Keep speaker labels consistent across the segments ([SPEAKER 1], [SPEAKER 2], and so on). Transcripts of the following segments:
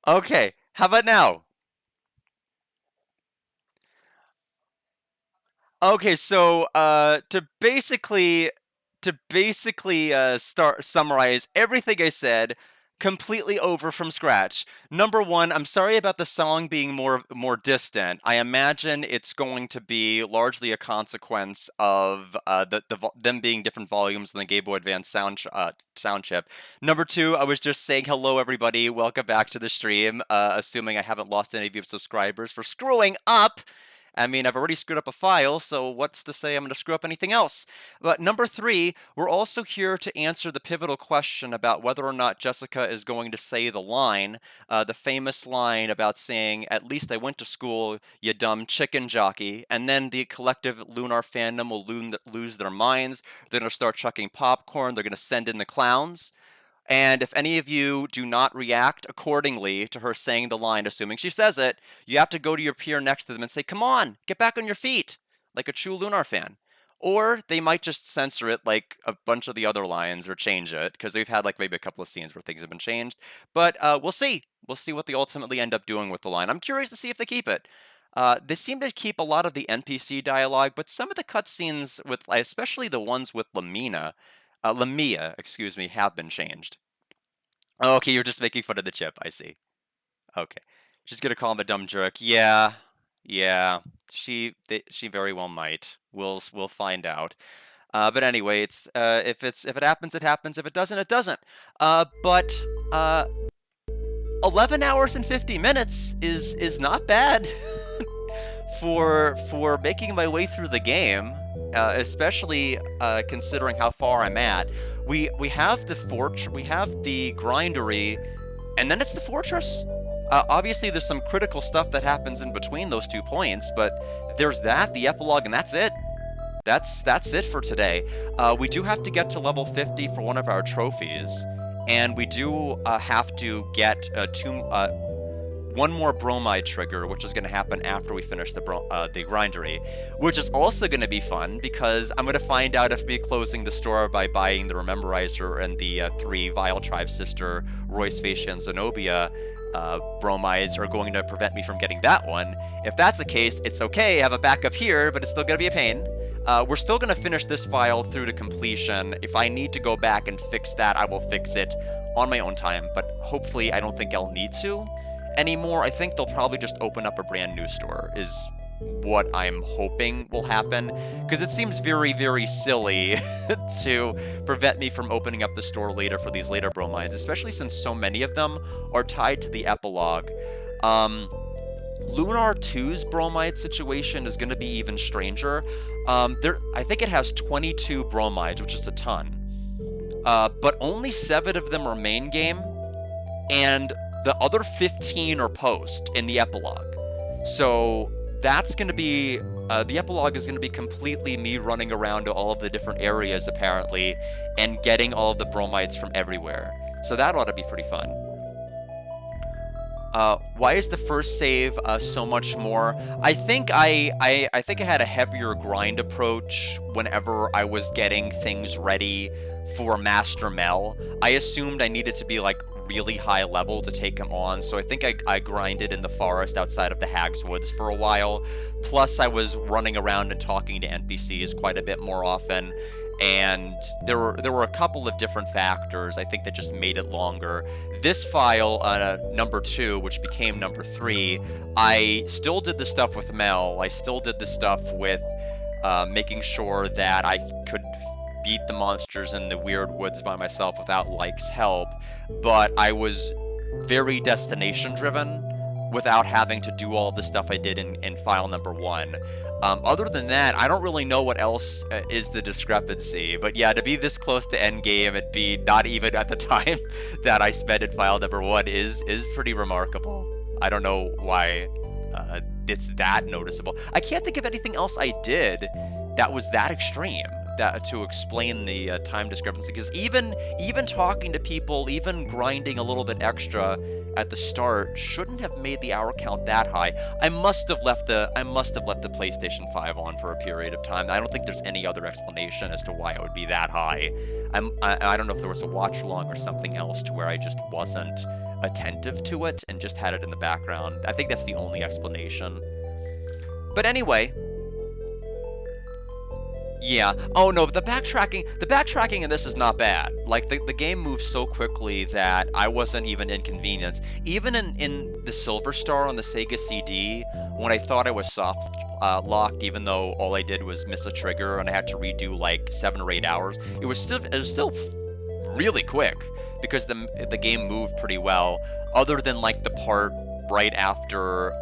[SPEAKER 1] Okay, how about now? Okay, so to basically start summarize everything I said completely over from scratch. Number one, I'm sorry about the song being more distant. I imagine it's going to be largely a consequence of them being different volumes in the Game Boy Advance sound chip. Number two, I was just saying hello everybody, welcome back to the stream. Assuming I haven't lost any of you subscribers for screwing up. I mean, I've already screwed up a file, so what's to say I'm going to screw up anything else? But number three, we're also here to answer the pivotal question about whether or not Jessica is going to say the line, the famous line about saying, "At least I went to school, you dumb chicken jockey," and then the collective Lunar fandom will lose their minds. They're going to start chucking popcorn. They're going to send in the clowns. And if any of you do not react accordingly to her saying the line, assuming she says it, you have to go to your peer next to them and say, "Come on, get back on your feet," like a true Lunar fan. Or they might just censor it like a bunch of the other lines or change it, because they've had like maybe a couple of scenes where things have been changed. But we'll see. We'll see what they ultimately end up doing with the line. I'm curious to see if they keep it. They seem to keep a lot of the NPC dialogue, but some of the cutscenes with, especially the ones with Lamia, excuse me, have been changed. Oh, okay, you're just making fun of the chip. I see. Okay, she's gonna call him a dumb jerk. Yeah, yeah. She very well might. We'll find out. But anyway, if it happens, it happens. If it doesn't, it doesn't. But 11 hours and 50 minutes is not bad for making my way through the game, especially considering how far I'm at. We have we have the grindery, and then it's the fortress. Obviously, there's some critical stuff that happens in between those 2 points, but there's that, the epilogue, and that's it. That's it for today. We do have to get to level 50 for one of our trophies, and we do have to get one more bromide trigger, which is going to happen after we finish the grindery, which is also going to be fun because I'm going to find out if me closing the store by buying the Rememberizer and the 3 Vile Tribe Sister, Royce, Facia, and Zenobia bromides are going to prevent me from getting that one. If that's the case, it's okay, I have a backup here, but it's still going to be a pain. We're still going to finish this file through to completion. If I need to go back and fix that, I will fix it on my own time, but hopefully I don't think I'll need to anymore. I think they'll probably just open up a brand new store, is what I'm hoping will happen, because it seems very, very silly to prevent me from opening up the store later for these later bromides, especially since so many of them are tied to the epilogue. Lunar 2's bromide situation is going to be even stranger. I think it has 22 bromides, which is a ton. But only 7 of them are main game, and the other 15 are post in the epilogue. So that's going to be, the epilogue is going to be completely me running around to all of the different areas, apparently, and getting all of the bromides from everywhere. So that ought to be pretty fun. Why is the first save so much more? I think I think I had a heavier grind approach whenever I was getting things ready for Master Mel. I assumed I needed to be like really high level to take him on, so I think I grinded in the forest outside of the Hag's Woods for a while. Plus, I was running around and talking to NPCs quite a bit more often. And there were a couple of different factors, I think, that just made it longer. This file, number 2, which became number 3, I still did the stuff with Mel. I still did the stuff with making sure that I could beat the monsters in the weird woods by myself without Like's help, but I was very destination driven without having to do all the stuff I did in file number 1. Other than that, I don't really know what else is the discrepancy. But yeah, to be this close to endgame and be not even at the time that I spent in file number 1 is pretty remarkable. I don't know why it's that noticeable. I can't think of anything else I did that was that extreme. to explain the time discrepancy, because even talking to people, even grinding a little bit extra at the start shouldn't have made the hour count that high. I must have left the PlayStation 5 on for a period of time. I don't think there's any other explanation as to why it would be that high. I don't know if there was a watch along or something else to where I just wasn't attentive to it and just had it in the background. I think that's the only explanation. But anyway, yeah. Oh no, but the backtracking in this is not bad. Like, the game moves so quickly that I wasn't even inconvenienced. Even in the Silver Star on the Sega CD, when I thought I was soft locked, even though all I did was miss a trigger and I had to redo like 7 or 8 hours, it was still really quick because the game moved pretty well. Other than like the part right after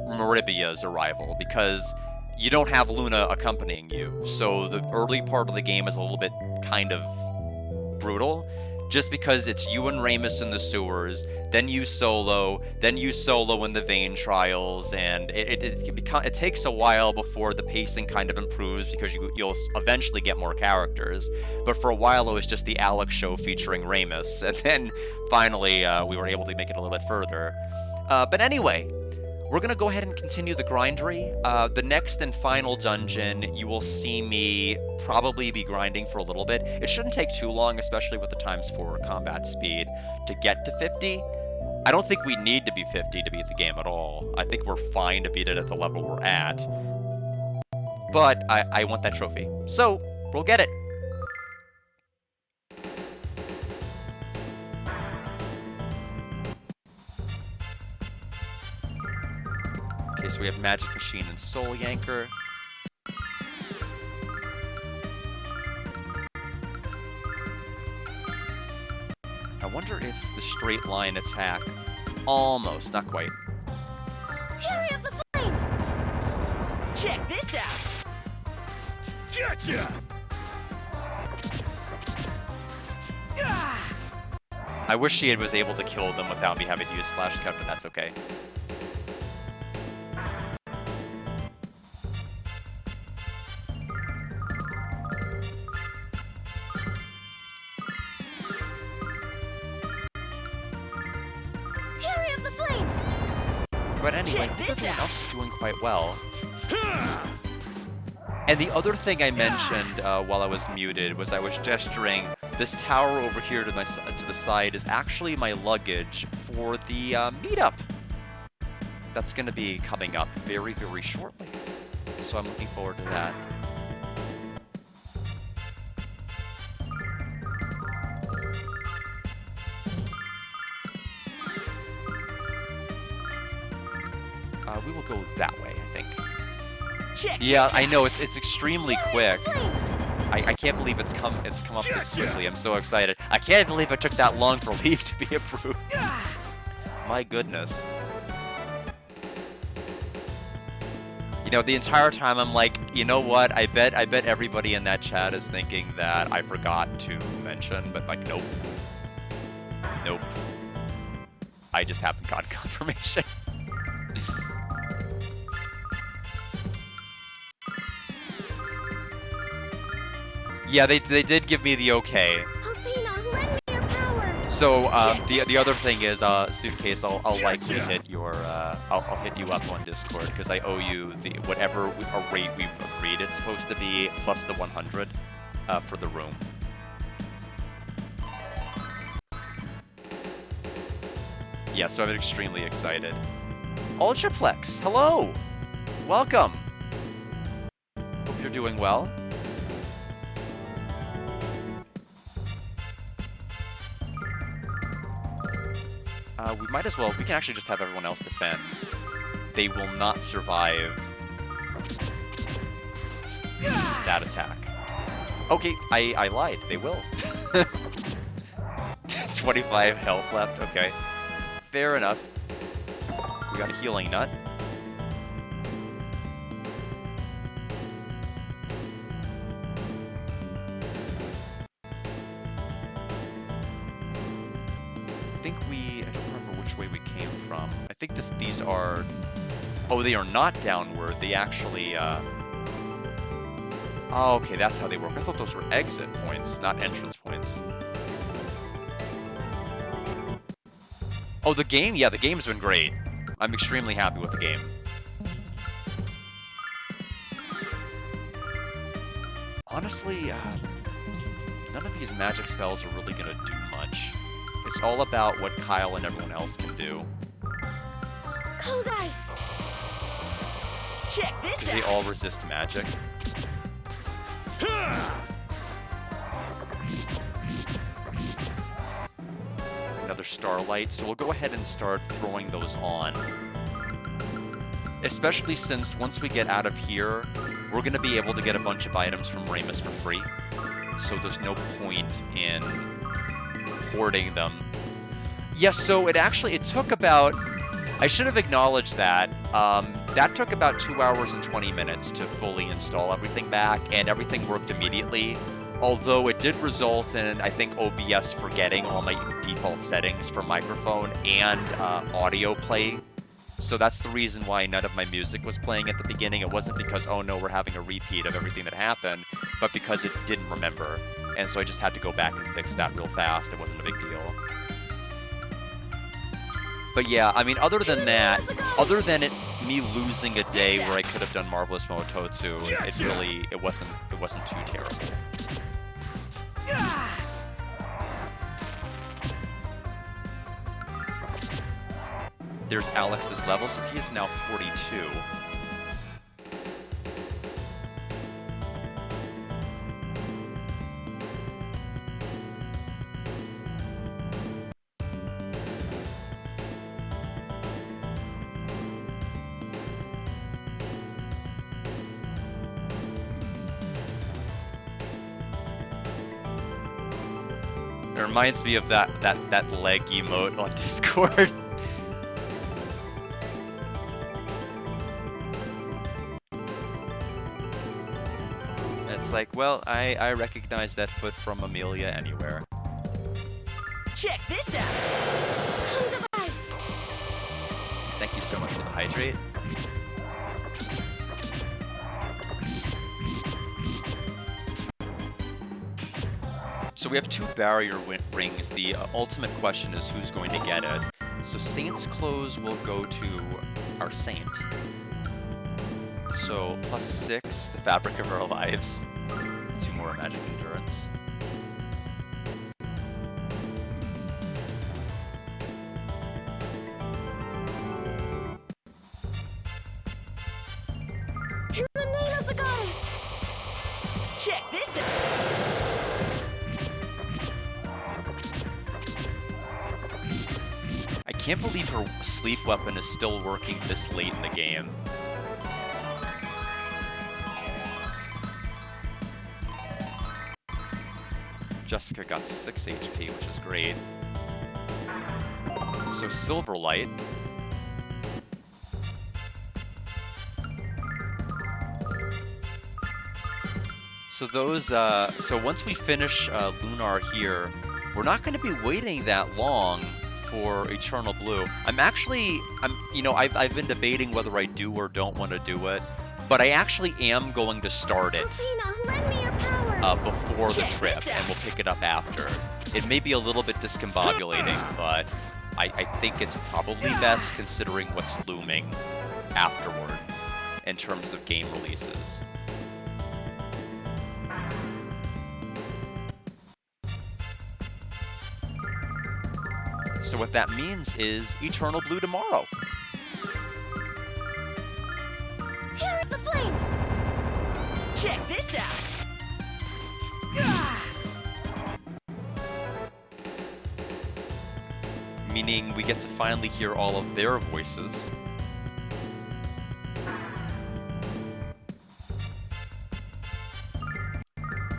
[SPEAKER 1] Maribia's arrival, because you don't have Luna accompanying you, so the early part of the game is a little bit kind of brutal, just because it's you and Ramus in the sewers, then you solo in the Vane trials, and it takes a while before the pacing kind of improves because you'll eventually get more characters. But for a while it was just the Alex show featuring Ramus, and then finally we were able to make it a little bit further. But anyway, we're going to go ahead and continue the grindery. The next and final dungeon, you will see me probably be grinding for a little bit. It shouldn't take too long, especially with the ×4 combat speed, to get to 50. I don't think we need to be 50 to beat the game at all. I think we're fine to beat it at the level we're at. But I want that trophy. So, we'll get it. Okay, so we have Magic Machine and Soul Yanker. I wonder if the straight line attack... Almost, not quite.
[SPEAKER 2] Carry up the flame!
[SPEAKER 3] Check this out! Gotcha!
[SPEAKER 1] I wish she was able to kill them without me having to use Flash Cut, but that's okay.
[SPEAKER 2] Carry up the flame!
[SPEAKER 1] But anyway, everyone else is doing quite well. And the other thing I mentioned while I was muted was I was gesturing. This tower over here to the side is actually my luggage for the meetup. That's going to be coming up very, very shortly. So I'm looking forward to that. We will go that way, I think. Yeah, I know, it's extremely quick. I can't believe it's come up this quickly. I'm so excited. I can't believe it took that long for leave to be approved. My goodness. You know, the entire time I'm like, you know what? I bet everybody in that chat is thinking that I forgot to mention, but like, nope. Nope. I just haven't gotten confirmation. Yeah, they did give me the okay.
[SPEAKER 2] Athena, lend me your power.
[SPEAKER 1] So the other thing is, Suitcase, I'll likely hit your I'll hit you up on Discord because I owe you the whatever rate we've agreed it's supposed to be plus the 100 for the room. Yeah, so I'm extremely excited. Ultraplex, hello, welcome. Hope you're doing well. We might as well, we can actually just have everyone else defend. They will not survive that attack. Okay, I lied, they will. 25 health left, okay. Fair enough. We got a healing nut. I don't remember which way we came from. I think these are... Oh, they are not downward. They actually, Oh, okay, that's how they work. I thought those were exit points, not entrance points. Oh, the game? Yeah, the game's been great. I'm extremely happy with the game. Honestly, none of these magic spells are really gonna do much. It's all about what Kyle and everyone else can do.
[SPEAKER 2] Cold ice.
[SPEAKER 3] Check this
[SPEAKER 1] Because
[SPEAKER 3] out.
[SPEAKER 1] they all resist magic. Another starlight, so we'll go ahead and start throwing those on. Especially since once we get out of here, we're going to be able to get a bunch of items from Ramus for free. So there's no point in hoarding them. Yes, so it took about... I should have acknowledged that. That took about 2 hours and 20 minutes to fully install everything back, and everything worked immediately. Although it did result in, I think, OBS forgetting all my default settings for microphone and audio play. So that's the reason why none of my music was playing at the beginning. It wasn't because, oh no, we're having a repeat of everything that happened, but because it didn't remember. And so I just had to go back and fix that real fast. It wasn't a big deal. But yeah, I mean, other than that, other than me losing a day where I could have done Marvelous Mototsu, it wasn't too terrible. There's Alex's level, so he is now 42. It reminds me of that leg emote on Discord. It's like, well, I recognize that foot from Amelia anywhere.
[SPEAKER 3] Check this out.
[SPEAKER 2] Cold of ice.
[SPEAKER 1] Thank you so much for the hydrate. So we have 2 barrier rings. The ultimate question is who's going to get it. So Saint's Clothes will go to our Saint. So +6, the Fabric of Our Lives. 2 more Magic Endurance.
[SPEAKER 2] In the name of the goddess.
[SPEAKER 3] Check this out.
[SPEAKER 1] I can't believe her sleep weapon is still working this late in the game. Jessica got 6 HP, which is great. So Silverlight. So those, so once we finish Lunar here, we're not going to be waiting that long for Eternal Blue. You know, I've been debating whether I do or don't want to do it, but I actually am going to start it
[SPEAKER 2] Athena, lend me your power.
[SPEAKER 1] before the trip, and we'll pick it up after. It may be a little bit discombobulating, but I think it's probably best considering what's looming afterward in terms of game releases. So what that means is Eternal Blue tomorrow.
[SPEAKER 2] Here at the flame.
[SPEAKER 3] Check this out.
[SPEAKER 1] Meaning we get to finally hear all of their voices.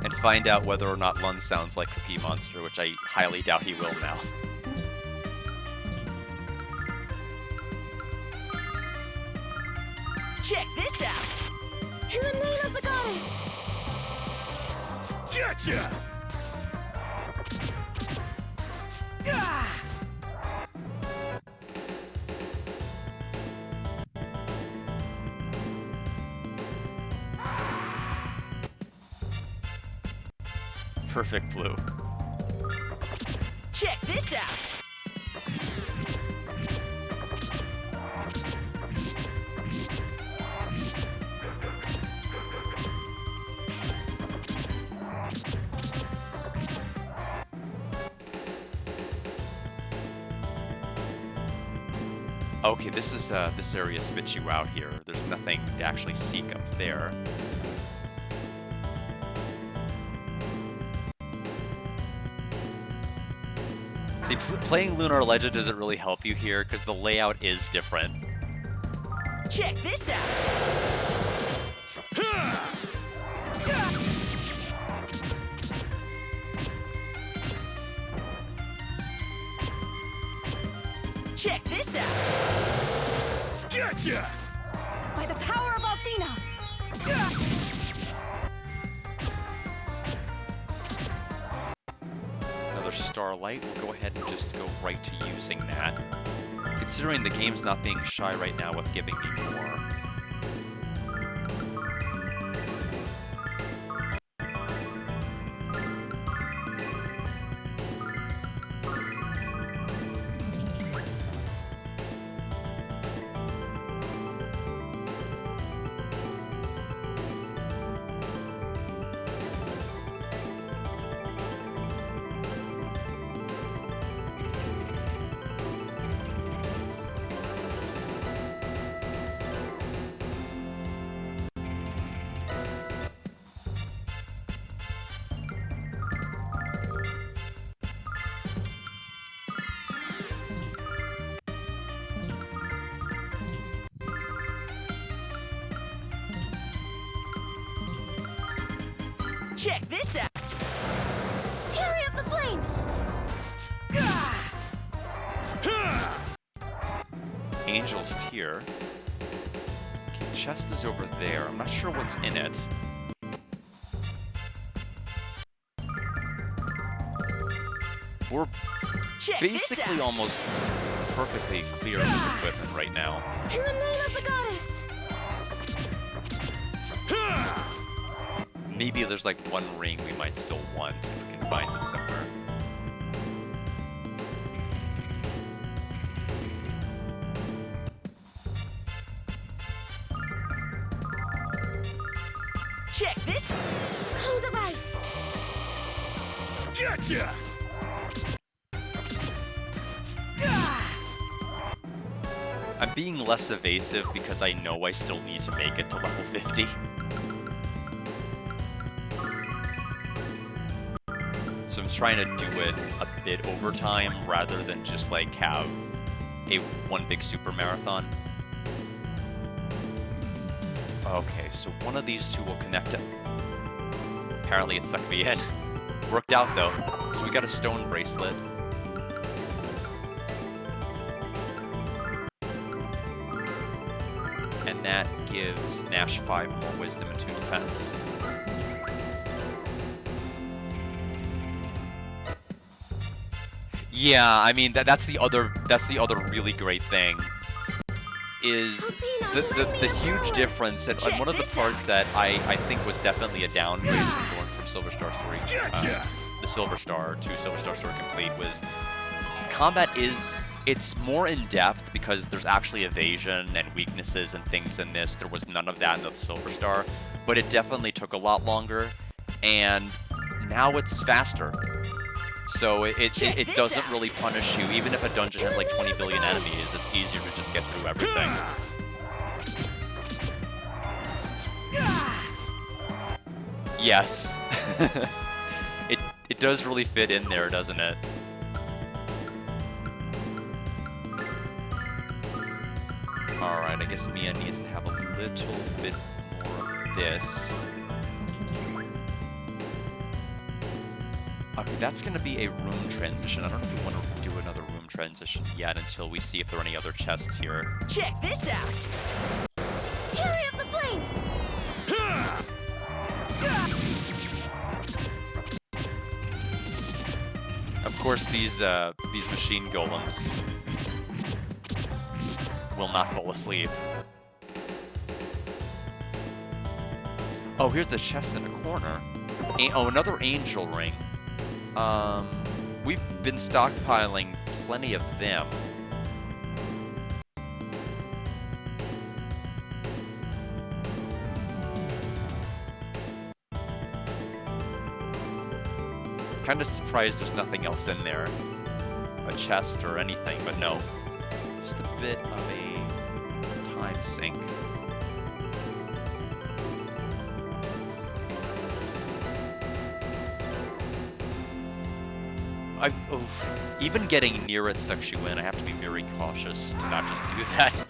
[SPEAKER 1] And find out whether or not Lund sounds like Cookie Monster, which I highly doubt he will now.
[SPEAKER 3] Check this out.
[SPEAKER 2] In the name of the goddess.
[SPEAKER 3] Gotcha.
[SPEAKER 1] perfect blue.
[SPEAKER 3] Check this out.
[SPEAKER 1] Okay, this area spits you out here. There's nothing to actually seek up there. See, playing Lunar Legend doesn't really help you here because the layout is different.
[SPEAKER 3] Check this out. Check this out.
[SPEAKER 2] Gotcha! By the power of Athena!
[SPEAKER 1] Another Starlight. We'll go ahead and just go right to using that. Considering the game's not being shy right now with giving me more.
[SPEAKER 3] Check this out.
[SPEAKER 2] Fury of the Flame!
[SPEAKER 1] Angel's Tear. Okay, chest is over there. I'm not sure what's in it. We're
[SPEAKER 3] Check this
[SPEAKER 1] basically
[SPEAKER 3] out.
[SPEAKER 1] almost perfectly clear with equipment right now.
[SPEAKER 2] In the name of the goddess!
[SPEAKER 1] Maybe there's like one ring we might still want if we can find it somewhere.
[SPEAKER 3] Check this.
[SPEAKER 2] Cold of ice!
[SPEAKER 3] Gotcha.
[SPEAKER 1] I'm being less evasive because I know I still need to make it to level 50. So I'm trying to do it a bit over time rather than just like have a one big super marathon. Okay, so one of these two will connect it. Apparently it sucked me in. Worked out though. So we got a stone bracelet. And that gives Nash 5 more wisdom and 2 defense. Yeah, I mean that's the other really great thing is the huge difference and one of the parts that I think was definitely a downgrade from going from Silver Star Story the Silver Star to Silver Star Story Complete was combat it's more in depth because there's actually evasion and weaknesses and things in this. There was none of that in the Silver Star, but it definitely took a lot longer and now it's faster. So it doesn't really punish you. Even if a dungeon has like 20 billion enemies, it's easier to just get through everything. Yes. it does really fit in there, doesn't it? Alright, I guess Mia needs to have a little bit more of this. Okay, that's going to be a room transition. I don't know if we want to do another room transition yet until we see if there are any other chests here.
[SPEAKER 3] Check this out.
[SPEAKER 2] Fury of the Flame!
[SPEAKER 1] Of course, these machine golems will not fall asleep. Oh, here's the chest in the corner. Oh, another angel ring. We've been stockpiling plenty of them. Kind of surprised there's nothing else in there. A chest or anything, but no. Just a bit of a time sink. Even getting near it sucks you in. I have to be very cautious to not just do that.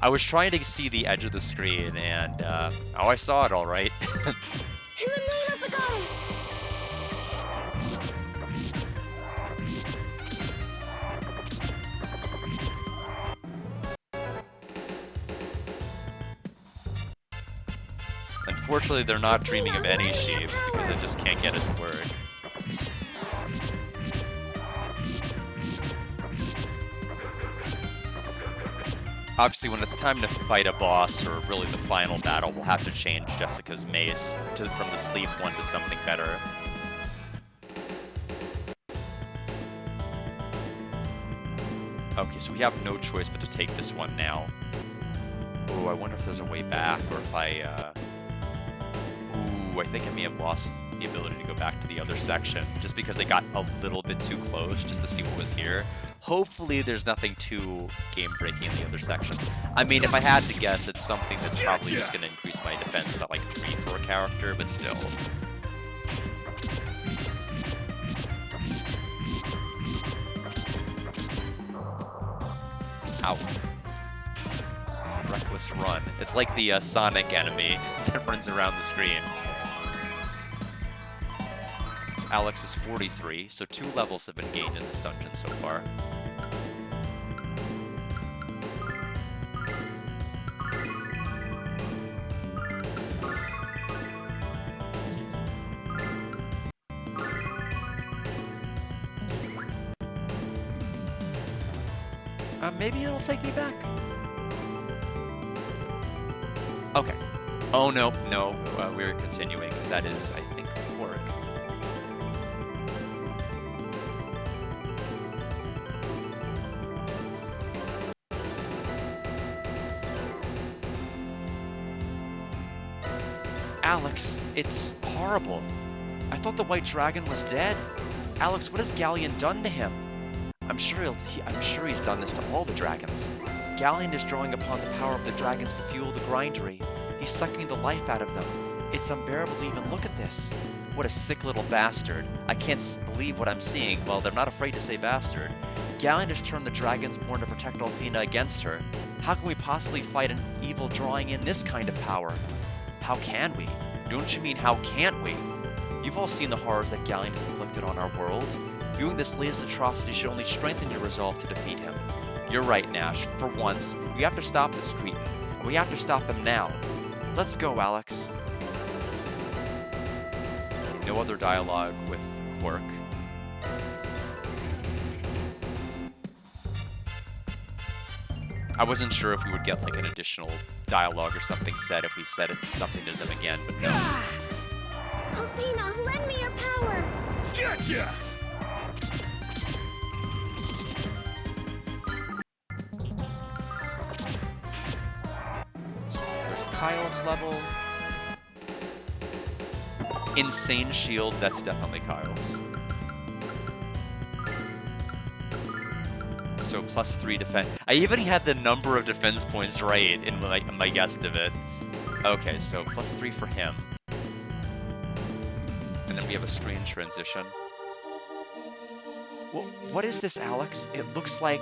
[SPEAKER 1] I was trying to see the edge of the screen, and oh, I saw it all right.
[SPEAKER 2] In the name of the goddess!
[SPEAKER 1] Unfortunately, they're not dreaming of any sheep because I just can't get it to work. Obviously, when it's time to fight a boss, or really the final battle, we'll have to change Jessica's mace from the sleep one to something better. Okay, so we have no choice but to take this one now. Oh, I wonder if there's a way back, or if Ooh, I think I may have lost the ability to go back to the other section, just because I got a little bit too close just to see what was here. Hopefully there's nothing too game-breaking in the other section. I mean, if I had to guess, it's something that's probably just going to increase my defense at like 3 for a character, but still. Ow. Reckless run. It's like the Sonic enemy that runs around the screen. Alex is 43, so 2 levels have been gained in this dungeon so far. Maybe it'll take me back. Okay. Oh, no, no. We're continuing, because that is, I think, Quark. Alex, it's horrible. I thought the White Dragon was dead. Alex, what has Galleon done to him? I'm sure he's done this to all the dragons. Galleon is drawing upon the power of the dragons to fuel the grindery. He's sucking the life out of them. It's unbearable to even look at this. What a sick little bastard. I can't believe what I'm seeing. Well, they're not afraid to say bastard. Galleon has turned the dragons born to protect Althena against her. How can we possibly fight an evil drawing in this kind of power? How can we? Don't you mean how can't we? You've all seen the horrors that Galleon has inflicted on our world. Viewing this latest atrocity should only strengthen your resolve to defeat him. You're right, Nash. For once, we have to stop this cretin, and we have to stop him now. Let's go, Alex. No other dialogue with Quark. I wasn't sure if we would get like an additional dialogue or something said if we said something to them again, but no.
[SPEAKER 2] Althena, lend me your power!
[SPEAKER 3] Gotcha!
[SPEAKER 1] There's Kyle's level. Insane shield, that's definitely Kyle's. So +3 defense. I even had the number of defense points right in my guess of it. Okay, so +3 for him. And then we have a screen transition. Well, what is this, Alex? It looks like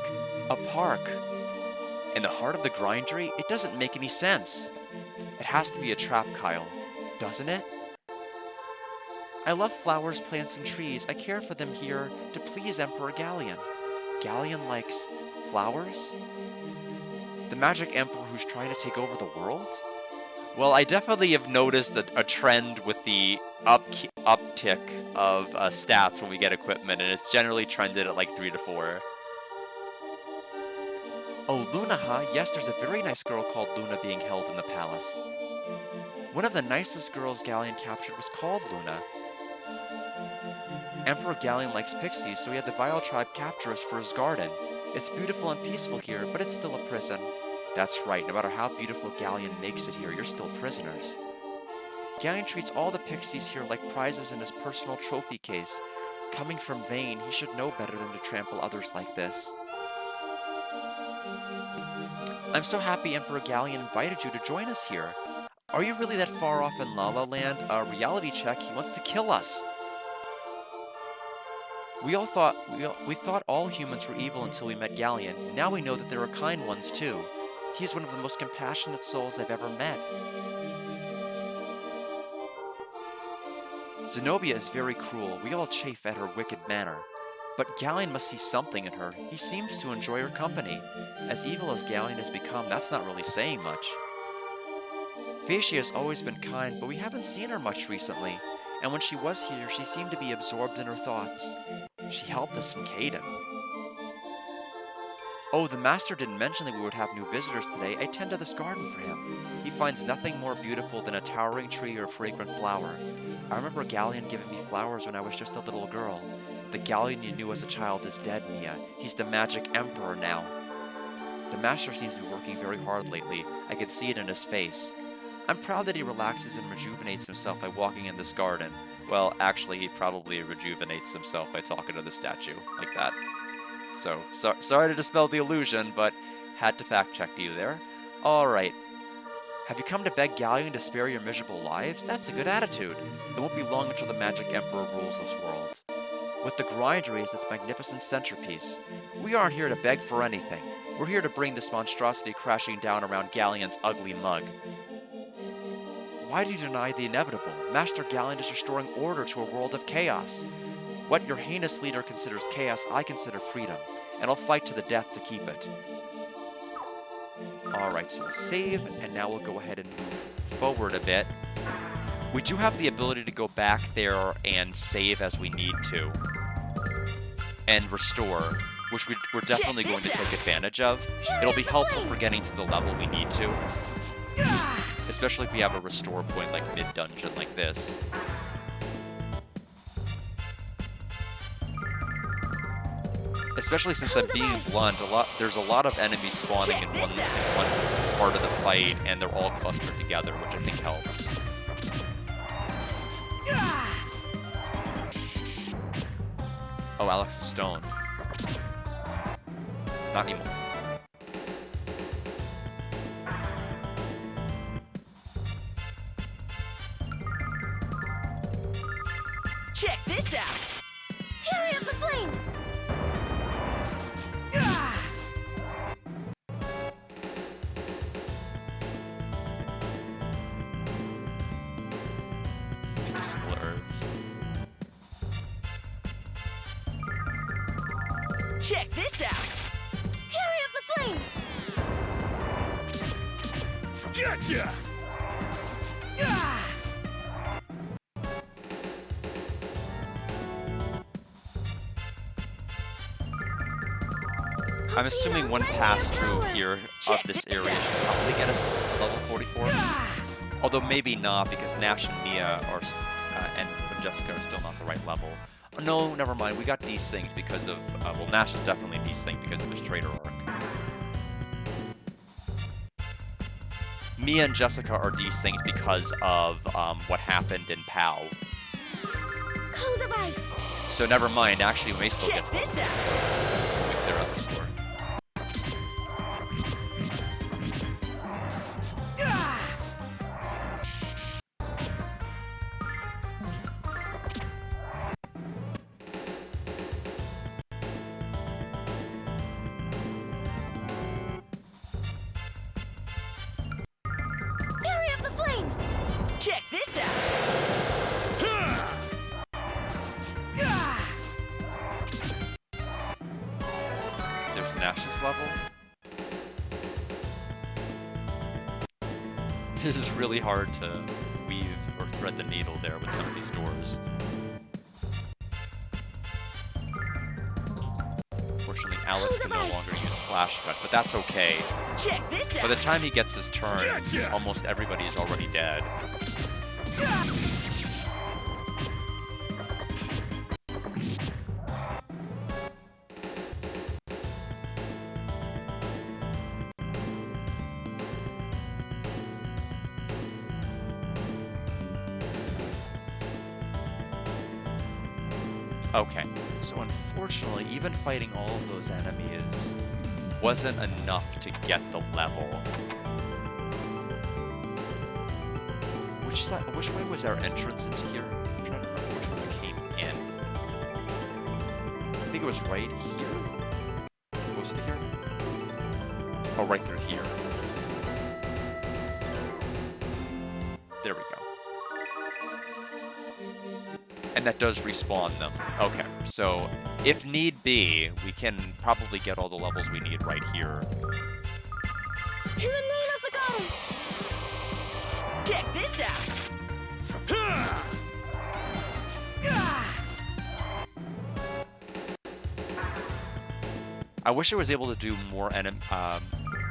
[SPEAKER 1] a park. In the heart of the grindery? It doesn't make any sense. It has to be a trap, Kyle. Doesn't it? I love flowers, plants, and trees. I care for them here to please Emperor Galleon. Galleon likes flowers? The magic emperor who's trying to take over the world? Well, I definitely have noticed a trend with the uptick of stats when we get equipment, and it's generally trended at like 3 to 4. Oh, Luna, huh? Yes, there's a very nice girl called Luna being held in the palace. One of the nicest girls Galleon captured was called Luna. Emperor Galleon likes pixies, so he had the Vile tribe capture us for his garden. It's beautiful and peaceful here, but it's still a prison. That's right, no matter how beautiful Galleon makes it here, you're still prisoners. Galleon treats all the pixies here like prizes in his personal trophy case. Coming from Vane, he should know better than to trample others like this. I'm so happy Emperor Galleon invited you to join us here. Are you really that far off in La La Land? Reality check, he wants to kill us. We thought all humans were evil until we met Galleon. Now we know that there are kind ones too. He is one of the most compassionate souls I've ever met. Zenobia is very cruel. We all chafe at her wicked manner. But Galleon must see something in her. He seems to enjoy her company. As evil as Galleon has become, that's not really saying much. Phaecia has always been kind, but we haven't seen her much recently. And when she was here, she seemed to be absorbed in her thoughts. She helped us in Caden. Oh, the Master didn't mention that we would have new visitors today. I tend to this garden for him. He finds nothing more beautiful than a towering tree or a fragrant flower. I remember Galleon giving me flowers when I was just a little girl. The Galleon you knew as a child is dead, Mia. He's the magic emperor now. The Master seems to be working very hard lately. I can see it in his face. I'm proud that he relaxes and rejuvenates himself by walking in this garden. Well, actually, he probably rejuvenates himself by talking to the statue, like that. So, sorry to dispel the illusion, but had to fact-check you there. Alright. Have you come to beg Galleon to spare your miserable lives? That's a good attitude. It won't be long until the Magic Emperor rules this world. With the grindery as its magnificent centerpiece. We aren't here to beg for anything. We're here to bring this monstrosity crashing down around Galleon's ugly mug. Why do you deny the inevitable? Master Galleon is restoring order to a world of chaos. What your heinous leader considers chaos, I consider freedom, and I'll fight to the death to keep it. Alright, so we'll save, and now we'll go ahead and move forward a bit. We do have the ability to go back there and save as we need to. And restore, which we're definitely going to take advantage of. It'll be helpful for getting to the level we need to. Especially if we have a restore point like mid-dungeon like this. Especially since I'm being blunt, there's a lot of enemies spawning in one part of the fight, and they're all clustered together, which I think helps. Oh, Alex is stoned. Not anymore.
[SPEAKER 3] Check this out!
[SPEAKER 2] Fury of the flame!
[SPEAKER 1] Medicinal herbs.
[SPEAKER 3] Check this out!
[SPEAKER 2] Fury of the flame!
[SPEAKER 3] Gotcha!
[SPEAKER 1] I'm assuming one pass through here of this area should probably get us to level 44. Although maybe not, because Nash and Mia are, and Jessica are still not the right level. No, never mind. We got these things because of, well, Nash is definitely these things because of his trader arc. Mia and Jessica are desync because of what happened in POW.
[SPEAKER 2] Cold of ice!
[SPEAKER 1] So never mind, actually we may still
[SPEAKER 3] Check
[SPEAKER 1] get to
[SPEAKER 3] this out!
[SPEAKER 1] when we clear out the store.
[SPEAKER 2] Fury of the flame!
[SPEAKER 3] Check this out!
[SPEAKER 1] There's Nash's level. This is really hard to weave or thread the needle there with some of these doors. Unfortunately, Alex can no longer use flashback, but that's okay.
[SPEAKER 3] Check this out!
[SPEAKER 1] By the time he gets his turn, almost everybody is already dead. Okay, so unfortunately, even fighting all of those enemies wasn't enough to get the level. Which way was our entrance into here? I'm trying to remember which one we came in. I think it was right here? Close to here? Oh, right through here. There we go. And that does respawn them. Okay, so if need be, we can probably get all the levels we need right here.
[SPEAKER 2] In the name of the goddess!
[SPEAKER 3] Check this out.
[SPEAKER 1] I wish I was able to do more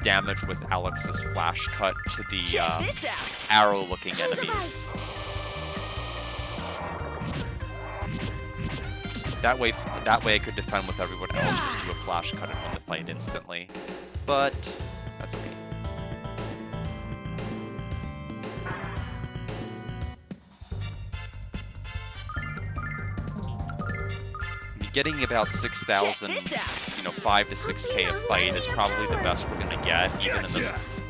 [SPEAKER 1] damage with Alex's flash cut to the
[SPEAKER 3] Check this out.
[SPEAKER 1] arrow-looking
[SPEAKER 2] Hold
[SPEAKER 1] enemies.
[SPEAKER 2] device!
[SPEAKER 1] That way I could defend with everyone else, just do a flash cut and win the fight instantly. But that's okay. Getting about 6,000, 5 to 6K a fight is probably the best we're gonna get.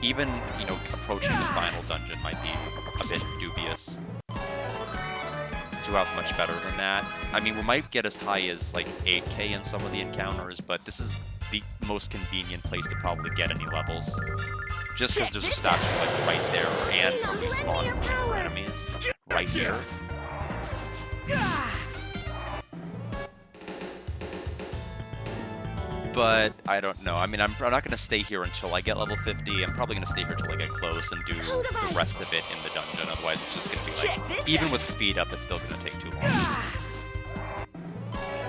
[SPEAKER 1] Even approaching the final dungeon might be a bit dubious. To have much better than that. I mean, we might get as high as like 8K in some of the encounters, but this is the most convenient place to probably get any levels. Just because there's a statue like right there and a respawn for enemies right here. But I don't know. I mean, I'm not going to stay here until I get level 50. I'm probably going to stay here until I get close and do the rest of it in the dungeon. Otherwise, it's just going to be like, even with speed up, it's still going to take too long.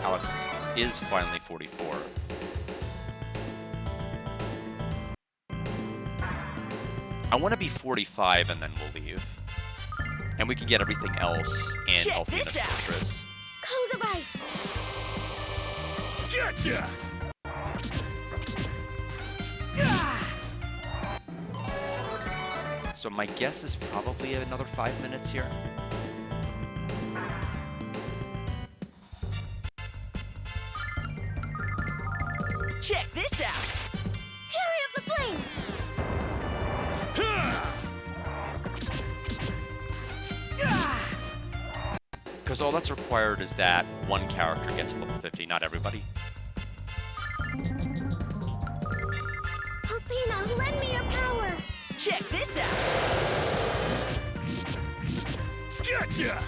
[SPEAKER 1] Alex is finally 44. I want to be 45 and then we'll leave. And we can get everything else in Alfina's Fortress.
[SPEAKER 2] Cold device!
[SPEAKER 3] Gotcha!
[SPEAKER 1] So my guess is probably another 5 minutes here.
[SPEAKER 3] Check this out.
[SPEAKER 2] Fury of the flame!
[SPEAKER 1] Because all that's required is that one character gets to level 50, not everybody.
[SPEAKER 2] Alpina, lend me your power!
[SPEAKER 3] Check this out. Gotcha!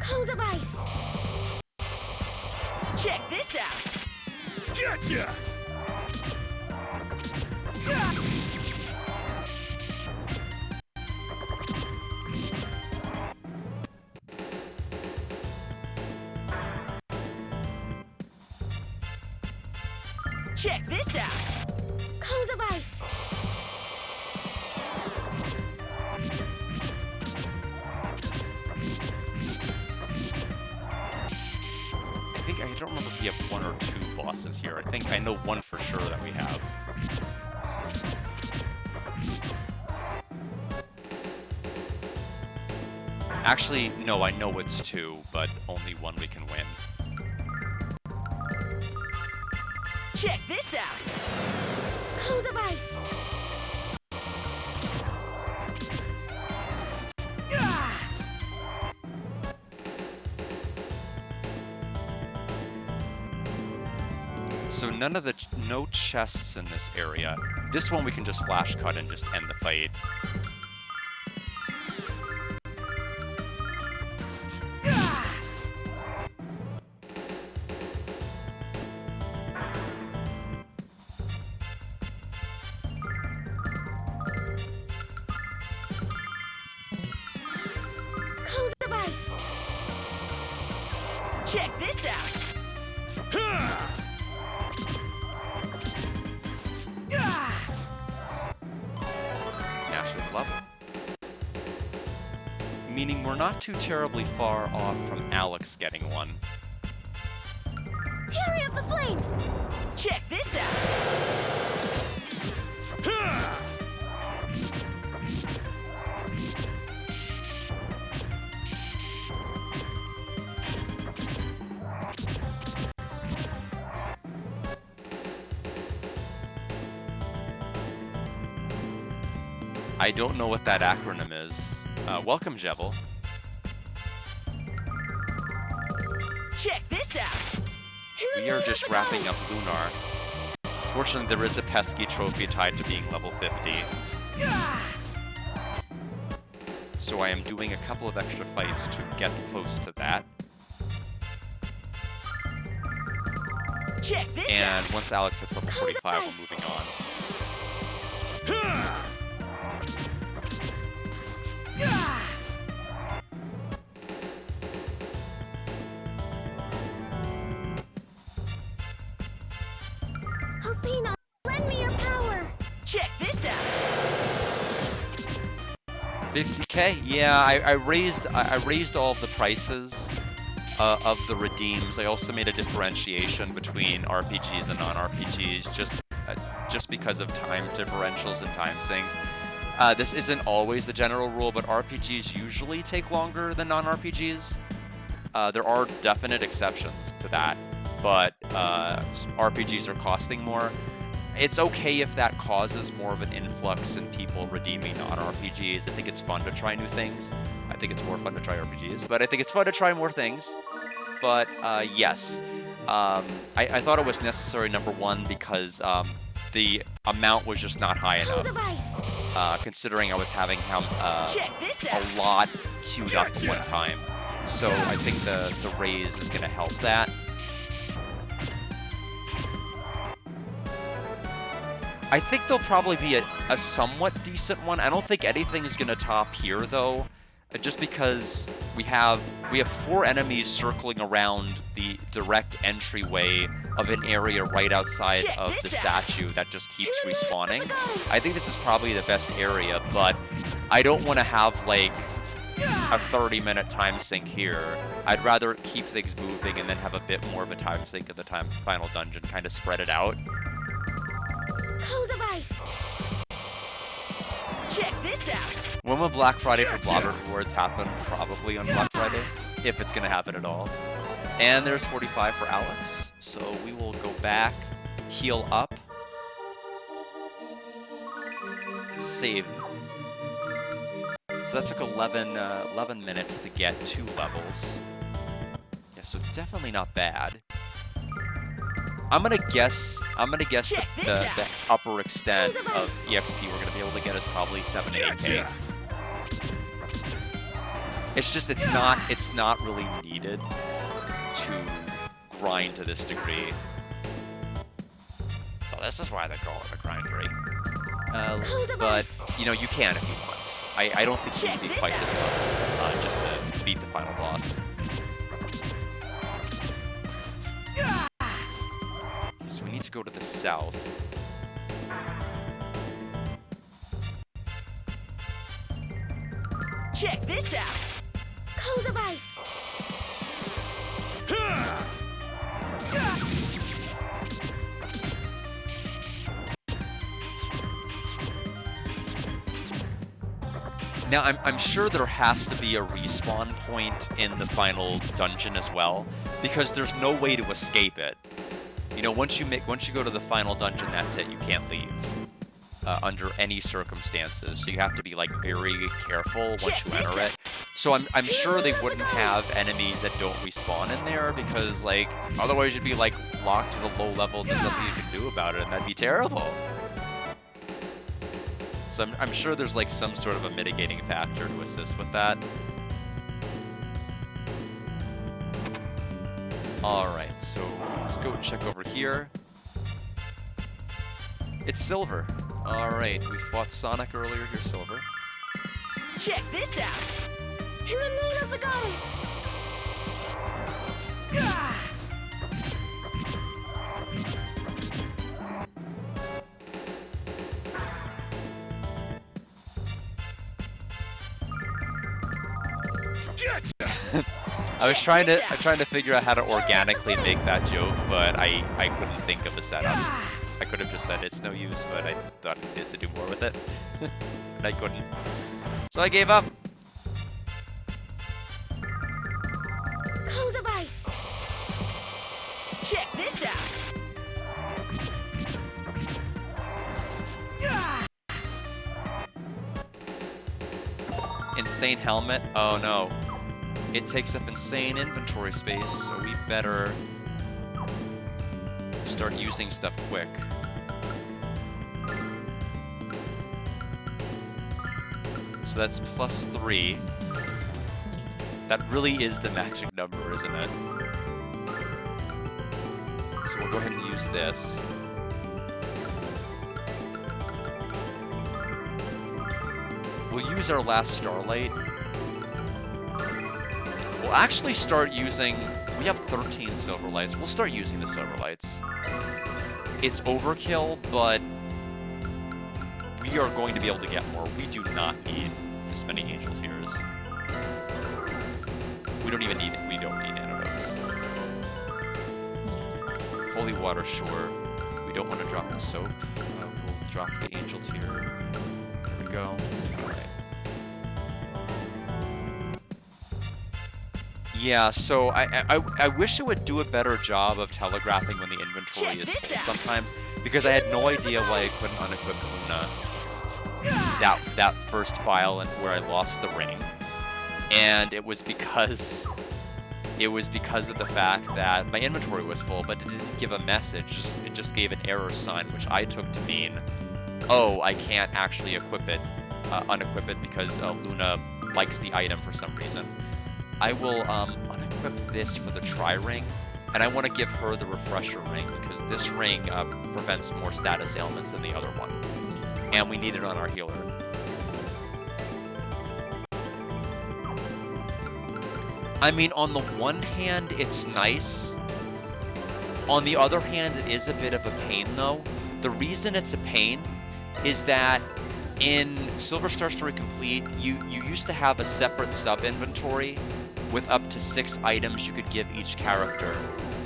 [SPEAKER 2] Cold device!
[SPEAKER 3] Check this out. Gotcha! Check this out.
[SPEAKER 2] Cold device!
[SPEAKER 1] I don't remember if we have one or two bosses here. I know one for sure that we have. Actually, no, I know it's two, but only one we can win.
[SPEAKER 3] Check this out.
[SPEAKER 2] Cold device!
[SPEAKER 1] So no chests in this area. This one we can just flash cut and just end the fight.
[SPEAKER 2] Cold device!
[SPEAKER 3] Check this out.
[SPEAKER 1] level. Meaning we're not too terribly far off from Alex getting one.
[SPEAKER 2] Hurry up the flame!
[SPEAKER 3] Check this out!
[SPEAKER 1] I don't know what that acronym is. Welcome, Jebel.
[SPEAKER 3] Check this out!
[SPEAKER 1] We are just wrapping up Lunar. Fortunately, there is a pesky trophy tied to being level 50. So I am doing a couple of extra fights to get close to that.
[SPEAKER 3] Check this
[SPEAKER 1] And
[SPEAKER 3] out!
[SPEAKER 1] once Alex hits level 45, we're moving on.
[SPEAKER 2] Athena, lend me your power!
[SPEAKER 3] Check this out!
[SPEAKER 1] 50k? Yeah, I raised all of the prices of the redeems. I also made a differentiation between RPGs and non-RPGs, just because of time differentials and time sinks. This isn't always the general rule, but RPGs usually take longer than non-RPGs. There are definite exceptions to that, but RPGs are costing more. It's okay if that causes more of an influx in people redeeming non-RPGs. I think it's fun to try new things. I think it's more fun to try RPGs, but I think it's fun to try more things. But yes, I thought it was necessary, number one, because the amount was just not high
[SPEAKER 2] Hold
[SPEAKER 1] enough.
[SPEAKER 2] device!
[SPEAKER 1] Considering I was having
[SPEAKER 3] Check this out!
[SPEAKER 1] a lot queued up at one time. So I think the raise is going to help that. I think there'll probably be a somewhat decent one. I don't think anything's going to top here, though, just because we have 4 enemies circling around the direct entryway of an area right outside
[SPEAKER 3] Check
[SPEAKER 1] of the
[SPEAKER 3] this out.
[SPEAKER 1] statue that just keeps respawning. I think this is probably the best area, but I don't want to have, like, a 30-minute time sink here. I'd rather keep things moving and then have a bit more of a time sink at the final dungeon, kind of spread it out.
[SPEAKER 2] Hold device!
[SPEAKER 3] Check this out!
[SPEAKER 1] When will Black Friday for Blobber Rewards happen? Probably on Black Friday, if it's going to happen at all. And there's 45 for Alex, so we will go back, heal up, save. So that took 11 minutes to get 2 levels. Yeah, so definitely not bad. I'm gonna guess
[SPEAKER 3] Check
[SPEAKER 1] the
[SPEAKER 3] this
[SPEAKER 1] upper extent of EXP we're gonna be able to get is probably 7 to 8k. It's just it's not really needed to grind to this degree. So this is why they call it a grindery. But you know, you can if you want. I don't think you
[SPEAKER 3] Check
[SPEAKER 1] need to
[SPEAKER 3] this
[SPEAKER 1] fight this level just to beat the final boss. So we need to go to the south.
[SPEAKER 3] Check this out!
[SPEAKER 2] Hold device!
[SPEAKER 1] Now, I'm sure there has to be a respawn point in the final dungeon as well, because there's no way to escape it. You know, once you go to the final dungeon, that's it. You can't leave under any circumstances. So you have to be like very careful once you enter it. So I'm sure they wouldn't have enemies that don't respawn in there, because like otherwise you'd be like locked to the low level and there's nothing you can do about it, and that'd be terrible. So I'm sure there's like some sort of a mitigating factor to assist with that. Alright, so let's go check over here. It's Silver. Alright, we fought Sonic earlier. Here's Silver.
[SPEAKER 3] Check this out!
[SPEAKER 2] In the name of the goddess!
[SPEAKER 1] I'm trying to figure out how to organically make that joke, but I couldn't think of a setup. I could have just said it's no use, but I thought I needed to do more with it. And I couldn't. So I gave up.
[SPEAKER 2] Cold device.
[SPEAKER 3] Check this out.
[SPEAKER 1] Insane helmet? Oh no. It takes up insane inventory space, so we better start using stuff quick. So that's +3. That really is the magic number, isn't it? So we'll go ahead and use this. We'll use our last Starlight. We'll actually start using... We have 13 Silver Lights. We'll start using the Silver Lights. It's overkill, but we are going to be able to get more. We do not need this many Angel Tears. We don't even need it. We don't need antidotes. Holy Water, sure. We don't want to drop the soap. We'll drop the Angel Tear. There we go. Alright. Yeah, so I wish it would do a better job of telegraphing when the inventory is full sometimes, because I had no idea why I couldn't unequip Luna. That first file and where I lost the ring. And it was because of the fact that my inventory was full, but it didn't give a message. It just gave an error sign, which I took to mean, oh, I can't actually equip it, unequip it because Luna likes the item for some reason. I will unequip this for the tri-ring, and I want to give her the refresher ring because this ring prevents more status ailments than the other one, and we need it on our healer. I mean, on the one hand, it's nice. On the other hand, it is a bit of a pain, though. The reason it's a pain is that in Silver Star Story Complete, you used to have a separate sub-inventory with up to 6 items you could give each character.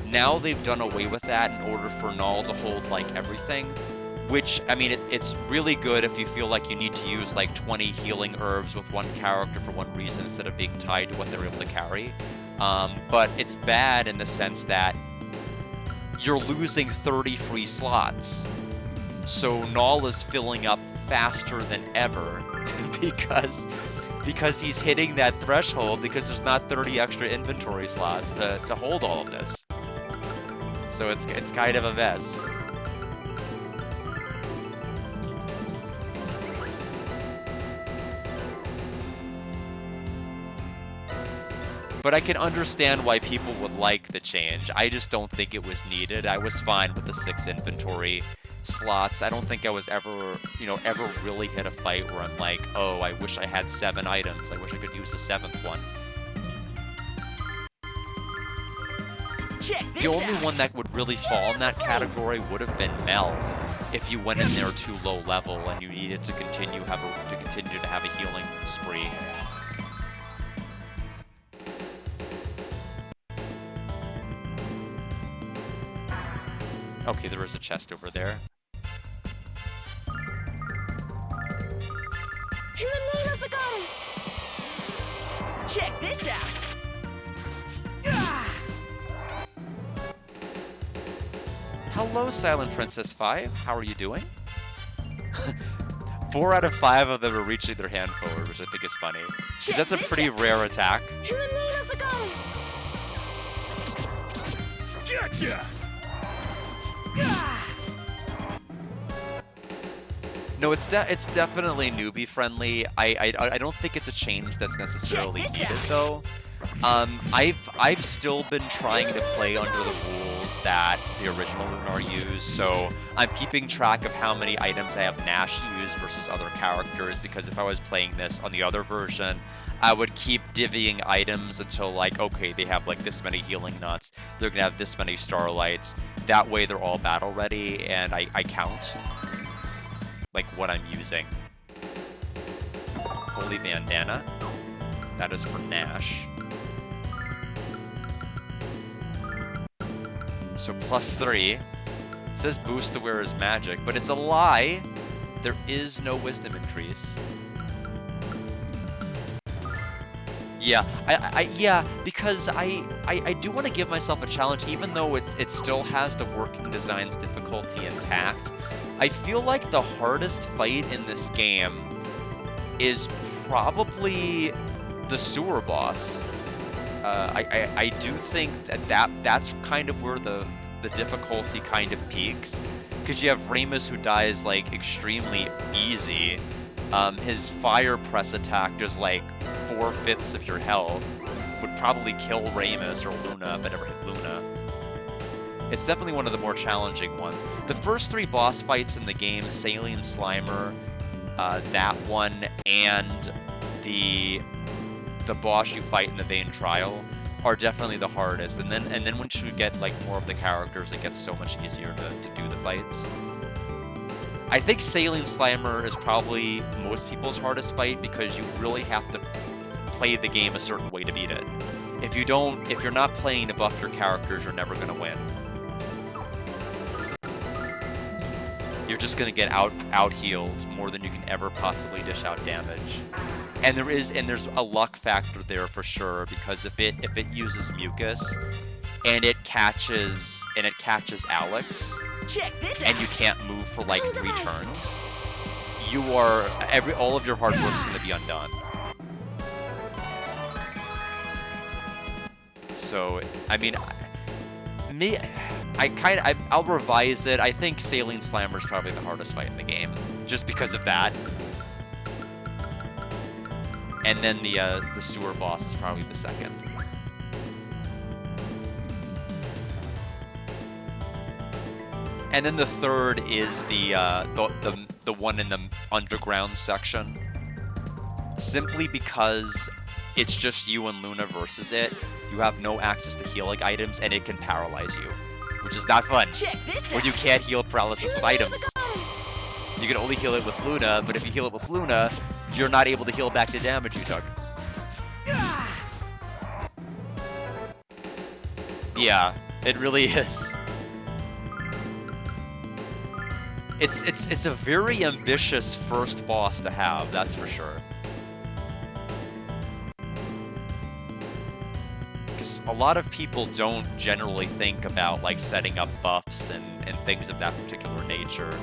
[SPEAKER 1] Now they've done away with that in order for Null to hold, like, everything. Which, I mean, it's really good if you feel like you need to use, like, 20 healing herbs with one character for one reason instead of being tied to what they're able to carry. But it's bad in the sense that you're losing 30 free slots. So Null is filling up faster than ever because he's hitting that threshold because there's not 30 extra inventory slots to hold all of this. So it's kind of a mess. But I can understand why people would like the change. I just don't think it was needed. I was fine with the 6 inventory slots. I don't think I was ever really hit a fight where I'm like, oh, I wish I had 7 items. I wish I could use the 7th one. The only one that would really fall in that category would have been Mel, if you went in there too low level and you needed to continue to have a healing spree. Okay, there is a chest over there.
[SPEAKER 2] In the name of the goddess!
[SPEAKER 3] Check this out!
[SPEAKER 1] Hello, Silent Princess 5. How are you doing? 4 out of 5 of them are reaching their hand forward, which I think is funny. Because that's a pretty rare attack.
[SPEAKER 2] In the name of the goddess!
[SPEAKER 3] Gotcha!
[SPEAKER 1] No, it's definitely newbie friendly. I don't think it's a change that's necessarily needed though. I've still been trying to play under the rules that the original Lunar used, so I'm keeping track of how many items I have Nash use versus other characters, because if I was playing this on the other version, I would keep divvying items until, like, okay, they have like this many healing nuts, they're gonna have this many starlights. That way they're all battle ready, and I count like what I'm using. Holy bandana. That is for Nash. So +3. It says boost the wearer's magic, but it's a lie. There is no wisdom increase. Yeah, yeah, because I do want to give myself a challenge, even though it still has the working designs difficulty intact. I feel like the hardest fight in this game is probably the sewer boss. I do think that's kind of where the difficulty kind of peaks, because you have Remus who dies like extremely easy. His fire press attack does like 4/5 of your health, would probably kill Remus or Luna if it ever hit Luna. It's definitely one of the more challenging ones. The first 3 boss fights in the game, Saline Slimer, that one, and the boss you fight in the Vain Trial, are definitely the hardest. And then once you get like more of the characters, it gets so much easier to do the fights. I think Saline Slimer is probably most people's hardest fight, because you really have to play the game a certain way to beat it. If you're not playing to buff your characters, you're never gonna win. You're just gonna get out-healed more than you can ever possibly dish out damage. And there's a luck factor there for sure, because if it uses Mucus and it catches Alex,
[SPEAKER 3] Check this out.
[SPEAKER 1] and you can't move for like 3 turns, all of your hard work's gonna be undone. So, I mean, I'll revise it. I think Saline Slimer is probably the hardest fight in the game, just because of that. And then the sewer boss is probably the second. And then the third is the one in the underground section. Simply because it's just you and Luna versus it. You have no access to healing items, and it can paralyze you, which is not fun.
[SPEAKER 3] Check this
[SPEAKER 1] when
[SPEAKER 3] out.
[SPEAKER 1] you can't heal paralysis with items. You can only heal it with Luna, but if you heal it with Luna, you're not able to heal back the damage you took. Yeah, it really is. It's a very ambitious first boss to have, that's for sure. Because a lot of people don't generally think about like setting up buffs and things of that particular nature.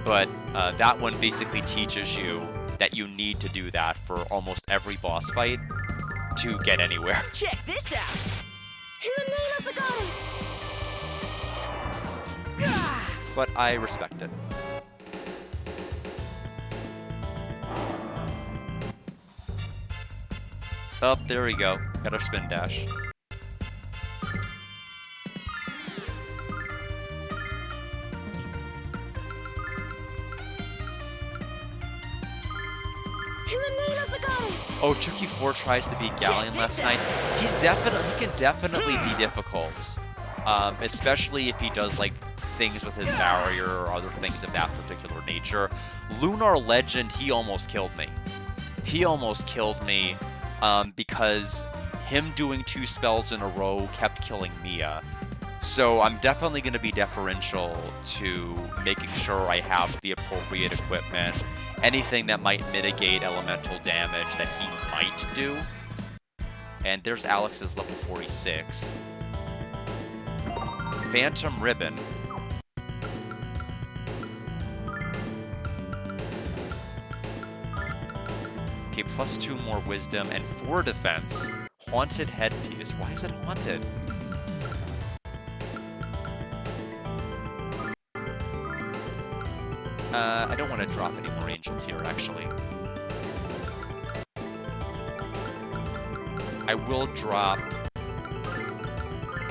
[SPEAKER 1] But that one basically teaches you that you need to do that for almost every boss fight to get anywhere.
[SPEAKER 3] Check this out.
[SPEAKER 2] In the name of the goddess!
[SPEAKER 1] But I respect it. Oh, there we go. Got our spin dash.
[SPEAKER 2] In the name of the goddess!
[SPEAKER 1] Oh, Chucky 4 tries to beat Galleon last night. He can definitely be difficult. Especially if he does like things with his barrier or other things of that particular nature. Lunar Legend, he almost killed me. Because him doing 2 spells in a row kept killing Mia. So I'm definitely going to be deferential to making sure I have the appropriate equipment, anything that might mitigate elemental damage that he might do. And there's Alex's level 46. Phantom Ribbon. Okay, +2 more wisdom and 4 defense. Haunted headpiece. Why is it haunted? I don't want to drop any more Angel Tear, actually. I will drop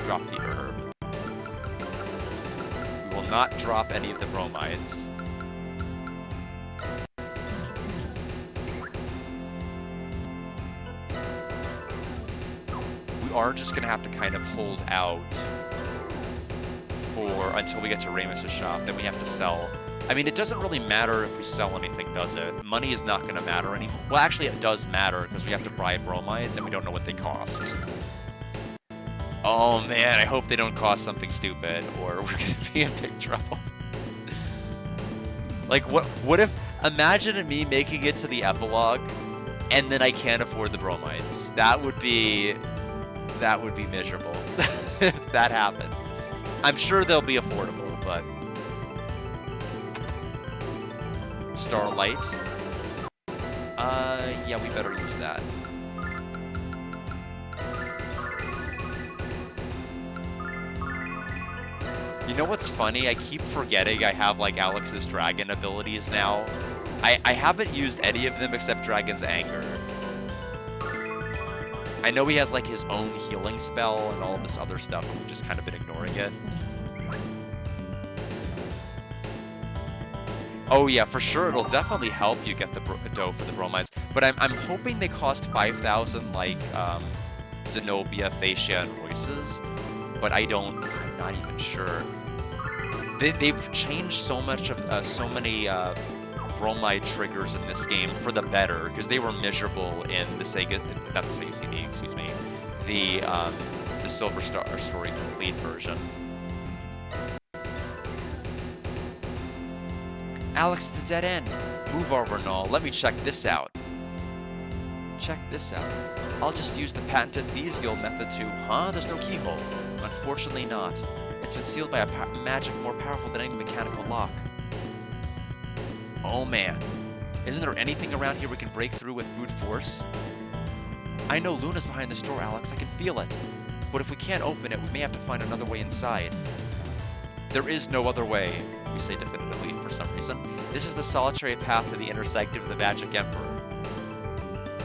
[SPEAKER 1] the herb. We will not drop any of the bromides. We are just gonna have to kind of hold out until we get to Remus's shop. Then we have to sell I mean, it doesn't really matter if we sell anything, does it? Money is not going to matter anymore. Well, actually, it does matter, because we have to buy bromides, and we don't know what they cost. Oh, man, I hope they don't cost something stupid, or we're going to be in big trouble. Like, what if... Imagine me making it to the epilogue, and then I can't afford the bromides. That would be miserable, if that happened. I'm sure they'll be affordable, but... Starlight. Yeah, we better use that. You know what's funny? I keep forgetting I have, like, Alex's dragon abilities now. I haven't used any of them except Dragon's Anger. I know he has, like, his own healing spell and all of this other stuff, and we've just kind of been ignoring it. Oh yeah, for sure, it'll definitely help you get the dough for the bromides. But I'm hoping they cost 5,000 like Zenobia, Fascia, and Royce's. But I'm not even sure. They've changed so much of so many bromide triggers in this game for the better, because they were miserable in the Sega, not the Sega CD, excuse me, the Silver Star Story Complete version. Alex, it's a dead end. Move over, Null. Let me check this out. Check this out. I'll just use the patented Thieves Guild method to... Huh? There's no keyhole. Unfortunately not. It's been sealed by a magic more powerful than any mechanical lock. Oh man. Isn't there anything around here we can break through with brute force? I know Luna's behind this door, Alex. I can feel it. But if we can't open it, we may have to find another way inside. There is no other way, we say definitively for some reason. This is the solitary path to the inner sanctum of the Magic Emperor.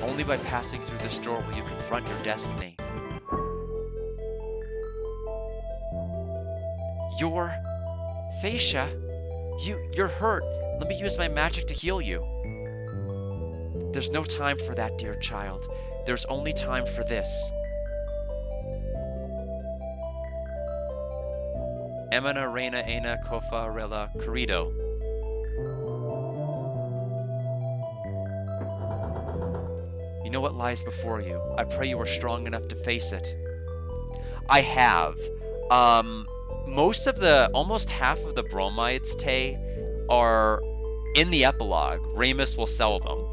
[SPEAKER 1] Only by passing through this door will you confront your destiny. You're... Fascia? You're hurt. Let me use my magic to heal you. There's no time for that, dear child. There's only time for this. Emina, Reina, Ena, Kofa, Rela, Corrido. You know what lies before you. I pray you are strong enough to face it. I have. Almost half of the bromides, Tay, are in the epilogue. Ramus will sell them.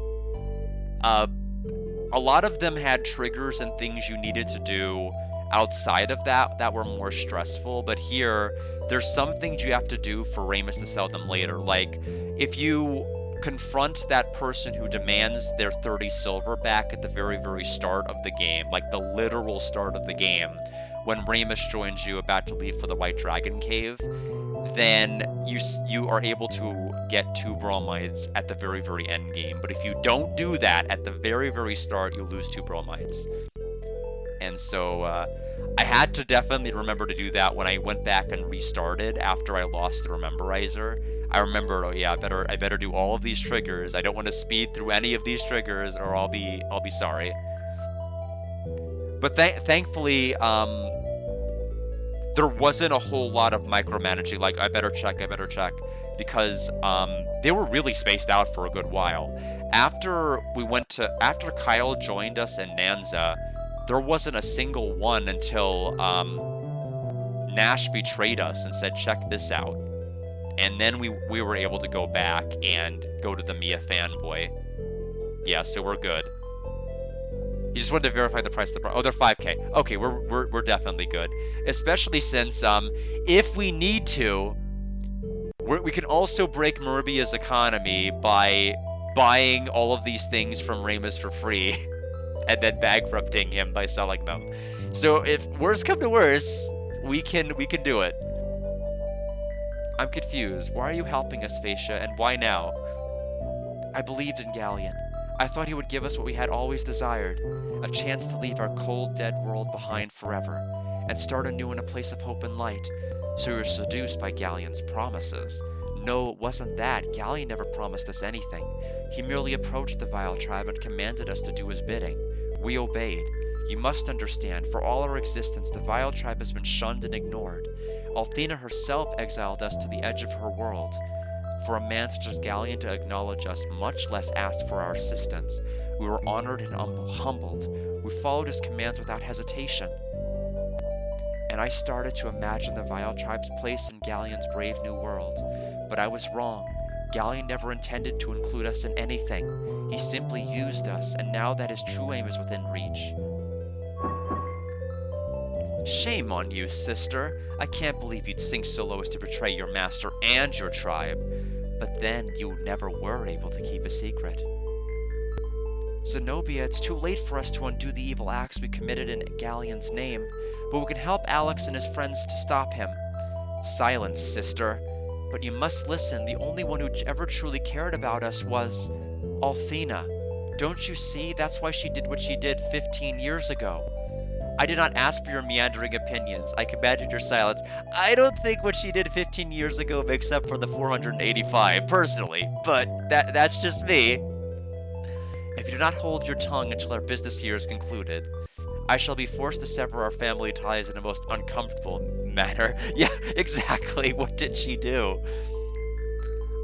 [SPEAKER 1] A lot of them had triggers and things you needed to do outside of that were more stressful, but here there's some things you have to do for Ramus to sell them later. Like, if you confront that person who demands their 30 silver back at the very, very start of the game, like the literal start of the game, when Ramus joins you about to leave for the White Dragon Cave, then you are able to get 2 bromides at the very, very end game. But if you don't do that at the very, very start, you lose 2 bromides. And so I had to definitely remember to do that when I went back and restarted after I lost the Rememberizer. I remembered, oh yeah, I better do all of these triggers. I don't want to speed through any of these triggers, or I'll be sorry. But thankfully, there wasn't a whole lot of micromanaging. Like, I better check, because they were really spaced out for a good while. After Kyle joined us in Nanza, there wasn't a single one until Nash betrayed us and said, check this out. And then we were able to go back and go to the Mia fanboy. Yeah, so we're good. You just wanted to verify the price of the... Oh, they're 5K. Okay, we're definitely good. Especially since, if we need to, we can also break Murbia's economy by buying all of these things from Ramus for free. And then bankrupting him by selling them. So if worse come to worse, we can do it. I'm confused. Why are you helping us, Fascia, and why now? I believed in Galleon. I thought he would give us what we had always desired, a chance to leave our cold, dead world behind forever, and start anew in a place of hope and light. So we were seduced by Galleon's promises. No, it wasn't that. Galleon never promised us anything. He merely approached the Vile Tribe and commanded us to do his bidding. We obeyed. You must understand, for all our existence, the Vile Tribe has been shunned and ignored. Althena herself exiled us to the edge of her world.
[SPEAKER 4] For a man such as Galleon to acknowledge us, much less ask for our assistance. We were honored and humbled. We followed his commands without hesitation. And I started to imagine the Vile tribe's place in Galleon's brave new world. But I was wrong. Galleon never intended to include us in anything. He simply used us, and now that his true aim is within reach.
[SPEAKER 1] Shame on you, sister. I can't believe you'd sink so low as to betray your master and your tribe. But then you never were able to keep a secret.
[SPEAKER 4] Zenobia, it's too late for us to undo the evil acts we committed in Galleon's name, but we can help Alex and his friends to stop him.
[SPEAKER 1] Silence, sister.
[SPEAKER 4] But you must listen. The only one who ever truly cared about us was Althena. Don't you see? That's why she did what she did 15 years ago.
[SPEAKER 1] I did not ask for your meandering opinions. I commanded your silence. I don't think what she did 15 years ago makes up for the 485, personally. But that's just me.
[SPEAKER 4] If you do not hold your tongue until our business here is concluded, I shall be forced to sever our family ties in a most uncomfortable manner.
[SPEAKER 1] Yeah, exactly. What did she do?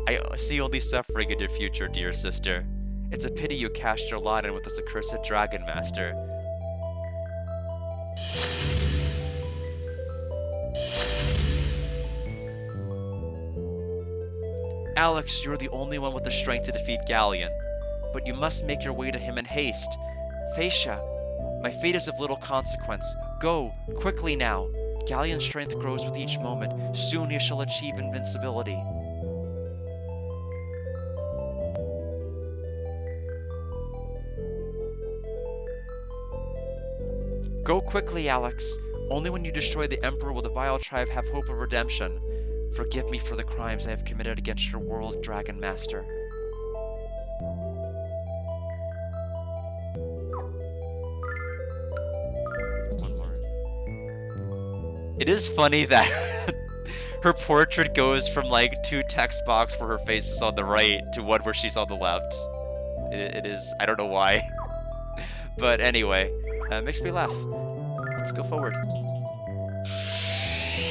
[SPEAKER 4] I see only suffering in your future, dear sister. It's a pity you cast your lot in with this accursed Dragon Master. Alex, you're the only one with the strength to defeat Galleon. But you must make your way to him in haste. Phaecia, my fate is of little consequence. Go, quickly now. Galleon's strength grows with each moment. Soon he shall achieve invincibility. Go quickly, Alex. Only when you destroy the Emperor will the Vile tribe have hope of redemption. Forgive me for the crimes I have committed against your world, Dragon Master. One more.
[SPEAKER 1] It is funny that her portrait goes from like 2 text box where her face is on the right to one where she's on the left. It is, I don't know why. But anyway, it makes me laugh. Let's go forward.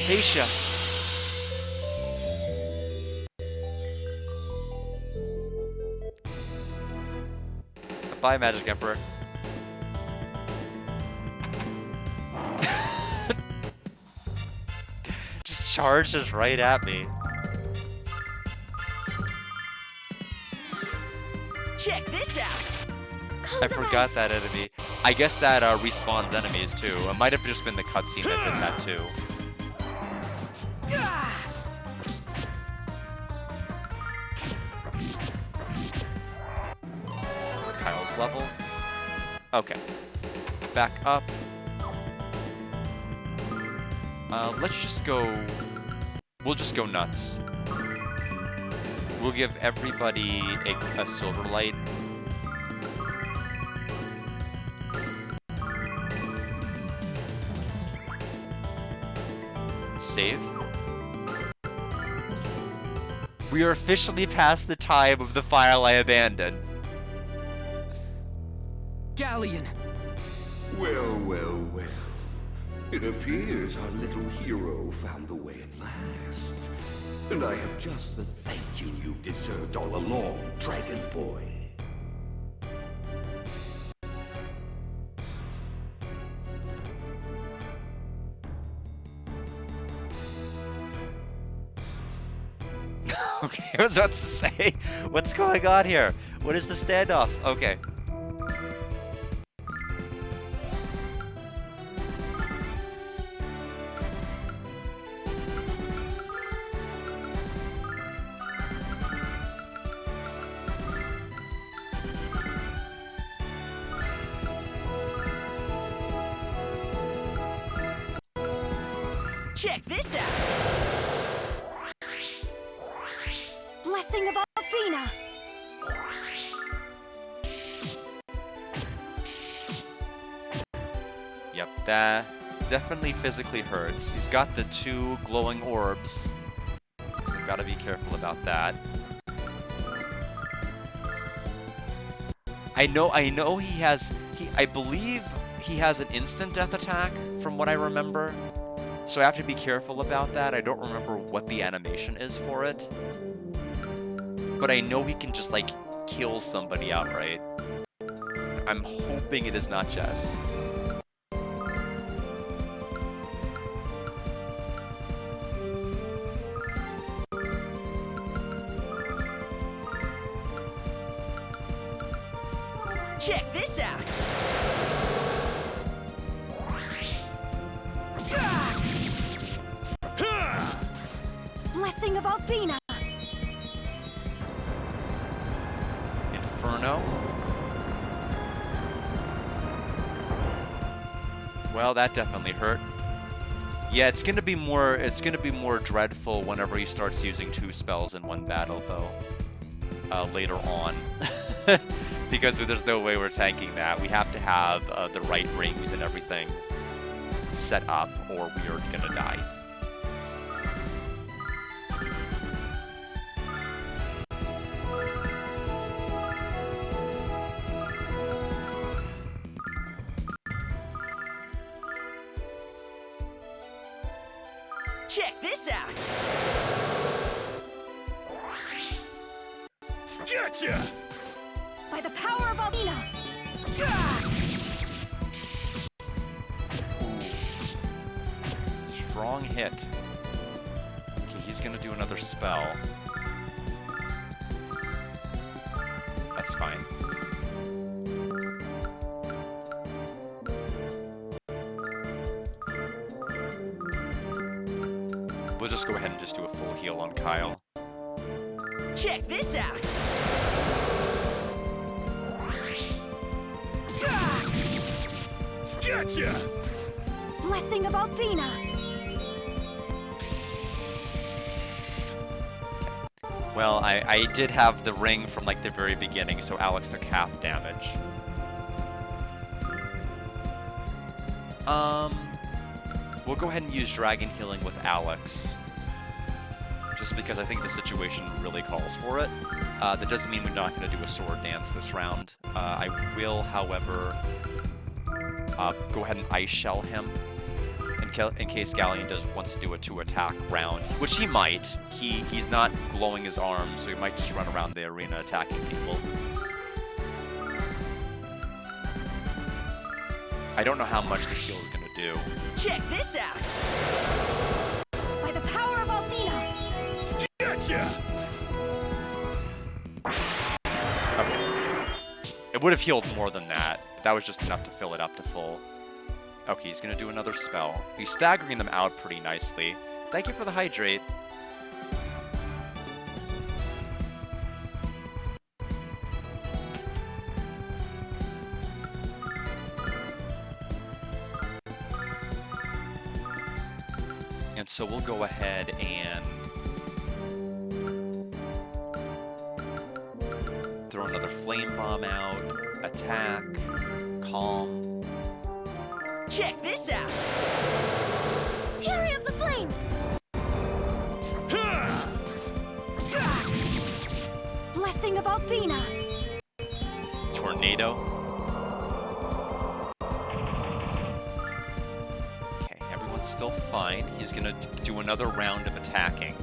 [SPEAKER 4] Phaecia!
[SPEAKER 1] Bye, Magic Emperor. Just charges right at me.
[SPEAKER 3] Check this out.
[SPEAKER 1] I forgot that enemy. I guess that respawns enemies too. It might have just been the cutscene that did that too. Kyle's level. Okay. Back up. Let's just go... We'll just go nuts. We'll give everybody a silver light. Save. We are officially past the time of the file I abandoned.
[SPEAKER 3] Galleon.
[SPEAKER 5] Well, well, well. It appears our little hero found the way at last. And I have just the thank you you've deserved all along, Dragon Boy.
[SPEAKER 1] Okay, I was about to say, what's going on here? What is the standoff? Okay.
[SPEAKER 3] Check this out.
[SPEAKER 2] Blessing of Athena.
[SPEAKER 1] Yep, that definitely physically hurts. He's got the 2 glowing orbs. So gotta be careful about that. I know he has... I believe he has an instant death attack, from what I remember. So I have to be careful about that. I don't remember what the animation is for it. but I know he can just, like, kill somebody outright. I'm hoping it is not Jess.
[SPEAKER 3] Check this out!
[SPEAKER 2] Blessing of Albina.
[SPEAKER 1] Inferno. Well, that definitely hurt. Yeah, it's gonna be more dreadful whenever he starts using 2 spells in one battle, though. Later on. Because there's no way we're tanking that. We have to have the right rings and everything set up, or we are gonna die.
[SPEAKER 3] Check this out! Gotcha!
[SPEAKER 2] By the power of Albina.
[SPEAKER 1] Strong hit. Okay, he's gonna do another spell. That's fine. We'll just go ahead and just do a full heal on Kyle.
[SPEAKER 3] Check this out! Gotcha!
[SPEAKER 2] Blessing of Albina.
[SPEAKER 1] Well, I did have the ring from, like, the very beginning, so Alex took half damage. We'll go ahead and use Dragon Healing with Alex. Just because I think the situation really calls for it. That doesn't mean we're not going to do a sword dance this round. I will, however, go ahead and Ice Shell him. In case Galleon wants to do a 2-attack round, which he might. He's not glowing his arms, so he might just run around the arena attacking people. I don't know how much this heal is going to do.
[SPEAKER 3] Check this out!
[SPEAKER 2] By the power of Albina.
[SPEAKER 3] Gotcha!
[SPEAKER 1] Okay. It would have healed more than that. That was just enough to fill it up to full. Okay, he's gonna do another spell. He's staggering them out pretty nicely. Thank you for the hydrate. And so we'll go ahead and throw another flame bomb out, attack, calm.
[SPEAKER 3] Check this out!
[SPEAKER 2] Fury of the Flame. Blessing of Albina.
[SPEAKER 1] Tornado. Okay, everyone's still fine. He's gonna do another round of attacking.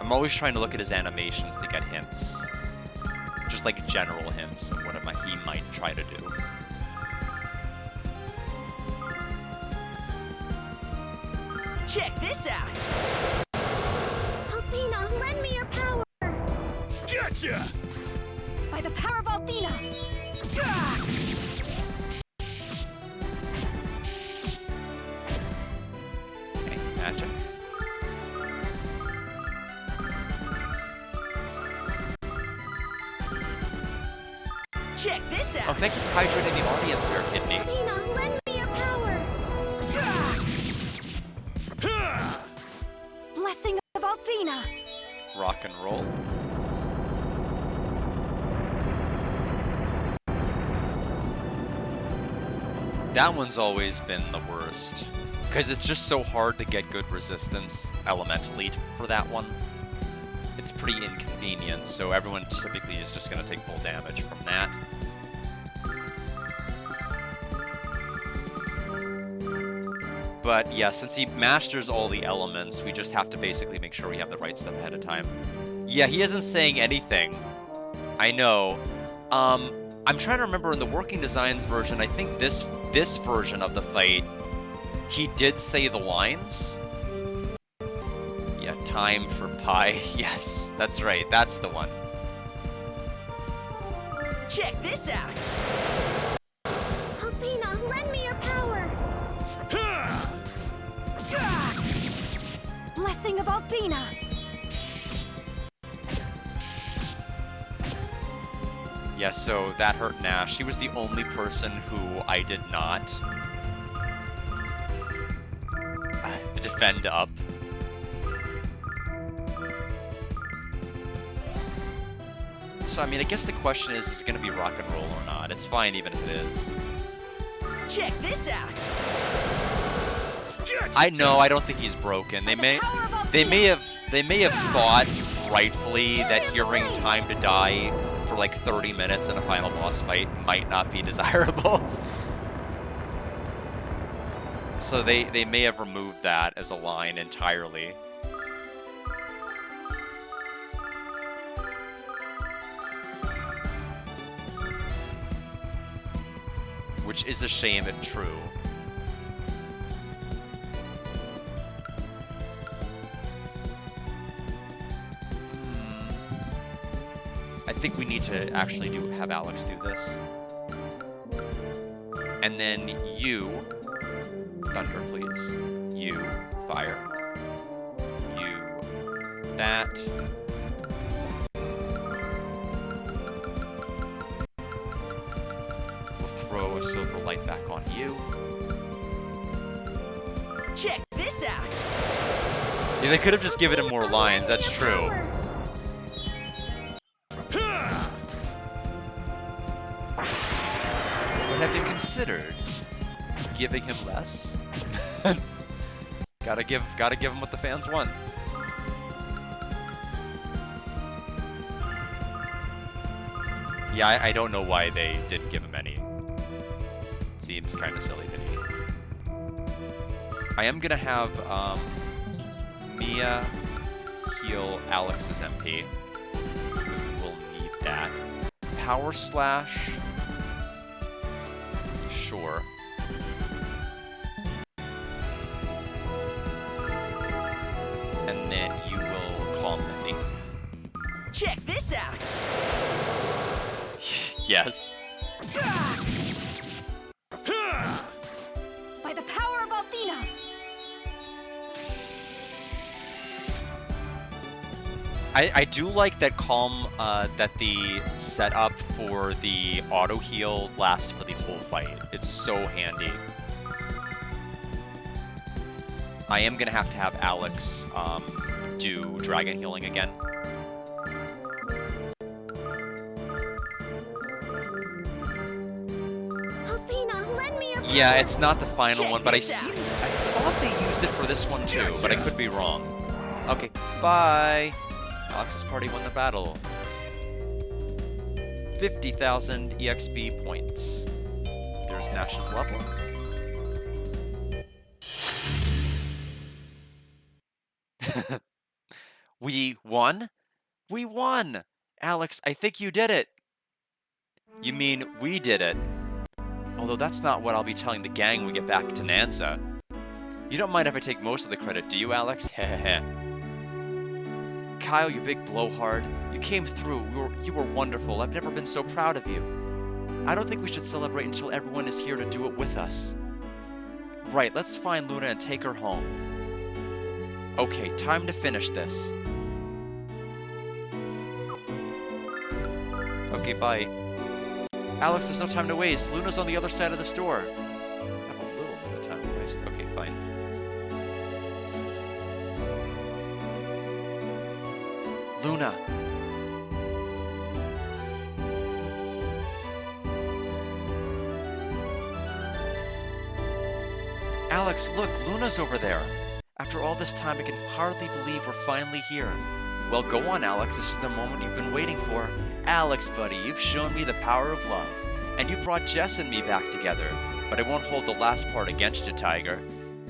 [SPEAKER 1] I'm always trying to look at his animations to get hints. Just like general hints of what he might try to do.
[SPEAKER 3] Check this out!
[SPEAKER 2] Albina, lend me your power.
[SPEAKER 3] Gotcha!
[SPEAKER 2] By the power of Albina.
[SPEAKER 1] Okay, magic.
[SPEAKER 3] Check this out!
[SPEAKER 1] Oh, thank you for hydrating the audience there, Kidney.
[SPEAKER 2] Albina, lend me your power. Blessing of Albina.
[SPEAKER 1] Rock and roll. That one's always been the worst. Because it's just so hard to get good resistance elementally for that one. It's pretty inconvenient, so everyone typically is just going to take full damage from that. But yeah, since he masters all the elements, we just have to basically make sure we have the right stuff ahead of time. Yeah, he isn't saying anything. I know. I'm trying to remember in the working designs version, I think this version of the fight, he did say the lines. Yeah, time for pie. Yes, that's right. That's the one.
[SPEAKER 3] Check this out.
[SPEAKER 2] Alpina, lend me your power. Blessing of Alpina.
[SPEAKER 1] Yeah, so that hurt Nash. She was the only person who I did not defend up. So, I mean, I guess the question is it going to be rock and roll or not? It's fine even if it is.
[SPEAKER 3] Check this out.
[SPEAKER 1] I know, I don't think he's broken. They may have thought rightfully that hearing time to die for like 30 minutes in a final boss fight might not be desirable. So they may have removed that as a line entirely. Which is a shame if true. I think we need to actually have Alex do this. And then you, thunder please. You, fire. You, that. We'll throw a silver light back on you.
[SPEAKER 3] Check this out.
[SPEAKER 1] Yeah, they could have just given him more lines, that's true. But have you considered giving him less? Gotta give him what the fans want. Yeah, I don't know why they didn't give him any. Seems kind of silly to me. I am gonna have Mia heal Alex's MP. We'll need that. Power Slash. Sure. And then you will calm me.
[SPEAKER 3] Check this out.
[SPEAKER 1] Yes.
[SPEAKER 2] By the power of Alpina.
[SPEAKER 1] I do like that that the setup for the auto heal lasts for the whole fight. It's so handy. I am gonna have to have Alex do dragon healing again.
[SPEAKER 2] Alpina, lend me your power.
[SPEAKER 1] Yeah, it's not the final
[SPEAKER 3] Check
[SPEAKER 1] one, but I
[SPEAKER 3] this out.
[SPEAKER 1] thought they used it for this one too, but I could be wrong. Okay, bye. Alex's party won the battle. 50,000 EXP points. There's Nash's level. We won? We won! Alex, I think you did it. You mean we did it? Although that's not what I'll be telling the gang when we get back to Nansa. You don't mind if I take most of the credit, do you, Alex? Heh. Kyle, you big blowhard. You came through. You were wonderful. I've never been so proud of you. I don't think we should celebrate until everyone is here to do it with us. Right, let's find Luna and take her home. Okay, time to finish this. Okay, bye. Alex, there's no time to waste. Luna's on the other side of the store. I have a little bit of time to waste. Okay, fine. Luna. Alex, look, Luna's over there. After all this time, I can hardly believe we're finally here. Well, go on, Alex. This is the moment you've been waiting for. Alex, buddy, you've shown me the power of love. And you've brought Jess and me back together. But I won't hold the last part against you, Tiger.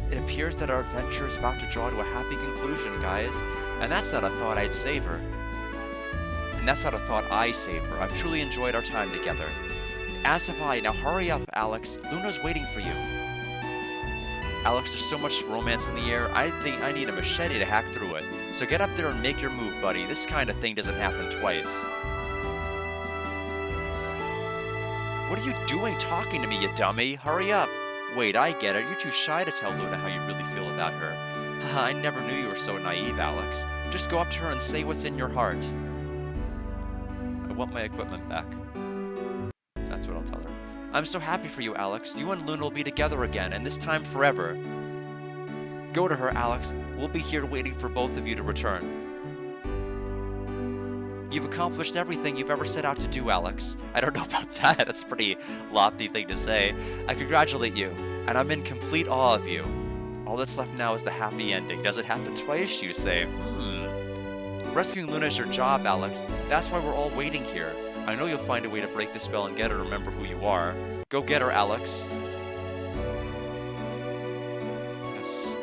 [SPEAKER 1] It appears that our adventure is about to draw to a happy conclusion, guys. And that's not a thought I'd savor.
[SPEAKER 4] and that's not a thought I savor. I've truly enjoyed our time together. As have I. Now hurry up, Alex. Luna's waiting for you. Alex, there's so much romance in the air. I think I need a machete to hack through it. So get up there and make your move, buddy. This kind of thing doesn't happen twice. What are you doing talking to me, you dummy? Hurry up. Wait, I get it. You're too shy to tell Luna how you really feel about her. Haha, I never knew you were so naive, Alex. Just go up to her and say what's in your heart. I want my equipment back. That's what I'll tell her. I'm so happy for you, Alex. You and Luna will be together again, and this time forever. Go to her, Alex. We'll be here waiting for both of you to return. You've accomplished everything you've ever set out to do, Alex. I don't know about that. That's a pretty lofty thing to say. I congratulate you, and I'm in complete awe of you. All that's left now is the happy ending. Does it happen twice, you say? Rescuing Luna is your job, Alex. That's why we're all waiting here. I know you'll find a way to break the spell and get her to remember who you are. Go get her, Alex. Yes.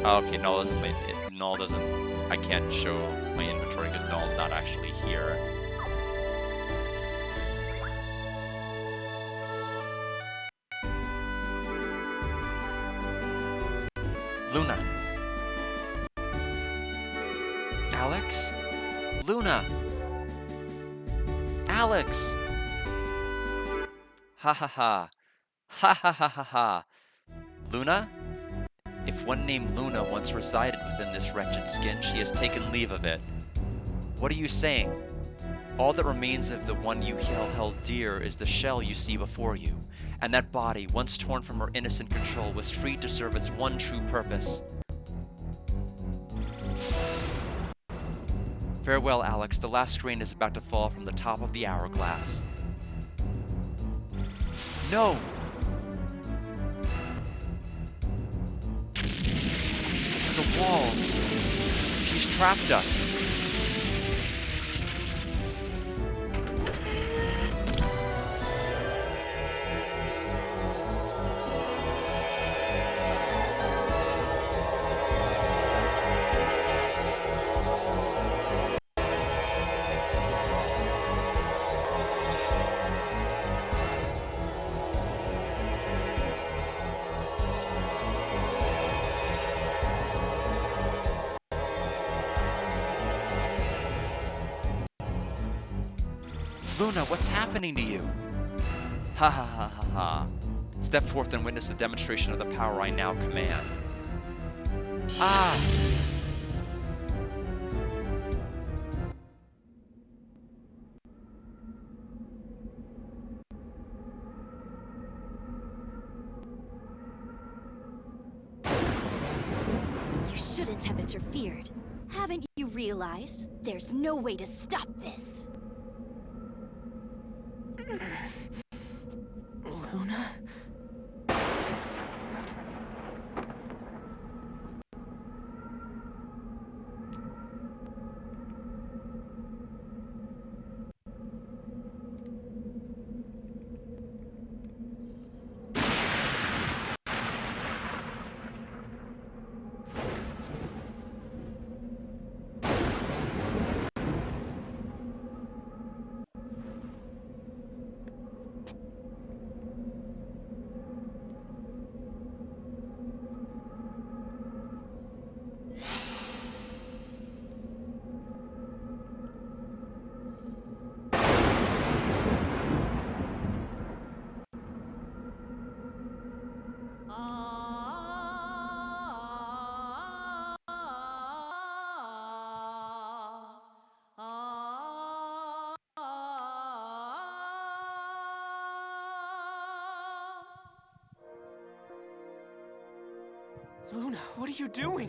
[SPEAKER 4] Okay, Null doesn't... I can't show my inventory because Null's not actually here. Luna. Alex? Luna! Alex! Ha ha ha. Ha ha ha ha ha. Luna? If one named Luna once resided within this wretched skin, she has taken leave of it. What are you saying? All that remains of the one you held dear is the shell you see before you, and that body, once torn from her innocent control, was freed to serve its one true purpose. Farewell, Alex. The last grain is about to fall from the top of the hourglass. No! The walls. She's trapped us. Luna, what's happening to you? Ha ha ha ha ha. Step forth and witness the demonstration of the power I now command. Ah!
[SPEAKER 2] You shouldn't have interfered. Haven't you realized there's no way to stop this?
[SPEAKER 3] Luna? Luna, what are you doing?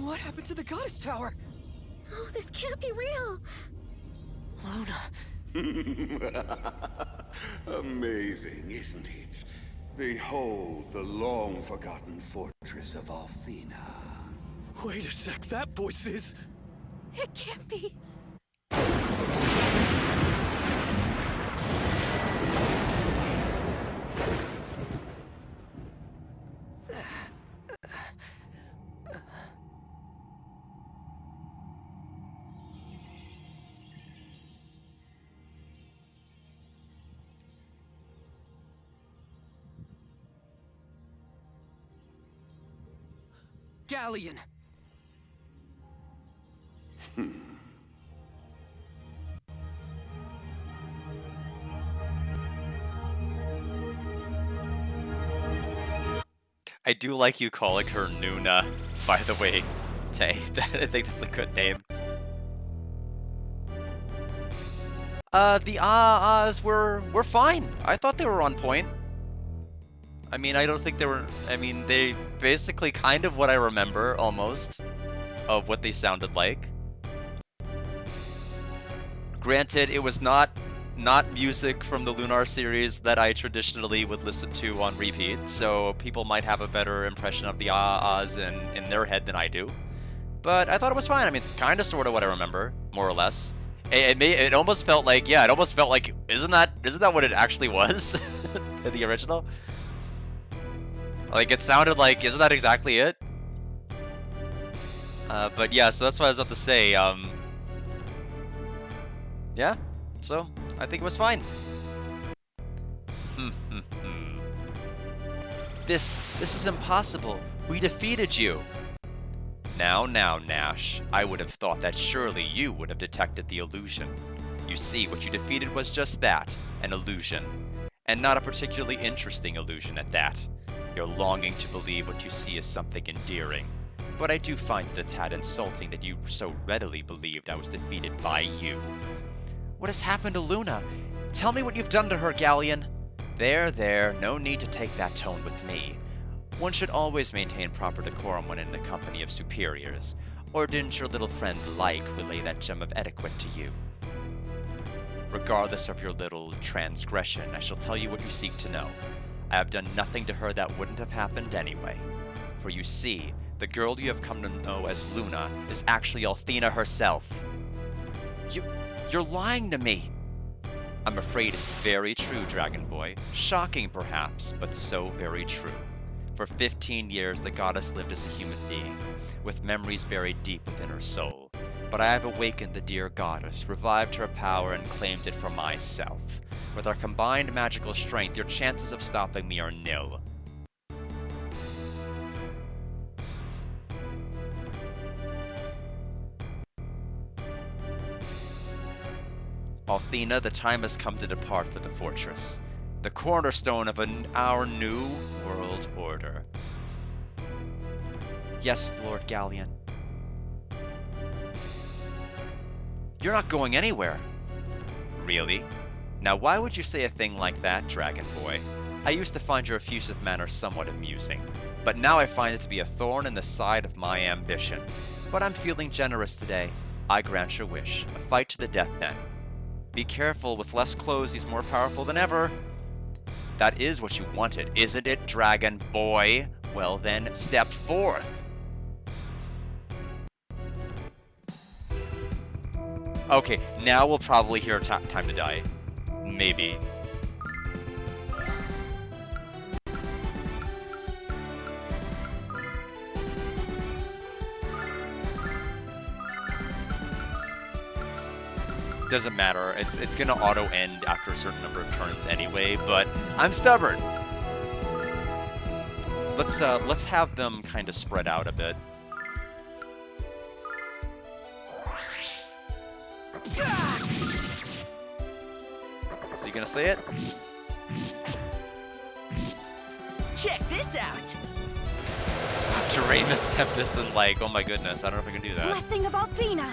[SPEAKER 3] What happened to the goddess tower?
[SPEAKER 2] Oh, this can't be real.
[SPEAKER 3] Luna.
[SPEAKER 5] Amazing, isn't it? Behold the long-forgotten fortress of Althena.
[SPEAKER 3] Wait a sec, that voice is...
[SPEAKER 2] It can't be.
[SPEAKER 3] Galleon.
[SPEAKER 1] I do like you calling her Nuna, by the way, Tay. I think that's a good name. The ahs were fine. I thought they were on point. I mean, I don't think they were... I mean, they basically kind of what I remember, almost, of what they sounded like. Granted, it was not music from the Lunar series that I traditionally would listen to on repeat, so people might have a better impression of the ahs in their head than I do. But I thought it was fine. I mean, it's kind of sort of what I remember, more or less. It almost felt like, yeah, it almost felt like, isn't that what it actually was in the original? Like, it sounded like, isn't that exactly it? But yeah, so that's what I was about to say. Yeah, so I think it was fine. This is impossible. We defeated you. Now, Nash, I would have thought that surely you would have detected the illusion. You see, what you defeated was just that, an illusion. And not a particularly interesting illusion at that. You're longing to believe what you see is something endearing. But I do find it a tad insulting that you so readily believed I was defeated by you. What has happened to Luna? Tell me what you've done to her, Galleon. There, no need to take that tone with me. One should always maintain proper decorum when in the company of superiors. Or didn't your little friend Like relay that gem of etiquette to you? Regardless of your little transgression, I shall tell you what you seek to know. I have done nothing to her that wouldn't have happened anyway. For you see, the girl you have come to know as Luna is actually Althena herself. You're lying to me! I'm afraid it's very true, Dragon Boy. Shocking, perhaps, but so very true. For 15 years, the goddess lived as a human being, with memories buried deep within her soul. But I have awakened the dear goddess, revived her power, and claimed it for myself. With our combined magical strength, your chances of stopping me are nil. Althena, the time has come to depart for the fortress, the cornerstone of our new world order. Yes, Lord Galleon. You're not going anywhere. Really? Now why would you say a thing like that, Dragon Boy? I used to find your effusive manner somewhat amusing, but now I find it to be a thorn in the side of my ambition. But I'm feeling generous today. I grant your wish. A fight to the death then. Be careful, with less clothes he's more powerful than ever. That is what you wanted, isn't it, Dragon Boy? Well then, step forth. Okay, now we'll probably hear Time to Die. Maybe. Doesn't matter. It's gonna auto end after a certain number of turns anyway, but I'm stubborn. Let's have them kind of spread out a bit. Is he gonna say it?
[SPEAKER 3] Check this out!
[SPEAKER 1] Terramus, Tempest, and like, oh my goodness, I don't know if I can do that.
[SPEAKER 2] Blessing of Althena.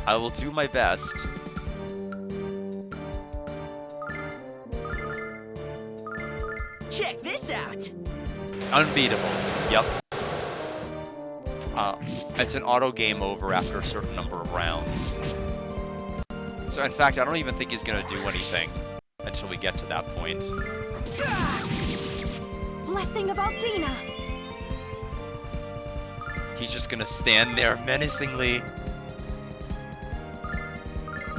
[SPEAKER 1] I will do my best.
[SPEAKER 3] Check this out!
[SPEAKER 1] Unbeatable. Yep. It's an auto game over after a certain number of rounds. So in fact, I don't even think he's gonna do anything until we get to that point.
[SPEAKER 2] Blessing of Althena!
[SPEAKER 1] He's just gonna stand there menacingly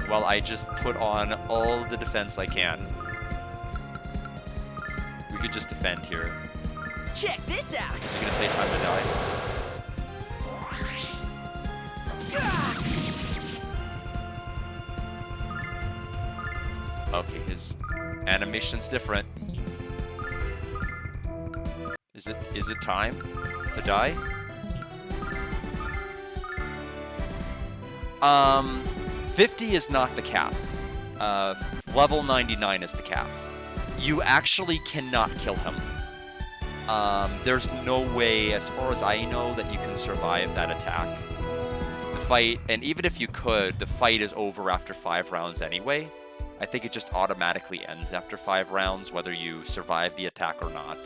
[SPEAKER 1] while I just put on all the defense I can. We could just defend here.
[SPEAKER 3] Check this out!
[SPEAKER 1] Is he gonna say time to die? Okay, his animation's different. Is it time to die? 50 is not the cap. Level 99 is the cap. You actually cannot kill him. There's no way, as far as I know, that you can survive that attack. The fight, and even if you could, the fight is over after 5 rounds anyway. I think it just automatically ends after 5 rounds, whether you survive the attack or not.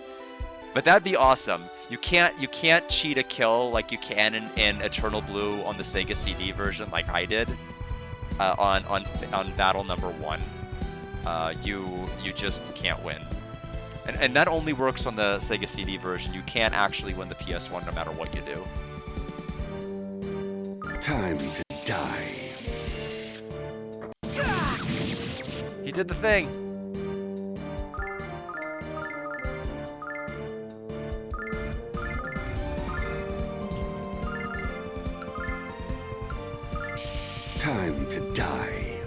[SPEAKER 1] But that'd be awesome. You can't cheat a kill like you can in Eternal Blue on the Sega CD version, like I did on battle number 1. You just can't win. And that only works on the Sega CD version. You can't actually win the PS1 no matter what you do.
[SPEAKER 5] Time to die.
[SPEAKER 1] He did the thing.
[SPEAKER 5] Time to die.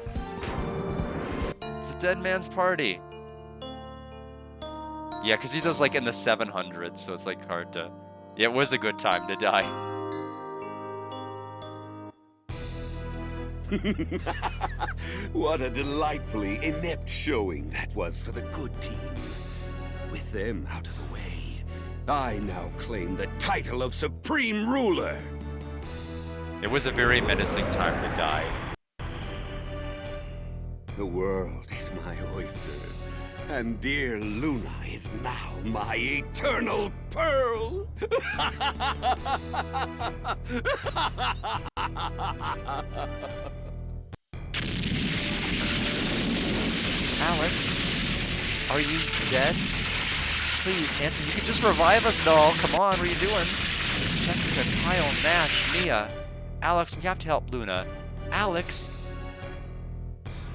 [SPEAKER 1] It's a dead man's party. Yeah, because he does like in the 700s, so it's like hard to... Yeah, it was a good time to die.
[SPEAKER 5] What a delightfully inept showing that was for the good team. With them out of the way, I now claim the title of Supreme Ruler.
[SPEAKER 1] It was a very menacing time to die.
[SPEAKER 5] The world is my oyster, and dear Luna is now my eternal pearl.
[SPEAKER 1] Alex, are you dead? Please answer. You can just revive us, doll. Come on, what are you doing? Jessica, Kyle, Nash, Mia. Alex, we have to help Luna. Alex?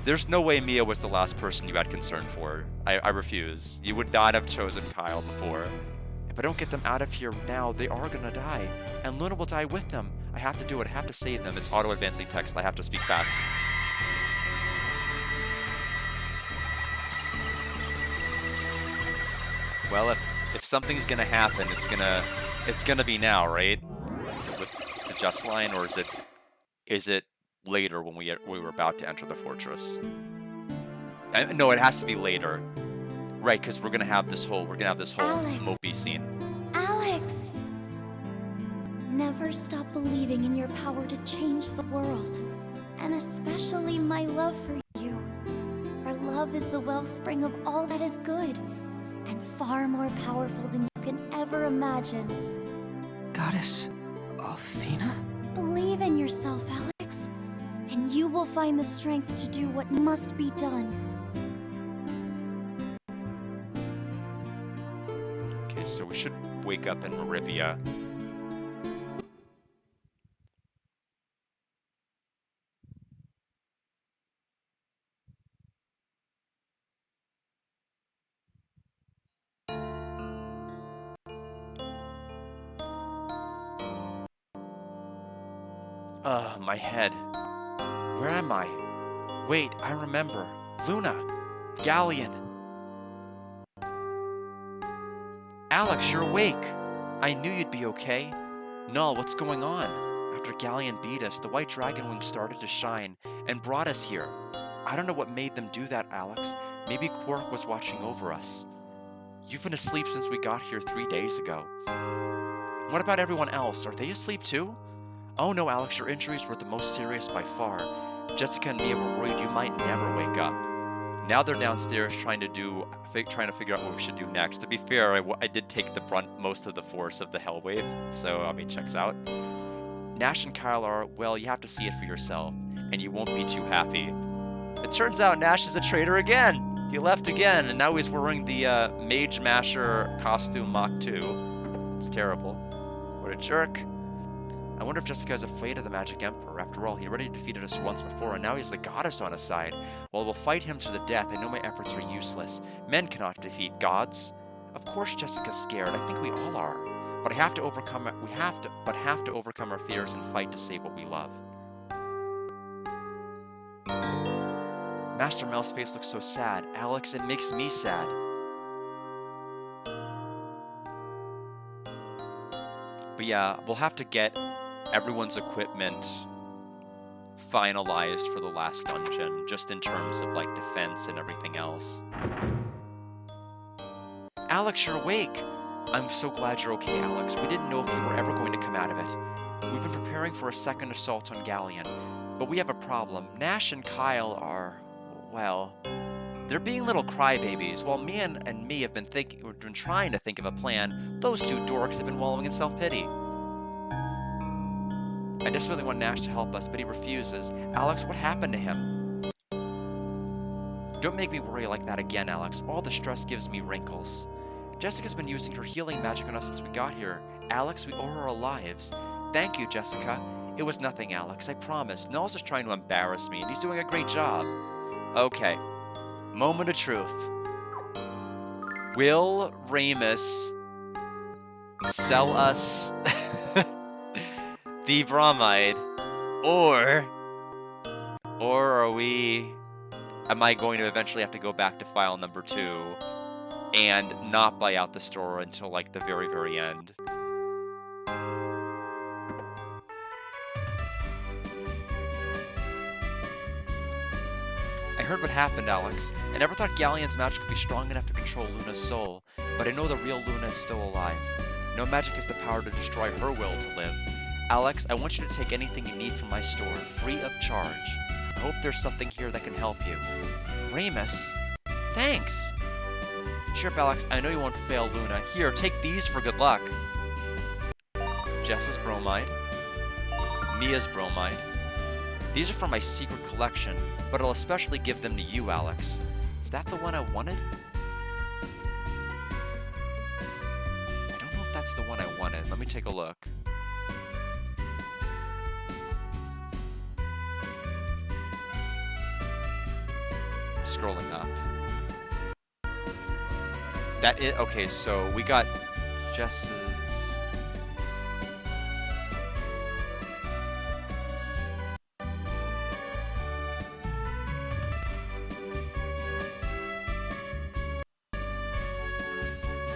[SPEAKER 1] There's no way Mia was the last person you had concern for. I refuse. You would not have chosen Kyle before. If I don't get them out of here now, they are gonna die. And Luna will die with them. I have to do it. I have to save them. It's auto-advancing text. I have to speak fast. Well, if something's gonna happen, it's gonna be now, right? With the just line, or is it later when we were about to enter the fortress? No, it has to be later, right? Because we're gonna have this whole
[SPEAKER 2] Alex.
[SPEAKER 1] mopey scene.
[SPEAKER 2] Alex! Never stop believing in your power to change the world. And especially my love for you. For love is the wellspring of all that is good. And far more powerful than you can ever imagine.
[SPEAKER 3] Goddess Althena?
[SPEAKER 2] Believe in yourself, Alex. And you will find the strength to do what must be done.
[SPEAKER 1] Okay, so we should wake up in Meribia. My head. Where am I? Wait, I remember. Luna. Galleon. Alex, you're awake. I knew you'd be okay. Null, what's going on? After Galleon beat us, the white dragon wings started to shine and brought us here. I don't know what made them do that, Alex. Maybe Quark was watching over us. You've been asleep since we got here 3 days ago. What about everyone else? Are they asleep too? Oh no, Alex, your injuries were the most serious by far. Jessica and Mia were worried you might never wake up.
[SPEAKER 4] Now they're downstairs trying to figure out what we should do next. To be fair, I did take the brunt most of the force of the hell wave, so I mean, checks out. Nash and Kyle are, well, you have to see it for yourself, and you won't be too happy. It turns out Nash is a traitor again. He left again, and now he's wearing the Mage Masher costume Mach 2. It's terrible. What a jerk. I wonder if Jessica is afraid of the Magic Emperor. After all, he already defeated us once before, and now he's the goddess on his side. While we'll fight him to the death, I know my efforts are useless. Men cannot defeat gods. Of course Jessica's scared. I think we all are. But have to overcome our fears and fight to save what we love. Master Mel's face looks so sad. Alex, it makes me sad. But yeah, we'll have to get everyone's equipment finalized for the last dungeon, just in terms of like defense and everything else. Alex, you're awake! I'm so glad you're okay, Alex. We didn't know if we were ever going to come out of it. We've been preparing for a second assault on Galleon, but we have a problem. Nash and Kyle are, well, they're being little crybabies. While me and me have been trying to think of a plan, those two dorks have been wallowing in self-pity. I desperately want Nash to help us, but he refuses. Alex, what happened to him? Don't make me worry like that again, Alex. All the stress gives me wrinkles. Jessica's been using her healing magic on us since we got here. Alex, we owe her our lives. Thank you, Jessica. It was nothing, Alex, I promise. Null's just trying to embarrass me, and he's doing a great job. Okay. Moment of truth. Will Ramus sell us the bromide, or am I going to eventually have to go back to file number 2 and not buy out the store until like the very, very end? I heard what happened, Alex. I never thought Galleon's magic could be strong enough to control Luna's soul, but I know the real Luna is still alive. No magic has the power to destroy her will to live. Alex, I want you to take anything you need from my store, free of charge. I hope there's something here that can help you. Ramus? Thanks! Cheer up, Alex. I know you won't fail Luna. Here, take these for good luck. Jess's bromide. Mia's bromide. These are from my secret collection, but I'll especially give them to you, Alex. Is that the one I wanted? I don't know if that's the one I wanted. Let me take a look. Scrolling up. That is okay, so we got Jess's.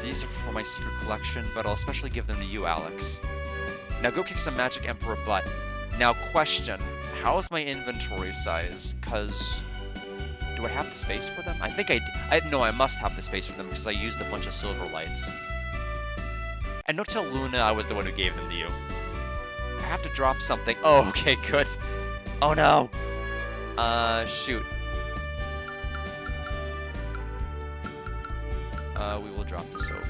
[SPEAKER 4] These are for my secret collection, but I'll especially give them to you, Alex. Now go kick some Magic Emperor butt. Now question, how's my inventory size? Cause do I have the space for them? I think I must have the space for them because I used a bunch of silver lights. And don't tell Luna I was the one who gave them to you. I have to drop something. Oh, okay, good. Oh no. Shoot. We will drop the soap.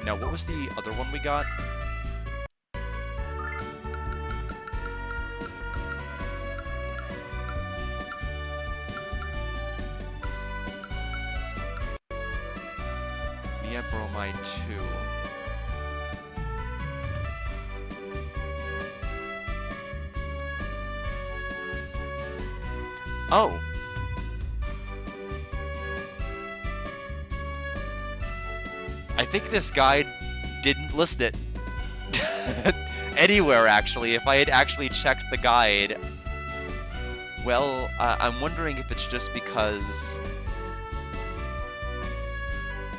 [SPEAKER 4] Now, what was the other one we got? Mia Bromide 2. Oh! I think this guide didn't list it anywhere, actually. If I had actually checked the guide, well, I'm wondering if it's just because...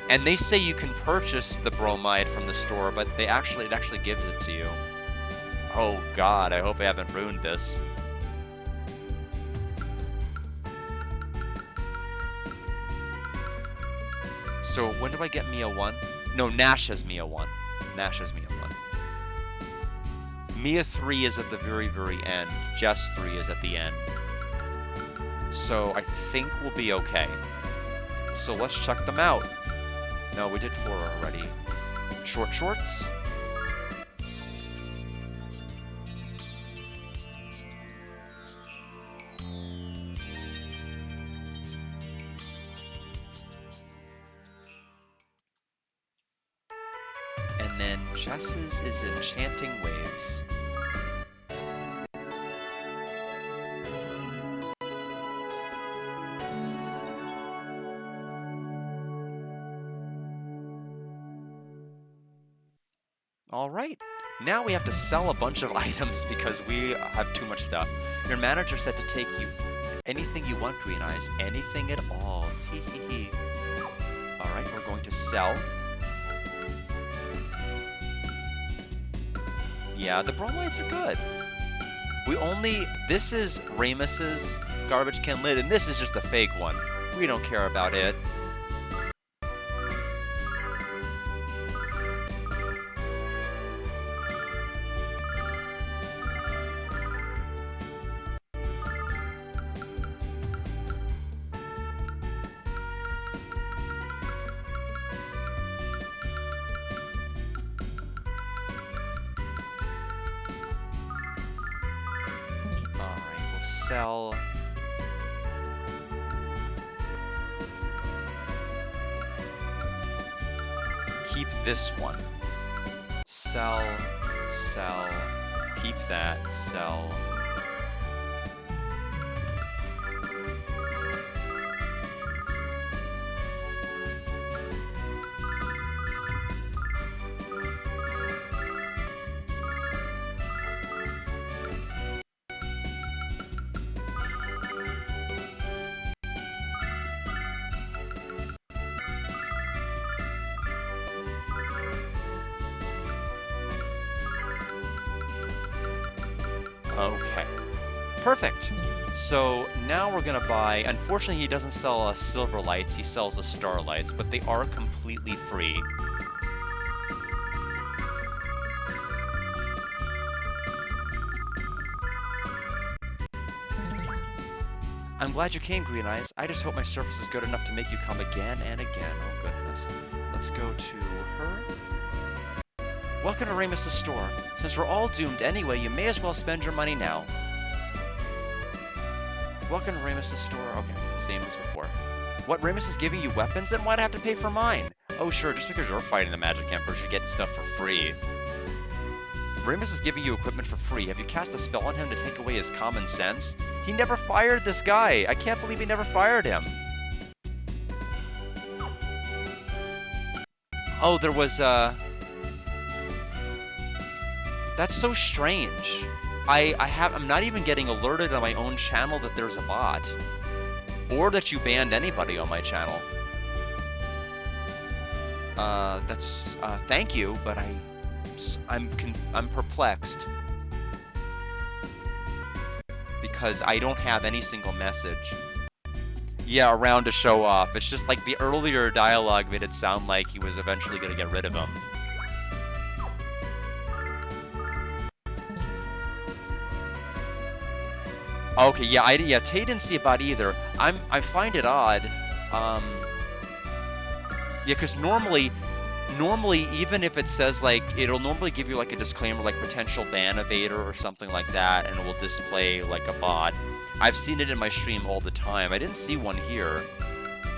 [SPEAKER 4] And they say you can purchase the bromide from the store, but it actually gives it to you. Oh god, I hope I haven't ruined this. So when do I get Mia 1? No, Nash has Mia 1. Nash has Mia 1. Mia 3 is at the very, very end. Jess 3 is at the end. So I think we'll be okay. So let's check them out. No, we did 4 already. Short shorts. And then Jess's is Enchanting Waves. All right. Now we have to sell a bunch of items because we have too much stuff. Your manager said to take you anything you want, Green Eyes. Anything at all. Tee hee hee. All right, we're going to sell. Yeah, the bromides are good. This is Ramus's garbage can lid, and this is just a fake one. We don't care about it. Sell. Keep this one. Sell, sell, keep that, sell. Okay, perfect. So now we're gonna buy, unfortunately he doesn't sell silver lights, he sells the starlights, but they are completely free. I'm glad you came, Green Eyes. I just hope my service is good enough to make you come again and again. Oh goodness. Let's go to her. Welcome to Ramus's store. Since we're all doomed anyway, you may as well spend your money now. Welcome to Ramus's store. Okay, same as before. What, Ramus is giving you weapons? Then why'd I have to pay for mine? Oh sure, just because you're fighting the Magic Emperor, you get stuff for free. Ramus is giving you equipment for free. Have you cast a spell on him to take away his common sense? He never fired this guy. I can't believe he never fired him. Oh, there was, That's so strange. I'm not even getting alerted on my own channel that there's a bot. Or that you banned anybody on my channel. Thank you, but I'm perplexed. Because I don't have any single message. Yeah, around to show off. It's just like the earlier dialogue made it sound like he was eventually going to get rid of him. Okay, yeah, Tay didn't see a bot either. I find it odd. Yeah, because normally, even if it says, like, it'll normally give you, like, a disclaimer, like, potential ban evader or something like that, and it will display, like, a bot. I've seen it in my stream all the time. I didn't see one here.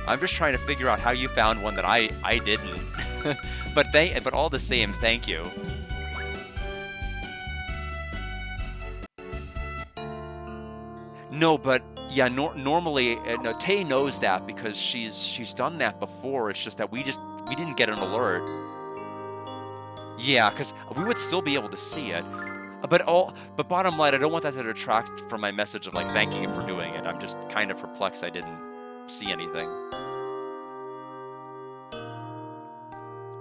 [SPEAKER 4] I'm just trying to figure out how you found one that I didn't. But all the same, thank you. No, but yeah, normally, no, Tay knows that because she's done that before. It's just that we didn't get an alert. Yeah, because we would still be able to see it. But bottom line, I don't want that to detract from my message of like thanking you for doing it. I'm just kind of perplexed I didn't see anything.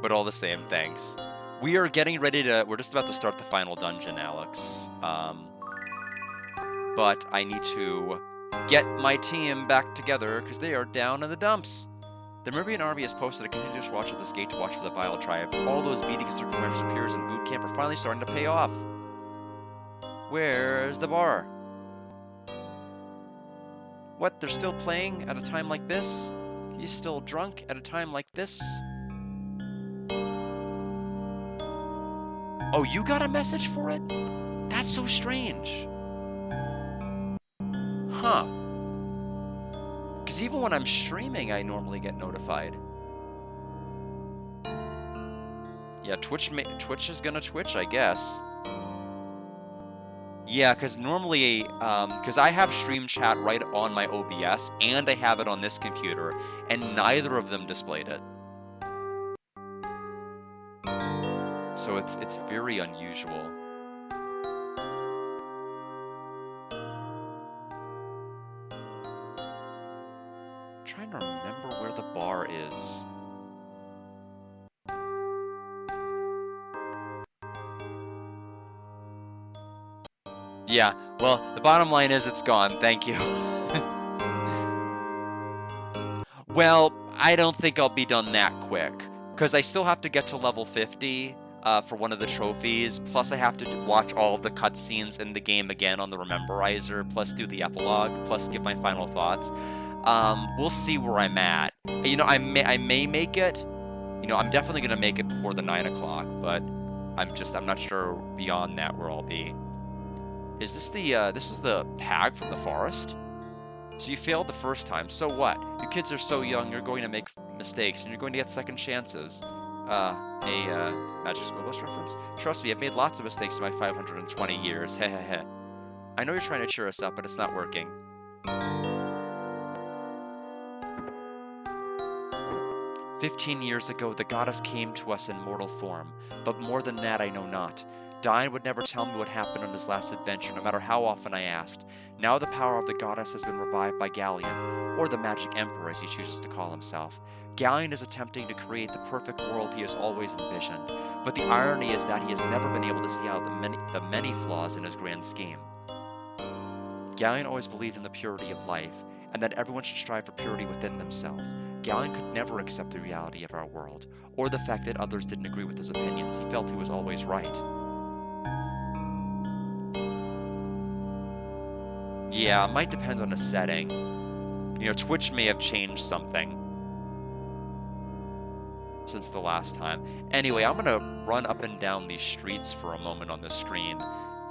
[SPEAKER 4] But all the same, thanks. We are getting ready to. We're just about to start the final dungeon, Alex. But I need to get my team back together because they are down in the dumps. The Meridian army has posted a continuous watch at this gate to watch for the Vile Tribe. All those beatings and commanders and peers in boot camp are finally starting to pay off. Where's the bar? What, they're still playing at a time like this? He's still drunk at a time like this? Oh, you got a message for it? That's so strange. Huh. Because even when I'm streaming, I normally get notified. Yeah, Twitch is gonna Twitch, I guess. Yeah, because normally, because I have stream chat right on my OBS, and I have it on this computer, and neither of them displayed it. So it's very unusual. Trying to remember where the bar is. Yeah, well, the bottom line is it's gone. Thank you. Well, I don't think I'll be done that quick, because I still have to get to level 50 for one of the trophies, plus I have to watch all of the cutscenes in the game again on the Rememberizer, plus do the epilogue, plus give my final thoughts. We'll see where I'm at. You know, I may make it. You know, I'm definitely going to make it before the 9 o'clock, but I'm not sure beyond that where I'll be. Is this this is the hag from the forest? So you failed the first time, so what? You kids are so young, you're going to make mistakes, and you're going to get second chances. Magic Squiggles reference? Trust me, I've made lots of mistakes in my 520 years, hehehe. I know you're trying to cheer us up, but it's not working. "15 years ago, the goddess came to us in mortal form, but more than that I know not. Dian would never tell me what happened on his last adventure, no matter how often I asked. Now the power of the goddess has been revived by Galleon, or the Magic Emperor as he chooses to call himself. Galleon is attempting to create the perfect world he has always envisioned, but the irony is that he has never been able to see out the many flaws in his grand scheme. Galleon always believed in the purity of life, and that everyone should strive for purity within themselves. Galleon could never accept the reality of our world, or the fact that others didn't agree with his opinions. He felt he was always right. Yeah, it might depend on the setting. You know, Twitch may have changed something since the last time. Anyway, I'm gonna run up and down these streets for a moment on the screen.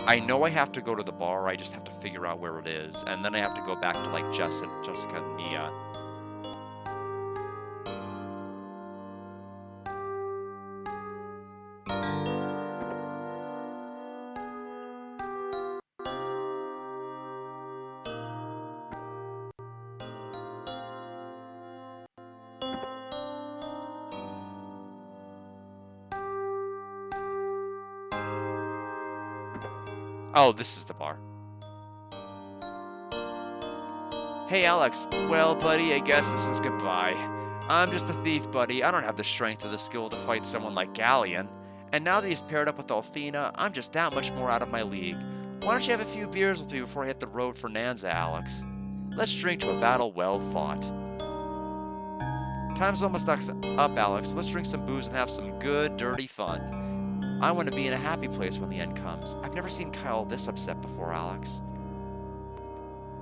[SPEAKER 4] I know I have to go to the bar, I just have to figure out where it is, and then I have to go back to, like, Jessica and Mia. Oh, this is the bar. Hey, Alex. Well, buddy, I guess this is goodbye. I'm just a thief, buddy. I don't have the strength or the skill to fight someone like Galleon. And now that he's paired up with Althena, I'm just that much more out of my league. Why don't you have a few beers with me before I hit the road for Nanza, Alex? Let's drink to a battle well fought. Time's almost up, Alex. Let's drink some booze and have some good, dirty fun. I want to be in a happy place when the end comes. I've never seen Kyle this upset before, Alex.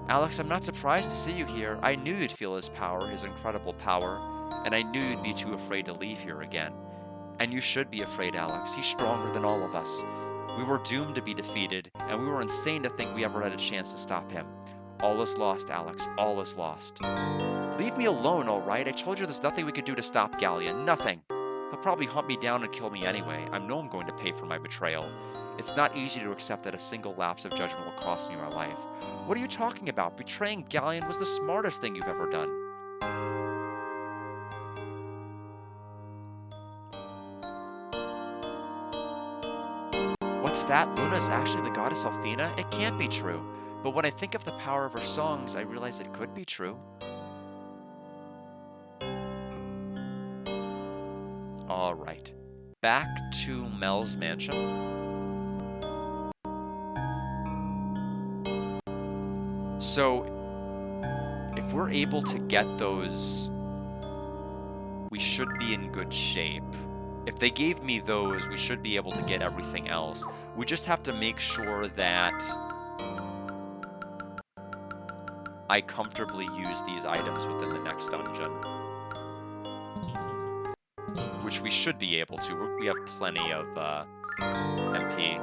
[SPEAKER 4] Alex, I'm not surprised to see you here. I knew you'd feel his power, his incredible power, and I knew you'd be too afraid to leave here again. And you should be afraid, Alex. He's stronger than all of us. We were doomed to be defeated, and we were insane to think we ever had a chance to stop him. All is lost, Alex. All is lost. Leave me alone, all right? I told you there's nothing we could do to stop Galleon. Nothing. He'll probably hunt me down and kill me anyway. I know I'm going to pay for my betrayal. It's not easy to accept that a single lapse of judgment will cost me my life. What are you talking about? Betraying Galleon was the smartest thing you've ever done. What's that? Luna's actually the goddess Althena? It can't be true. But when I think of the power of her songs, I realize it could be true. Alright. Back to Mel's mansion. So, if we're able to get those we should be in good shape. If they gave me those, we should be able to get everything else. We just have to make sure that I comfortably use these items within the next dungeon. Which we should be able to. We have plenty of MP.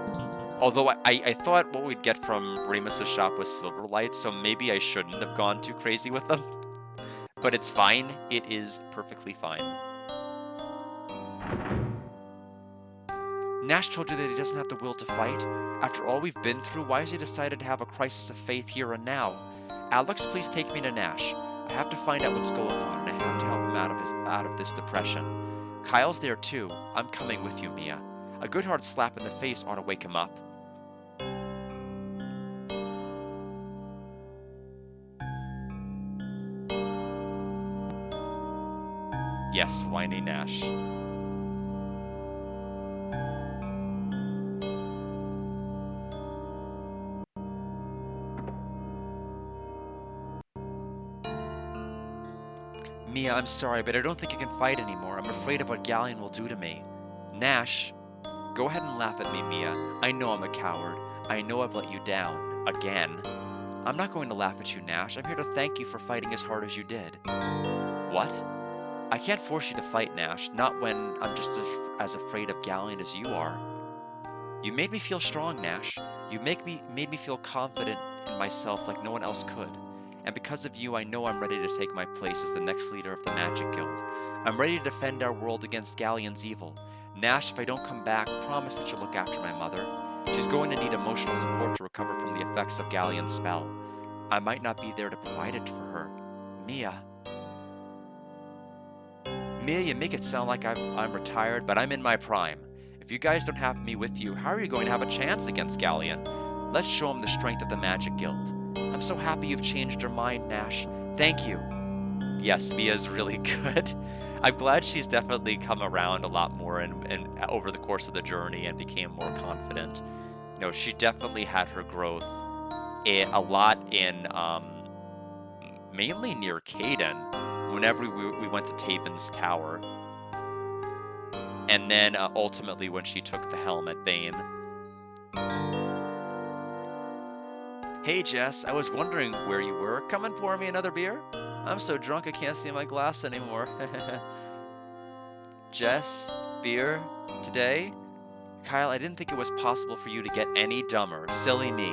[SPEAKER 4] Although I thought what we'd get from Remus's shop was silver lights, so maybe I shouldn't have gone too crazy with them. But it's fine. It is perfectly fine. Nash told you that he doesn't have the will to fight? After all we've been through, why has he decided to have a crisis of faith here and now? Alex, please take me to Nash. I have to find out what's going on, and I have to help him out of this depression. Kyle's there too. I'm coming with you, Mia. A good hard slap in the face ought to wake him up. Yes, whiny Nash. Mia, I'm sorry, but I don't think I can fight anymore. I'm afraid of what Galleon will do to me. Nash, go ahead and laugh at me, Mia. I know I'm a coward. I know I've let you down. Again. I'm not going to laugh at you, Nash. I'm here to thank you for fighting as hard as you did. What? I can't force you to fight, Nash. Not when I'm just as afraid of Galleon as you are. You made me feel strong, Nash. You made me feel confident in myself like no one else could. And because of you, I know I'm ready to take my place as the next leader of the Magic Guild. I'm ready to defend our world against Galleon's evil. Nash, if I don't come back, promise that you'll look after my mother. She's going to need emotional support to recover from the effects of Galleon's spell. I might not be there to provide it for her. Mia. Mia, you make it sound like I'm retired, but I'm in my prime. If you guys don't have me with you, how are you going to have a chance against Galleon? Let's show him the strength of the Magic Guild. I'm so happy you've changed your mind, Nash. Thank you. Yes, Mia's really good. I'm glad she's definitely come around a lot more and over the course of the journey and became more confident. You know, she definitely had her growth a lot in, mainly near Caden, whenever we went to Tabin's Tower. And then ultimately when she took the helm at Vane. Hey Jess, I was wondering where you were. Come and pour me another beer? I'm so drunk I can't see my glass anymore. Jess, beer, today? Kyle, I didn't think it was possible for you to get any dumber. Silly me.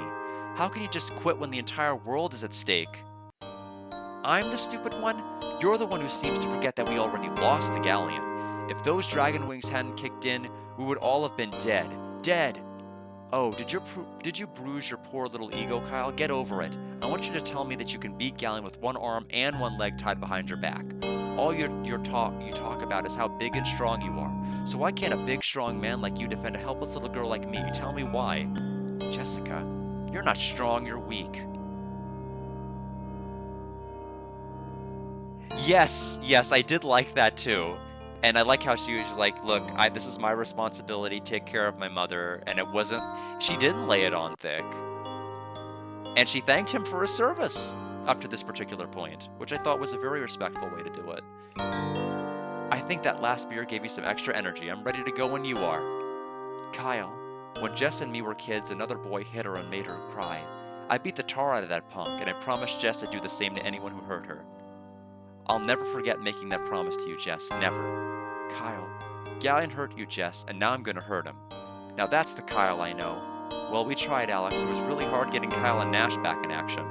[SPEAKER 4] How can you just quit when the entire world is at stake? I'm the stupid one? You're the one who seems to forget that we already lost to Galleon. If those dragon wings hadn't kicked in, we would all have been dead. Dead! Oh, did you bruise your poor little ego, Kyle? Get over it. I want you to tell me that you can beat Galleon with one arm and one leg tied behind your back. All you talk about is how big and strong you are. So why can't a big, strong man like you defend a helpless little girl like me? Tell me why. Jessica, you're not strong, you're weak. Yes, I did like that too. And I like how she was just like, look, this is my responsibility, take care of my mother. And it wasn't, she didn't lay it on thick. And she thanked him for his service up to this particular point, which I thought was a very respectful way to do it. I think that last beer gave you some extra energy. I'm ready to go when you are. Kyle, when Jess and me were kids, another boy hit her and made her cry. I beat the tar out of that punk, and I promised Jess I'd do the same to anyone who hurt her. I'll never forget making that promise to you, Jess. Never. Kyle, Galleon hurt you, Jess, and now I'm gonna hurt him. Now that's the Kyle I know. Well, we tried, Alex. It was really hard getting Kyle and Nash back in action.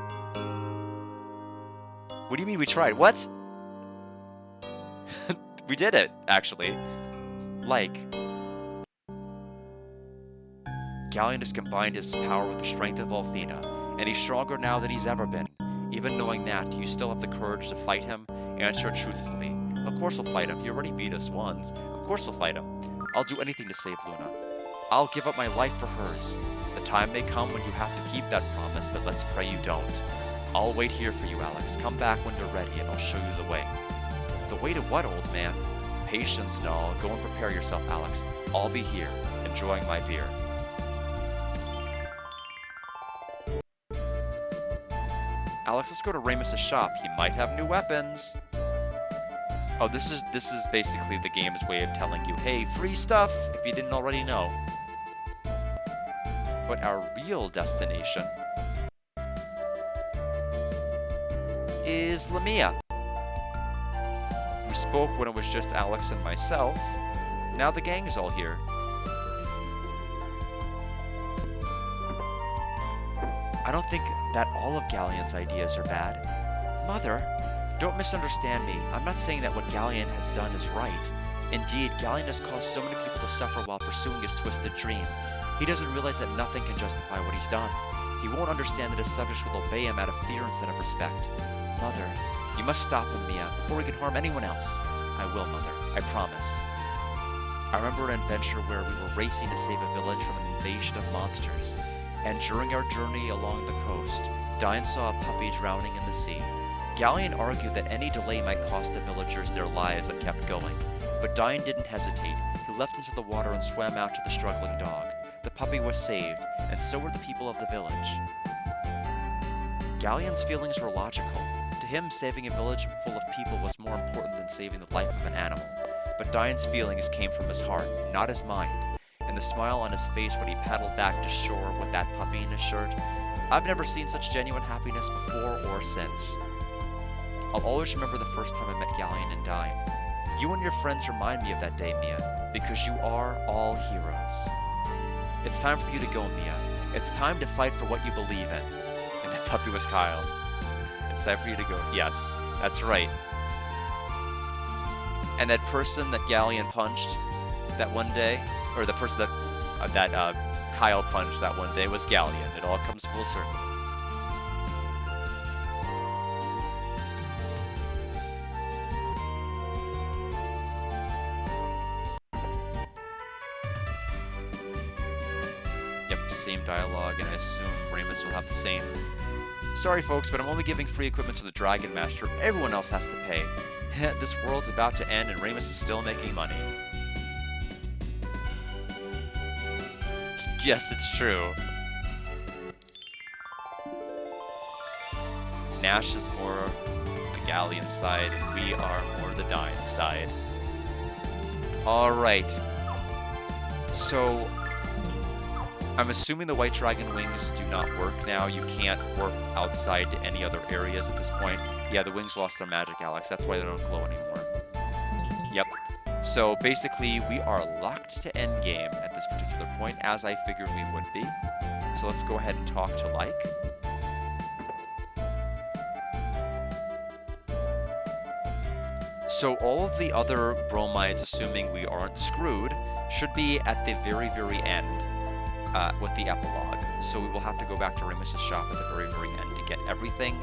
[SPEAKER 4] What do you mean we tried? What? We did it, actually. Like, Galleon has combined his power with the strength of Althena, and he's stronger now than he's ever been. Even knowing that, do you still have the courage to fight him? Answer truthfully. Of course we'll fight him. He already beat us once. Of course we'll fight him. I'll do anything to save Luna. I'll give up my life for hers. The time may come when you have to keep that promise, but let's pray you don't. I'll wait here for you, Alex. Come back when you're ready, and I'll show you the way. The way to what, old man? Patience and all. Go and prepare yourself, Alex. I'll be here, enjoying my beer. Alex, let's go to Remus's shop. He might have new weapons. Oh, this is basically the game's way of telling you, hey, free stuff, if you didn't already know. But our real destination is Lamia. We spoke when it was just Alex and myself. Now the gang's all here. I don't think that all of Galleon's ideas are bad. Mother, don't misunderstand me. I'm not saying that what Galleon has done is right. Indeed, Galleon has caused so many people to suffer while pursuing his twisted dream. He doesn't realize that nothing can justify what he's done. He won't understand that his subjects will obey him out of fear instead of respect. Mother, you must stop him, Mia, before he can harm anyone else. I will, Mother. I promise. I remember an adventure where we were racing to save a village from an invasion of monsters. And during our journey along the coast, Dine saw a puppy drowning in the sea. Galleon argued that any delay might cost the villagers their lives and kept going. But Dine didn't hesitate. He leapt into the water and swam out to the struggling dog. The puppy was saved, and so were the people of the village. Galleon's feelings were logical. To him, saving a village full of people was more important than saving the life of an animal. But Dine's feelings came from his heart, not his mind. And the smile on his face when he paddled back to shore with that puppy in his shirt, I've never seen such genuine happiness before or since. I'll always remember the first time I met Galleon and Dine. You and your friends remind me of that day, Mia, because you are all heroes. It's time for you to go, Mia. It's time to fight for what you believe in. And that puppy was Kyle. It's time for you to go. Yes, that's right. And that person that Galleon punched that one day, or the person that Kyle punched that one day was Galleon. It all comes full circle. Yep, same dialogue, and I assume Ramus will have the same. Sorry folks, but I'm only giving free equipment to the Dragon Master. Everyone else has to pay. This world's about to end and Ramus is still making money. Yes, it's true. Nash is more the Galleon side, and we are more the Dine side. Alright. So, I'm assuming the White Dragon wings do not work now. You can't warp outside to any other areas at this point. Yeah, the wings lost their magic, Alex. That's why they don't glow anymore. Yep. So basically, we are locked to endgame at this particular point, as I figured we would be. So let's go ahead and talk to Like. So all of the other bromides, assuming we aren't screwed, should be at the very, very end with the epilogue. So we will have to go back to Ramus's shop at the very, very end to get everything,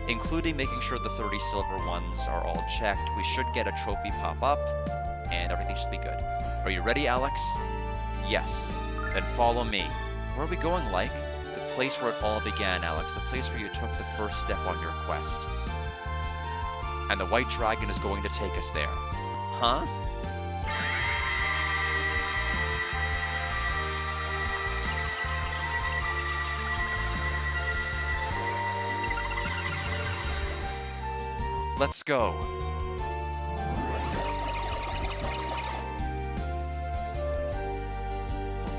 [SPEAKER 4] including making sure the 30 silver ones are all checked. We should get a trophy pop up, and everything should be good. Are you ready, Alex? Yes. Then follow me. Where are we going, Like? The place where it all began, Alex. The place where you took the first step on your quest. And the White Dragon is going to take us there. Huh? Let's go.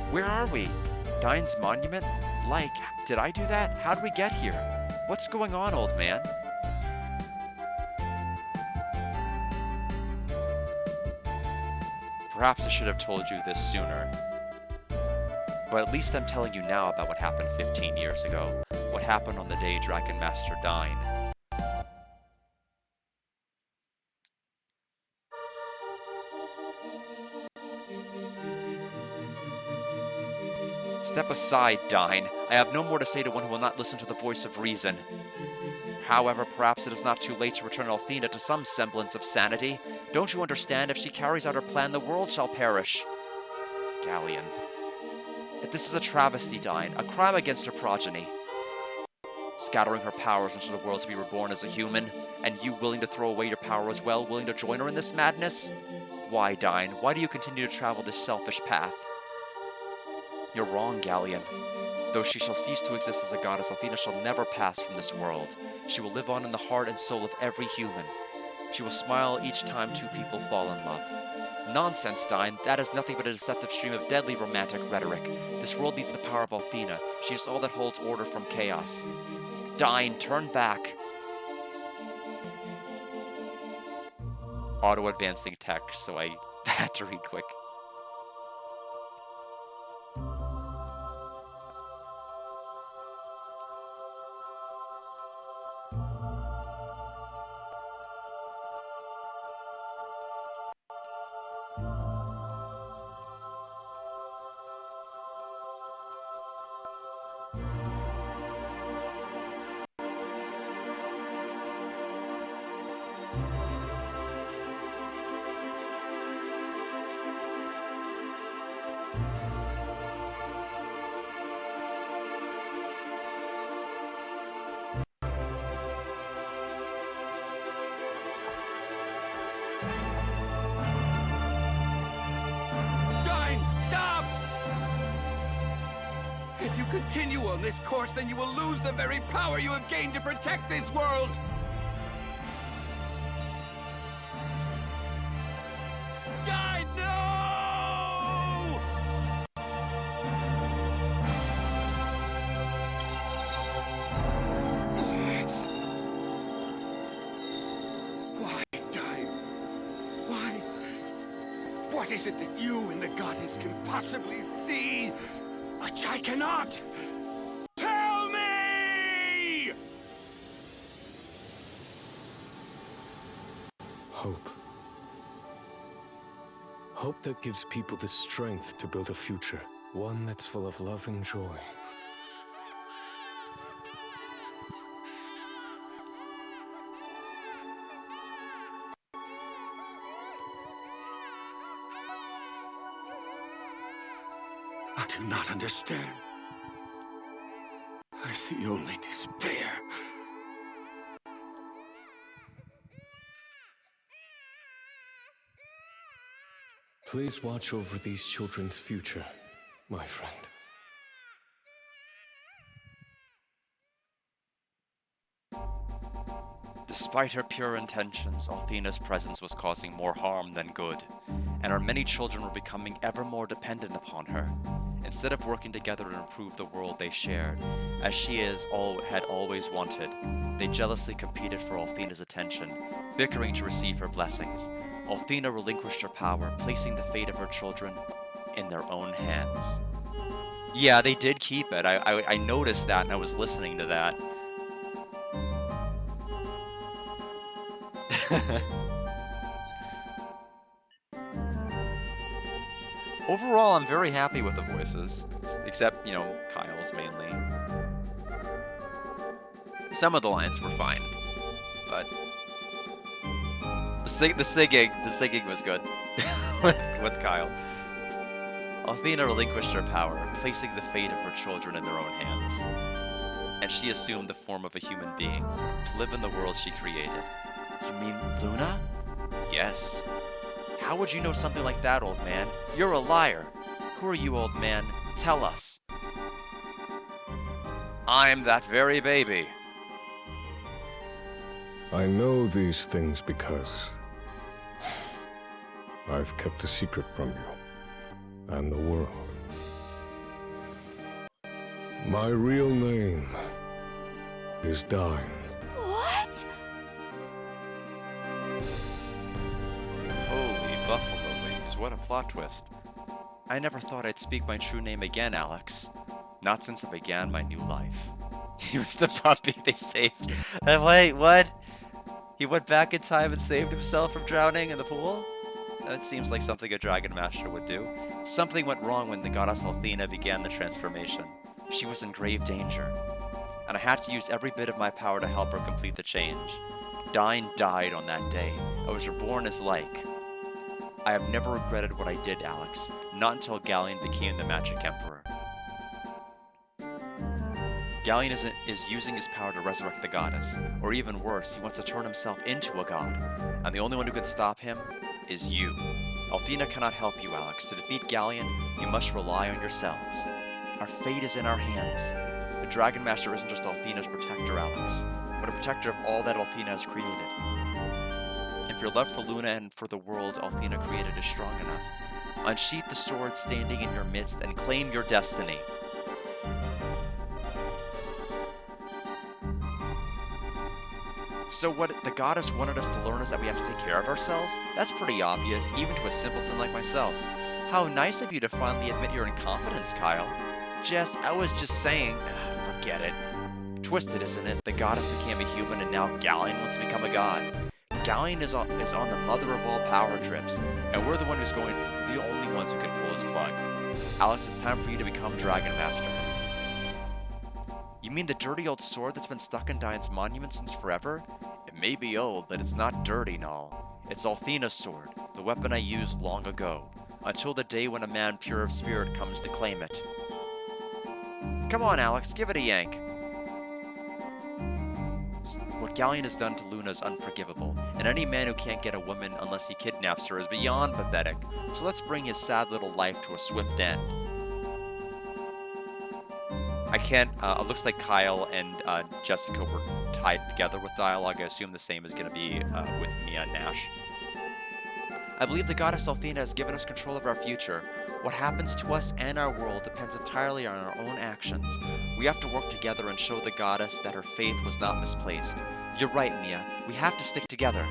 [SPEAKER 4] Where are we? Dine's monument? Like, did I do that? How did we get here? What's going on, old man? Perhaps I should have told you this sooner. But at least I'm telling you now about what happened 15 years ago. What happened on the day Dragon Master Dine. Step aside, Dine. I have no more to say to one who will not listen to the voice of reason. However, perhaps it is not too late to return Althena to some semblance of sanity. Don't you understand? If she carries out her plan, the world shall perish. Galleon. If this is a travesty, Dine, a crime against her progeny. Scattering her powers into the world to be reborn as a human, and you willing to throw away your power as well, willing to join her in this madness? Why, Dine? Why do you continue to travel this selfish path? You're wrong, Galleon. Though she shall cease to exist as a goddess, Althena shall never pass from this world. She will live on in the heart and soul of every human. She will smile each time two people fall in love. Nonsense, Stein. That is nothing but a deceptive stream of deadly romantic rhetoric. This world needs the power of Althena. She is all that holds order from chaos. Stein, turn back. Auto-advancing text, so I had to read quick.
[SPEAKER 5] Stein, stop! If you continue on this course, then you will lose the very power you have gained to protect this world! Stein, no! Why, Stein? Why? What is it that you and the goddess can possibly see, which I cannot? Tell me!
[SPEAKER 6] Hope. Hope that gives people the strength to build a future. One that's full of love and joy.
[SPEAKER 5] I do not understand. I see only despair.
[SPEAKER 6] Please watch over these children's future, my friend.
[SPEAKER 4] Despite her pure intentions, Althena's presence was causing more harm than good, and our many children were becoming ever more dependent upon her. Instead of working together to improve the world they shared, as she had always wanted, they jealously competed for Althena's attention, bickering to receive her blessings. Althena relinquished her power, placing the fate of her children in their own hands.
[SPEAKER 1] Yeah, they did keep it. I noticed that and I was listening to that. Overall, I'm very happy with the voices, except, you know, Kyle's mainly. Some of the lines were fine, but the singing was good with Kyle. Althena relinquished her power, placing the fate of her children in their own hands, and she assumed the form of a human being to live in the world she created.
[SPEAKER 4] You mean Luna?
[SPEAKER 1] Yes.
[SPEAKER 4] How would you know something like that, old man? You're a liar. Who are you, old man? Tell us.
[SPEAKER 1] I'm that very baby.
[SPEAKER 6] I know these things because I've kept a secret from you and the world. My real name is Dine.
[SPEAKER 2] What?
[SPEAKER 4] Holy buffalo wings, what a plot twist. I never thought I'd speak my true name again, Alex. Not since I began my new life.
[SPEAKER 1] He was the puppy they saved. Wait, what? He went back in time and saved himself from drowning in the pool? That seems like something a Dragon Master would do.
[SPEAKER 4] Something went wrong when the goddess Althena began the transformation. She was in grave danger, and I had to use every bit of my power to help her complete the change. Dine died on that day. I was reborn as like. I have never regretted what I did, Alex. Not until Galleon became the Magic Emperor. Galleon is using his power to resurrect the goddess, or even worse, he wants to turn himself into a god, and the only one who can stop him is you. Althena cannot help you, Alex. To defeat Galleon, you must rely on yourselves. Our fate is in our hands. The Dragon Master isn't just Althena's protector, Alex, but a protector of all that Althena has created. In If your love for Luna and for the world Althena created is strong enough, unsheath the sword standing in your midst and claim your destiny. So what the goddess wanted us to learn is that we have to take care of ourselves? That's pretty obvious, even to a simpleton like myself. How nice of you to finally admit your incompetence, Kyle. Jess, I was just saying... forget it. Twisted, isn't it? The goddess became a human and now Galleon wants to become a god. Galleon is on the mother of all power trips, and we're the only ones who can pull his plug. Alex, it's time for you to become Dragon Master. You mean the dirty old sword that's been stuck in Diane's monument since forever? It may be old, but it's not dirty, Null. It's Althena's sword, the weapon I used long ago, until the day when a man pure of spirit comes to claim it. Come on, Alex, give it a yank. What Galleon has done to Luna is unforgivable, and any man who can't get a woman unless he kidnaps her is beyond pathetic, so let's bring his sad little life to a swift end. I can't, it looks like Kyle and Jessica were tied together with dialogue. I assume the same is going to be with Mia and Nash. I believe the goddess Althena has given us control of our future. What happens to us and our world depends entirely on our own actions. We have to work together and show the goddess that her faith was not misplaced. You're right, Mia. We have to stick together.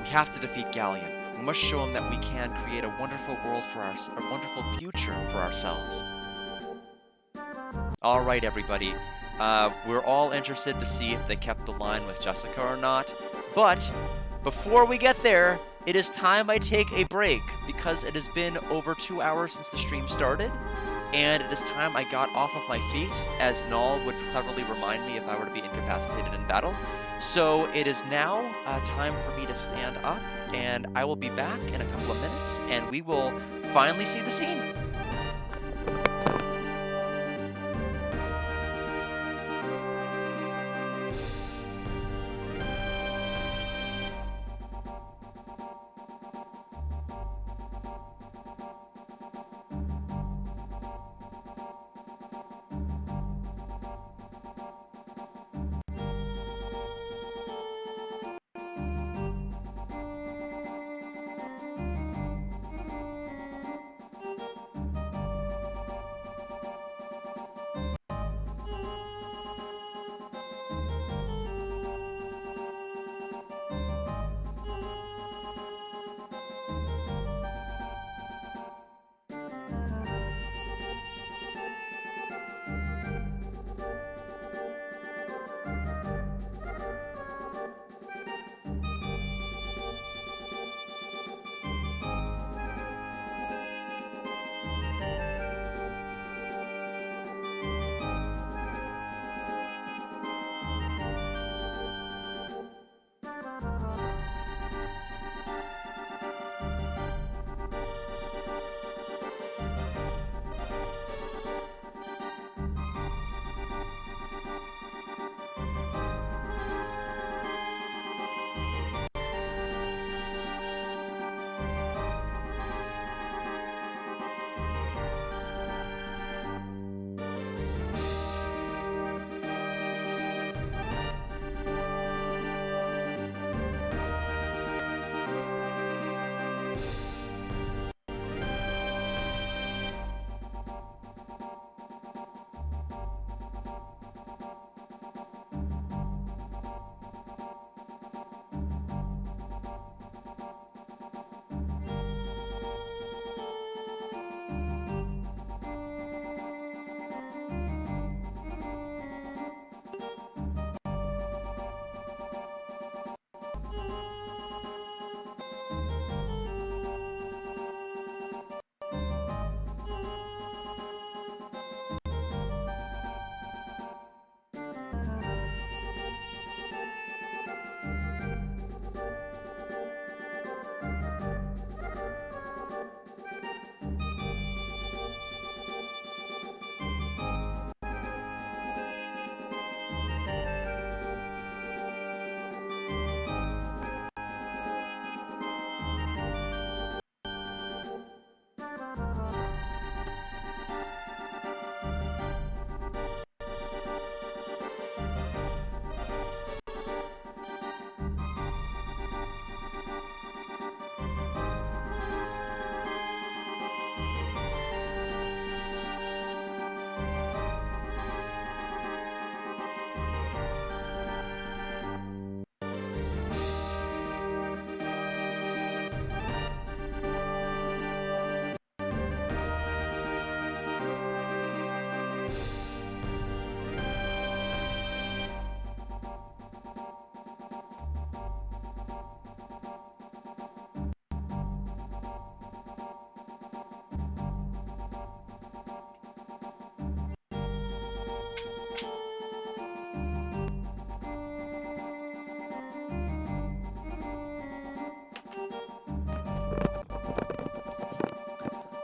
[SPEAKER 4] We have to defeat Galleon. We must show him that we can create a wonderful world for a wonderful future for ourselves. All right, everybody. We're all interested to see if they kept the line with Jessica or not. But before we get there, it is time I take a break because it has been over 2 hours since the stream started, and it is time I got off of my feet, as Null would cleverly remind me if I were to be incapacitated in battle. So it is now time for me to stand up, and I will be back in a couple of minutes, and we will finally see the scene.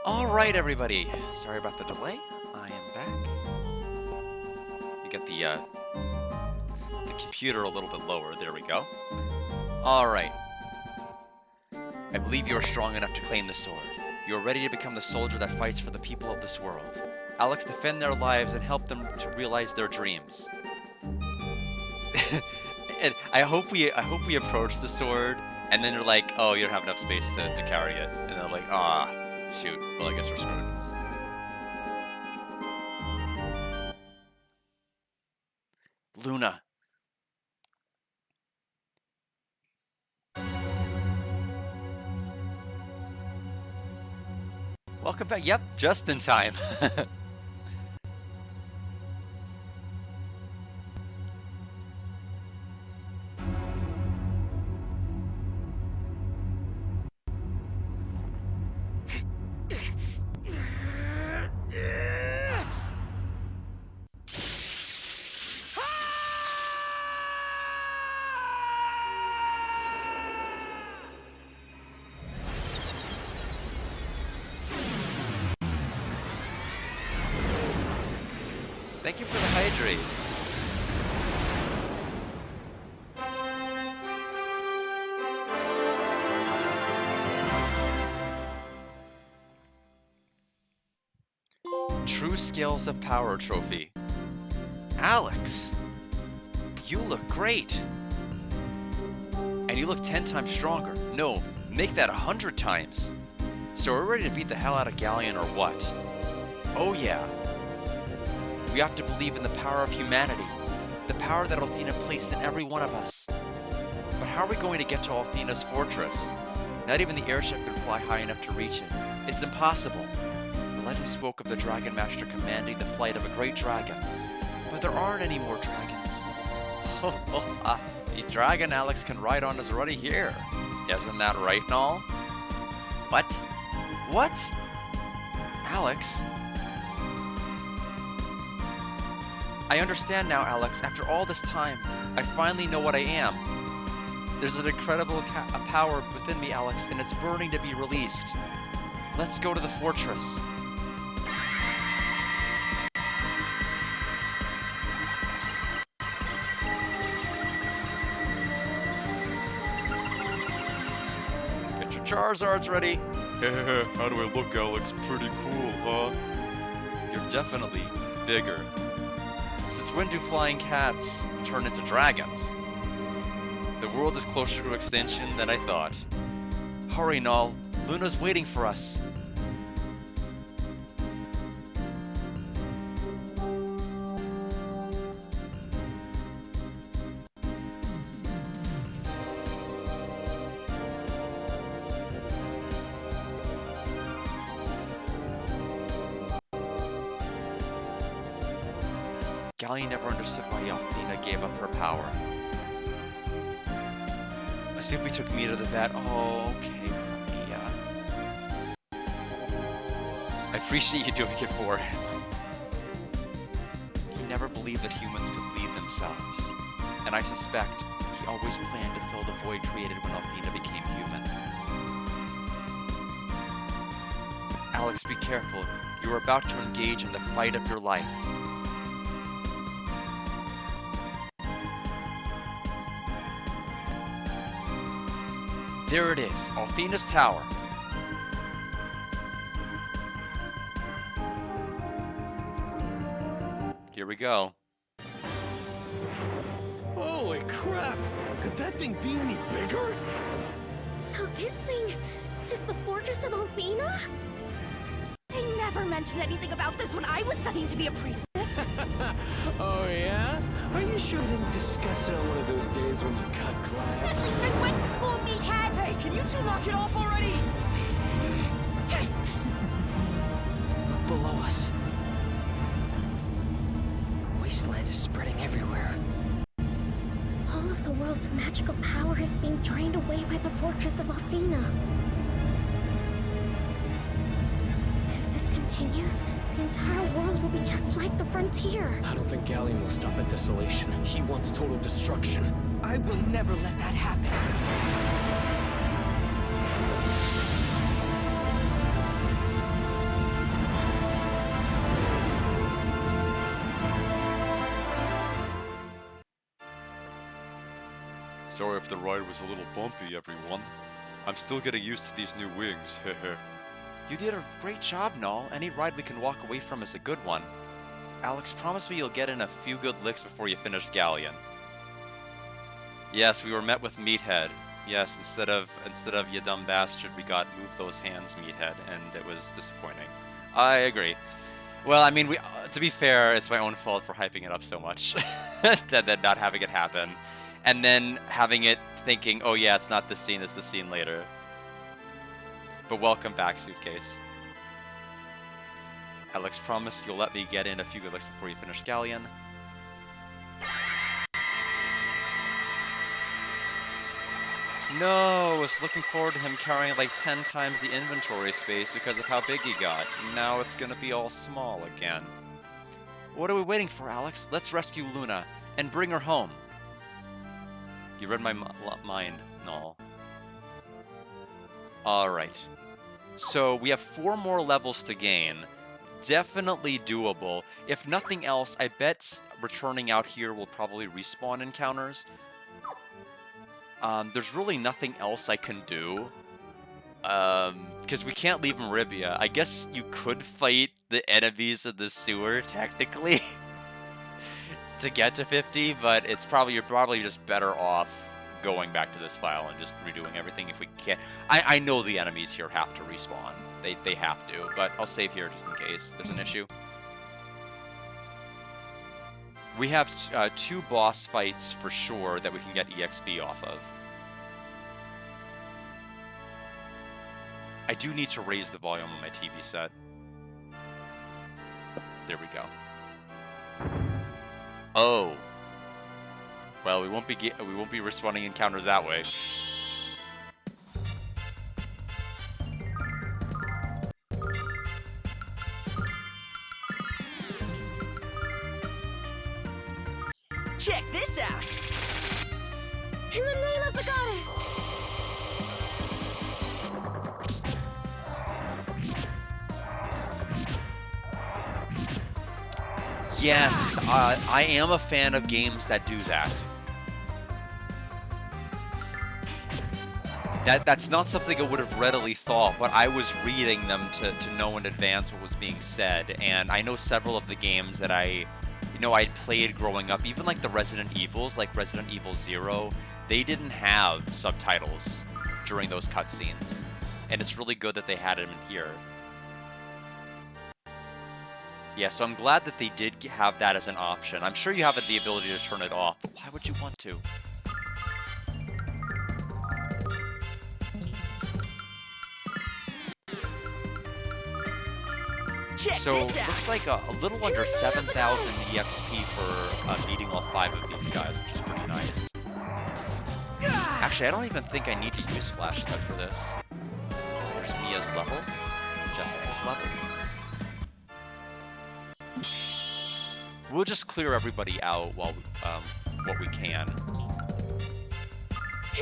[SPEAKER 1] All right, everybody. Sorry about the delay. I am back. You get the computer a little bit lower. There we go. All right. I believe you are strong enough to claim the sword. You are ready to become the soldier that fights for the people of this world. Alex, defend their lives and help them to realize their dreams. And I hope we approach the sword, and then you're like, oh, you don't have enough space to carry it, and then like, ah. Shoot. Well, I guess we're screwed. Luna. Welcome back. Yep, just in time. Thank you for the hydrate. True Scales of Power trophy. Alex, you look great. And you look 10 times stronger. No, make that 100 times. So we're ready to beat the hell out of Galleon or what? Oh yeah. We have to believe in the power of humanity, the power that Althena placed in every one of us. But how are we going to get to Althena's fortress? Not even the airship can fly high enough to reach it. It's impossible. The legend spoke of the Dragon Master commanding the flight of a great dragon. But there aren't any more dragons. The dragon Alex can ride on is already here. Isn't that right, Null? What? What? Alex? I understand now, Alex. After all this time, I finally know what I am. There's an incredible power within me, Alex, and it's burning to be released. Let's go to the fortress. Get your Charizards ready. How do I look, Alex? Pretty cool, huh? You're definitely bigger. Since when do flying cats turn into dragons? The world is closer to extinction than I thought. Hurry, Null. Luna's waiting for us. Galleon never understood why Althena gave up her power. I simply took me to the vat. Oh, okay, Mia. I appreciate you doing it for him. He never believed that humans could lead themselves. And I suspect he always planned to fill the void created when Althena became human. Alex, be careful. You are about to engage in the fight of your life. There it is, Althena's tower. Here we go.
[SPEAKER 6] Holy crap! Could that thing be any bigger?
[SPEAKER 2] So this thing is the Fortress of Althena? They never mentioned anything about this when I was studying to be a priestess.
[SPEAKER 6] Oh yeah? Are you sure you didn't discuss it on one of those days when you cut
[SPEAKER 2] At
[SPEAKER 6] class?
[SPEAKER 2] least I went to school, meathead!
[SPEAKER 3] Hey, can you two knock it off already?
[SPEAKER 7] Look below us. The wasteland is spreading everywhere.
[SPEAKER 2] All of the world's magical power is being drained away by the Fortress of Althena. If this continues, the entire world will be just like the frontier.
[SPEAKER 6] I don't think Galleon will stop at desolation. He wants total destruction.
[SPEAKER 3] I will never let that happen.
[SPEAKER 4] Sorry if the ride was a little bumpy, everyone. I'm still getting used to these new wings, heh.
[SPEAKER 1] You did a great job, Null. Any ride we can walk away from is a good one. Alex, promise me you'll get in a few good licks before you finish Galleon. Yes, we were met with Meathead. Yes, instead of you dumb bastard, we got move those hands, Meathead, and it was disappointing. I agree. Well, I mean, to be fair, it's my own fault for hyping it up so much, that not having it happen, and then having it thinking, oh yeah, it's not this scene, it's the scene later. But welcome back, Suitcase. Alex, promise you'll let me get in a few good licks before you finish Galleon. No, I was looking forward to him carrying like 10 times the inventory space because of how big he got. Now it's gonna be all small again. What are we waiting for, Alex? Let's rescue Luna and bring her home. You read my mind, Null. Alright. So we have 4 more levels to gain. Definitely doable. If nothing else, I bet returning out here will probably respawn encounters. There's really nothing else I can do. Because we can't leave Meribia. I guess you could fight the enemies in the sewer, technically, to get to 50, but you're probably just better off going back to this file and just redoing everything if we can. I know the enemies here have to respawn. They have to, but I'll save here just in case there's an issue. We have 2 boss fights for sure that we can get EXP off of. I do need to raise the volume on my TV set. There we go. Oh. Well, we won't be respawning encounters that way.
[SPEAKER 3] Check this out!
[SPEAKER 2] In the name of the goddess!
[SPEAKER 1] Yes, I am a fan of games that do that. That's not something I would have readily thought, but I was reading them to know in advance what was being said, and I know several of the games that I'd played growing up, even like the Resident Evils, like Resident Evil 0, they didn't have subtitles during those cutscenes, and it's really good that they had them in here. Yeah, so I'm glad that they did have that as an option. I'm sure you have the ability to turn it off, but why would you want to?
[SPEAKER 3] Check
[SPEAKER 1] So,
[SPEAKER 3] this out!
[SPEAKER 1] looks like a little under 7,000 EXP for beating all 5 of these guys, which is pretty nice. Actually, I don't even think I need to use Flash Cut for this. There's Mia's level, Jessica's level. We'll just clear everybody out while what we can.
[SPEAKER 2] In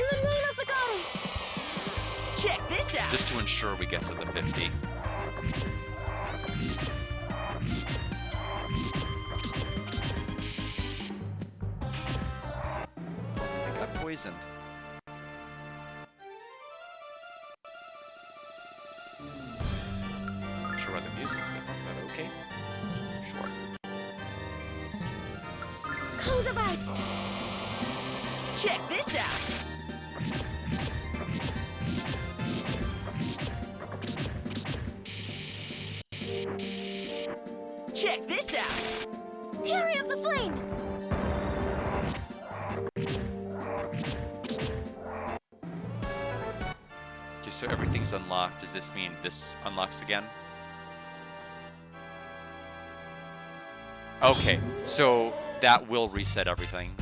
[SPEAKER 2] the name of the goddess!
[SPEAKER 3] Check this out!
[SPEAKER 1] Just to ensure we get to the 50. I got poisoned. Not sure why the music's different, but okay. Sure.
[SPEAKER 2] Cold device!
[SPEAKER 3] Check this out! Check this out!
[SPEAKER 2] Fury of the flame!
[SPEAKER 1] Okay, so everything's unlocked. Does this mean this unlocks again? Okay, so that will reset everything.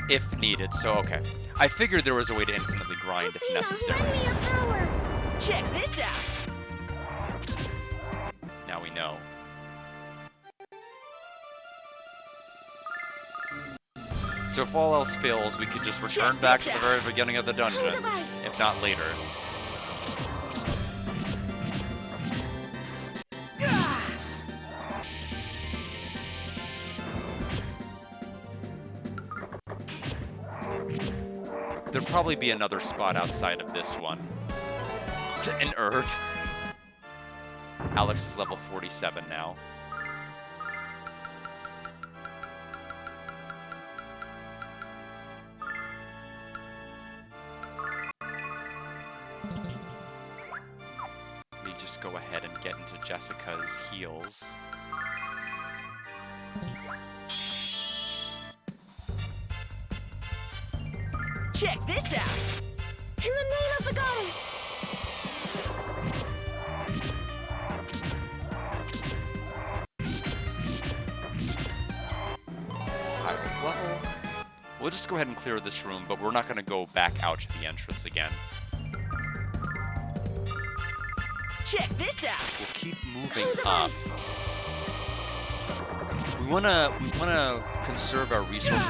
[SPEAKER 1] If needed, so okay. I figured there was a way to infinitely grind if
[SPEAKER 2] Athena,
[SPEAKER 1] necessary.
[SPEAKER 2] lend me your power!
[SPEAKER 3] Check this out!
[SPEAKER 1] Now we know. So if all else fails, we could just return
[SPEAKER 3] Check
[SPEAKER 1] back
[SPEAKER 3] this
[SPEAKER 1] to the
[SPEAKER 3] out.
[SPEAKER 1] very beginning of the dungeon,
[SPEAKER 2] Hold device.
[SPEAKER 1] if not later.
[SPEAKER 4] There'll probably be another spot outside of this one. An herb. Alex is level 47 now. Let me just go ahead and get into Jessica's heals.
[SPEAKER 3] Check this out!
[SPEAKER 2] In the name of the goddess!
[SPEAKER 4] Kyle's level. We'll just go ahead and clear this room, but we're not going to go back out to the entrance again.
[SPEAKER 3] Check this out!
[SPEAKER 4] We'll keep moving
[SPEAKER 2] Hold
[SPEAKER 4] up.
[SPEAKER 2] device.
[SPEAKER 4] We wanna conserve our resources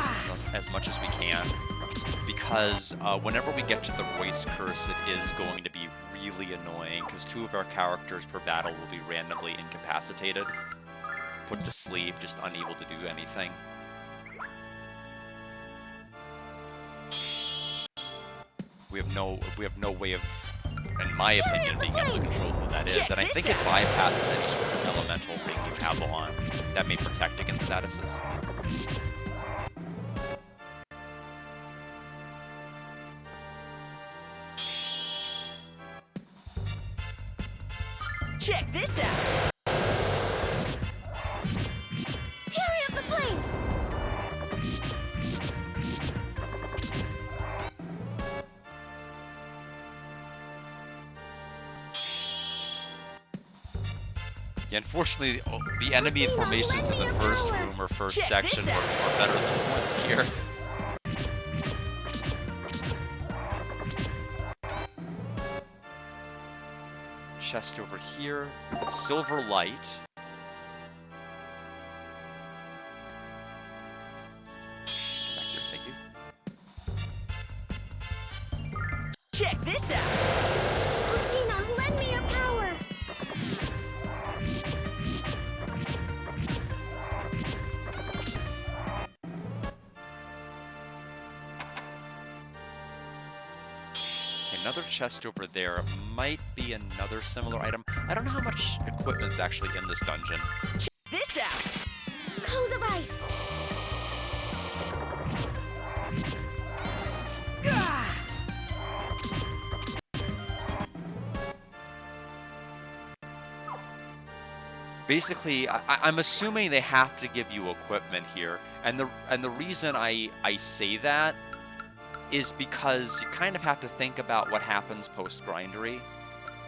[SPEAKER 4] as much as we can, because whenever we get to the voice curse, it is going to be really annoying, because 2 of our characters per battle will be randomly incapacitated, put to sleep, just unable to do anything. We have no way of, in my opinion, being able to control who that is, and I think it bypasses any sort of elemental thing you have on that may protect against statuses.
[SPEAKER 3] Check this out!
[SPEAKER 2] Fury of the flame!
[SPEAKER 4] Yeah, unfortunately, the enemy formations in the first room or first
[SPEAKER 3] Check
[SPEAKER 4] section
[SPEAKER 3] this
[SPEAKER 4] were
[SPEAKER 3] out.
[SPEAKER 4] better than the ones here. Chest over here. Silver light. Come back here, thank you.
[SPEAKER 3] Check this out!
[SPEAKER 2] Athena, lend me your power!
[SPEAKER 4] Okay, another chest over there. Might be another similar item. I don't know how much equipment's actually in this dungeon.
[SPEAKER 3] This out!
[SPEAKER 2] Cold device!
[SPEAKER 3] Ah!
[SPEAKER 4] Basically, I'm assuming they have to give you equipment here, and the reason I say that is because you kind of have to think about what happens post-grindery.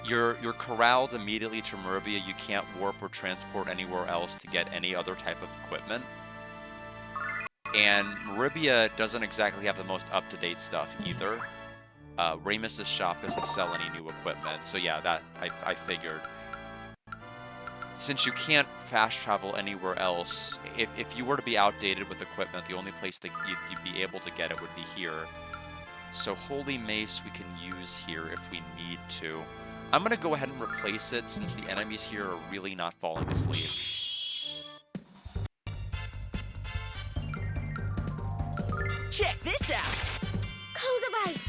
[SPEAKER 4] You're corralled immediately to Meribia. You can't warp or transport anywhere else to get any other type of equipment. And Meribia doesn't exactly have the most up-to-date stuff either. Ramus's shop doesn't sell any new equipment, so yeah, that I figured. Since you can't fast travel anywhere else, if you were to be outdated with equipment, the only place that you'd be able to get it would be here. So Holy Mace we can use here if we need to. I'm going to go ahead and replace it since the enemies here are really not falling asleep.
[SPEAKER 3] Check this out!
[SPEAKER 2] Cold device!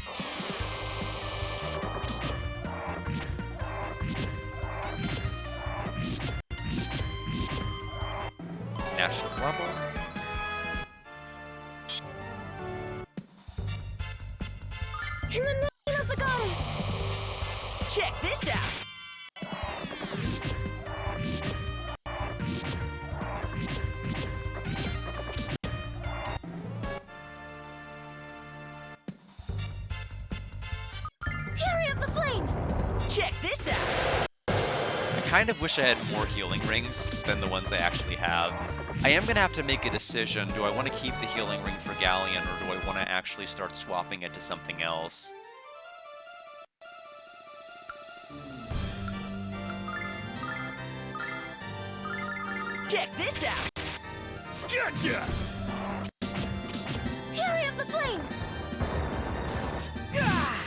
[SPEAKER 4] Nash's level.
[SPEAKER 2] In the name of the goddess!
[SPEAKER 3] Check this out!
[SPEAKER 2] Fury of the flame!
[SPEAKER 3] Check this out!
[SPEAKER 4] I kind of wish I had more healing rings than the ones I actually have. I am going to have to make a decision. Do I want to keep the healing ring for Galleon, or do I want to actually start swapping it to something else?
[SPEAKER 3] Check this out!
[SPEAKER 5] Gotcha!
[SPEAKER 2] Fury of the flame!
[SPEAKER 3] Ah!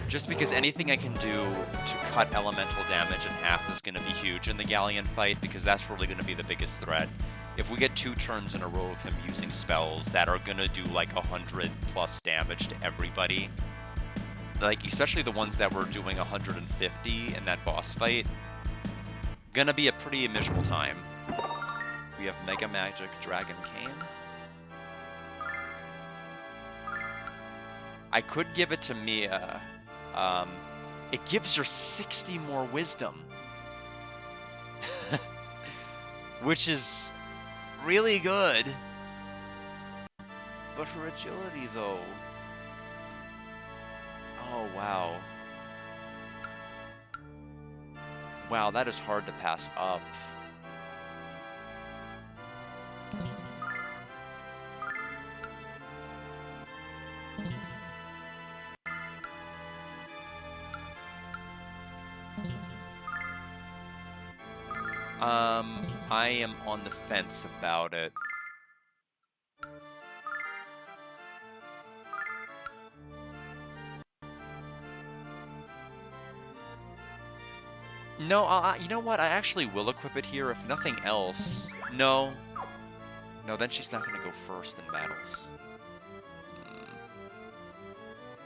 [SPEAKER 4] Just because anything I can do to cut elemental damage in half is going to be huge in the Galleon fight, because that's really going to be the biggest threat.
[SPEAKER 1] if we get 2 turns in a row of him using spells that are gonna do like 100 plus damage to everybody, like especially the ones that were doing 150 in that boss fight, gonna be a pretty miserable time. We have Mega Magic Dragon Cane. I could give it to Mia. It gives her 60 more wisdom. Which is really good. But her agility, though. Oh, wow. Wow, that is hard to pass up. I am on the fence about it. No, you know what? I actually will equip it here, if nothing else. No. No, then she's not going to go first in battles.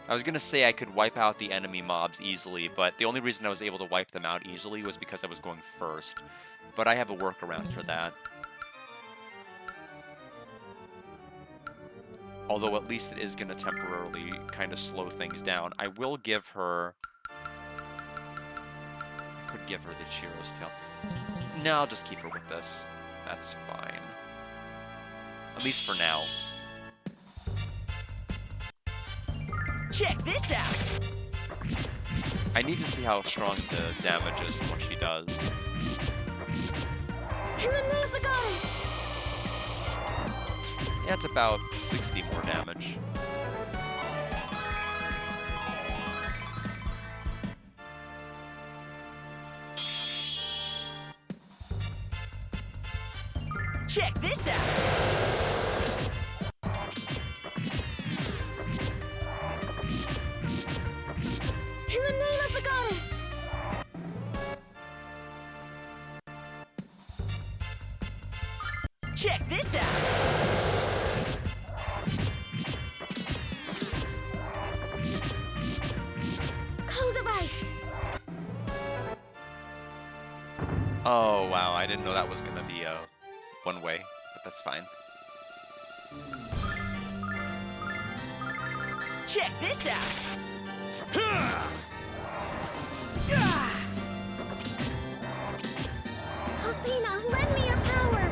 [SPEAKER 1] I was going to say I could wipe out the enemy mobs easily, but the only reason I was able to wipe them out easily was because I was going first. But I have a workaround for that. Although at least it is going to temporarily kind of slow things down. I will give her... I could give her the Chiro's Tail. No, I'll just keep her with this. That's fine. At least for now.
[SPEAKER 3] Check this out!
[SPEAKER 1] I need to see how strong the damage is and what she does.
[SPEAKER 2] In the name of the goddess!
[SPEAKER 1] Yeah, it's about 60 more damage.
[SPEAKER 3] Check this out!
[SPEAKER 2] In the name of the goddess!
[SPEAKER 3] Check this out!
[SPEAKER 2] Cold device!
[SPEAKER 1] Oh, wow, I didn't know that was going to be one way, but that's fine.
[SPEAKER 3] Check this out!
[SPEAKER 2] Athena, lend me your power!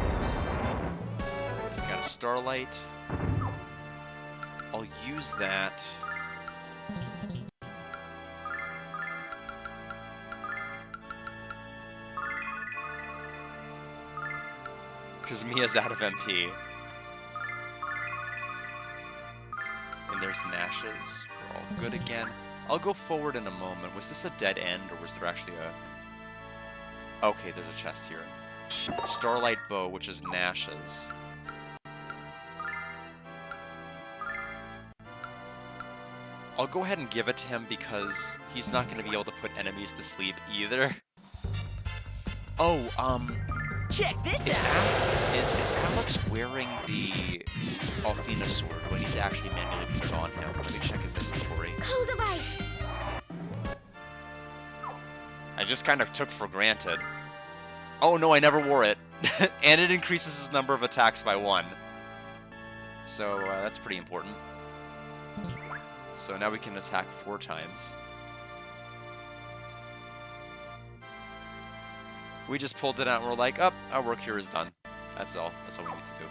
[SPEAKER 1] Got a Starlight. I'll use that. Because Mia's out of MP. And there's Nash's. We're all good again. I'll go forward in a moment. Was this a dead end, or was there actually a... Okay, there's a chest here. Starlight Bow, which is Nash's. I'll go ahead and give it to him because he's not going to be able to put enemies to sleep either. Oh,
[SPEAKER 3] Check this
[SPEAKER 1] is
[SPEAKER 3] out!
[SPEAKER 1] Alex wearing the Althena sword? Do I need to actually manually put it on him? Let me check his inventory.
[SPEAKER 2] Cold device!
[SPEAKER 1] I just kind of took for granted. Oh no, I never wore it. And it increases his number of attacks by 1. So that's pretty important. So now we can attack 4 times. We just pulled it out and we're like, oh, our work here is done. That's all. That's all we need to do.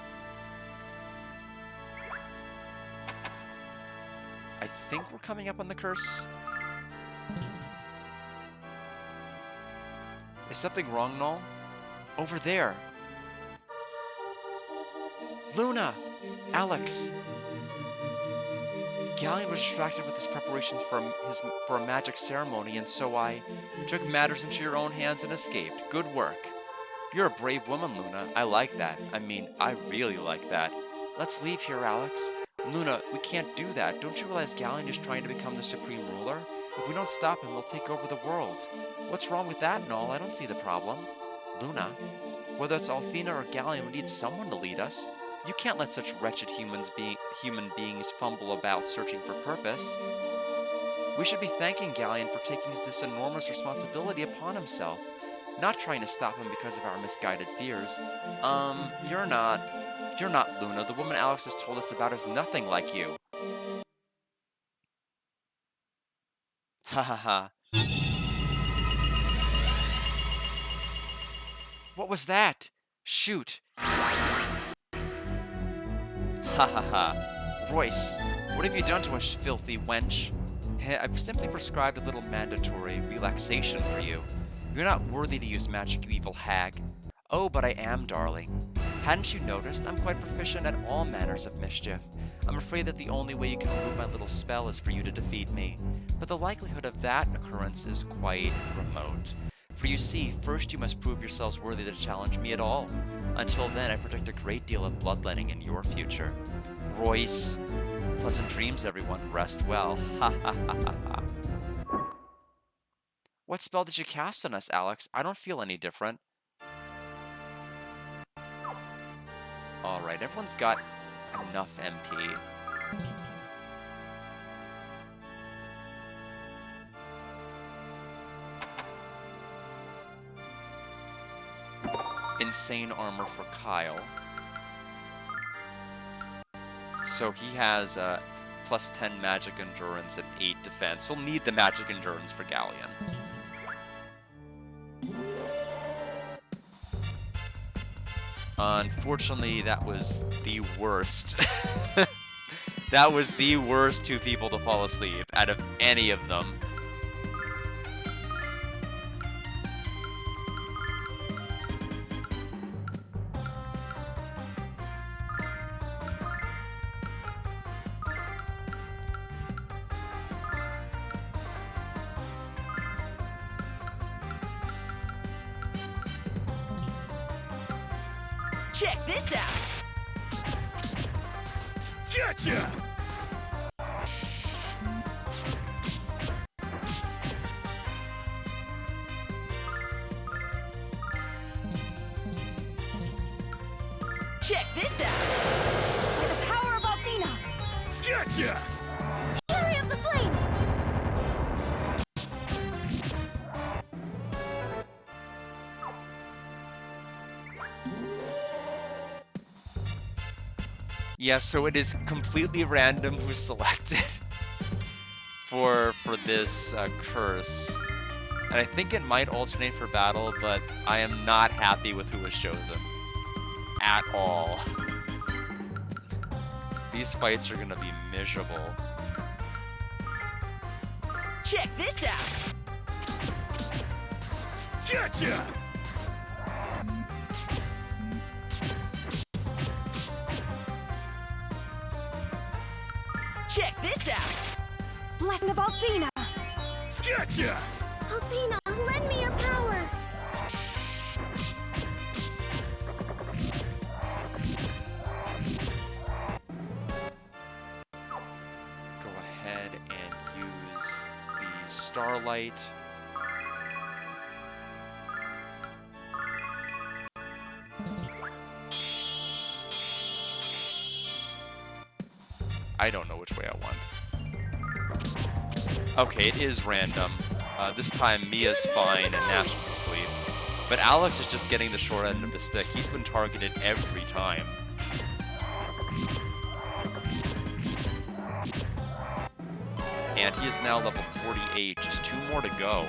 [SPEAKER 1] I think we're coming up on the curse. Is something wrong, Null? Over there. Luna! Alex! Galleon was distracted with his preparations for a magic ceremony, and so I took matters into your own hands and escaped. Good work. You're a brave woman, Luna. I like that. I mean, I really like that. Let's leave here, Alex. Luna, we can't do that. Don't you realize Galleon is trying to become the supreme ruler? If we don't stop him, he'll take over the world. What's wrong with that, Null? I don't see the problem. Luna?
[SPEAKER 4] Whether it's Althena or Galleon, we need someone to lead us. You can't let such wretched human beings fumble about searching for purpose. We should be thanking Galleon for taking this enormous responsibility upon himself, not trying to stop him because of our misguided fears. You're not Luna. The woman Alex has told us about is nothing like you. Ha ha ha. What was that? Shoot. Ha ha ha. Royce, what have you done to us, filthy wench? I've simply prescribed a little mandatory relaxation for you. You're not worthy to use magic, you evil hag. Oh, but I am, darling. Hadn't you noticed? I'm quite proficient at all manners of mischief. I'm afraid that the only way you can remove my little spell is for you to defeat me. But the likelihood of that occurrence is quite remote. For you see, first you must prove yourselves worthy to challenge me at all. Until then, I predict a great deal of bloodletting in your future. Royce. Pleasant dreams, everyone. Rest well. Ha ha ha ha ha. What spell did you cast on us, Alex? I don't feel any different. Alright, everyone's got enough MP. Insane armor for Kyle. So he has plus 10 magic endurance and 8 defense. He'll need the magic endurance for Galleon. Unfortunately, that was the worst. That was the worst 2 people to fall asleep out of any of them.
[SPEAKER 3] Check this out!
[SPEAKER 5] Gotcha!
[SPEAKER 3] Check this out!
[SPEAKER 2] By the power of Althena!
[SPEAKER 5] Gotcha!
[SPEAKER 2] Fury of the flame!
[SPEAKER 1] Yeah, so it is completely random who's selected for this curse. And I think it might alternate for battle, but I am not happy with who was chosen. At all. These fights are gonna be miserable.
[SPEAKER 3] Check this out!
[SPEAKER 5] Gotcha!
[SPEAKER 3] Check this out!
[SPEAKER 2] Blessing of Althena!
[SPEAKER 5] Gotcha!
[SPEAKER 2] Althena, lend me your power!
[SPEAKER 4] Go ahead and use the Starlight. I don't know which way I want. Okay, it is random. This time Mia's fine and Nash is asleep. But Alex is just getting the short end of the stick. He's been targeted every time. And he is now level 48, just 2 more to go.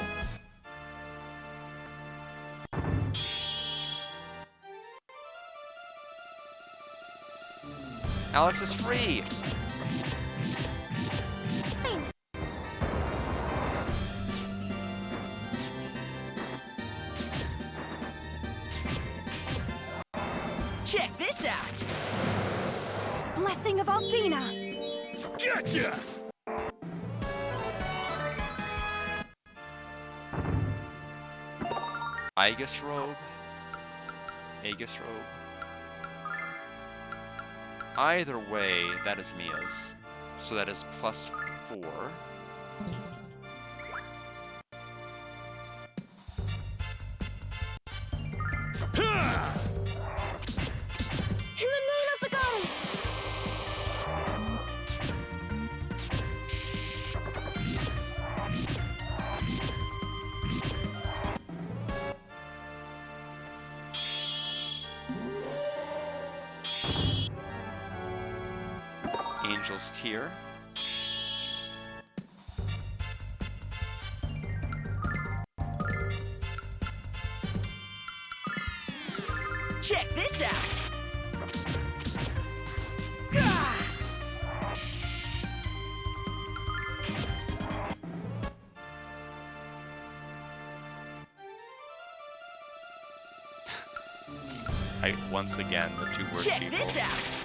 [SPEAKER 4] Alex is free!
[SPEAKER 3] Check this out!
[SPEAKER 2] Blessing of Althena!
[SPEAKER 5] Gotcha!
[SPEAKER 4] Aegis Robe. Aegis Robe. Either way, that is Mia's. So that is plus 4.
[SPEAKER 5] Ha!
[SPEAKER 4] Angel's Tear.
[SPEAKER 3] Check this out!
[SPEAKER 4] Once again, the two worst
[SPEAKER 3] Check
[SPEAKER 4] people.
[SPEAKER 3] this out!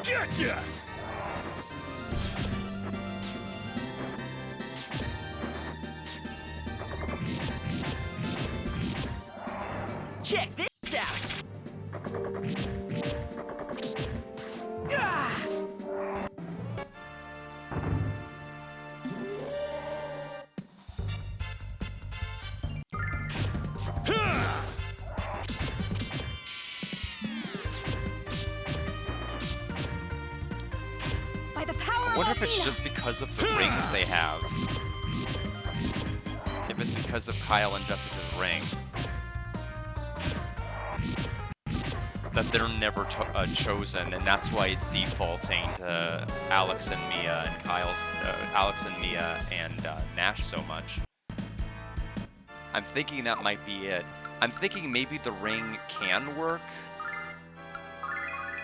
[SPEAKER 5] Gotcha!
[SPEAKER 3] Check this out!
[SPEAKER 2] By the power
[SPEAKER 4] I
[SPEAKER 2] of
[SPEAKER 4] wonder if it's
[SPEAKER 2] Athena.
[SPEAKER 4] just because of the rings they have. If it's because of Kyle and Jessica's ring. That they're never chosen, and that's why it's defaulting to Alex and Mia and Nash so much. I'm thinking that might be it. I'm thinking maybe the ring can work,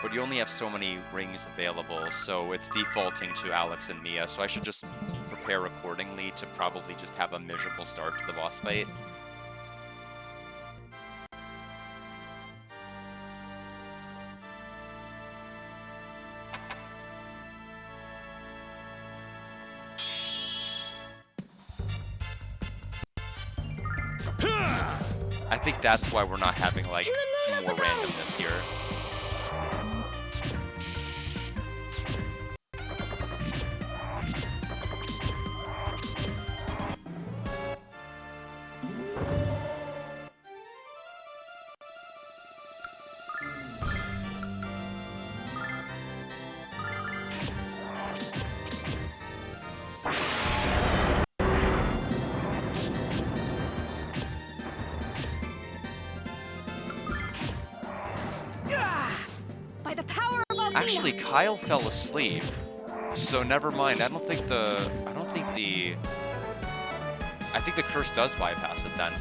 [SPEAKER 4] but you only have so many rings available, so it's defaulting to Alex and Mia, so I should just prepare accordingly to probably just have a miserable start to the boss fight. I think that's why we're not having, like, more randomness here.
[SPEAKER 2] By the power of Athena.
[SPEAKER 4] Actually, Kyle fell asleep, so never mind. I think the curse does bypass it then.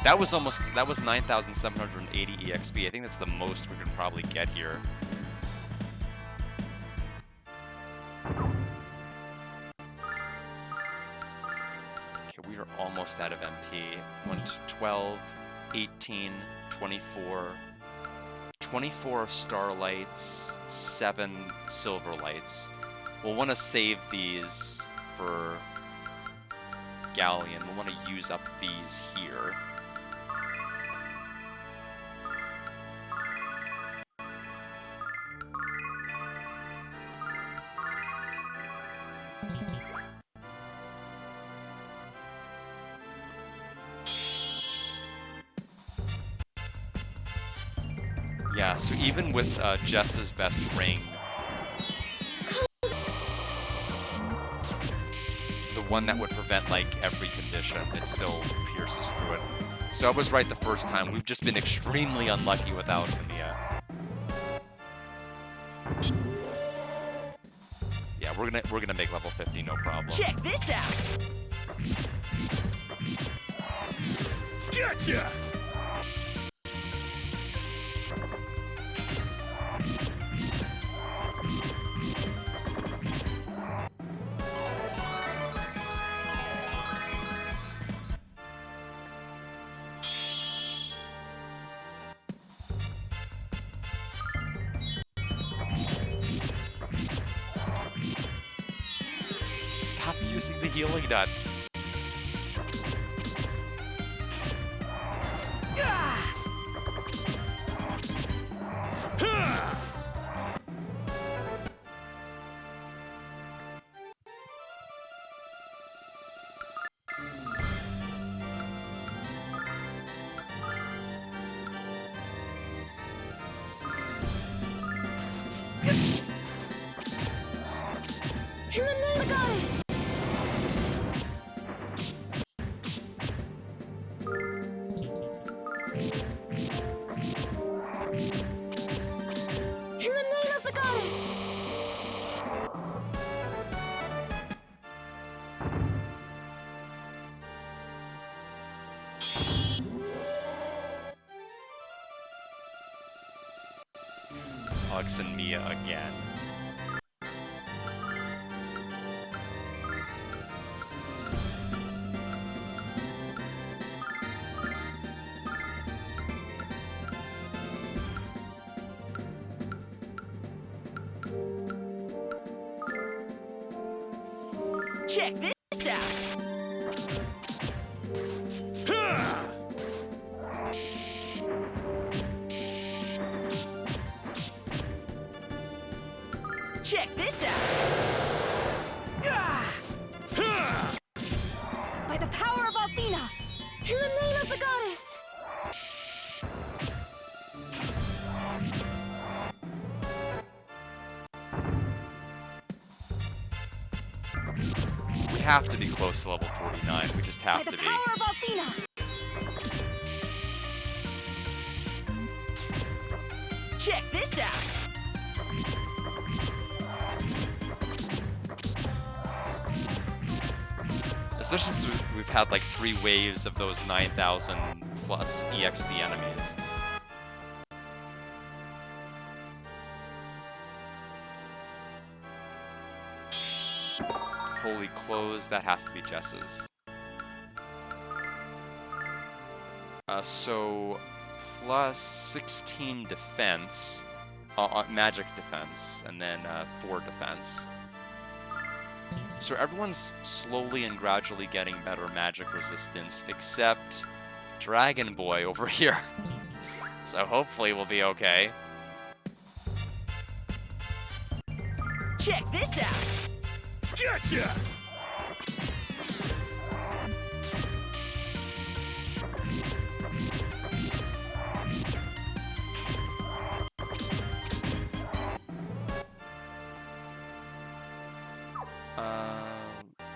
[SPEAKER 4] That was 9,780 EXP. I think that's the most we can probably get here. Okay, we are almost out of MP. 1 to 12, 18, 24, 24 starlights, 7 silver lights. We'll want to save these for Galleon. We'll want to use up these here. Yeah, so even with Jess's best ring, the one that would prevent, like, every condition, it still pierces through it. So I was right the first time. We've just been extremely unlucky with Alchemia. Yeah, we're gonna make level 50, no problem.
[SPEAKER 3] Check this out!
[SPEAKER 5] Gotcha!
[SPEAKER 4] Stop using the healing nuts.
[SPEAKER 2] In the name of the goddess. In the name of the goddess.
[SPEAKER 1] Alex and Mia again.
[SPEAKER 3] Check this out! Check this out!
[SPEAKER 2] By the power of Athena! In the name of the goddess!
[SPEAKER 1] We have to be close to level 49. We just have
[SPEAKER 2] By the
[SPEAKER 1] to be.
[SPEAKER 2] power of Athena!
[SPEAKER 3] Check this out!
[SPEAKER 1] Especially since we've had like 3 waves of those 9,000 plus EXP enemies. Holy clothes, that has to be Jess's. So plus 16 defense, magic defense, and then 4 defense. So everyone's slowly and gradually getting better magic resistance, except Dragon Boy over here. So hopefully we'll be okay.
[SPEAKER 3] Check this out!
[SPEAKER 5] Gotcha!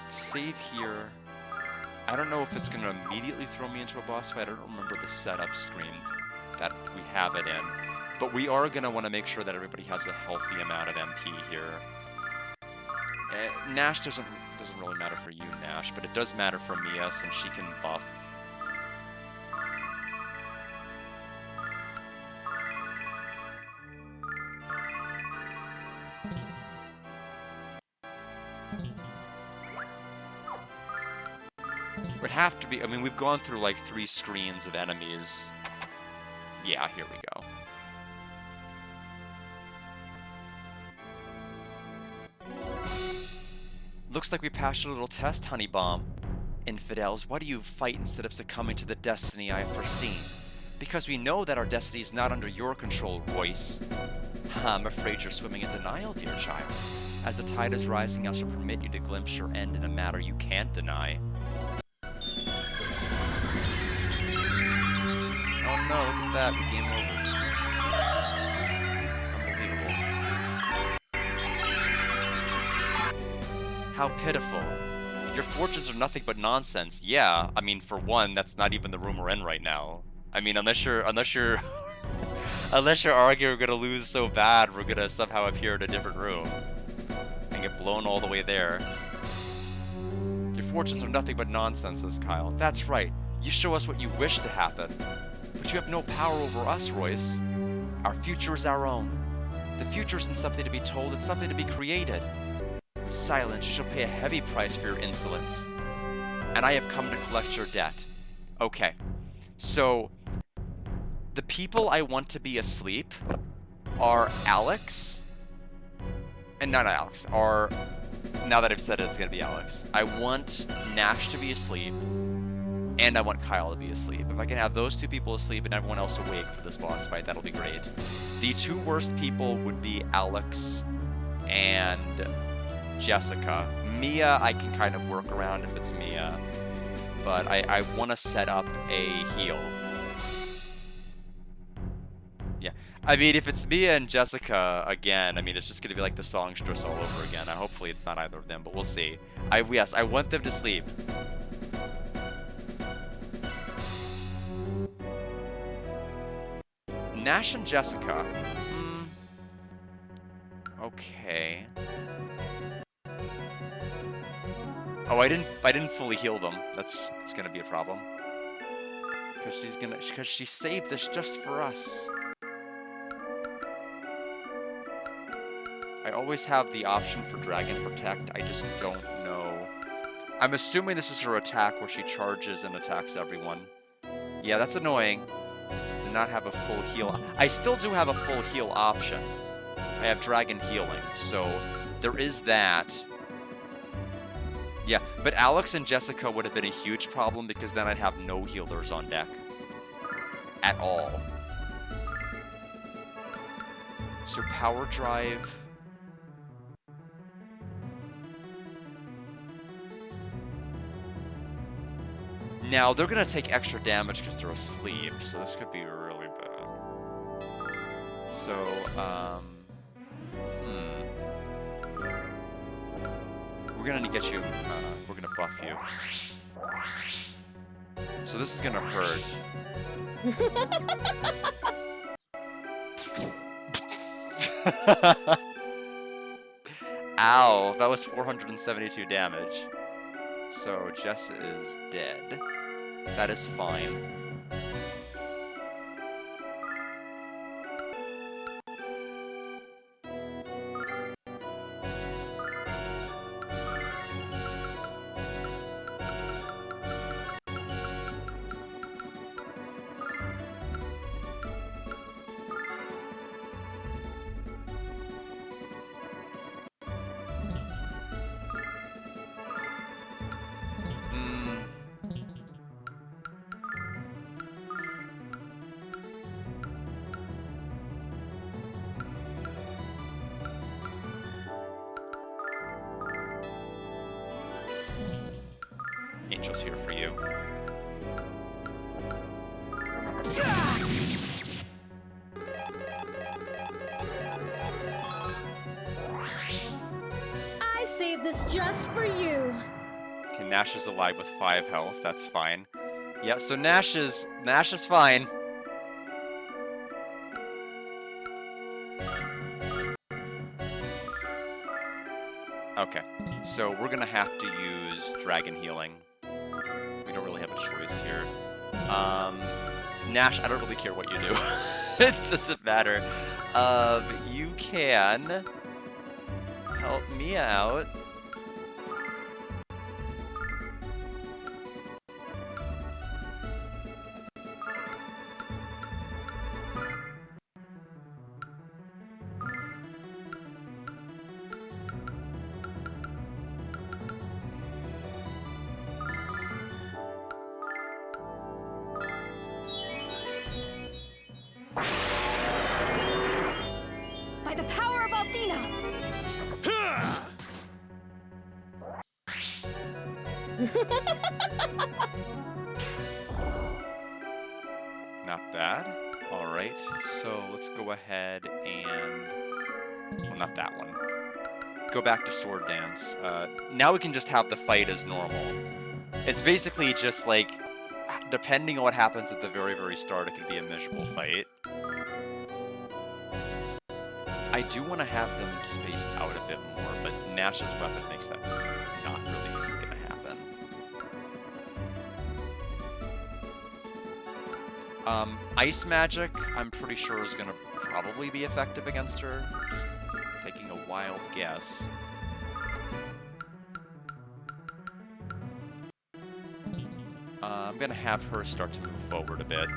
[SPEAKER 1] Save here. I don't know if it's going to immediately throw me into a boss fight. I don't remember the setup screen that we have it in. But we are going to want to make sure that everybody has a healthy amount of MP here. Nash doesn't really matter for you, Nash, but it does matter for Mia since she can buff. Would have to be, I mean, we've gone through like 3 screens of enemies. Yeah, here we go. Looks like we passed your little test, Honey Bomb. Infidels, why do you fight instead of succumbing to the destiny I have foreseen? Because we know that our destiny is not under your control, Royce. I'm afraid you're swimming in denial, dear child. As the tide is rising, I shall permit you to glimpse your end in a matter you can't deny. Oh no, look at that, game over. Unbelievable. How pitiful. Your fortunes are nothing but nonsense. Yeah, I mean, for one, that's not even the room we're in right now. I mean, unless you're unless you're arguing we're gonna lose so bad, we're gonna somehow appear in a different room and get blown all the way there. Your fortunes are nothing but nonsense, says Kyle. That's right. You show us what you wish to happen. But you have no power over us, Royce. Our future is our own. The future isn't something to be told, it's something to be created. Silence, you shall pay a heavy price for your insolence. And I have come to collect your debt. Okay. So, the people I want to be asleep are Alex. And not Alex, are... Now that I've said it, it's gonna be Alex. I want Nash to be asleep. And I want Kyle to be asleep. If I can have those 2 people asleep and everyone else awake for this boss fight, that'll be great. The 2 worst people would be Alex and Jessica. Mia, I can kind of work around if it's Mia. But I want to set up a heal. Yeah. I mean, if it's Mia and Jessica again, I mean, it's just going to be like the songstress all over again. Hopefully it's not either of them, but we'll see. Yes, I want them to sleep. Nash and Jessica. Okay. Oh, I didn't fully heal them. That's gonna be a problem.
[SPEAKER 4] Because she saved this just for us. I always have the option for Dragon Protect, I just don't know. I'm assuming this is her attack where she charges and attacks everyone. Yeah, that's annoying. To not have a full heal. I still do have a full heal option. I have Dragon Healing, so there is that. Yeah, but Alex and Jessica would have been a huge problem because then I'd have no healers on deck. At all. So Power Drive... Now, they're going to take extra damage because they're asleep, so this could be really bad. So, we're going to get you, we're going to buff you. So this is going to hurt. Ow, that was 472 damage. So Jess is dead. That is fine. Angel's here for you.
[SPEAKER 2] I saved this just for you.
[SPEAKER 4] Okay, Nash is alive with 5 health. That's fine. Yeah, so Nash is fine. Okay, so we're gonna have to use Dragon Healing. We don't really have a choice here. Nash, I don't really care what you do. It doesn't matter. You can help me out.
[SPEAKER 2] By the power of Althena!
[SPEAKER 4] Not bad. Alright, so let's go ahead and... Well, not that one. Go back to Sword Dance. Now we can just have the fight as normal. It's basically just like, depending on what happens at the very, very start, it could be a miserable fight. I do want to have them spaced out a bit more, but Nash's weapon makes that not really going to happen. Ice Magic, I'm pretty sure is going to probably be effective against her. Just taking a wild guess. I'm going to have her start to move forward a bit.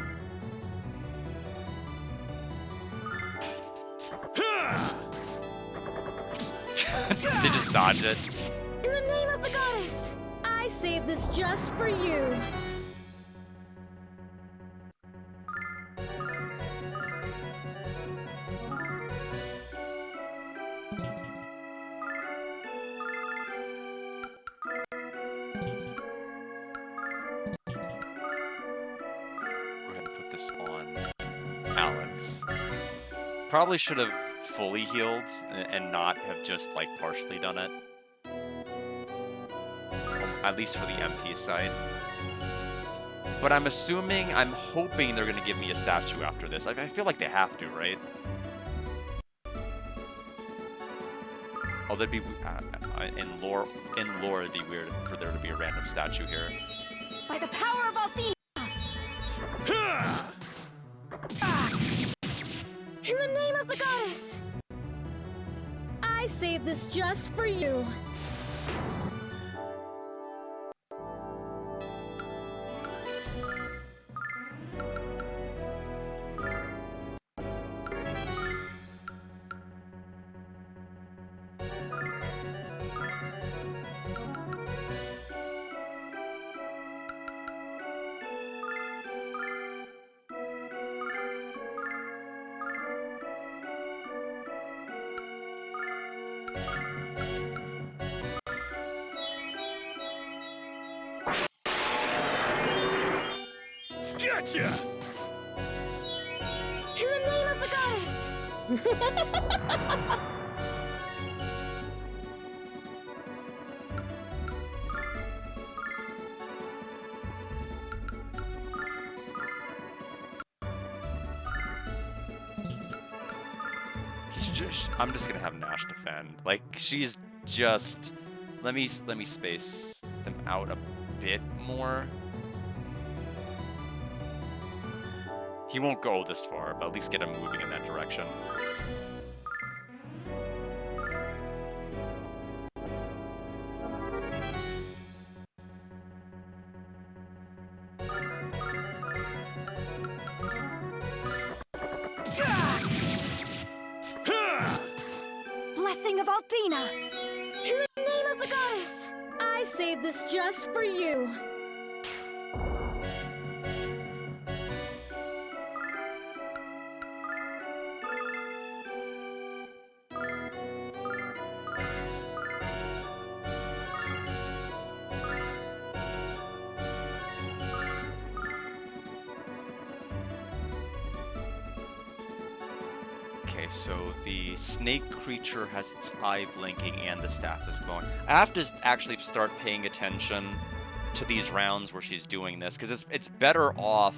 [SPEAKER 4] They just dodge it.
[SPEAKER 2] In the name of the goddess, I saved this just for you.
[SPEAKER 4] Go ahead and put this on Alex. Probably should have fully healed and not have just like partially done it. At least for the MP side. But I'm hoping they're gonna give me a statue after this. I feel like they have to, right? Oh, that'd be in lore. It'd be weird for there to be a random statue here.
[SPEAKER 2] By the power of Althena! In the name of the goddess! I saved this just for you.
[SPEAKER 5] Gotcha!
[SPEAKER 2] In the name of the goddess!
[SPEAKER 1] I'm just gonna have Nash defend. Like, she's just... Let me space them out a bit more. He won't go this far, but at least get him moving in that direction.
[SPEAKER 2] Blessing of Althena! In the name of the goddess! I saved this just for you.
[SPEAKER 1] Okay, so the snake creature has its eye blinking and the staff is glowing. I have to actually start paying attention to these rounds where she's doing this, because it's better off...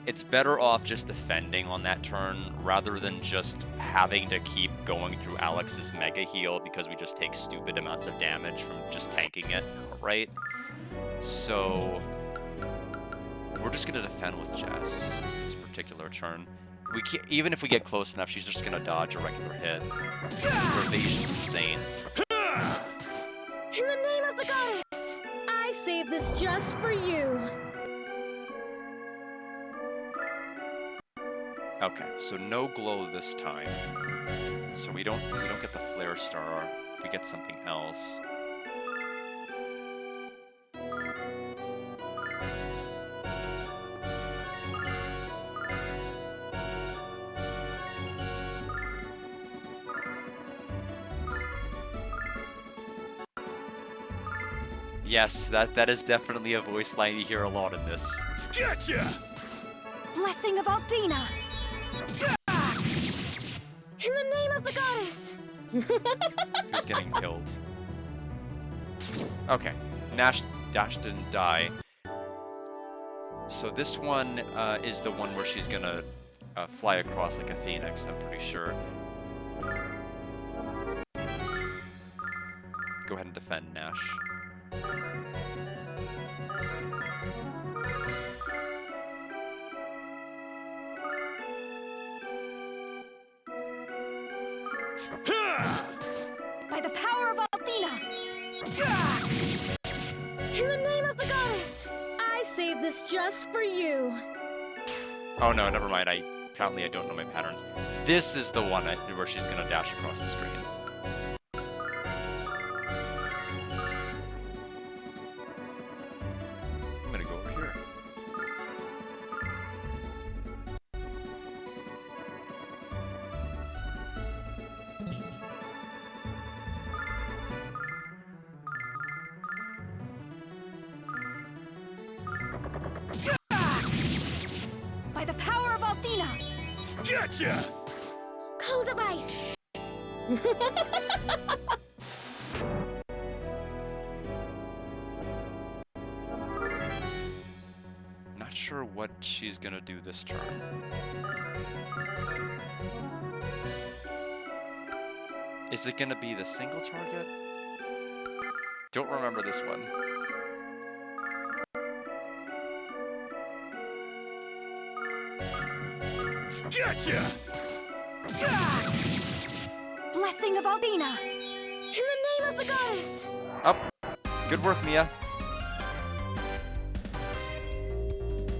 [SPEAKER 1] It's better off just defending on that turn rather than just having to keep going through Alex's mega heal because we just take stupid amounts of damage from just tanking it, right? So we're just gonna defend with Jess this particular turn. We can't, even if we get close enough, she's just gonna dodge a regular hit. Her evasion's insane.
[SPEAKER 2] In the name of the goddess! I saved this just for you.
[SPEAKER 1] Okay, so no glow this time. So we don't get the flare star. We get something else. Yes, that is definitely a voice line you hear a lot in this.
[SPEAKER 5] Gotcha!
[SPEAKER 2] Blessing of Althena! In the name of the goddess!
[SPEAKER 1] Who's getting killed? Okay, Dash didn't die. So this one is the one where she's gonna fly across like a phoenix, I'm pretty sure. Go ahead and defend Nash.
[SPEAKER 2] By the power of Althena! In the name of the goddess! I saved this just for you.
[SPEAKER 1] Oh no, never mind. Apparently I don't know my patterns. This is the one where she's gonna dash across the screen. I'm gonna go over here.
[SPEAKER 2] By the power of Althena!
[SPEAKER 5] Gotcha!
[SPEAKER 2] Cold of ice!
[SPEAKER 1] Not sure what she's gonna do this turn. Is it gonna be the single target? Don't remember this one.
[SPEAKER 5] Gotcha!
[SPEAKER 2] Blessing of Aldina! In the name of the goddess!
[SPEAKER 1] Oh, good work, Mia.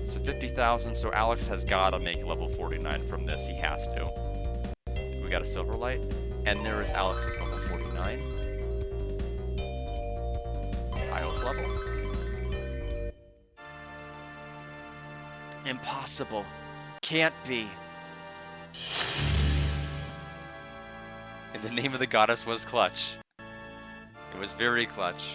[SPEAKER 1] So 50,000, so Alex has gotta make level 49 from this. He has to. We got a silver light, and there is Alex's level 49. Kyle's level. Impossible. Can't be. And the name of the goddess was clutch. It was very clutch.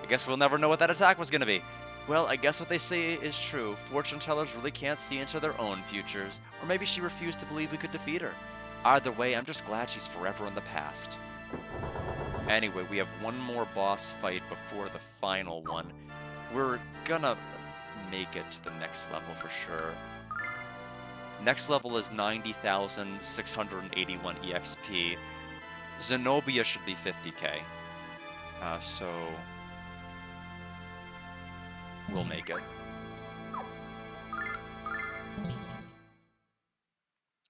[SPEAKER 1] I guess we'll never know what that attack was gonna be. Well, I guess what they say is true. Fortune tellers really can't see into their own futures. Or maybe she refused to believe we could defeat her. Either way, I'm just glad she's forever in the past. Anyway, we have one more boss fight before the final one. We're gonna make it to the next level for sure. Next level is 90,681 EXP. Zenobia should be 50k. So we'll make it.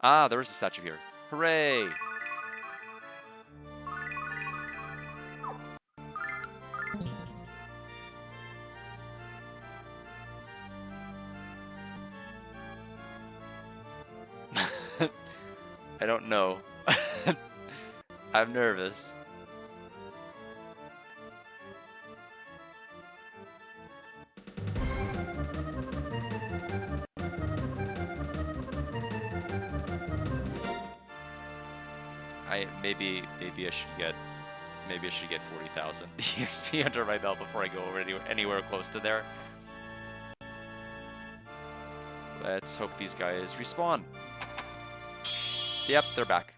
[SPEAKER 1] Ah, there is a statue here. Hooray! I don't know. I'm nervous. Maybe I should get 40,000 EXP under my belt before I go over anywhere close to there. Let's hope these guys respawn. Yep, they're back.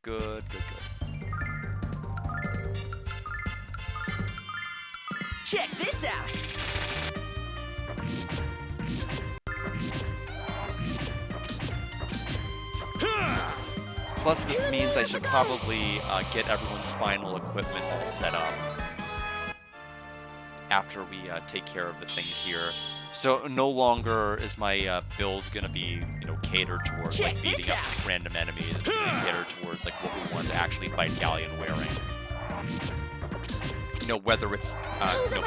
[SPEAKER 1] Good.
[SPEAKER 3] Check this out!
[SPEAKER 1] Plus, this means I should probably get everyone's final equipment all set up after we take care of the things here. So no longer is my build gonna be, catered towards like beating up random enemies. It's gonna cater towards like what we want to actually fight Galleon wearing. Whether it's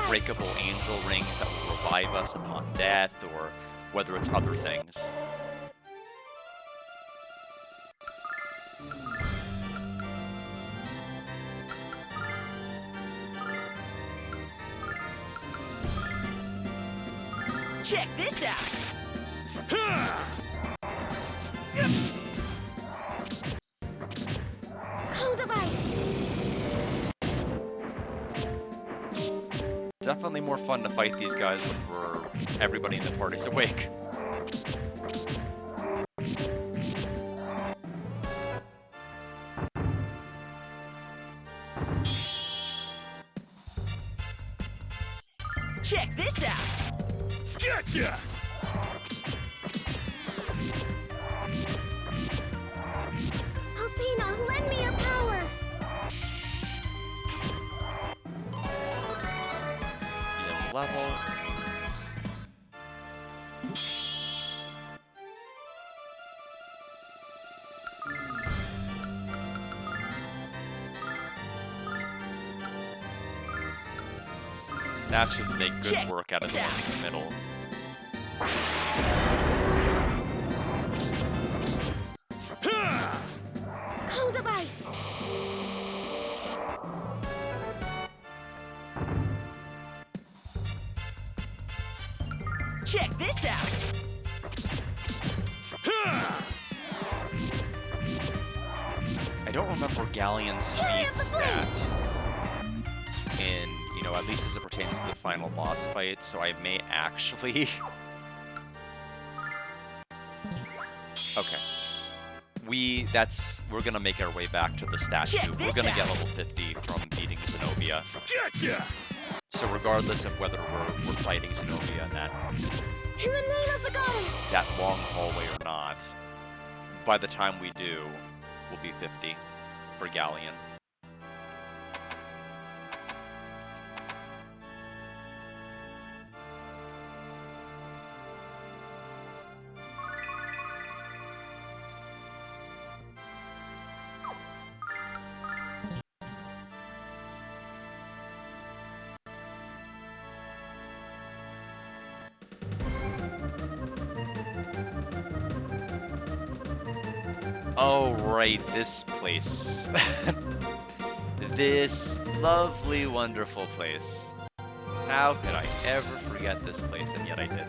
[SPEAKER 1] breakable angel rings that will revive us upon death, or whether it's other things.
[SPEAKER 3] Check this out!
[SPEAKER 2] Cold device!
[SPEAKER 1] Definitely more fun to fight these guys when everybody in the party's awake.
[SPEAKER 3] Check this out!
[SPEAKER 5] Gotcha!
[SPEAKER 2] Althena, lend me your power!
[SPEAKER 1] Yes, level. That should make good work out of the one in the middle.
[SPEAKER 2] Cold device!
[SPEAKER 3] Check this out!
[SPEAKER 1] I don't remember Galleon's speed stat in, at least as it pertains to the final boss fight, so I may actually... Okay. We're gonna make our way back to the statue. We're gonna get level 50 from beating Zenobia.
[SPEAKER 5] Gotcha!
[SPEAKER 1] So regardless of whether we're fighting Zenobia in
[SPEAKER 2] In the name of the goddess!
[SPEAKER 1] that long hallway or not, by the time we do, we'll be 50 for Galleon. Oh, right, this place. This lovely, wonderful place. How could I ever forget this place, and yet I did.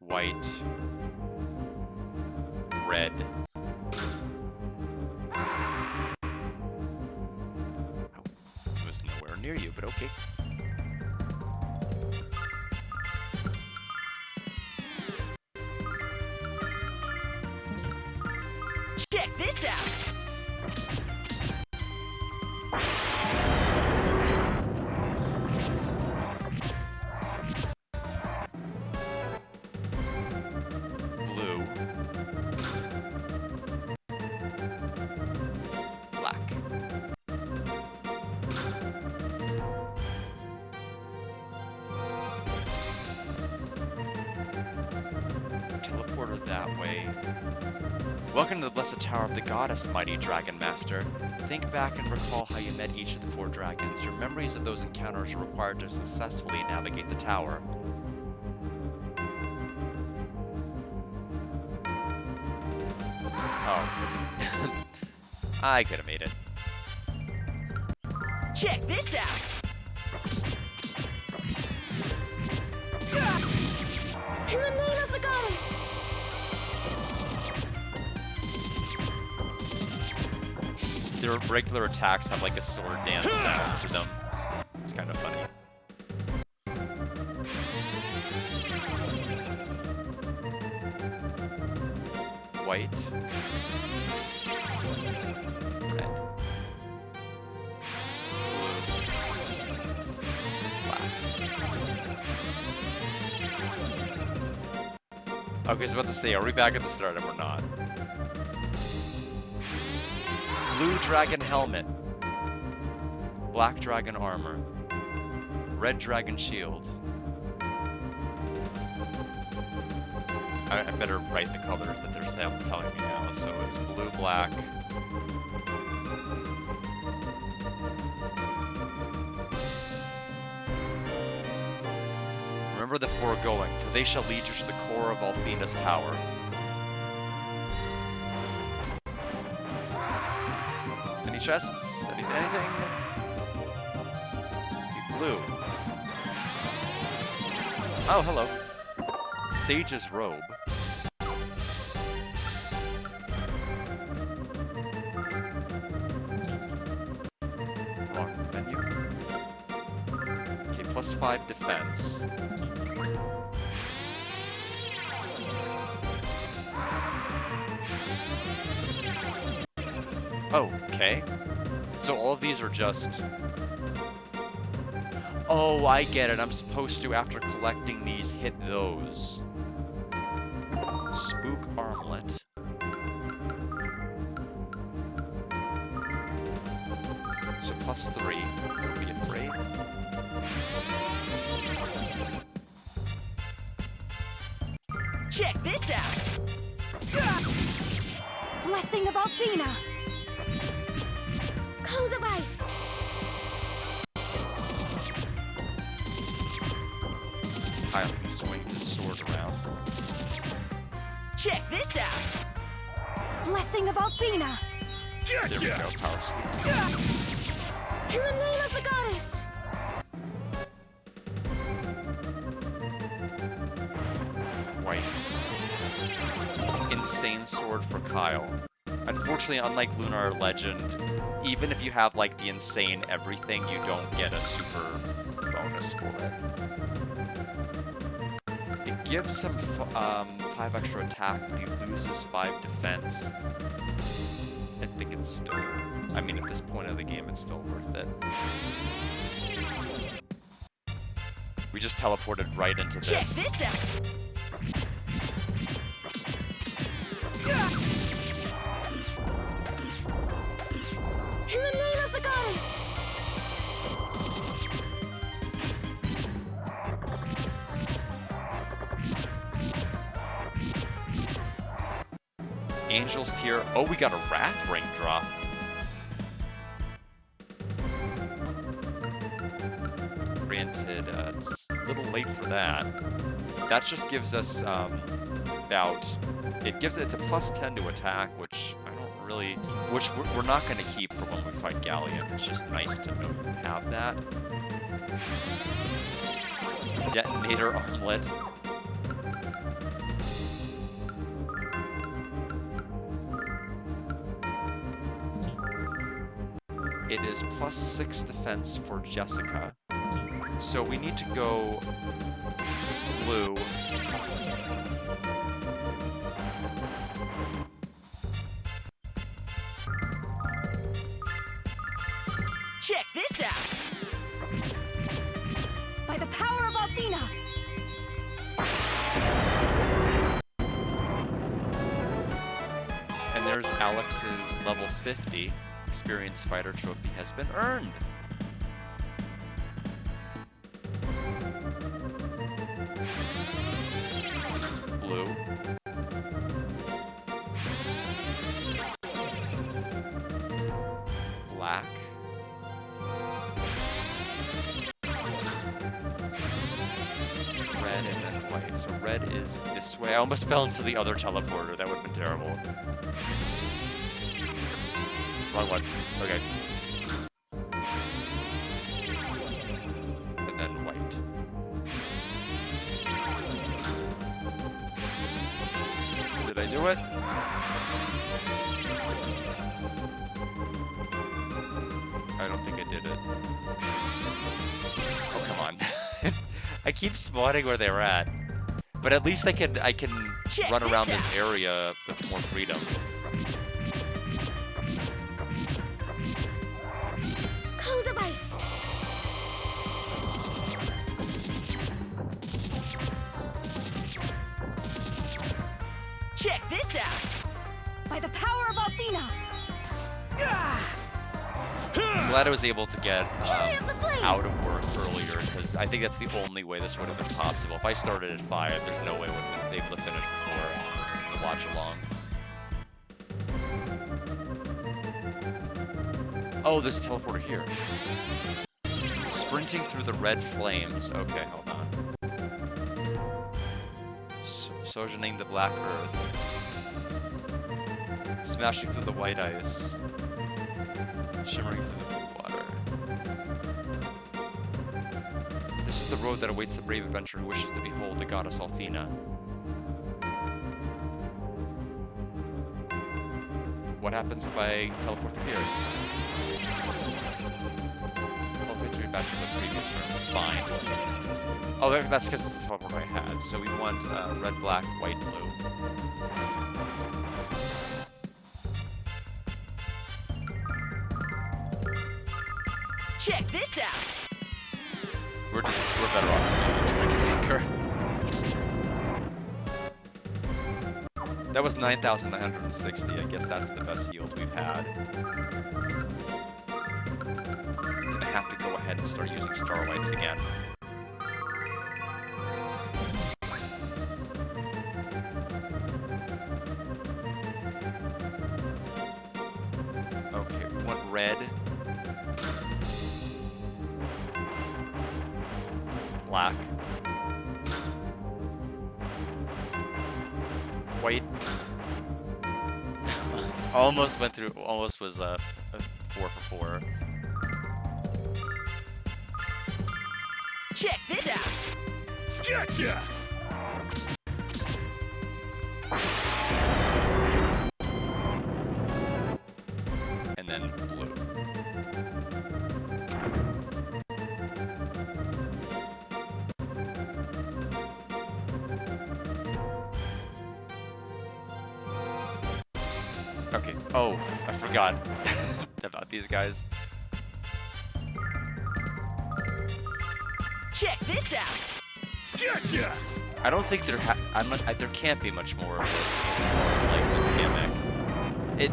[SPEAKER 1] White. Red. Oh, it was nowhere near you, but okay.
[SPEAKER 3] Check this out!
[SPEAKER 1] Blue. Black. Teleporter that way. Welcome to the Blessed Tower of the Goddess, mighty Dragon Master. Think back and recall how you met each of the 4 dragons. Your memories of those encounters are required to successfully navigate the tower. Oh. I could have made it.
[SPEAKER 3] Check this out!
[SPEAKER 2] In the name of the goddess!
[SPEAKER 1] Their regular attacks have like a sword dance sound to them. It's kind of funny. White. Red. Blue. Black. Okay, I was about to say, are we back at the start and we're not? Blue dragon helmet. Black dragon armor. Red dragon shield. I better write the colors that they're telling me now. So it's blue, black. Remember the foregoing, for they shall lead you to the core of Althena's tower. Any chests? Anything? Blue. Oh, hello. Sage's robe. Wrong menu. Okay, +5 defense. Oh, okay. So all of these are just... Oh, I get it. I'm supposed to, after collecting these, hit those. Spook armlet. So +3. Don't be afraid.
[SPEAKER 3] Check this out!
[SPEAKER 2] Blessing of Althena! Cold of ice!
[SPEAKER 1] Kyle can swing his sword around.
[SPEAKER 3] Check this out!
[SPEAKER 2] Blessing of Althena!
[SPEAKER 1] There we go, power sweep.
[SPEAKER 2] In the name of the goddess!
[SPEAKER 1] White. Insane sword for Kyle. Unfortunately, unlike Lunar Legend, even if you have like the insane everything, you don't get a super bonus for it. It gives him 5 extra attack, but he loses 5 defense. I think it's still... I mean, at this point of the game, it's still worth it. We just teleported right into this.
[SPEAKER 3] Check this out!
[SPEAKER 2] In the name of the goddess!
[SPEAKER 1] Angel's Tear. Oh, we got a Wrath Ring drop. Grant
[SPEAKER 4] granted, it's a little late for that. That just gives us it's a plus 10 to attack, which I don't really, which we're not going to keep for when we fight Galleon. It's just nice to know you have that. Detonator omelet. It is plus 6 defense for Jessica. So we need to go blue.
[SPEAKER 3] Check this out!
[SPEAKER 2] By the power of Athena!
[SPEAKER 4] And there's Alex's level 50. Experience Fighter Trophy has been earned. Blue. Black. Red and then white. So red is this way. I almost fell into the other teleporter. That would have been terrible. Wrong one. Okay. And then white. Did I do it? I don't think I did it. Oh, come on. I keep spotting where they're at. But at least I can
[SPEAKER 3] Check
[SPEAKER 4] run around
[SPEAKER 3] this
[SPEAKER 4] this area with more freedom.
[SPEAKER 2] Cold device!
[SPEAKER 3] Check this out!
[SPEAKER 2] By the power of Athena!
[SPEAKER 4] I'm glad I was able to get
[SPEAKER 2] Fury of the flame!
[SPEAKER 4] out of work earlier, because I think that's the only way this would have been possible. If I started at 5, there's no way I would have been able to finish before the watch along. Oh, there's a teleporter here. Sprinting through the red flames. Okay, hold on. Sojourning the black earth. Smashing through the white ice. Shimmering through the blue water. This is the road that awaits the brave adventurer who wishes to behold the goddess Athena. What happens if I teleport through here? Teleport through back to the previous room. Fine. Oh, that's because it's the teleport I had. So we want red, black, white, blue.
[SPEAKER 3] Check this out!
[SPEAKER 4] We're better off just using Trinket Anchor. That was 9,960. I guess that's the best yield we've had. Gonna have to go ahead and start using Starlights again. Okay, we want red. Black. White. Almost went through, almost was a 4 for 4.
[SPEAKER 3] Check this out!
[SPEAKER 5] Gotcha!
[SPEAKER 4] And then blue. Okay. Oh, I forgot about these guys.
[SPEAKER 3] Check this out!
[SPEAKER 5] Gotcha!
[SPEAKER 4] I don't think there can't be much more of this as far as like this gimmick.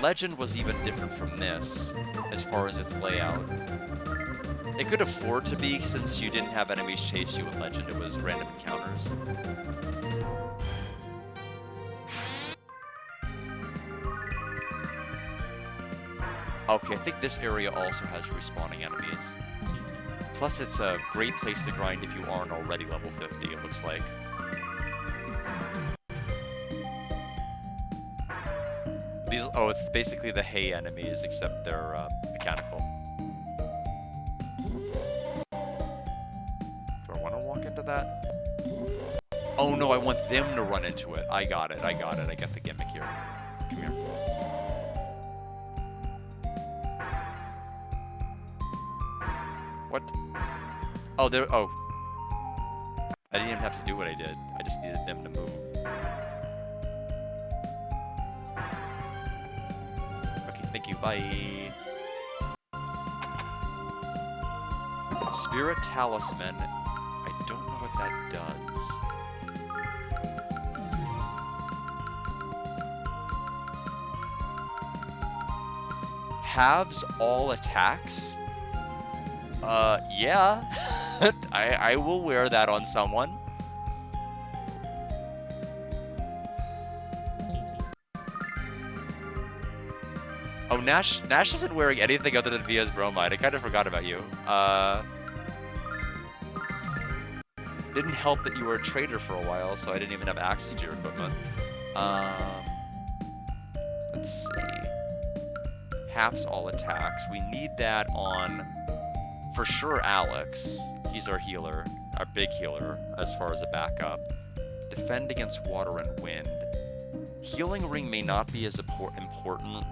[SPEAKER 4] Legend was even different from this as far as its layout. It could afford to be since you didn't have enemies chase you in Legend. It was random encounters. Okay, I think this area also has respawning enemies. Plus, it's a great place to grind if you aren't already level 50, it looks like. These, oh, it's basically the hay enemies, except they're mechanical. Do I want to walk into that? Oh no, I want them to run into it. I got it, I got it. I get the gimmick here. Come here. What? Oh, there. Oh. I didn't even have to do what I did. I just needed them to move. Okay, thank you. Bye. Spirit Talisman. I don't know what that does. Halves all attacks? Yeah. I will wear that on someone. Oh, Nash isn't wearing anything other than Via's bromide. I kind of forgot about you. Didn't help that you were a trader for a while, so I didn't even have access to your equipment. Let's see. Halves all attacks. We need that on, for sure, Alex. He's our healer, our big healer, as far as a backup. Defend against water and wind. Healing Ring may not be as important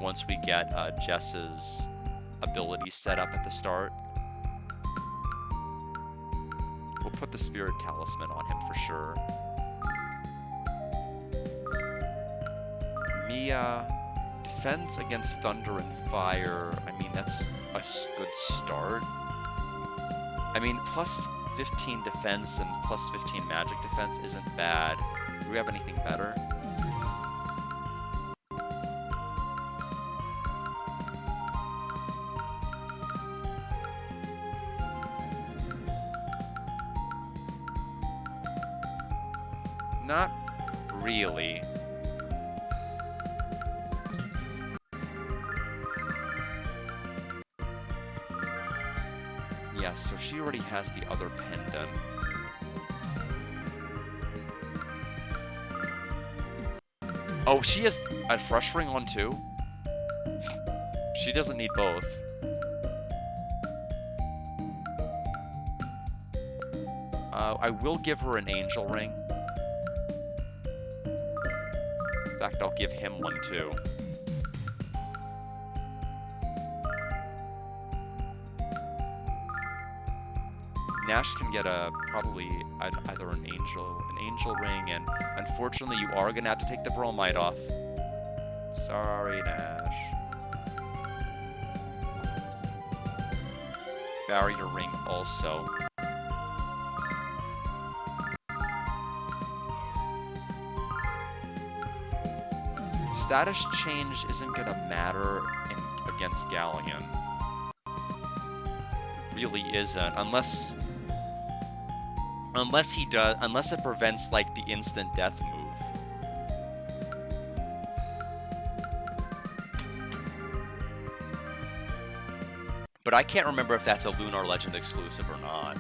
[SPEAKER 4] once we get Jess's ability set up at the start. We'll put the Spirit Talisman on him for sure. Mia, defense against thunder and fire. I mean, that's a good start. I mean, plus 15 defense and plus 15 magic defense isn't bad. Do we have anything better? Not really. Yeah, so she already has the other pendant. Oh, she has a fresh ring on too? She doesn't need both. I will give her an angel ring. In fact, I'll give him one too. Nash can get probably either an angel ring, and unfortunately you are gonna have to take the bromide off. Sorry, Nash. Barrier ring also. Status change isn't gonna matter against Galleon. It really isn't, unless it prevents like the instant death move. But I can't remember if that's a Lunar Legend exclusive or not.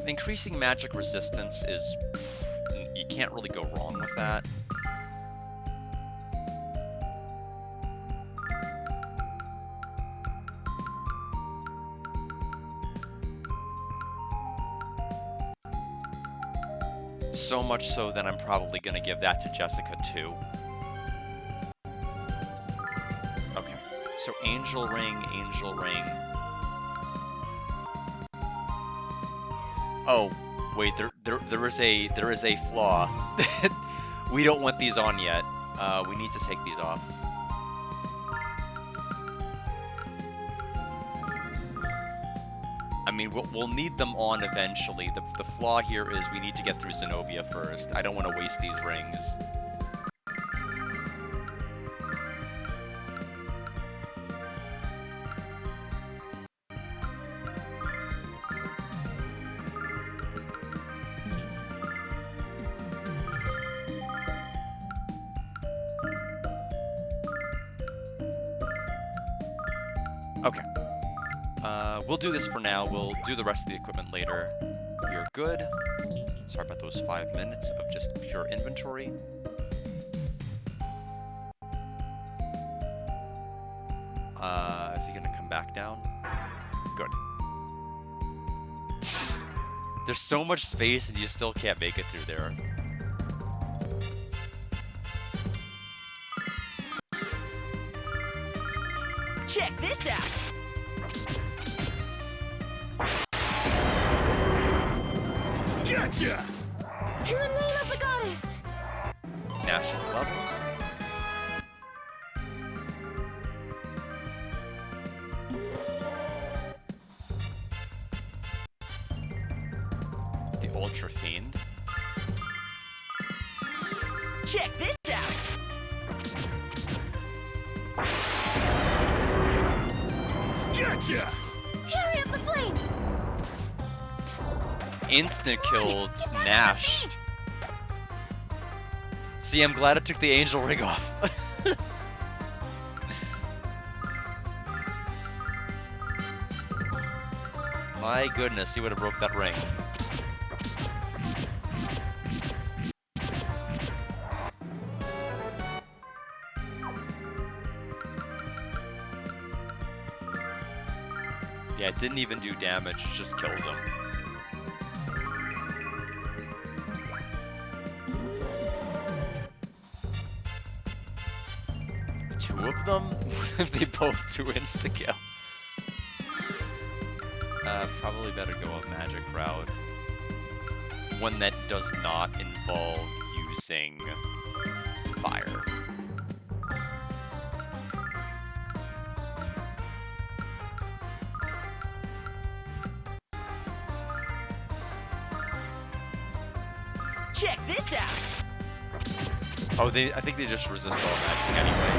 [SPEAKER 4] Increasing magic resistance is... you can't really go wrong with that. So much so that I'm probably going to give that to Jessica too. Okay, so angel ring, angel ring. Oh, wait, there is a flaw. We don't want these on yet. We need to take these off. I mean, we'll need them on eventually. The flaw here is we need to get through Zenobia first. I don't want to waste these rings. Okay. We'll do this for now. We'll do the rest of the equipment later. We are good. Sorry about those 5 minutes of just pure inventory. Is he gonna come back down? Good. There's so much space and you still can't make it through there.
[SPEAKER 3] Check this out.
[SPEAKER 5] Gotcha!
[SPEAKER 2] In the name of the goddess!
[SPEAKER 4] Nash's level. The Ultra Fiend.
[SPEAKER 3] Check this out.
[SPEAKER 5] Gotcha!
[SPEAKER 2] Fury of the flame!
[SPEAKER 4] Instant killed Nash. See, I'm glad I took the angel ring off. My goodness, he would have broke that ring. Yeah, it didn't even do damage, just kills him. Two of them? They both do insta-kill. Probably better go a magic route. One that does not involve using fire.
[SPEAKER 3] Check this out.
[SPEAKER 4] Oh, I think they just resist all magic anyway.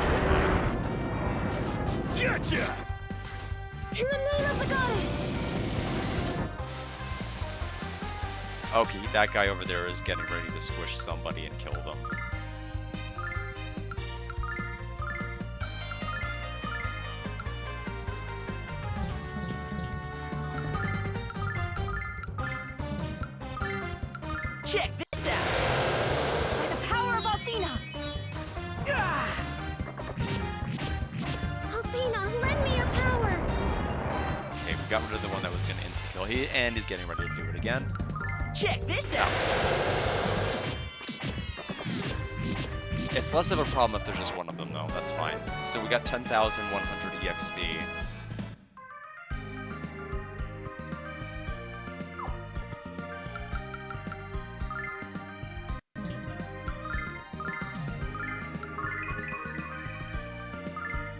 [SPEAKER 5] Gotcha!
[SPEAKER 2] In the name of the goddess!
[SPEAKER 4] Okay, that guy over there is getting ready to squish somebody and kill them.
[SPEAKER 3] Check this out.
[SPEAKER 2] By the power of Athena!
[SPEAKER 3] Ah!
[SPEAKER 2] Athena, lend me your power!
[SPEAKER 4] Okay, we got rid of the one that was gonna insta-kill. And he's getting ready to do it again.
[SPEAKER 3] Check this out.
[SPEAKER 4] It's less of a problem if there's just one of them, though. That's fine. So we got 10,100 EXP.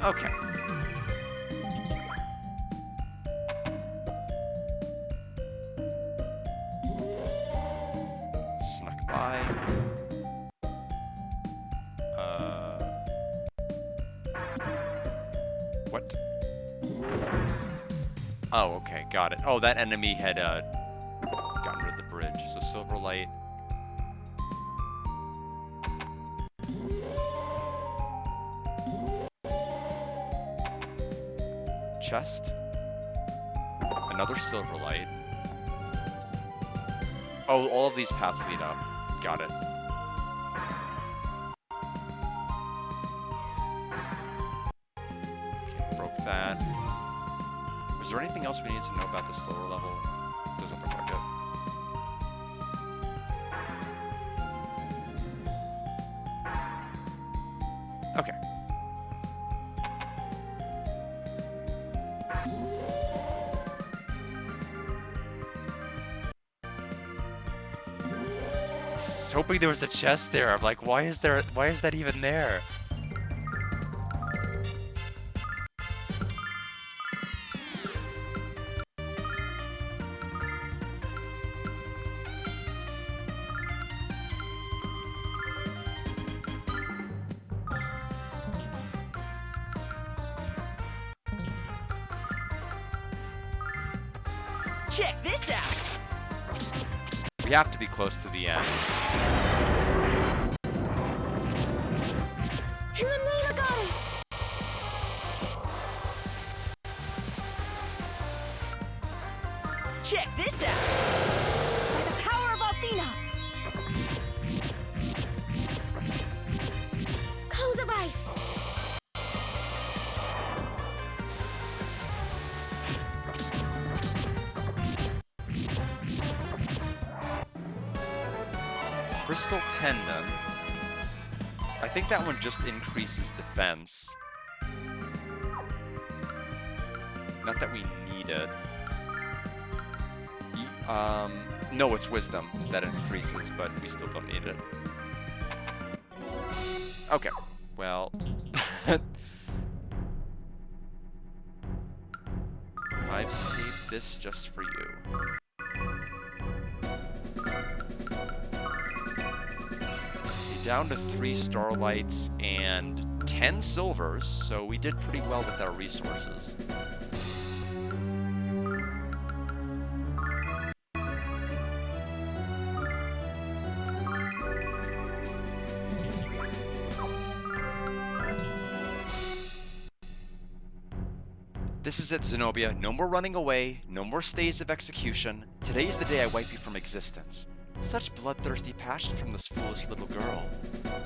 [SPEAKER 4] Okay. Snuck by. What? Oh, okay, got it. Oh, that enemy had gotten rid of the bridge. So Silverlight. Chest. Another Silverlight. Oh, all of these paths lead up. Got it. Okay, broke that. Was there anything else we need to know about this lower level? Doesn't look like it. Okay. I was hoping there was a chest there. I'm like, why is that even there?
[SPEAKER 3] Check this out.
[SPEAKER 4] We have to be close to the end.
[SPEAKER 2] In the name of goddess!
[SPEAKER 3] Check this out!
[SPEAKER 2] By the power of Athena! Code of Ice!
[SPEAKER 1] Crystal Pendant. I think that one just increases defense. Not that we need it. No, it's Wisdom that increases, but we still don't need it. Okay, well... I've saved this just for you. Down to 3 starlights and 10 silvers, so we did pretty well with our resources. This is it, Zenobia. No more running away, no more stays of execution. Today is the day I wipe you from existence. Such bloodthirsty passion from this foolish little girl.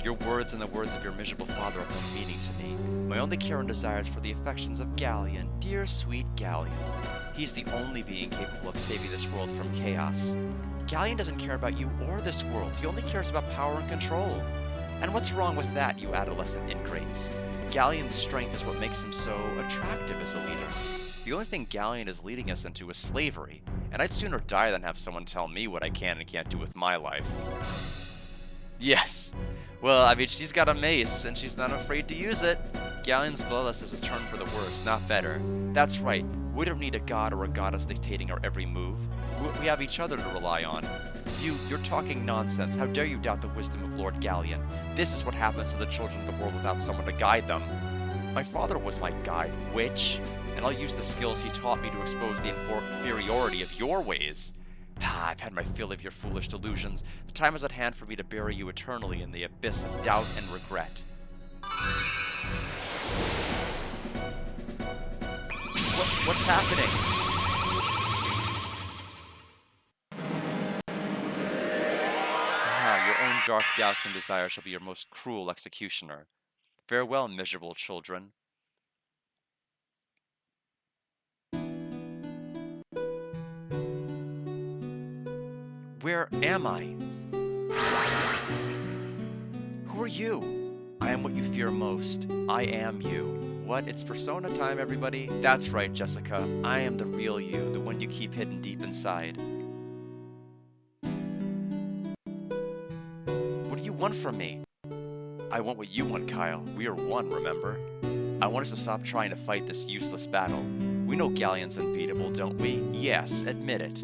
[SPEAKER 1] Your words and the words of your miserable father have no meaning to me. My only care and desire is for the affections of Galleon, dear sweet Galleon. He's the only being capable of saving this world from chaos. Galleon doesn't care about you or this world. He only cares about power and control. And what's wrong with that, you adolescent ingrates? Galleon's strength is what makes him so attractive as a leader. The only thing Galleon is leading us into is slavery, and I'd sooner die than have someone tell me what I can and can't do with my life. Yes. Well, I mean, she's got a mace, and she's not afraid to use it. Galleon's bloodlust is a turn for the worse, not better. That's right. We don't need a god or a goddess dictating our every move. We have each other to rely on. You're talking nonsense. How dare you doubt the wisdom of Lord Galleon? This is what happens to the children of the world without someone to guide them. My father was my guide, witch, and I'll use the skills he taught me to expose the inferiority of your ways. I've had my fill of your foolish delusions. The time is at hand for me to bury you eternally in the abyss of doubt and regret. What's happening? Your own dark doubts and desires shall be your most cruel executioner. Farewell, miserable children. Where am I? Who are you? I am what you fear most. I am you. What? It's persona time, everybody? That's right, Jessica. I am the real you, the one you keep hidden deep inside. What do you want from me? I want what you want, Kyle. We are one, remember? I want us to stop trying to fight this useless battle. We know Galleon's unbeatable, don't we? Yes, admit it.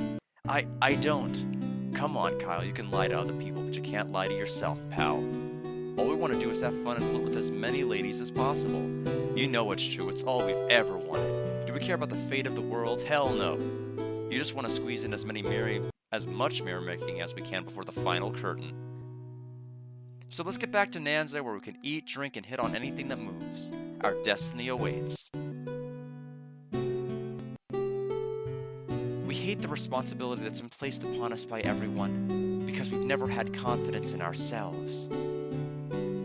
[SPEAKER 1] I don't. Come on, Kyle, you can lie to other people, but you can't lie to yourself, pal. All we want to do is have fun and flirt with as many ladies as possible. You know it's true, it's all we've ever wanted. Do we care about the fate of the world? Hell no. You just want to squeeze in as much mirror-making as we can before the final curtain. So let's get back to Nanza, where we can eat, drink, and hit on anything that moves. Our destiny awaits. We hate the responsibility that's been placed upon us by everyone, because we've never had confidence in ourselves.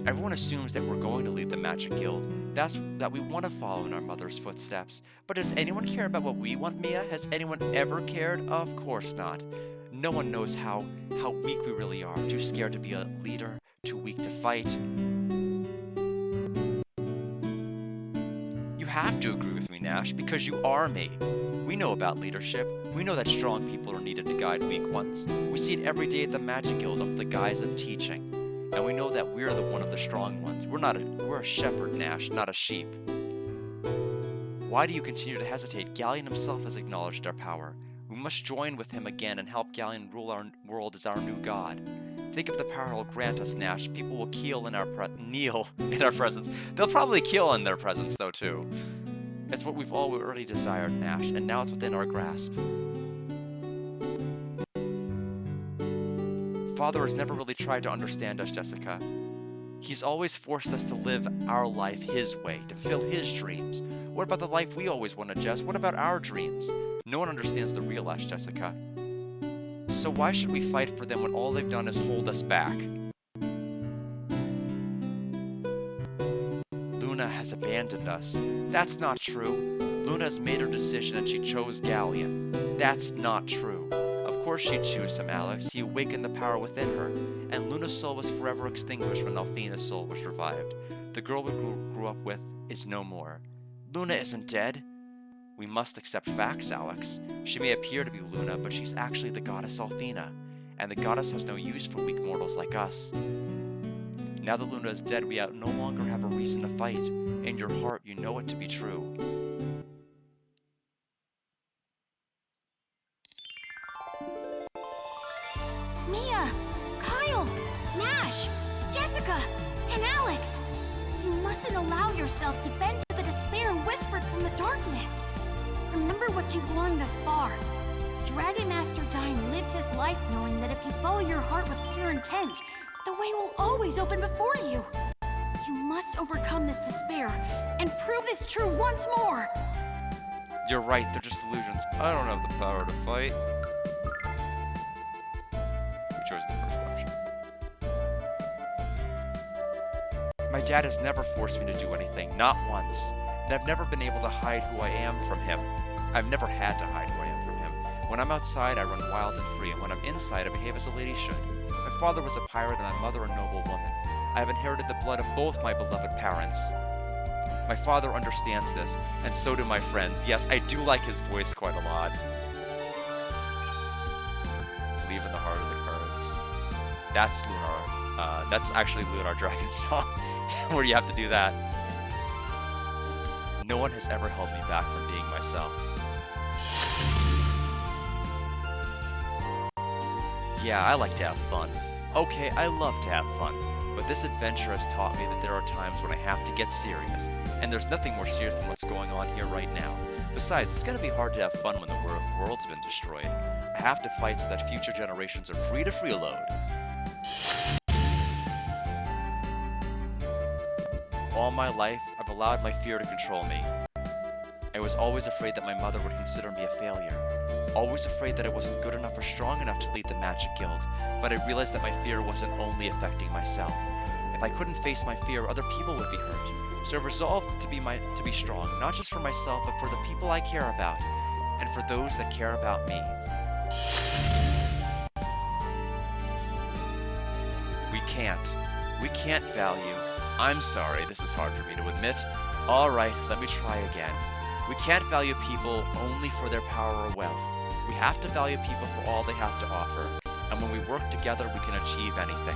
[SPEAKER 1] Everyone assumes that we're going to lead the Magic Guild, that we want to follow in our mother's footsteps. But does anyone care about what we want, Mia? Has anyone ever cared? Of course not. No one knows how weak we really are, too scared to be a leader, too weak to fight. You have to agree with me, Nash, because you are me. We know about leadership. We know that strong people are needed to guide weak ones. We see it every day at the Magic Guild under the guise of teaching. And we know that we're the one of the strong ones. We're a shepherd, Nash, not a sheep. Why do you continue to hesitate? Galleon himself has acknowledged our power. We must join with him again and help Galleon rule our world as our new god. Think of the power he'll grant us, Nash. People will kneel in our presence. They'll probably kill in their presence, though, too. It's what we've all already desired, Nash, and now it's within our grasp. Father has never really tried to understand us, Jessica. He's always forced us to live our life his way, to fulfill his dreams. What about the life we always wanted, Jess? What about our dreams?
[SPEAKER 4] No one understands the real us, Jessica. So why should we fight for them when all they've done is hold us back? Luna has abandoned us. That's not true. Luna has made her decision and she chose Galleon. That's not true. Of course she'd choose him, Alex. He awakened the power within her, and Luna's soul was forever extinguished when Althena's soul was revived. The girl we grew up with is no more. Luna isn't dead. We must accept facts, Alex. She may appear to be Luna, but she's actually the goddess Althena, and the goddess has no use for weak mortals like us. Now that Luna is dead, we no longer have a reason to fight. In your heart, you know it to be true.
[SPEAKER 2] Mia, Kyle, Nash, Jessica, and Alex! You mustn't allow yourself to bend to the despair whispered from the darkness. Remember what you've learned thus far. Dragon Master Dine lived his life knowing that if you follow your heart with pure intent, the way will always open before you. You must overcome this despair and prove this true once more.
[SPEAKER 4] You're right, they're just illusions. I don't have the power to fight. We chose the first option. My dad has never forced me to do anything, not once. And I've never been able to hide who I am from him. I've never had to hide who I am from him. When I'm outside, I run wild and free, and when I'm inside, I behave as a lady should. My father was a pirate and my mother a noble woman. I have inherited the blood of both my beloved parents. My father understands this, and so do my friends. Yes, I do like his voice quite a lot. Believe in the heart of the cards. That's Lunar. That's actually Lunar Dragon's song, where you have to do that. No one has ever held me back from being myself. Yeah, I like to have fun. Okay, I love to have fun. But this adventure has taught me that there are times when I have to get serious. And there's nothing more serious than what's going on here right now. Besides, it's going to be hard to have fun when the world's been destroyed. I have to fight so that future generations are free to freeload. All my life, I've allowed my fear to control me. I was always afraid that my mother would consider me a failure. Always afraid that I wasn't good enough or strong enough to lead the Magic Guild, but I realized that my fear wasn't only affecting myself. If I couldn't face my fear, other people would be hurt. So I resolved to be strong, not just for myself, but for the people I care about, and for those that care about me. We can't value. I'm sorry, this is hard for me to admit. Alright, let me try again. We can't value people only for their power or wealth. We have to value people for all they have to offer. And when we work together, we can achieve anything.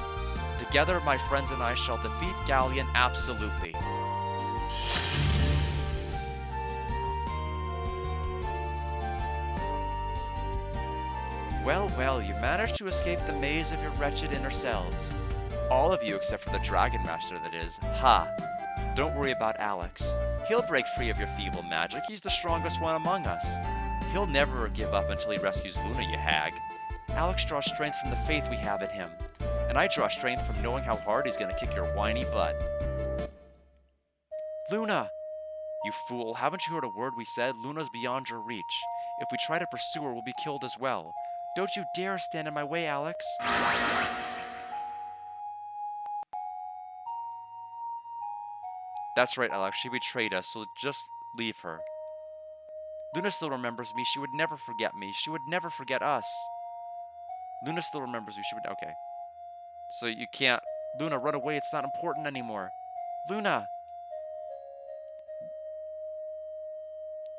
[SPEAKER 4] Together, my friends and I shall defeat Galleon absolutely. Well, well, you managed to escape the maze of your wretched inner selves. All of you except for the Dragon Master, that is. Ha! Don't worry about Alex. He'll break free of your feeble magic. He's the strongest one among us. He'll never give up until he rescues Luna, you hag. Alex draws strength from the faith we have in him. And I draw strength from knowing how hard he's gonna kick your whiny butt. Luna! You fool, haven't you heard a word we said? Luna's beyond your reach. If we try to pursue her, we'll be killed as well. Don't you dare stand in my way, Alex. That's right, Alex. She betrayed us, so just leave her. Luna still remembers me. She would never forget me. She would never forget us. Luna still remembers me. She would... Okay. So you can't... Luna, run away. It's not important anymore. Luna!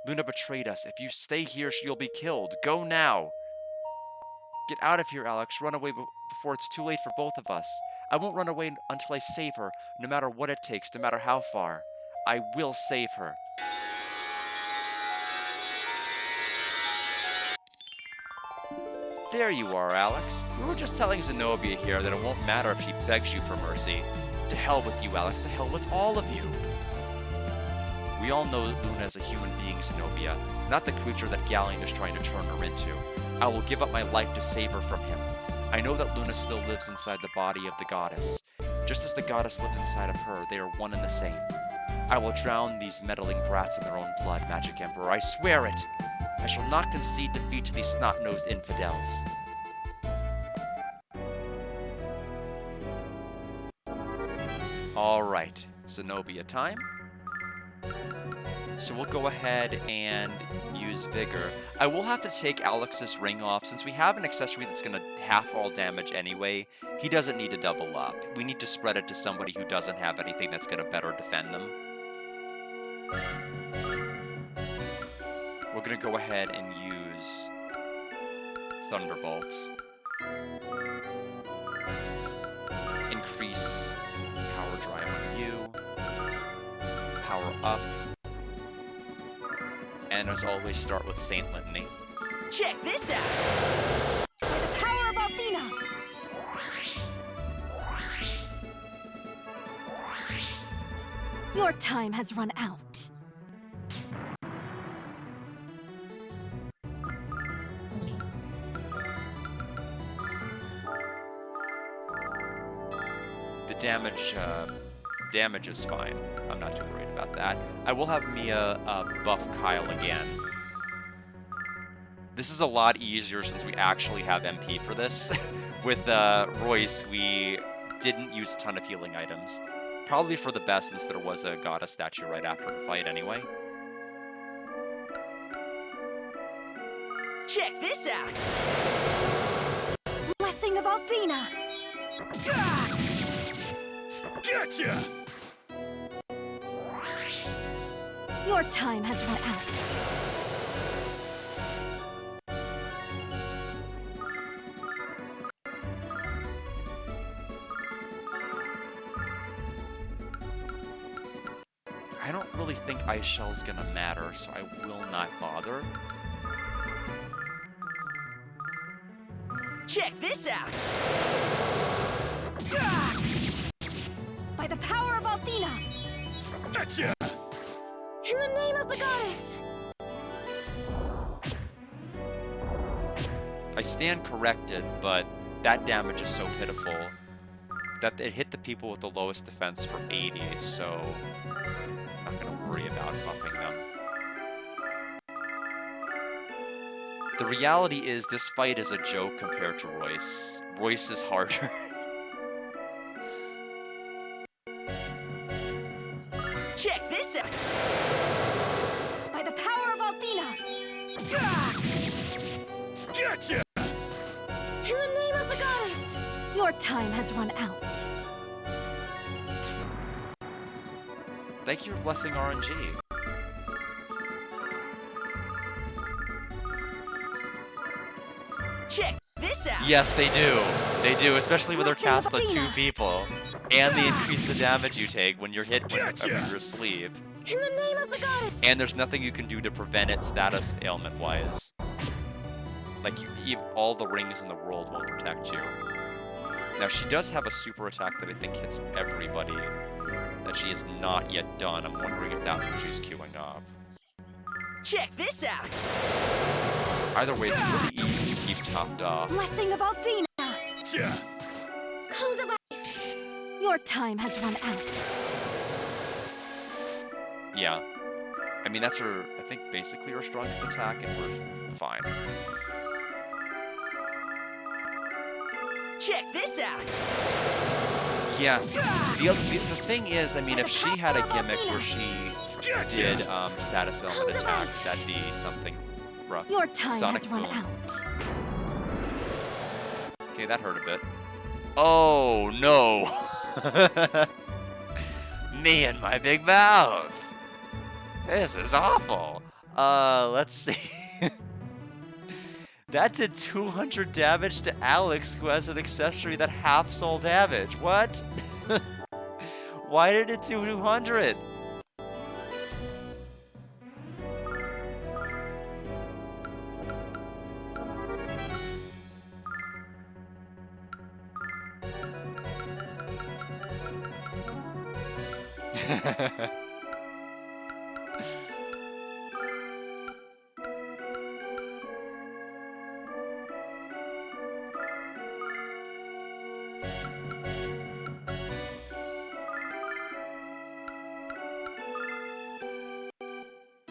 [SPEAKER 4] Luna betrayed us. If you stay here, you'll be killed. Go now. Get out of here, Alex. Run away before it's too late for both of us. I won't run away until I save her, no matter what it takes, no matter how far. I will save her. There you are, Alex. We were just telling Zenobia here that it won't matter if she begs you for mercy. To hell with you, Alex. To hell with all of you. We all know that Luna is a human being, Zenobia, not the creature that Galleon is trying to turn her into. I will give up my life to save her from him. I know that Luna still lives inside the body of the goddess. Just as the goddess lives inside of her, they are one and the same. I will drown these meddling brats in their own blood, Magic Emperor. I swear it! I shall not concede defeat to these snot-nosed infidels. Alright, Zenobia time. So we'll go ahead and use Vigor. I will have to take Alex's ring off. Since we have an accessory that's going to half all damage anyway, he doesn't need to double up. We need to spread it to somebody who doesn't have anything that's going to better defend them. We're going to go ahead and use Thunderbolt. Increase Power Drive on you. Power up. And as always, start with Saint Litany.
[SPEAKER 3] Check this out!
[SPEAKER 2] By the power of Althena! Your time has run out.
[SPEAKER 4] The damage is fine. I'm not too worried about that. I will have Mia buff Kyle again. This is a lot easier since we actually have MP for this. With Royce, we didn't use a ton of healing items. Probably for the best since there was a goddess statue right after the fight anyway.
[SPEAKER 3] Check this out!
[SPEAKER 2] Blessing of Althena!
[SPEAKER 5] Gotcha!
[SPEAKER 2] Your time has run out.
[SPEAKER 4] I don't really think Ice Shell's gonna matter, so I will not bother.
[SPEAKER 3] Check this out!
[SPEAKER 2] By the power of Althena!
[SPEAKER 5] Gotcha!
[SPEAKER 2] In the name of the goddess!
[SPEAKER 4] I stand corrected, but that damage is so pitiful that it hit the people with the lowest defense for 80, so I'm not going to worry about buffing them. The reality is this fight is a joke compared to Royce. Royce is harder.
[SPEAKER 3] Check this out!
[SPEAKER 2] By the power of Althena!
[SPEAKER 5] Gotcha!
[SPEAKER 2] In the name of the goddess! Your time has run out.
[SPEAKER 4] Thank you for blessing RNG.
[SPEAKER 3] Check this out!
[SPEAKER 4] Yes, they do. They do, especially when they're cast on 2
[SPEAKER 2] Athena.
[SPEAKER 4] people. And they increase the damage you take when you're hit whenever you're asleep.
[SPEAKER 2] In the name of the goddess!
[SPEAKER 4] And there's nothing you can do to prevent it status ailment-wise. Like, all the rings in the world won't protect you. Now, she does have a super attack that I think hits everybody that she has not yet done. I'm wondering if that's what she's queuing up.
[SPEAKER 3] Check this out!
[SPEAKER 4] Either way, it's really easy to keep topped off.
[SPEAKER 2] Blessing of Althena!
[SPEAKER 5] Gotcha!
[SPEAKER 2] Cold of ice! Your time has run out.
[SPEAKER 4] Yeah. I mean, that's her, I think, basically her strongest attack, and we're fine.
[SPEAKER 3] Check this out!
[SPEAKER 4] Yeah. The thing is, I mean, if she had a gimmick where she did status element attacks, that'd be something rough.
[SPEAKER 2] Your time
[SPEAKER 4] Sonic
[SPEAKER 2] has run
[SPEAKER 4] Boom.
[SPEAKER 2] out.
[SPEAKER 4] Okay, that hurt a bit. Oh, no. Me and my big mouth. This is awful. Let's see. That did 200 damage to Alex, who has an accessory that halves all damage. What? Why did it do 200?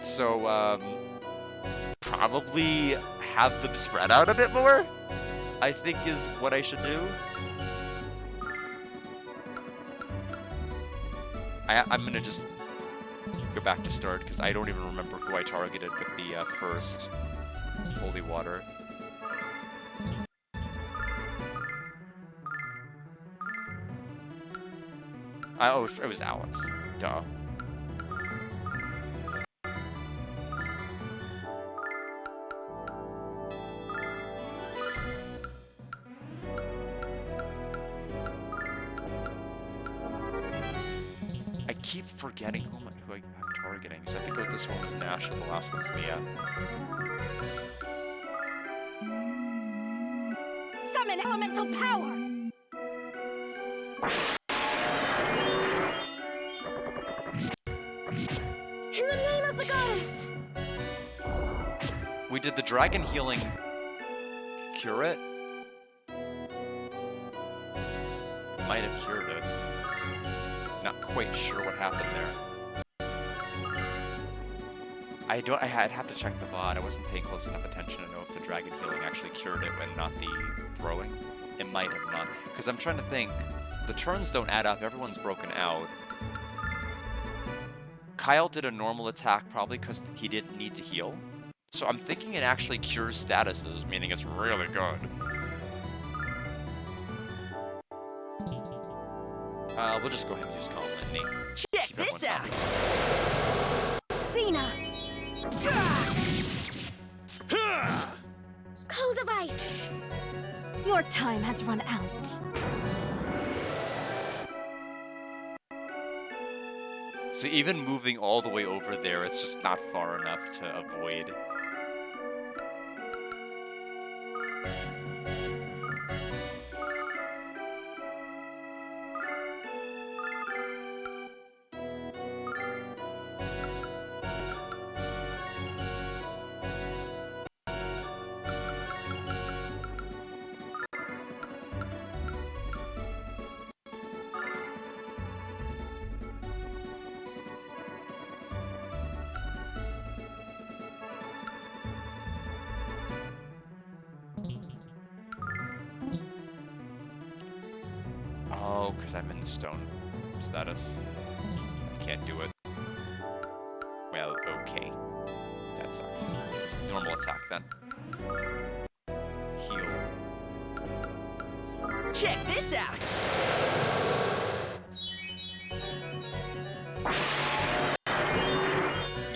[SPEAKER 4] So, probably have them spread out a bit more, I think is what I should do. I'm gonna just go back to start because I don't even remember who I targeted with the first holy water. Oh, it was Alex. Duh. I keep forgetting who I'm targeting. So I think this one was Nash and the last one's Mia.
[SPEAKER 2] Summon elemental power! In the name of the goddess!
[SPEAKER 4] We did the dragon healing cure it? Might have cured it. Not quite sure what happened there. I'd have to check the VOD. I wasn't paying close enough attention to know if the dragon healing actually cured it and not the throwing. It might have not. Because I'm trying to think. The turns don't add up. Everyone's broken out. Kyle did a normal attack probably because he didn't need to heal. So I'm thinking it actually cures statuses, meaning it's really good. We'll just go ahead and use Calm Litany.
[SPEAKER 3] Check this out!
[SPEAKER 2] Athena! Cold device! Your time has run out.
[SPEAKER 4] So even moving all the way over there, it's just not far enough to avoid. Oh, because I'm in the stone status. I can't do it. Well, okay. That sucks. Normal attack then. Heal.
[SPEAKER 3] Check this out!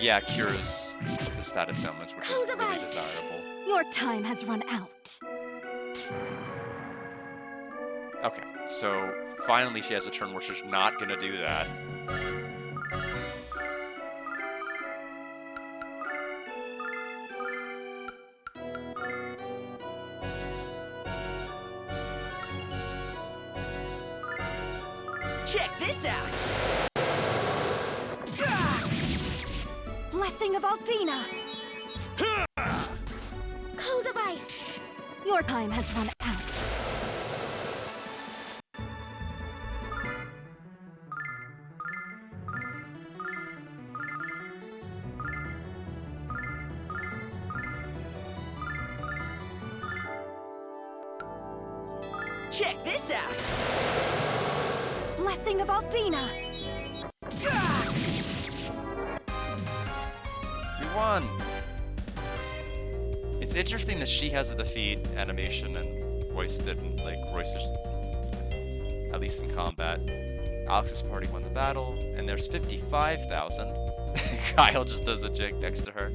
[SPEAKER 4] Yeah, cures the status elements, which is really desirable.
[SPEAKER 2] Your time has run out.
[SPEAKER 4] Okay, so finally she has a turn where she's not gonna do that.
[SPEAKER 3] Check this out!
[SPEAKER 2] Blessing of Athena! Cold device! Your time has run out.
[SPEAKER 3] Check this out!
[SPEAKER 2] Blessing of Athena!
[SPEAKER 4] We won! It's interesting that she has a defeat animation and Royce didn't. Like, Royce is, at least in combat. Alex's party won the battle, and there's 55,000. Kyle just does a jig next to her.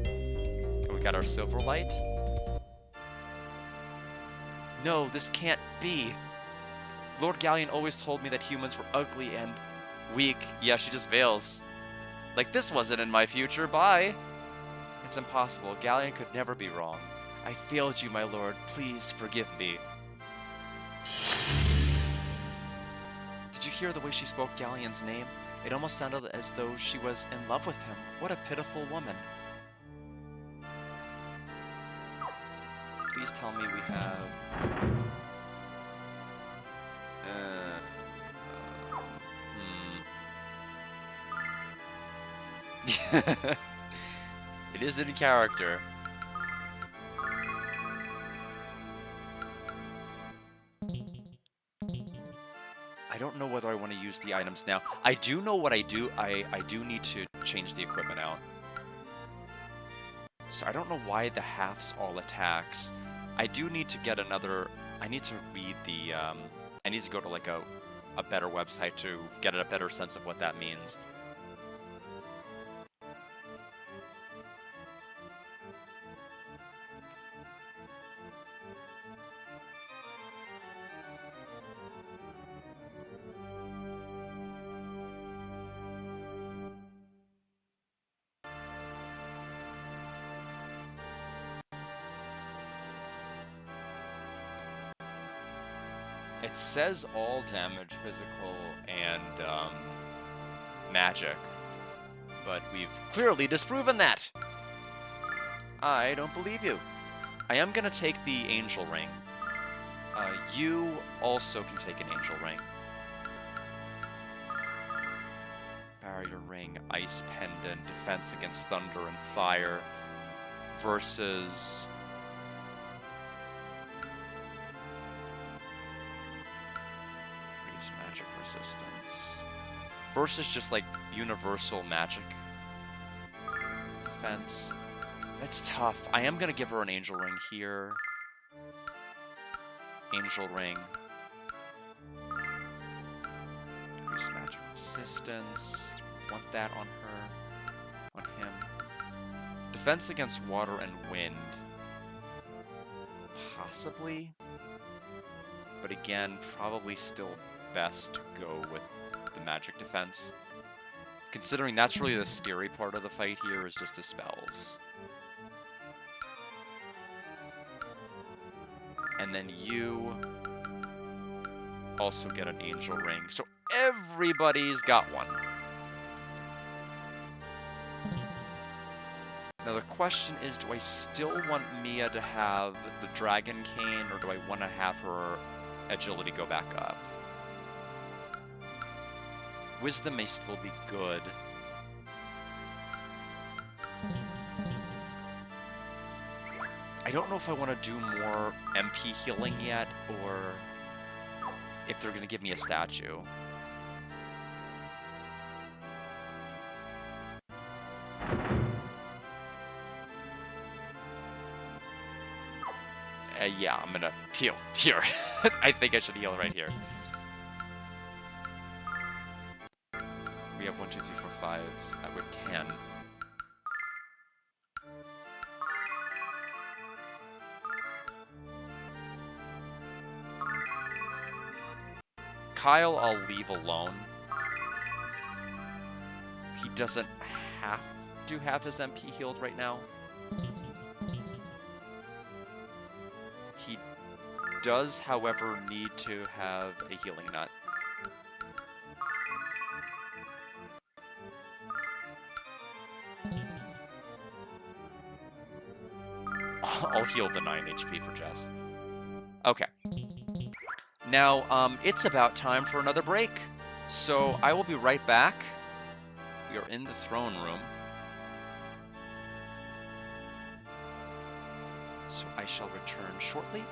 [SPEAKER 4] And we got our silver light. No, this can't be. Lord Galleon always told me that humans were ugly and weak. Yeah, she just veils. Like, this wasn't in my future. Bye. It's impossible. Galleon could never be wrong. I failed you, my lord. Please forgive me. Did you hear the way she spoke Galleon's name? It almost sounded as though she was in love with him. What a pitiful woman. Please tell me we have... It
[SPEAKER 1] It is in character. I don't know whether I want to use the items now. I do know what I do. I do need to change the equipment out. So I don't know why the halves all attacks. I do need to get another... I need to read the... I need to go to like a better website to get a better sense of what that means. It says all damage, physical and magic, but we've clearly disproven that. I don't believe you. I am gonna take the angel ring. You also can take an angel ring. Barrier ring, ice pendant, defense against thunder and fire versus... magic resistance versus just like universal magic defense. That's tough. I am gonna give her an angel ring here. Angel ring. Increase magic resistance. Want that on her. On him. Defense against water and wind. Possibly. But again, probably still best to go with the magic defense. Considering that's really the scary part of the fight here, is just the spells. And then you also get an angel ring. So everybody's got one. Now the question is, do I still want Mia to have the dragon cane, or do I want to have her agility go back up? Wisdom may still be good. I don't know if I want to do more MP healing yet, or if they're going to give me a statue. Yeah, I'm going to heal here. I think I should heal right here. We have 1, 2, 3, 4, 5. We're 10. Kyle, I'll leave alone. He doesn't have to have his MP healed right now. He does, however, need to have a healing nut. I'll heal the 9 HP for Jess. Okay. Now, it's about time for another break. So I will be right back. We are in the throne room. So I shall return shortly.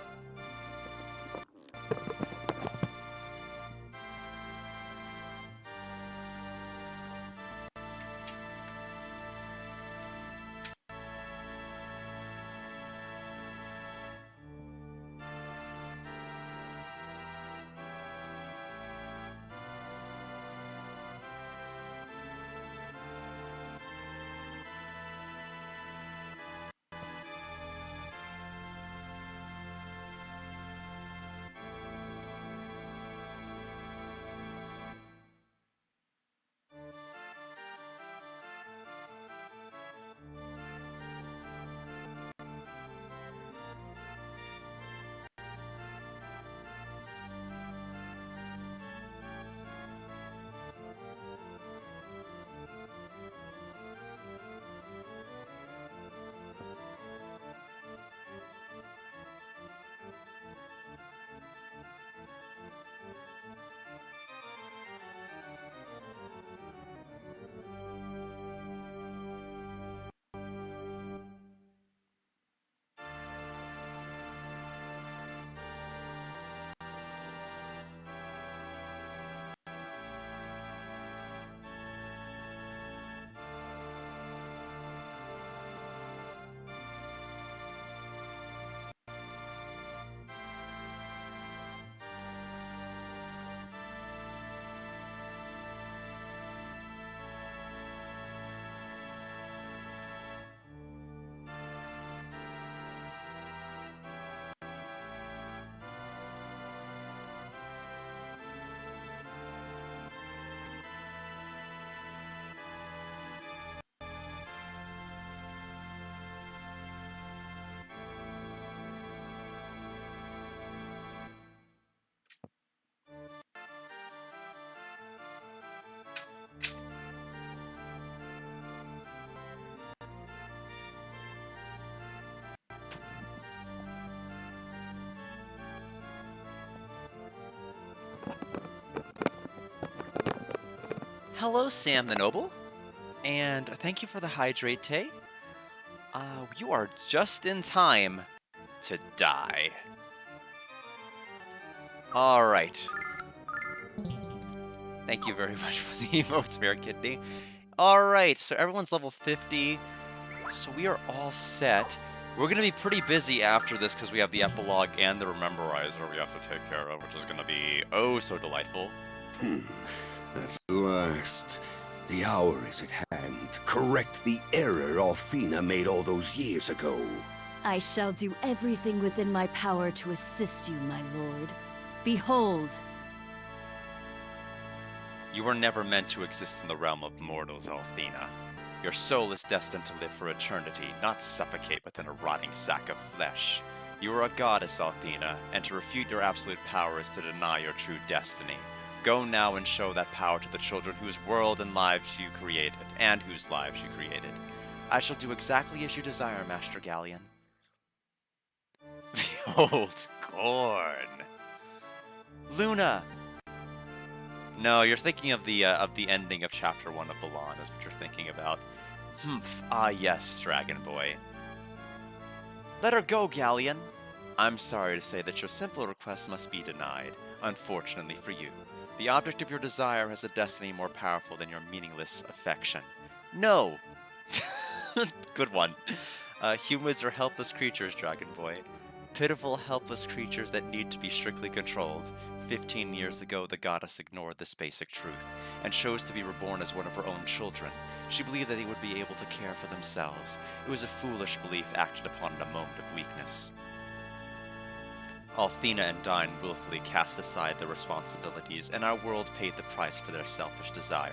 [SPEAKER 1] Hello, Sam the Noble, and thank you for the hydrate, Tay. You are just in time to die. Alright. Thank you very much for the emote, Spirit Kidney. Alright, so everyone's level 50, so we are all set. We're going to be pretty busy after this because we have the epilogue and the Rememberizer we have to take care of, which is going to be oh so delightful.
[SPEAKER 5] At last, the hour is at hand to correct the error Althena made all those years ago.
[SPEAKER 8] I shall do everything within my power to assist you, my lord. Behold!
[SPEAKER 1] You were never meant to exist in the realm of mortals, Althena. Your soul is destined to live for eternity, not suffocate within a rotting sack of flesh. You are a goddess, Althena, and to refute your absolute power is to deny your true destiny. Go now and show that power to the children whose world and lives you created, and whose lives you created. I shall do exactly as you desire, Master Galleon. Behold, Corn! Luna! No, you're thinking of the ending of Chapter 1 of Balan, is what you're thinking about. Humph, ah yes, Dragon Boy. Let her go, Galleon! I'm sorry to say that your simple request must be denied, unfortunately for you. The object of your desire has a destiny more powerful than your meaningless affection. No! Good one. Humans are helpless creatures, Dragon Boy. Pitiful, helpless creatures that need to be strictly controlled. 15 years ago, the goddess ignored this basic truth, and chose to be reborn as one of her own children. She believed that they would be able to care for themselves. It was a foolish belief acted upon in a moment of weakness. Althena and Dine willfully cast aside their responsibilities, and our world paid the price for their selfish desire.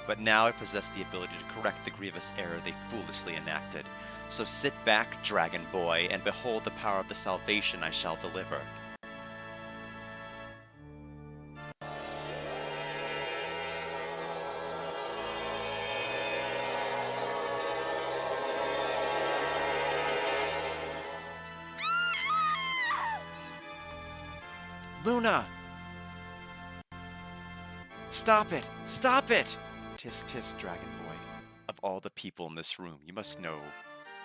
[SPEAKER 1] But now I possess the ability to correct the grievous error they foolishly enacted. So sit back, Dragon Boy, and behold the power of the salvation I shall deliver. Luna! Stop it! Stop it! Tisk tisk, Dragon Boy. Of all the people in this room, you must know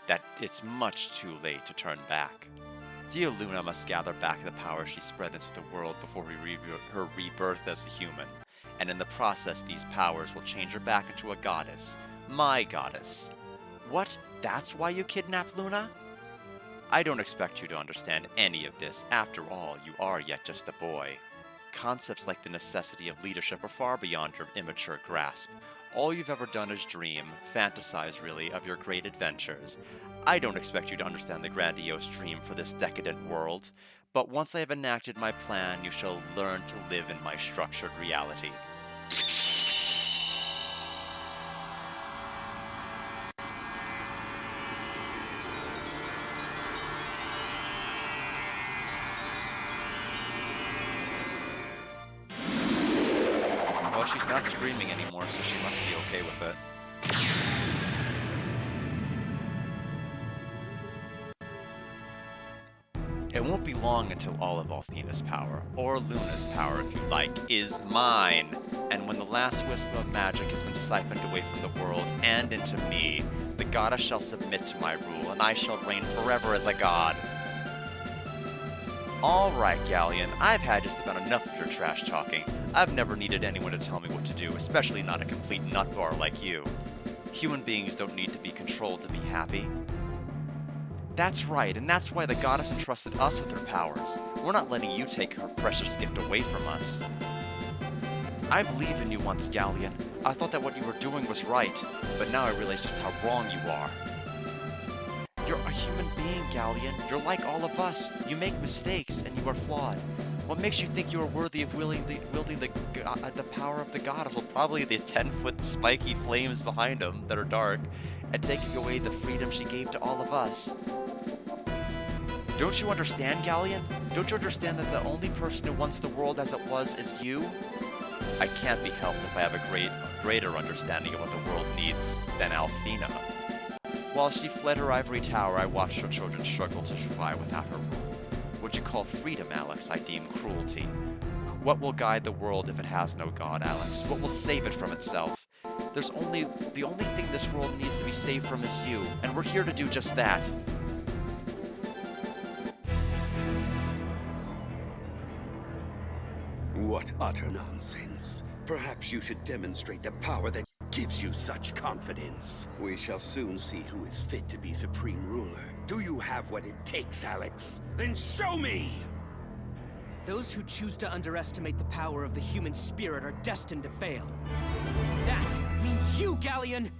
[SPEAKER 1] that it's much too late to turn back. Dear Luna must gather back the power she spread into the world before her rebirth as a human, and in the process these powers will change her back into a goddess. My goddess. What? That's why you kidnapped Luna? I don't expect you to understand any of this. After all, you are yet just a boy. Concepts like the necessity of leadership are far beyond your immature grasp. All you've ever done is dream, fantasize really, of your great adventures. I don't expect you to understand the grandiose dream for this decadent world, but once I have enacted my plan, you shall learn to live in my structured reality. Well, she's not screaming anymore, so she must be okay with it. It won't be long until all of Althena's power, or Luna's power if you like, is mine. And when the last wisp of magic has been siphoned away from the world and into me, the goddess shall submit to my rule, and I shall reign forever as a god. Alright, Galleon, I've had just about enough of your trash talking. I've never needed anyone to tell me what to do, especially not a complete nutbar like you. Human beings don't need to be controlled to be happy. That's right, and that's why the goddess entrusted us with her powers. We're not letting you take her precious gift away from us. I believed in you once, Galleon. I thought that what you were doing was right, but now I realize just how wrong you are. You're a human being, Galleon. You're like all of us. You make mistakes, and you are flawed. What makes you think you are worthy of wielding the power of the goddess? Well, probably the 10-foot spiky flames behind him that are dark, and taking away the freedom she gave to all of us. Don't you understand, Galleon? Don't you understand that the only person who wants the world as it was is you? I can't be helped if I have a greater understanding of what the world needs than Althena. While she fled her ivory tower, I watched her children struggle to survive without her rule. What you call freedom, Alex, I deem cruelty.
[SPEAKER 4] What will guide the world if it has no God, Alex? What will save it from itself? The only thing this world needs to be saved from is you, and we're here to do just that.
[SPEAKER 5] What utter nonsense. Perhaps you should demonstrate the power that gives you such confidence. We shall soon see who is fit to be Supreme Ruler. Do you have what it takes, Alex? Then show me!
[SPEAKER 7] Those who choose to underestimate the power of the human spirit are destined to fail. And that means you, Galleon!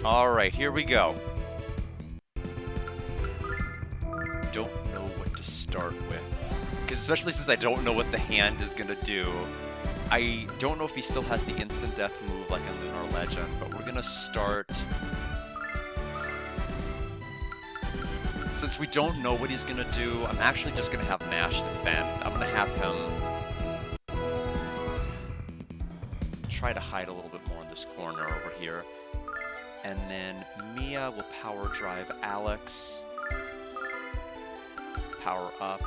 [SPEAKER 4] Alright, here we go. Don't know what to start with. Because especially since I don't know what the hand is gonna do. I don't know if he still has the instant death move like in Lunar Legend, but we're gonna start... Since we don't know what he's gonna do, I'm actually just gonna have Nash defend. I'm gonna have him try to hide a little bit more in this corner over here. And then Mia will power drive Alex. Power up.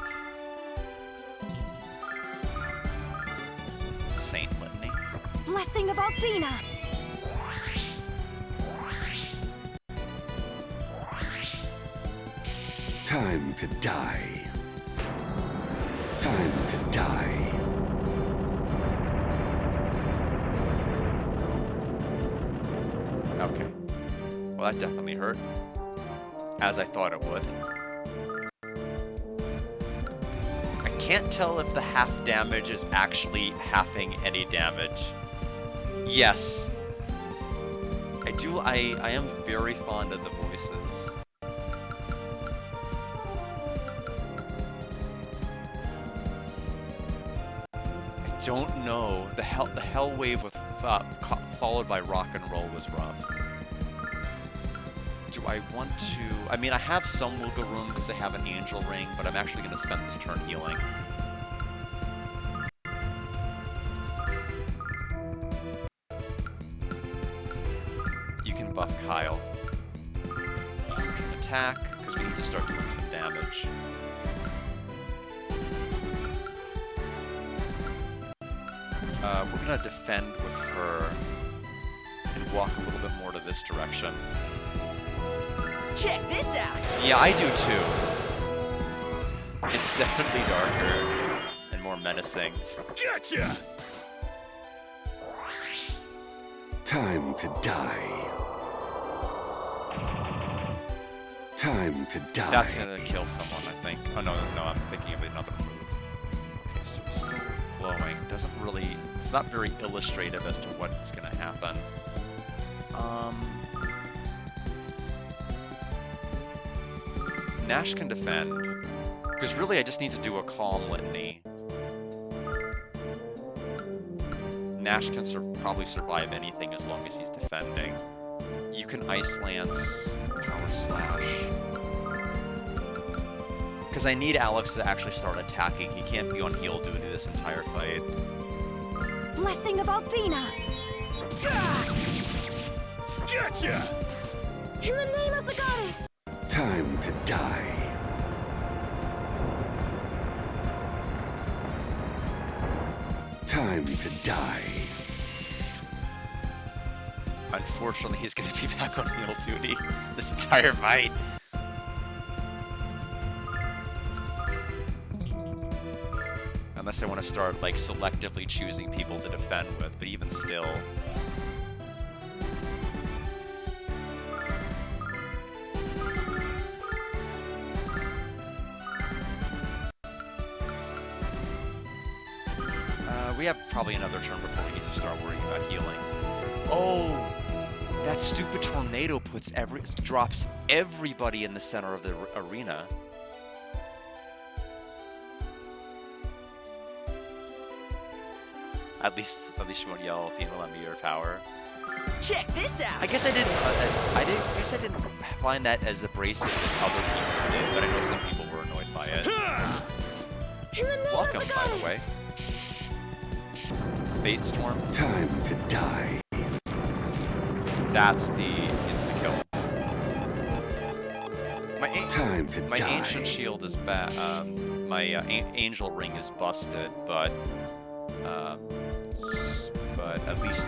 [SPEAKER 4] Saint Litany.
[SPEAKER 2] Blessing of Athena!
[SPEAKER 5] Time to die. Time to die.
[SPEAKER 4] Okay. Well, that definitely hurt. As I thought it would. I can't tell if the half damage is actually halving any damage. Yes. I am very fond of the voices. I don't know. The hell wave with followed by rock and roll was rough. Do I want to... I mean, I have some wiggle room because I have an angel ring, but I'm actually going to spend this turn healing. You can buff Kyle. You can attack, because we need to start doing some damage. We're going to defend with her and walk a little bit more to this direction.
[SPEAKER 3] Check this out!
[SPEAKER 4] Yeah, I do too. It's definitely darker and more menacing.
[SPEAKER 5] Gotcha! Time to die. Time to die.
[SPEAKER 4] That's gonna kill someone, I think. Oh no, I'm thinking of another move. Okay, so it's still glowing. Doesn't really... It's not very illustrative as to what's gonna happen. Nash can defend. Because really I just need to do a calm litany. Nash can probably survive anything as long as he's defending. You can Ice Lance, Power Slash. Because I need Alex to actually start attacking. He can't be on heal duty this entire fight.
[SPEAKER 2] Blessing of Athena!
[SPEAKER 5] Gotcha!
[SPEAKER 2] In the name of the goddess!
[SPEAKER 5] Time to die. Time to die.
[SPEAKER 4] Unfortunately, he's going to be back on heal duty this entire fight. Unless I want to start, like, selectively choosing people to defend with, but even still... we have probably another turn before we need to start worrying about healing. Oh! That stupid tornado drops everybody in the center of the arena. At least you won't yell, Athena, let me your power.
[SPEAKER 3] Check this out!
[SPEAKER 4] I guess I didn't find that as abrasive as other people did, but I know some people were annoyed by it.
[SPEAKER 2] In the name
[SPEAKER 4] Welcome,
[SPEAKER 2] of the
[SPEAKER 4] by the
[SPEAKER 2] goddess!
[SPEAKER 4] way. Fate Storm.
[SPEAKER 5] Time to die.
[SPEAKER 4] That's the insta-kill. My
[SPEAKER 5] Time to die.
[SPEAKER 4] ancient shield is bad.
[SPEAKER 1] angel ring is busted, but at least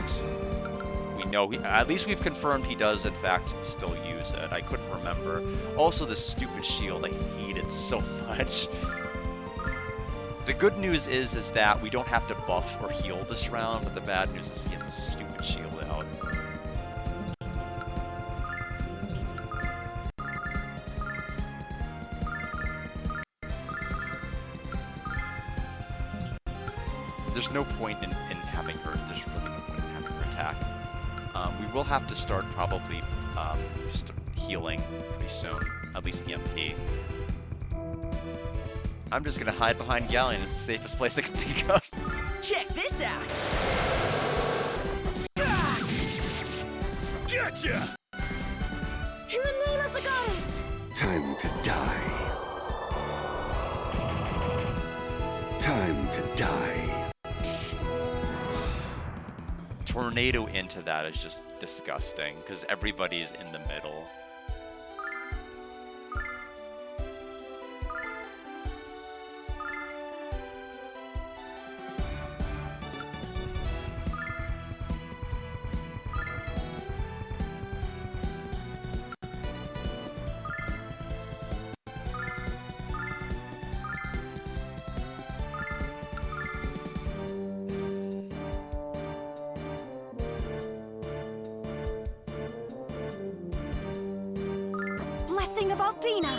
[SPEAKER 1] we know at least we've confirmed he does in fact still use it. I couldn't remember. Also, this stupid shield, I hate it so much. The good news is that we don't have to buff or heal this round, but the bad news is he has this stupid shield out. There's no point in having her. There's really no point in having her attack. We will have to start probably just healing pretty soon, at least the MP. I'm just gonna hide behind Galleon. It's the safest place I can think of.
[SPEAKER 3] Check this out!
[SPEAKER 5] Gotcha!
[SPEAKER 2] In the name of the goddess!
[SPEAKER 5] Time to die. Time to die.
[SPEAKER 1] Tornado into that is just disgusting because everybody's in the middle.
[SPEAKER 2] Blessing of Althena!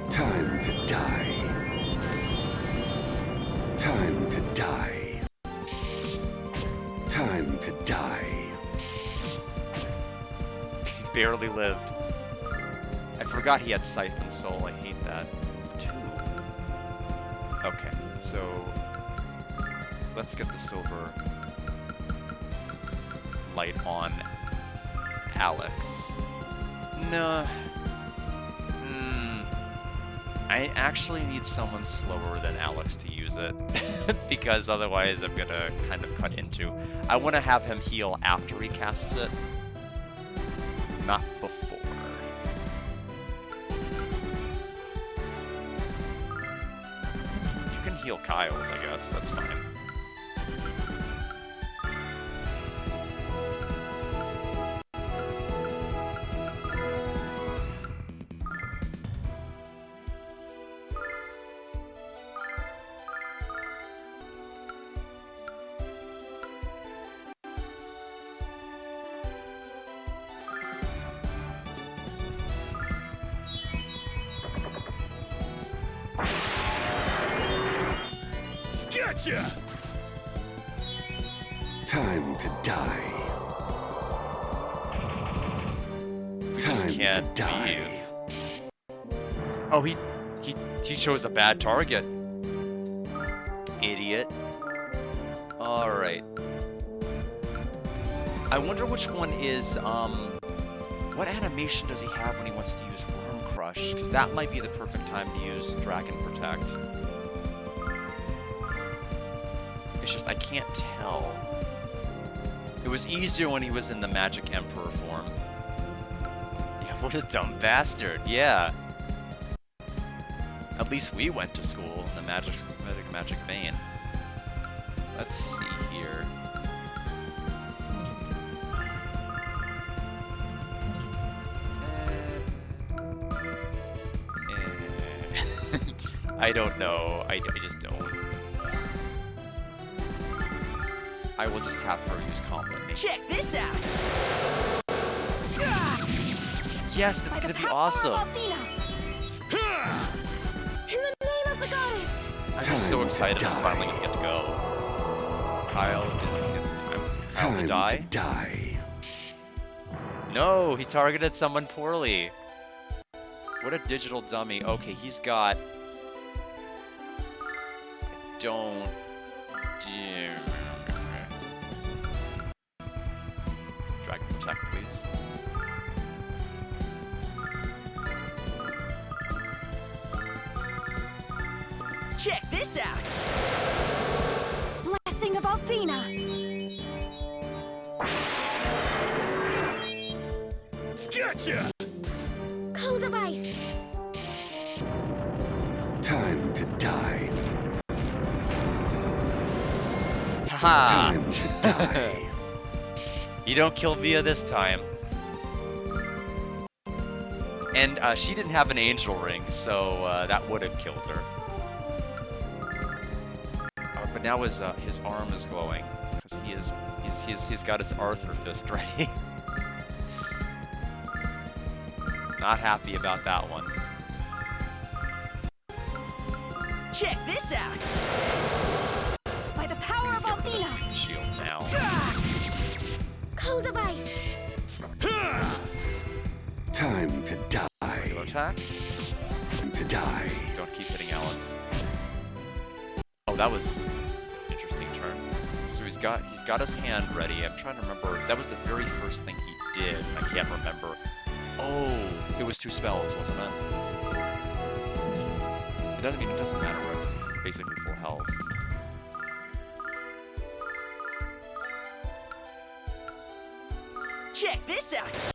[SPEAKER 5] Time to die. Time to die. Time to die.
[SPEAKER 1] Barely lived. I forgot he had Siphon Soul. I hate that. Okay, so let's get the silver light on Alex. No. I actually need someone slower than Alex to use it because otherwise I'm gonna kind of cut into. I want to have him heal after he casts it, not before. You can heal Kyle's, I guess. That's fine.
[SPEAKER 5] Gotcha! Time to die.
[SPEAKER 1] We just can't leave. Oh, he chose a bad target. Idiot. All right. I wonder which one is what animation does he have when he wants to use Worm Crush? Because that might be the perfect time to use Dragon Protect. It's just I can't tell. It was easier when he was in the Magic Emperor form. Yeah, what a dumb bastard. Yeah. At least we went to school in the magic vein. Let's see here. I don't know. I just don't. I will just have her use Compliment.
[SPEAKER 3] Check this out!
[SPEAKER 1] Yes, that's gonna be awesome.
[SPEAKER 2] In the name of the goddess!
[SPEAKER 1] I'm just so excited I'm finally gonna get to go. Kyle is Kyle to die? No, he targeted someone poorly. What a digital dummy. Okay, he's got... Don't... Dragon Protect, please.
[SPEAKER 3] Check this out!
[SPEAKER 2] Blessing of Althena!
[SPEAKER 5] Gotcha! die.
[SPEAKER 1] Haha!
[SPEAKER 5] Time to die.
[SPEAKER 1] You don't kill Mia this time. And she didn't have an angel ring, so that would have killed her. But now his arm is glowing because he's got his Arthur fist ready. Not happy about that one.
[SPEAKER 3] Check this out!
[SPEAKER 2] By the power of
[SPEAKER 1] Get rid of
[SPEAKER 2] Althena!
[SPEAKER 1] this shield now.
[SPEAKER 2] Cold device!
[SPEAKER 5] Time to
[SPEAKER 1] Go
[SPEAKER 5] die.
[SPEAKER 1] attack.
[SPEAKER 5] Time to die.
[SPEAKER 1] Don't keep hitting Alex. Oh, that was an interesting turn. So he's got his hand ready. I'm trying to remember. That was the very first thing he did. I can't remember. Oh, it was 2 spells, wasn't it? It doesn't matter. We're basically full health.
[SPEAKER 3] Check this out!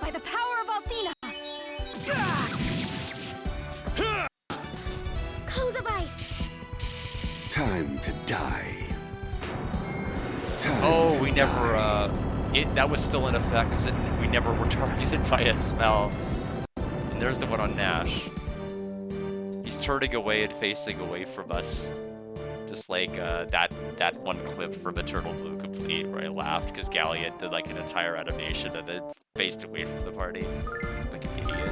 [SPEAKER 2] By the power of Althena! Cold device!
[SPEAKER 5] Time to die. Time
[SPEAKER 1] Oh,
[SPEAKER 5] to
[SPEAKER 1] we
[SPEAKER 5] die.
[SPEAKER 1] never. That was still in effect because we never were targeted by a spell. And there's the one on Nash. He's turning away and facing away from us. Just like that one clip from Eternal Blue Complete where I laughed because Galliot did like an entire animation and then faced away from the party. Like an idiot.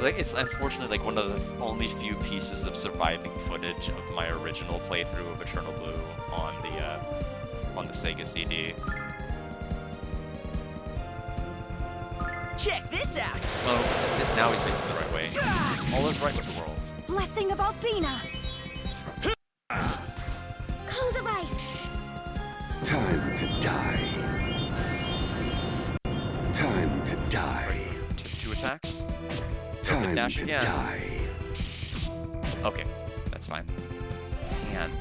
[SPEAKER 1] Like, it's unfortunately like one of the only few pieces of surviving footage of my original playthrough of Eternal Blue on the Sega CD.
[SPEAKER 3] Check this out!
[SPEAKER 1] Oh, now he's facing the right way. All is right with the world.
[SPEAKER 2] Blessing of Althena! Cold device!
[SPEAKER 5] Time to die. Time to die.
[SPEAKER 1] Two attacks.
[SPEAKER 5] Time
[SPEAKER 1] Dash
[SPEAKER 5] to
[SPEAKER 1] again.
[SPEAKER 5] die.
[SPEAKER 1] Okay, that's fine. Hand.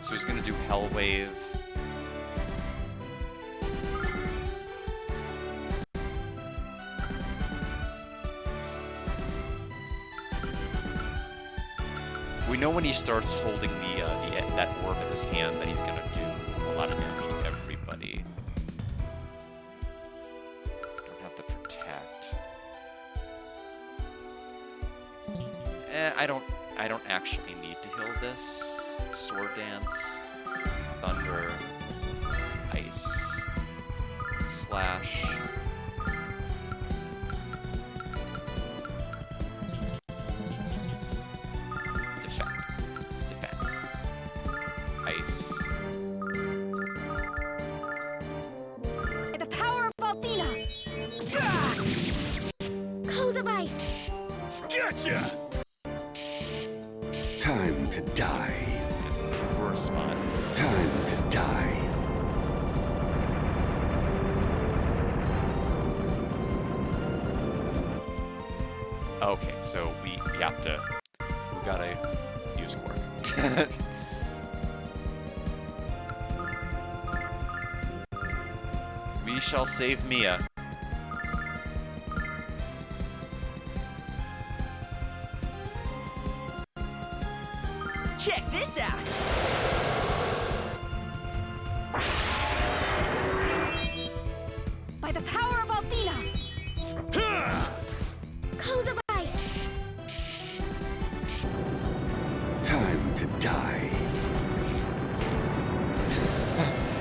[SPEAKER 1] So he's gonna do Hell Wave. We know when he starts holding that orb in his hand that he's gonna do a lot of damage to everybody. Don't have to protect. I don't actually need to heal this. Sword Dance, Thunder, Ice, Slash. Defend. Ice.
[SPEAKER 2] By the power of Althena! Cold device!
[SPEAKER 3] Gotcha!
[SPEAKER 5] Time to die.
[SPEAKER 1] Worst spot.
[SPEAKER 5] Time to die.
[SPEAKER 1] Okay, so we gotta use Quark. We shall save Mia.
[SPEAKER 3] Check this out!
[SPEAKER 2] By the power of Althena! Cold device!
[SPEAKER 5] Time to die.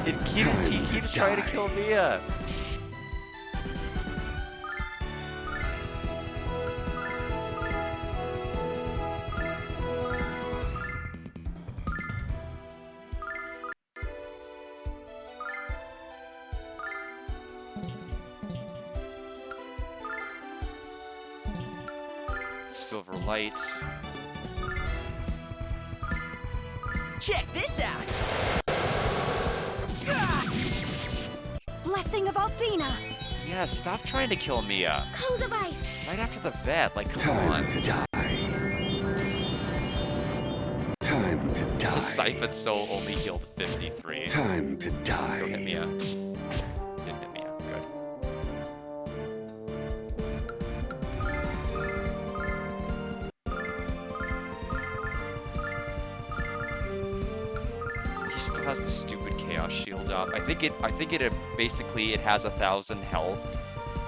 [SPEAKER 1] He keeps trying to kill Mia. Silver light.
[SPEAKER 3] Check this out!
[SPEAKER 2] Blessing of Althena!
[SPEAKER 1] Yeah, stop trying to kill Mia.
[SPEAKER 2] Cold device!
[SPEAKER 1] Right after the vet, like, come on.
[SPEAKER 5] Time to die. Time to die.
[SPEAKER 1] The Siphon Soul only healed 53.
[SPEAKER 5] Time to
[SPEAKER 1] Go hit
[SPEAKER 5] die.
[SPEAKER 1] Mia. Didn't hit Mia. Good.
[SPEAKER 4] still has the stupid chaos shield up. I think it basically it has 1,000 health,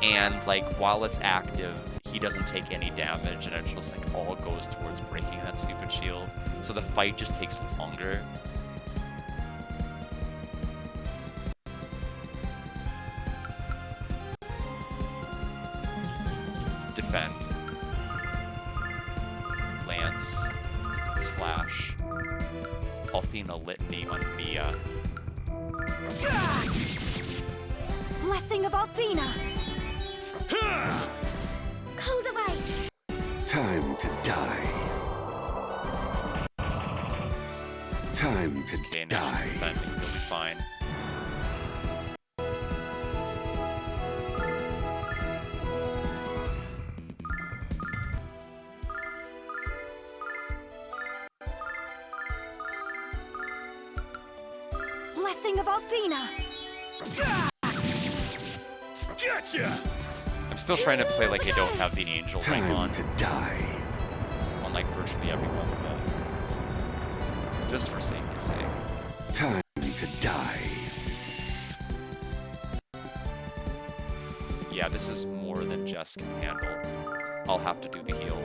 [SPEAKER 4] and like while it's active, he doesn't take any damage, and it just like all goes towards breaking that stupid shield. So the fight just takes longer. Defend. Lance. Slash. Althena Litany on Mia.
[SPEAKER 2] Blessing of Althena! Cold of Ice!
[SPEAKER 5] Time to die. Time to
[SPEAKER 4] Okay, now
[SPEAKER 5] die.
[SPEAKER 4] he's defending. He'll be fine.
[SPEAKER 2] Blessing of Althena!
[SPEAKER 3] Gotcha!
[SPEAKER 4] I'm still trying to play like I don't have the angel ring
[SPEAKER 5] Time
[SPEAKER 4] on.
[SPEAKER 5] to die.
[SPEAKER 4] On like virtually everyone, but just for safety's sake.
[SPEAKER 5] Time to die.
[SPEAKER 4] Yeah, this is more than Jess can handle. I'll have to do the heal.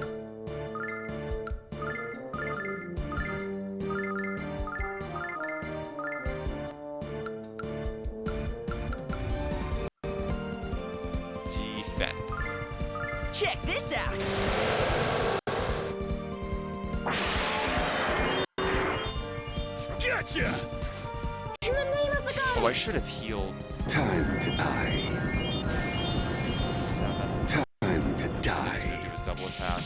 [SPEAKER 4] Defend.
[SPEAKER 3] Check this out! Gotcha!
[SPEAKER 2] In the name of the goddess!
[SPEAKER 4] Oh, I should have healed
[SPEAKER 5] Time to die.
[SPEAKER 4] 7.
[SPEAKER 5] Time to
[SPEAKER 4] He's gonna
[SPEAKER 5] die.
[SPEAKER 4] do his double attack.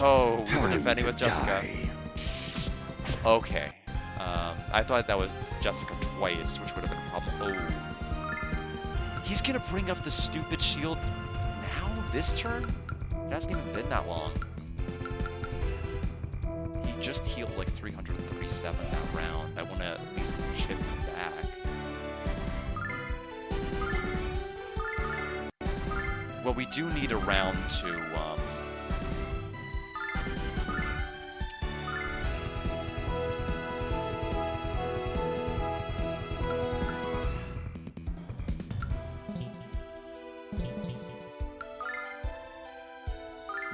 [SPEAKER 4] Oh, we were
[SPEAKER 5] Time
[SPEAKER 4] defending
[SPEAKER 5] to
[SPEAKER 4] with Jessica.
[SPEAKER 5] die.
[SPEAKER 4] Okay. I thought that was Jessica twice, which would have been a problem. Oh. He's gonna bring up the stupid shield now? This turn? It hasn't even been that long. He just healed like 337 that round. I want to at least chip him back. Well, we do need a round to,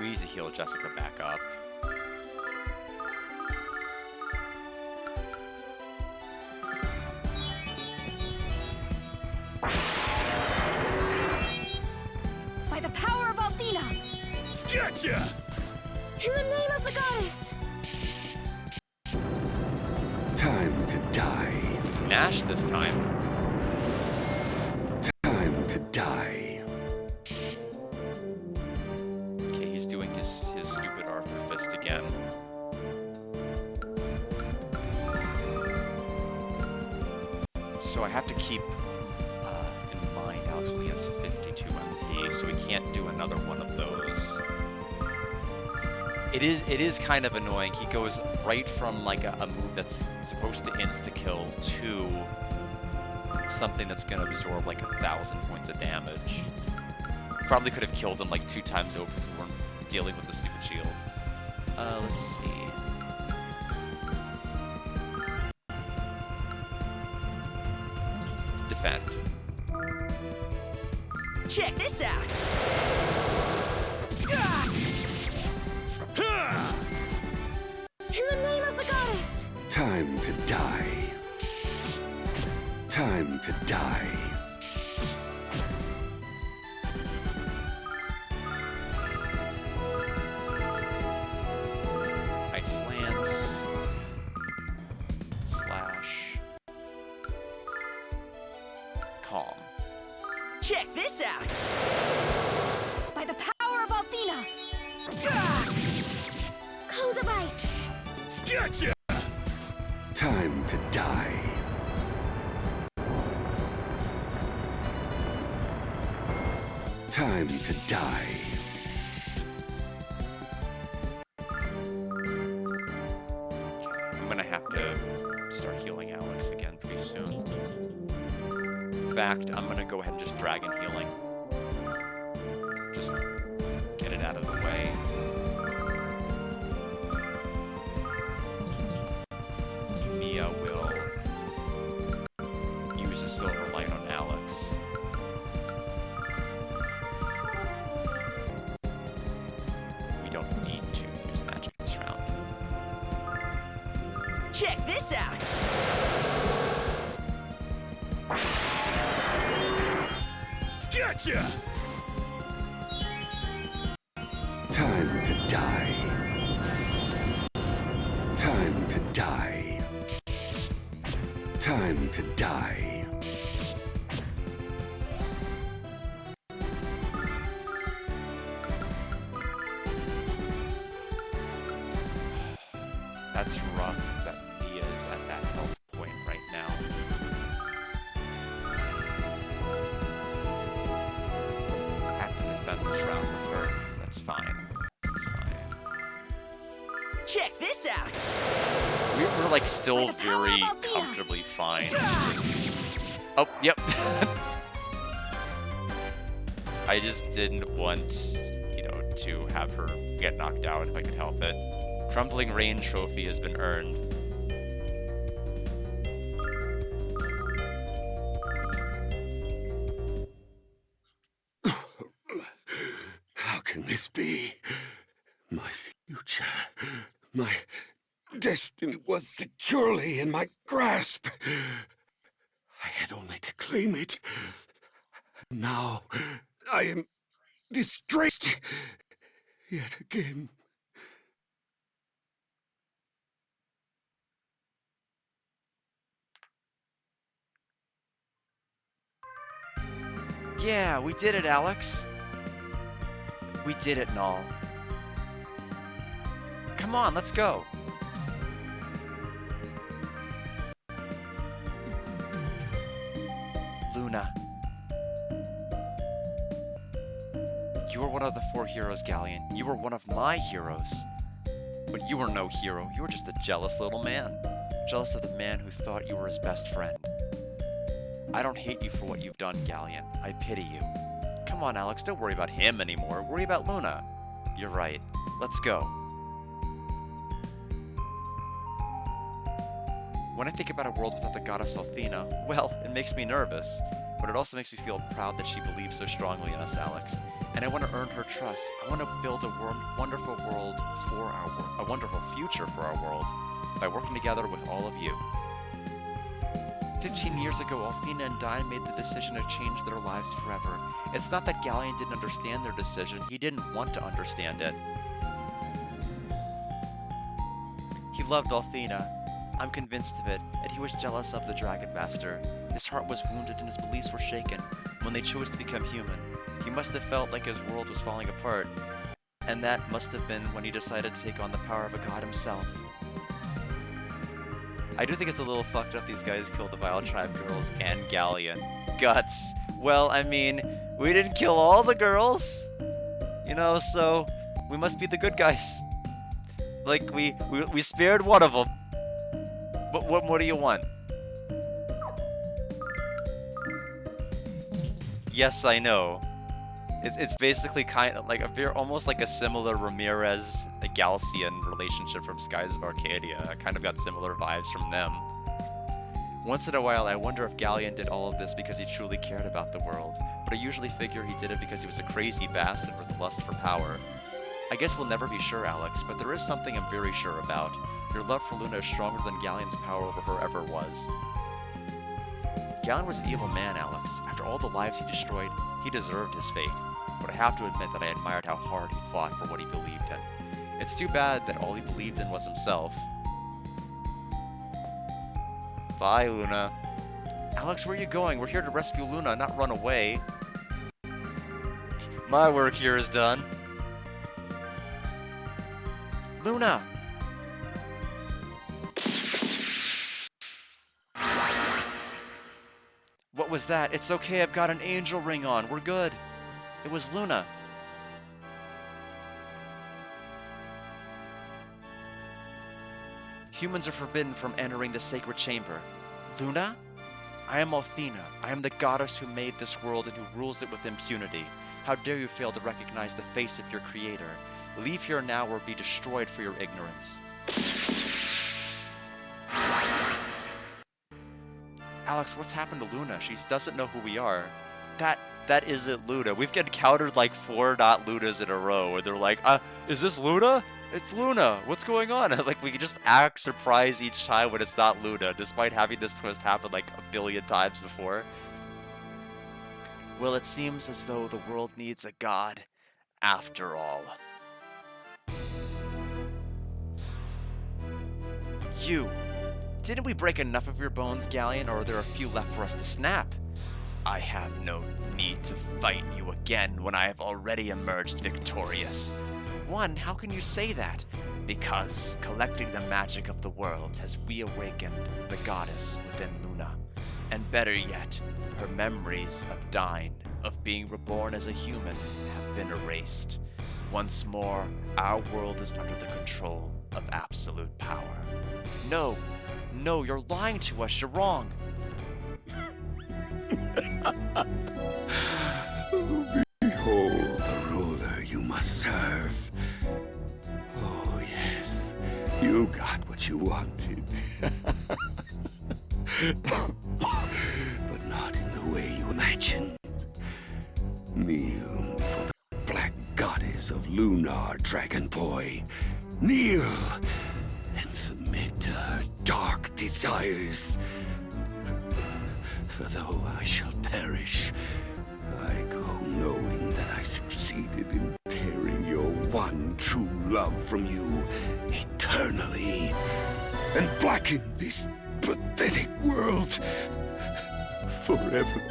[SPEAKER 4] we need to heal Jessica back up.
[SPEAKER 2] By the power of Althena!
[SPEAKER 3] Gotcha!
[SPEAKER 2] In the name of the goddess!
[SPEAKER 5] Time to die.
[SPEAKER 4] Nash this time.
[SPEAKER 5] Time to die.
[SPEAKER 4] Okay, he's doing his stupid Arthur Fist again. So I have to keep in mind Alex only has 52 MP, so we can't do another one of those. It is kind of annoying. He goes right from like a move that's supposed to insta-kill to something that's gonna absorb like 1,000 points of damage. Probably could have killed him like 2 times over if we weren't dealing with the stupid shield. Let's see. Defend.
[SPEAKER 3] Check this out!
[SPEAKER 2] In the name of the goddess!
[SPEAKER 5] Time to die. Time to die.
[SPEAKER 4] Ice Lance. Slash. Calm.
[SPEAKER 3] Check this out!
[SPEAKER 2] By the power of Althena! Cold of Ice!
[SPEAKER 3] Gotcha!
[SPEAKER 5] Time to die. Time to die.
[SPEAKER 4] I'm gonna have to start healing Alex again pretty soon. In fact, I'm gonna go ahead and just Dragon Healing. Just get it out of the way. Mia will
[SPEAKER 3] Check this out! Gotcha!
[SPEAKER 5] Time to die. Time to die. Time to die.
[SPEAKER 4] That's rough that Mia's at that health point right now. I have to defend this round with her. That's fine. That's fine.
[SPEAKER 3] Check this out!
[SPEAKER 4] We're like still
[SPEAKER 2] By the power
[SPEAKER 4] very
[SPEAKER 2] of Althea.
[SPEAKER 4] comfortably fine. Oh, yep. I just didn't want, you know, to have her get knocked out if I could help it. Crumbling Rain trophy has been earned.
[SPEAKER 5] How can this be? My future, my destiny was securely in my grasp. I had only to claim it. Now I am disgraced yet again.
[SPEAKER 4] Yeah, we did it, Alex. We did it, Null. Come on, let's go. Luna. You were one of the 4 heroes, Galleon. You were one of my heroes. But you were no hero. You were just a jealous little man. Jealous of the man who thought you were his best friend. I don't hate you for what you've done, Galleon. I pity you. Come on, Alex, don't worry about him anymore. Worry about Luna. You're right. Let's go. When I think about a world without the goddess Athena, well, it makes me nervous. But it also makes me feel proud that she believes so strongly in us, Alex. And I want to earn her trust. I want to build a wonderful world for our world, a wonderful future for our world, by working together with all of you. 15 years ago, Athena and Dine made the decision to change their lives forever. It's not that Galleon didn't understand their decision, he didn't want to understand it. He loved Athena. I'm convinced of it, and he was jealous of the Dragon Master. His heart was wounded and his beliefs were shaken when they chose to become human. He must have felt like his world was falling apart, and that must have been when he decided to take on the power of a god himself. I do think it's a little fucked up these guys killed the Vile Tribe girls and Galleon. Guts. Well, I mean, we didn't kill all the girls, you know, so we must be the good guys. Like, we spared one of them. But what more do you want? Yes, I know. It's basically kind of like almost like a similar Ramirez Galcian relationship from Skies of Arcadia. I kind of got similar vibes from them. Once in a while, I wonder if Galleon did all of this because he truly cared about the world, but I usually figure he did it because he was a crazy bastard with lust for power. I guess we'll never be sure, Alex, but there is something I'm very sure about. Your love for Luna is stronger than Galleon's power over her ever was. Galleon was an evil man, Alex. After all the lives he destroyed, he deserved his fate. But I have to admit that I admired how hard he fought for what he believed in. It's too bad that all he believed in was himself. Bye, Luna. Alex, where are you going? We're here to rescue Luna, not run away. My work here is done. Luna! What was that? It's okay, I've got an angel ring on. We're good. It was Luna. Humans are forbidden from entering the sacred chamber. Luna? I am Athena. I am the goddess who made this world and who rules it with impunity. How dare you fail to recognize the face of your creator? Leave here now or be destroyed for your ignorance. Alex, what's happened to Luna? She doesn't know who we are. That isn't Luna. We've encountered like 4 not Lunas in a row where they're like, is this Luna?
[SPEAKER 1] It's Luna! What's going on? Like, we can just act surprised each time when it's not Luna, despite having this twist happen like a billion times before. Well, it seems as though the world needs a god, after all. You! Didn't we break enough of your bones, Galleon, or are there a few left for us to snap? I have no need to fight you again when I have already emerged victorious. One, how can you say that? Because collecting the magic of the world has reawakened the goddess within Luna. And better yet, her memories of dying, of being reborn as a human, have been erased. Once more, our world is under the control of absolute power. No, no, you're lying to us, you're wrong.
[SPEAKER 5] Behold the ruler you must serve. Oh, yes, you got what you wanted. But not in the way you imagined. Kneel before the black goddess of Lunar, Dragon Boy. Kneel and submit to her dark desires. For though I shall perish, I go knowing that I succeeded in tearing your one true love from you eternally, and blacken this pathetic world forever.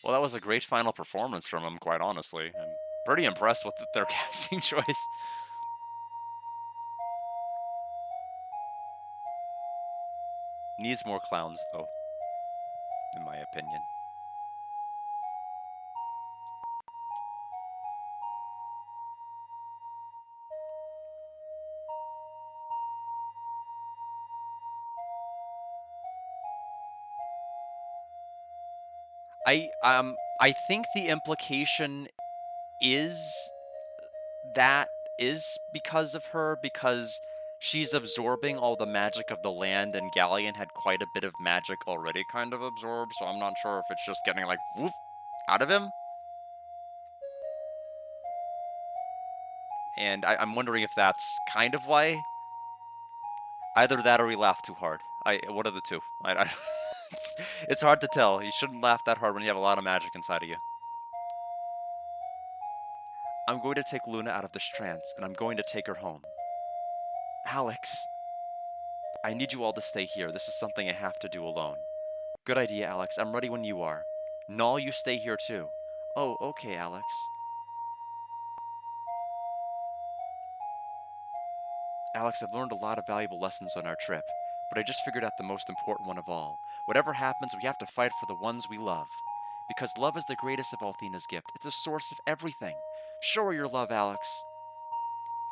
[SPEAKER 1] Well, that was a great final performance from him, quite honestly. I'm pretty impressed with their casting choice. Needs more clowns, though, in my opinion. I think the implication is that is because of her, because she's absorbing all the magic of the land, and Galleon had quite a bit of magic already kind of absorbed, so I'm not sure if it's just getting like woof out of him. And I'm wondering if that's kind of why. Either that or he laughed too hard. What are the two? It's hard to tell. You shouldn't laugh that hard when you have a lot of magic inside of you. I'm going to take Luna out of this trance, and I'm going to take her home. Alex, I need you all to stay here. This is something I have to do alone. Good idea, Alex. I'm ready when you are. Null, you stay here too. Oh, okay, Alex. Alex, I've learned a lot of valuable lessons on our trip, but I just figured out the most important one of all. Whatever happens, we have to fight for the ones we love. Because love is the greatest of Althena's gift. It's a source of everything. Show her your love, Alex.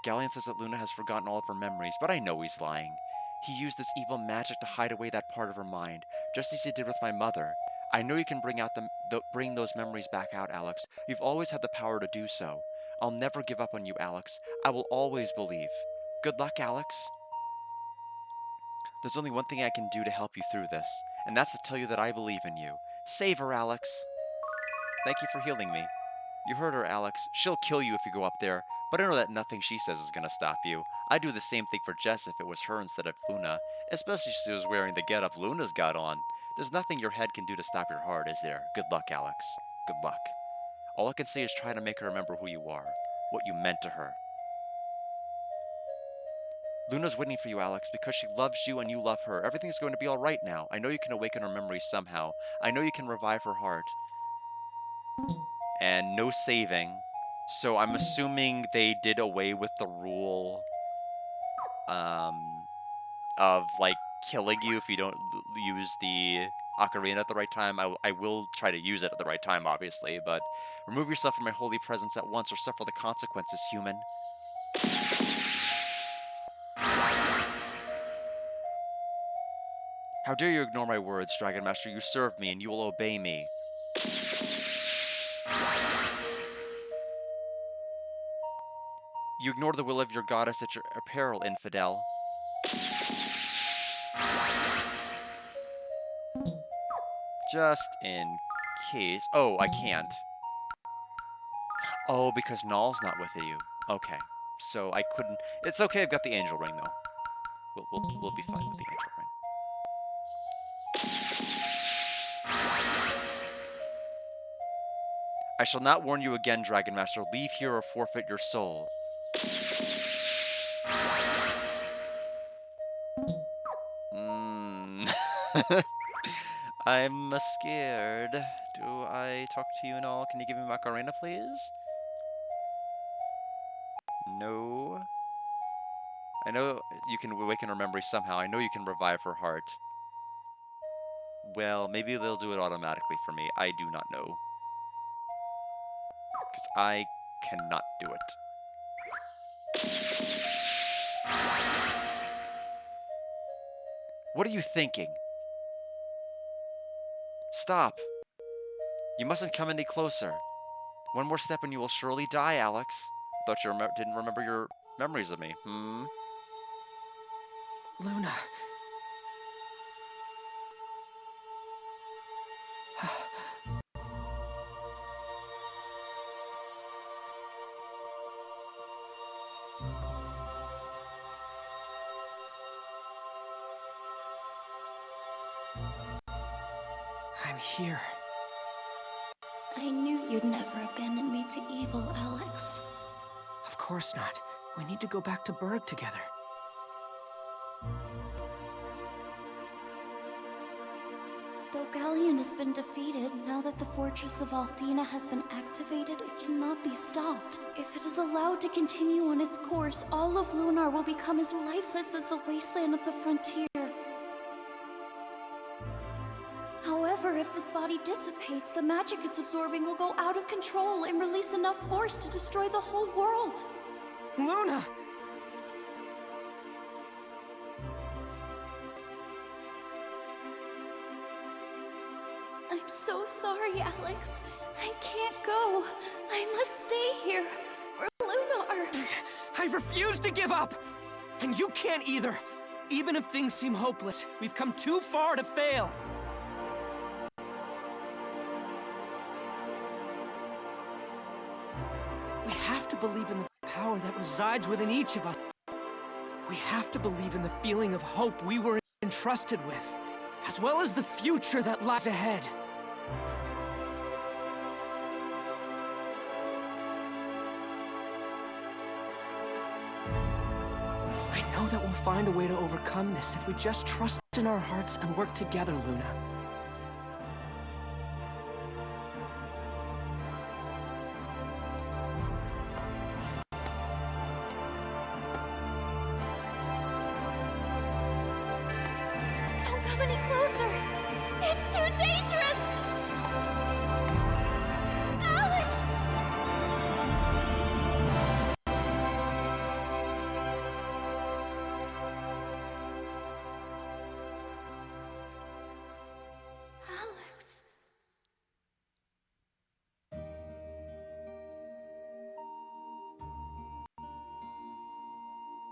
[SPEAKER 1] Galleon says that Luna has forgotten all of her memories, but I know he's lying. He used this evil magic to hide away that part of her mind, just as he did with my mother. I know you can bring those memories back out, Alex. You've always had the power to do so. I'll never give up on you, Alex. I will always believe. Good luck, Alex. There's only one thing I can do to help you through this, and that's to tell you that I believe in you. Save her, Alex. Thank you for healing me. You heard her, Alex. She'll kill you if you go up there, but I know that nothing she says is gonna stop you. I'd do the same thing for Jess if it was her instead of Luna, especially if she was wearing the getup Luna's got on. There's nothing your head can do to stop your heart, is there? Good luck, Alex. Good luck. All I can say is try to make her remember who you are, what you meant to her. Luna's waiting for you, Alex, because she loves you and you love her. Everything's going to be alright now. I know you can awaken her memories somehow. I know you can revive her heart. And no saving. So I'm assuming they did away with the rule of like killing you if you don't use the ocarina at the right time. I will try to use it at the right time, obviously, but remove yourself from my holy presence at once or suffer the consequences, human. How dare you ignore my words, Dragon Master? You serve me and you will obey me.
[SPEAKER 4] You ignore the will of your goddess at your peril, infidel. Just in case. Oh, I can't. Oh, because Null's not with you. Okay. So I couldn't. It's okay, I've got the angel ring, though. We'll be fine with the angel ring. I shall not warn you again, Dragon Master. Leave here or forfeit your soul. I'm scared. Do I talk to you and all? Can you give me Macarena, please? No. I know you can awaken her memory somehow. I know you can revive her heart. Well, maybe they'll do it automatically for me. I do not know. Because I cannot do it. What are you thinking? Stop. You mustn't come any closer. One more step and you will surely die, Alex. Thought you didn't remember your memories of me,
[SPEAKER 7] Luna. I'm here.
[SPEAKER 2] I knew you'd never abandon me to evil, Alex.
[SPEAKER 7] Of course not. We need to go back to Berg together.
[SPEAKER 2] Though Galleon has been defeated, now that the Fortress of Althena has been activated, it cannot be stopped. If it is allowed to continue on its course, all of Lunar will become as lifeless as the wasteland of the frontier. However, if this body dissipates, the magic it's absorbing will go out of control and release enough force to destroy the whole world.
[SPEAKER 7] Luna!
[SPEAKER 2] I'm so sorry, Alex. I can't go. I must stay here for Lunar.
[SPEAKER 7] I refuse to give up! And you can't either. Even if things seem hopeless, we've come too far to fail. We have to believe in the power that resides within each of us. We have to believe in the feeling of hope we were entrusted with, as well as the future that lies ahead. I know that we'll find a way to overcome this if we just trust in our hearts and work together, Luna.
[SPEAKER 2] Don't come any closer. It's too dangerous. Alex! Alex.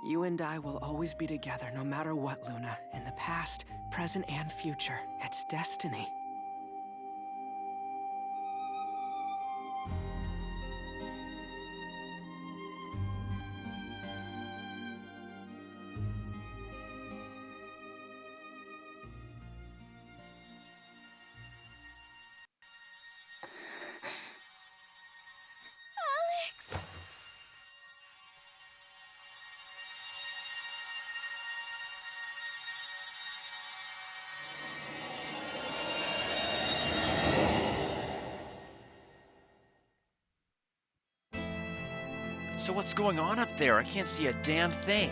[SPEAKER 7] You and I will always be together no matter what, Luna. In the past, present, and future. It's destiny.
[SPEAKER 2] Alex!
[SPEAKER 4] So what's going on up there? I can't see a damn thing.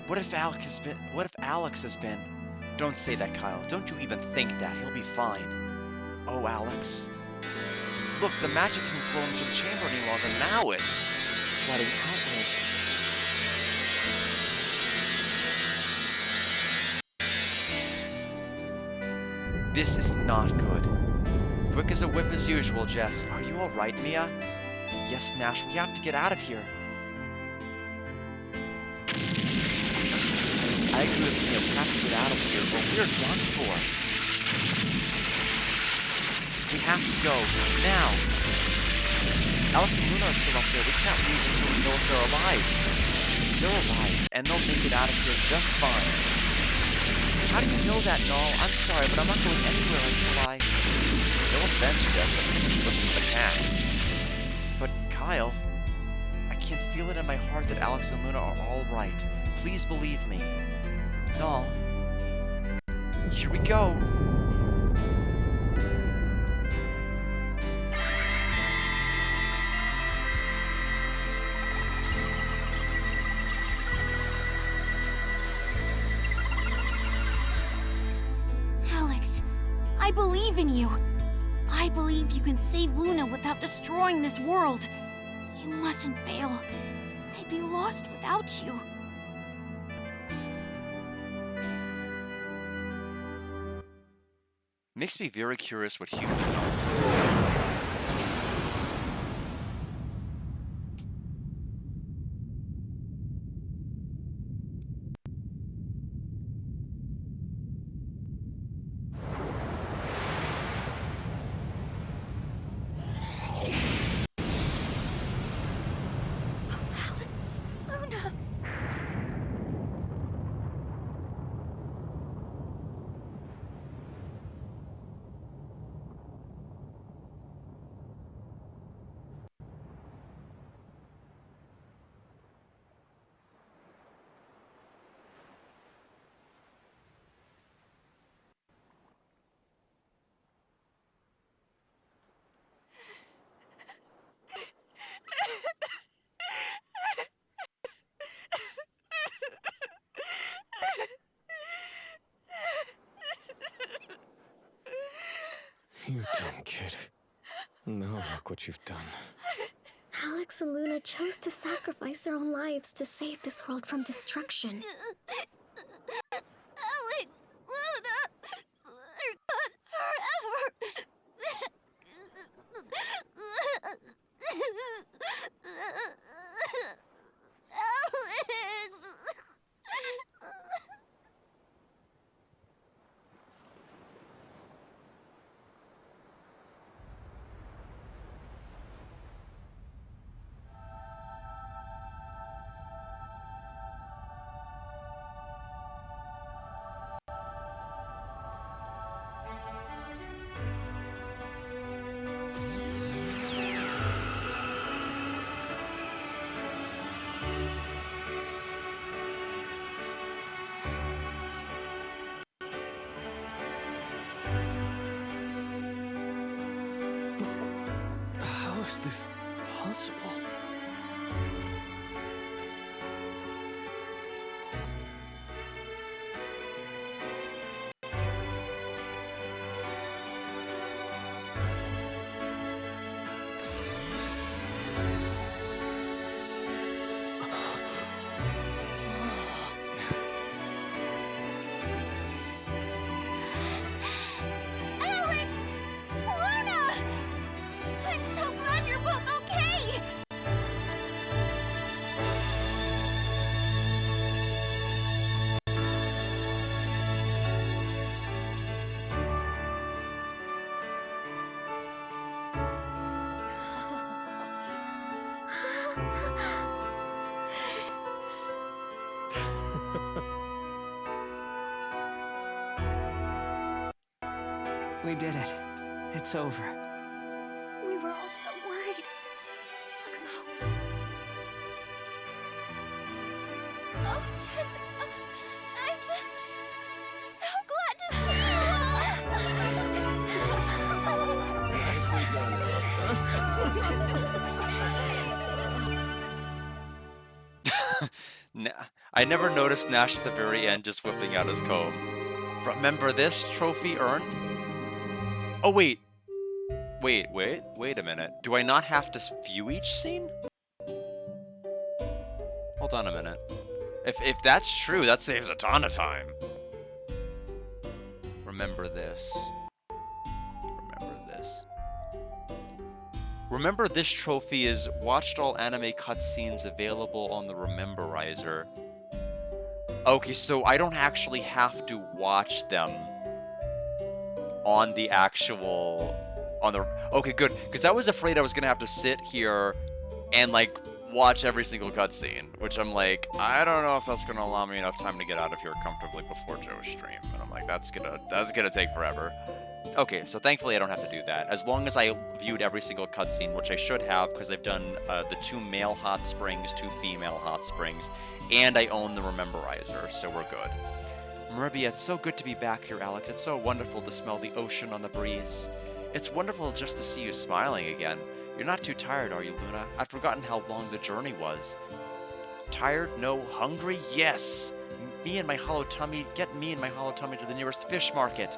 [SPEAKER 4] What if Alex has been? Don't say that, Kyle. Don't you even think that. He'll be fine. Oh, Alex. Look, the magic isn't flowing into the chamber any longer. Now it's flooding outward. This is not good. Quick as a whip as usual, Jess. Are you alright, Mia? Yes, Nash, we have to get out of here. I agree with Mia. We have to get out of here, or we're done for. We have to go. Now. Alex and Lunar are still up there. We can't leave until we know if they're alive. They're alive, and they'll make it out of here just fine. How do you know that, Null? I'm sorry, but I'm not going anywhere until I... No offense, Jess, but I think you should listen to the cat. But, Kyle, I can feel it in my heart that Alex and Luna are all right. Please believe me. Null. Here we go.
[SPEAKER 2] Alex, I believe in you. I believe you can save Luna without destroying this world. You mustn't fail. I'd be lost without you.
[SPEAKER 4] Makes me very curious what human knows.
[SPEAKER 2] Alex, Luna.
[SPEAKER 6] You dumb kid. Now look what you've done.
[SPEAKER 9] Alex and Luna chose to sacrifice their own lives to save this world from destruction.
[SPEAKER 2] Alex, Luna, they're gone forever. Alex.
[SPEAKER 6] How is this possible?
[SPEAKER 2] Alex! Luna! I'm so glad you're both okay!
[SPEAKER 7] We did it. It's over.
[SPEAKER 9] We were all so worried. Look now.
[SPEAKER 2] Oh, Jessica, I'm just so glad to see you!
[SPEAKER 6] Nicely done.
[SPEAKER 4] I never noticed Nash at the very end just whipping out his comb. Remember this trophy earned? Oh, wait. Wait a minute. Do I not have to view each scene? Hold on a minute. If that's true, that saves a ton of time. Remember this. Remember this. Remember this trophy is watched all anime cutscenes available on the Rememberizer.
[SPEAKER 1] Okay, so I don't actually have to watch them on the actual... on the... Okay, good, because I was afraid I was gonna have to sit here and, like, watch every single cutscene, which I'm like, I don't know if that's gonna allow me enough time to get out of here comfortably before Joe's stream. And I'm like, that's gonna take forever. Okay, so thankfully I don't have to do that. As long as I viewed every single cutscene, which I should have, because I've done the 2 male hot springs, 2 female hot springs, and I own the Rememberizer, so we're good. Maribia, it's so good to be back here, Alex. It's so wonderful to smell the ocean on the breeze. It's wonderful just to see you smiling again. You're not too tired, are you, Luna? I'd forgotten how long the journey was. Tired? No. Hungry? Yes! Me and my hollow tummy, get me and my hollow tummy to the nearest fish market.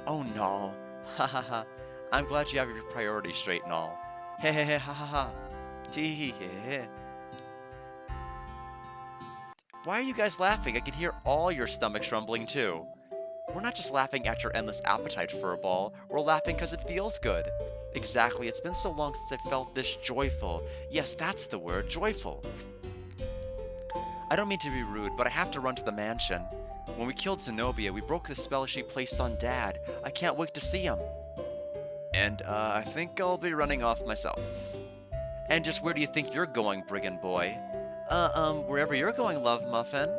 [SPEAKER 1] Oh no. Ha ha ha. I'm glad you have your priorities straight and all. He he he ha ha ha. Tee hee he he. Why are you guys laughing? I can hear all your stomachs rumbling too. We're not just laughing at your endless appetite for a ball, we're laughing because it feels good. Exactly, it's been so long since I felt this joyful. Yes, that's the word, joyful. I don't mean to be rude, but I have to run to the mansion. When we killed Zenobia, we broke the spell she placed on Dad. I can't wait to see him. And, I think I'll be running off myself. And just where do you think you're going, brigand boy? Wherever you're going, Love Muffin.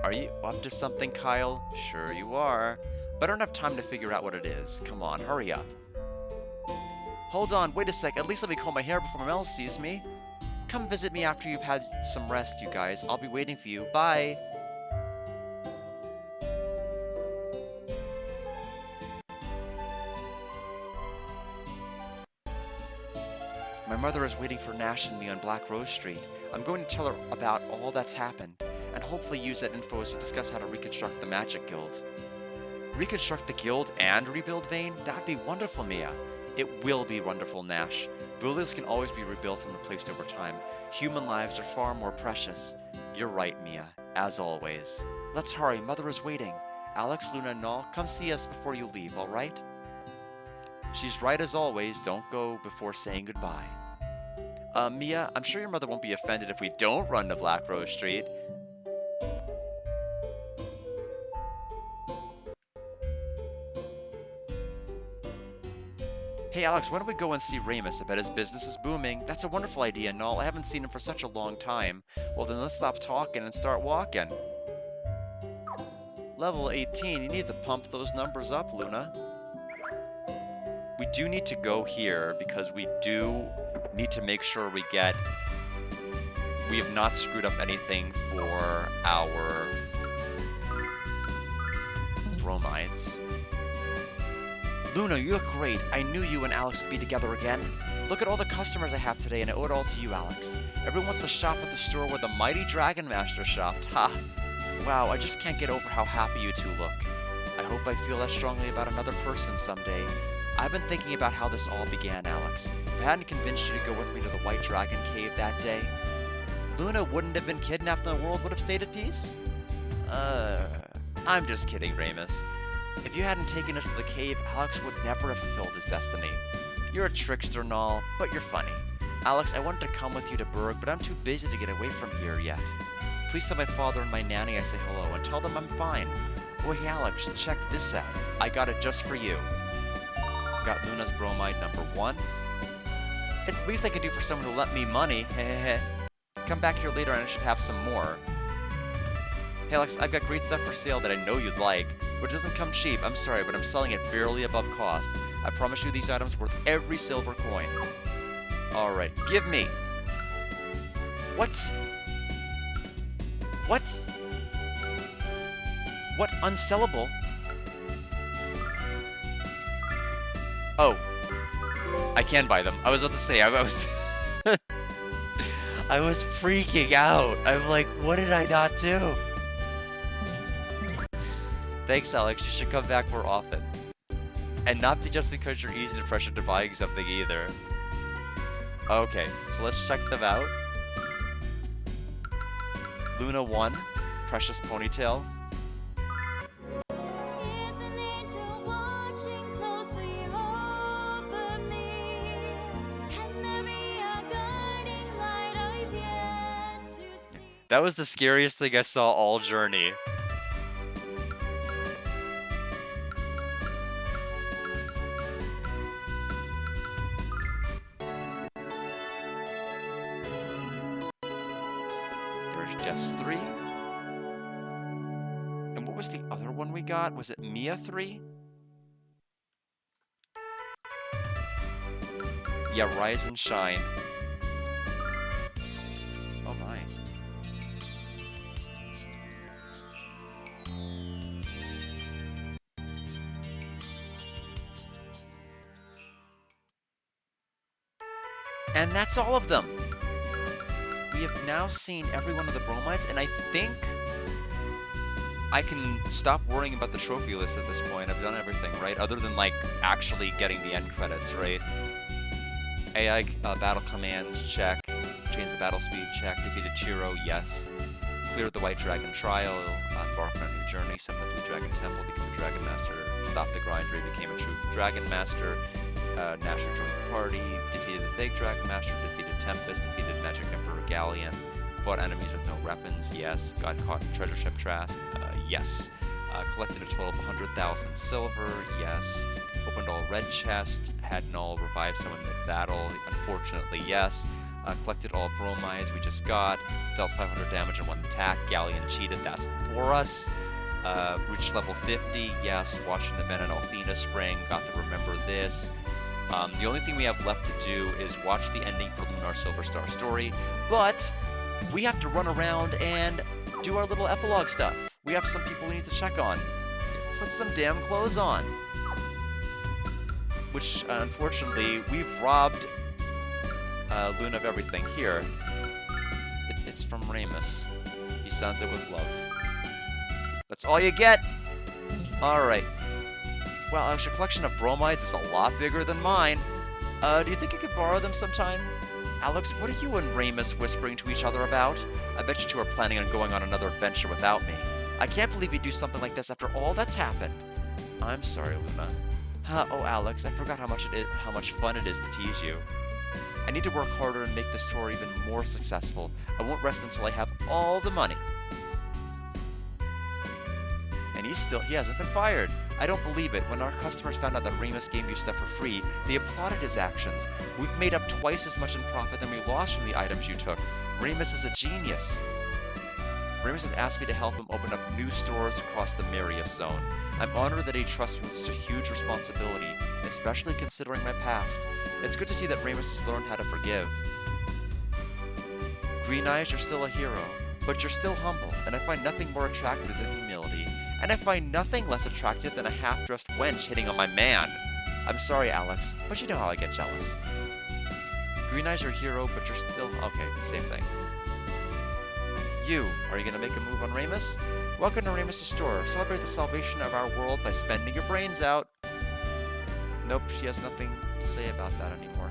[SPEAKER 1] Are you up to something, Kyle? Sure you are. But I don't have time to figure out what it is. Come on, hurry up. Hold on, wait a sec. At least let me comb my hair before Mel sees me. Come visit me after you've had some rest, you guys. I'll be waiting for you. Bye. My mother is waiting for Nash and me on Black Rose Street. I'm going to tell her about all that's happened, and hopefully use that info as we discuss how to reconstruct the Magic Guild. Reconstruct the guild and rebuild Vane? That'd be wonderful, Mia. It will be wonderful, Nash. Buildings can always be rebuilt and replaced over time. Human lives are far more precious. You're right, Mia, as always. Let's hurry, Mother is waiting. Alex, Luna, and Null, come see us before you leave, alright? She's right as always, don't go before saying goodbye. Mia, I'm sure your mother won't be offended if we don't run to Black Rose Street. Hey Alex, why don't we go and see Ramus? I bet his business is booming. That's a wonderful idea, Null. I haven't seen him for such a long time. Well then let's stop talking and start walking. Level 18, you need to pump those numbers up, Luna. We do need to go here because we do need to make sure we have not screwed up anything for our bromides. Luna, you look great. I knew you and Alex would be together again. Look at all the customers I have today, and I owe it all to you, Alex. Everyone wants to shop at the store where the mighty Dragon Master shopped. Ha! Wow, I just can't get over how happy you two look. I hope I feel that strongly about another person someday. I've been thinking about how this all began, Alex. If I hadn't convinced you to go with me to the White Dragon Cave that day, Luna wouldn't have been kidnapped and the world would have stayed at peace? I'm just kidding, Ramus. If you hadn't taken us to the cave, Alex would never have fulfilled his destiny. You're a trickster and all, but you're funny. Alex, I wanted to come with you to Berg, but I'm too busy to get away from here yet. Please tell my father and my nanny I say hello, and tell them I'm fine. Oh hey Alex, check this out. I got it just for you. Got Luna's bromide number 1. It's the least I could do for someone who lent me money. Hehehe. Come back here later and I should have some more. Hey Alex, I've got great stuff for sale that I know you'd like, but it doesn't come cheap. I'm sorry, but I'm selling it barely above cost. I promise you these items worth every silver coin. Alright, give me. What? What? What unsellable? Oh. I can buy them. I was about to say, I was... I was freaking out. I'm like, what did I not do? Thanks, Alex. You should come back more often. And not just because you're easy to pressure to buying something either. Okay, so let's check them out. Luna 1, Precious Ponytail. That was the scariest thing I saw all journey.
[SPEAKER 4] There's Jess 3. And what was the other one we got? Was it Mia 3? Yeah, Rise and Shine. Oh my. And that's all of them. We have now seen every one of the bromides, and I think I can stop worrying about the trophy list at this point. I've done everything, right? Other than, like, actually getting the end credits, right? AI battle commands, check. Change the battle speed, check. Defeated Chiro, yes. Cleared the White Dragon trial, embark on a new journey, summon the Blue Dragon Temple, become a Dragon Master, stop the grindery, became a true Dragon Master, Nasher joined the party, defeated the fake Dragon Master, defeated Tempest, defeated Magic Emperor Galleon, fought enemies with no weapons, yes. Got caught in treasure ship Trask, yes. Collected a total of 100,000 silver, yes. Opened all red chests, had Null revive someone mid-battle, unfortunately, yes. Collected all bromides we just got, dealt 500 damage in one attack, Galleon cheated, that's for us. Reached level 50, yes. Watched an event at Althena Spring, got to remember this. The only thing we have left to do is watch the ending for Lunar Silver Star story, but we have to run around and do our little epilogue stuff. We have some people we need to check on. Put some damn clothes on. Which, unfortunately, we've robbed Luna of everything. Here, it's from Ramus. He sounds it with love. That's all you get! Alright. Well, actually, a collection of bromides is a lot bigger than mine. Do you think you could borrow them sometime? Alex, what are you and Ramus whispering to each other about? I bet you two are planning on going on another adventure without me. I can't believe you'd do something like this after all that's happened. I'm sorry, Luna. Oh, Alex, I forgot how much fun it is to tease you. I need to work harder and make this tour even more successful. I won't rest until I have all the money. And he hasn't been fired. I don't believe it. When our customers found out that Remus gave you stuff for free, they applauded his actions. We've made up twice as much in profit than we lost from the items you took. Remus is a genius. Remus has asked me to help him open up new stores across the Marius zone. I'm honored that he trusts me with such a huge responsibility, especially considering my past. It's good to see that Remus has learned how to forgive. Green Eyes, you're still a hero, but you're still humble, and I find nothing more attractive than humility. And I find nothing less attractive than a half-dressed wench hitting on my man. I'm sorry, Alex, but you know how I get jealous. Green Eyes, you're a hero, but you're still... Okay, same thing. You, are you gonna make a move on Ramus? Welcome to Ramus' store. Celebrate the salvation of our world by spending your brains out. Nope, she has nothing to say about that anymore.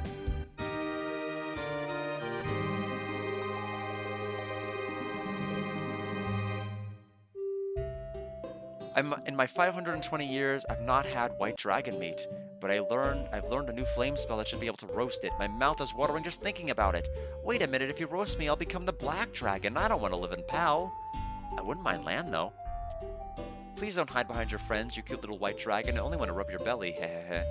[SPEAKER 4] In my 520 years, I've not had white dragon meat, but I've learned a new flame spell that should be able to roast it. My mouth is watering just thinking about it. Wait a minute, if you roast me, I'll become the black dragon. I don't want to live in Pow. I wouldn't mind land, though. Please don't hide behind your friends, you cute little white dragon. I only want to rub your belly, hehehe.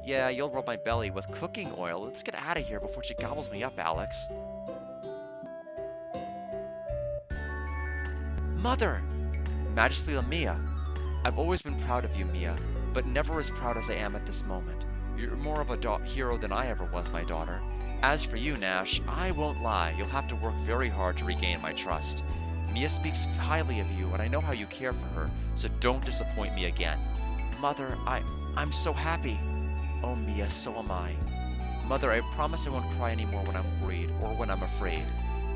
[SPEAKER 4] Yeah, you'll rub my belly with cooking oil. Let's get out of here before she gobbles me up, Alex. Mother! Majesty Lamia. I've always been proud of you, Mia, but never as proud as I am at this moment. You're more of a hero than I ever was, my daughter. As for you, Nash, I won't lie. You'll have to work very hard to regain my trust. Mia speaks highly of you, and I know how you care for her, so don't disappoint me again. Mother, I'm so happy. Oh, Mia, so am I. Mother, I promise I won't cry anymore when I'm worried or when I'm afraid.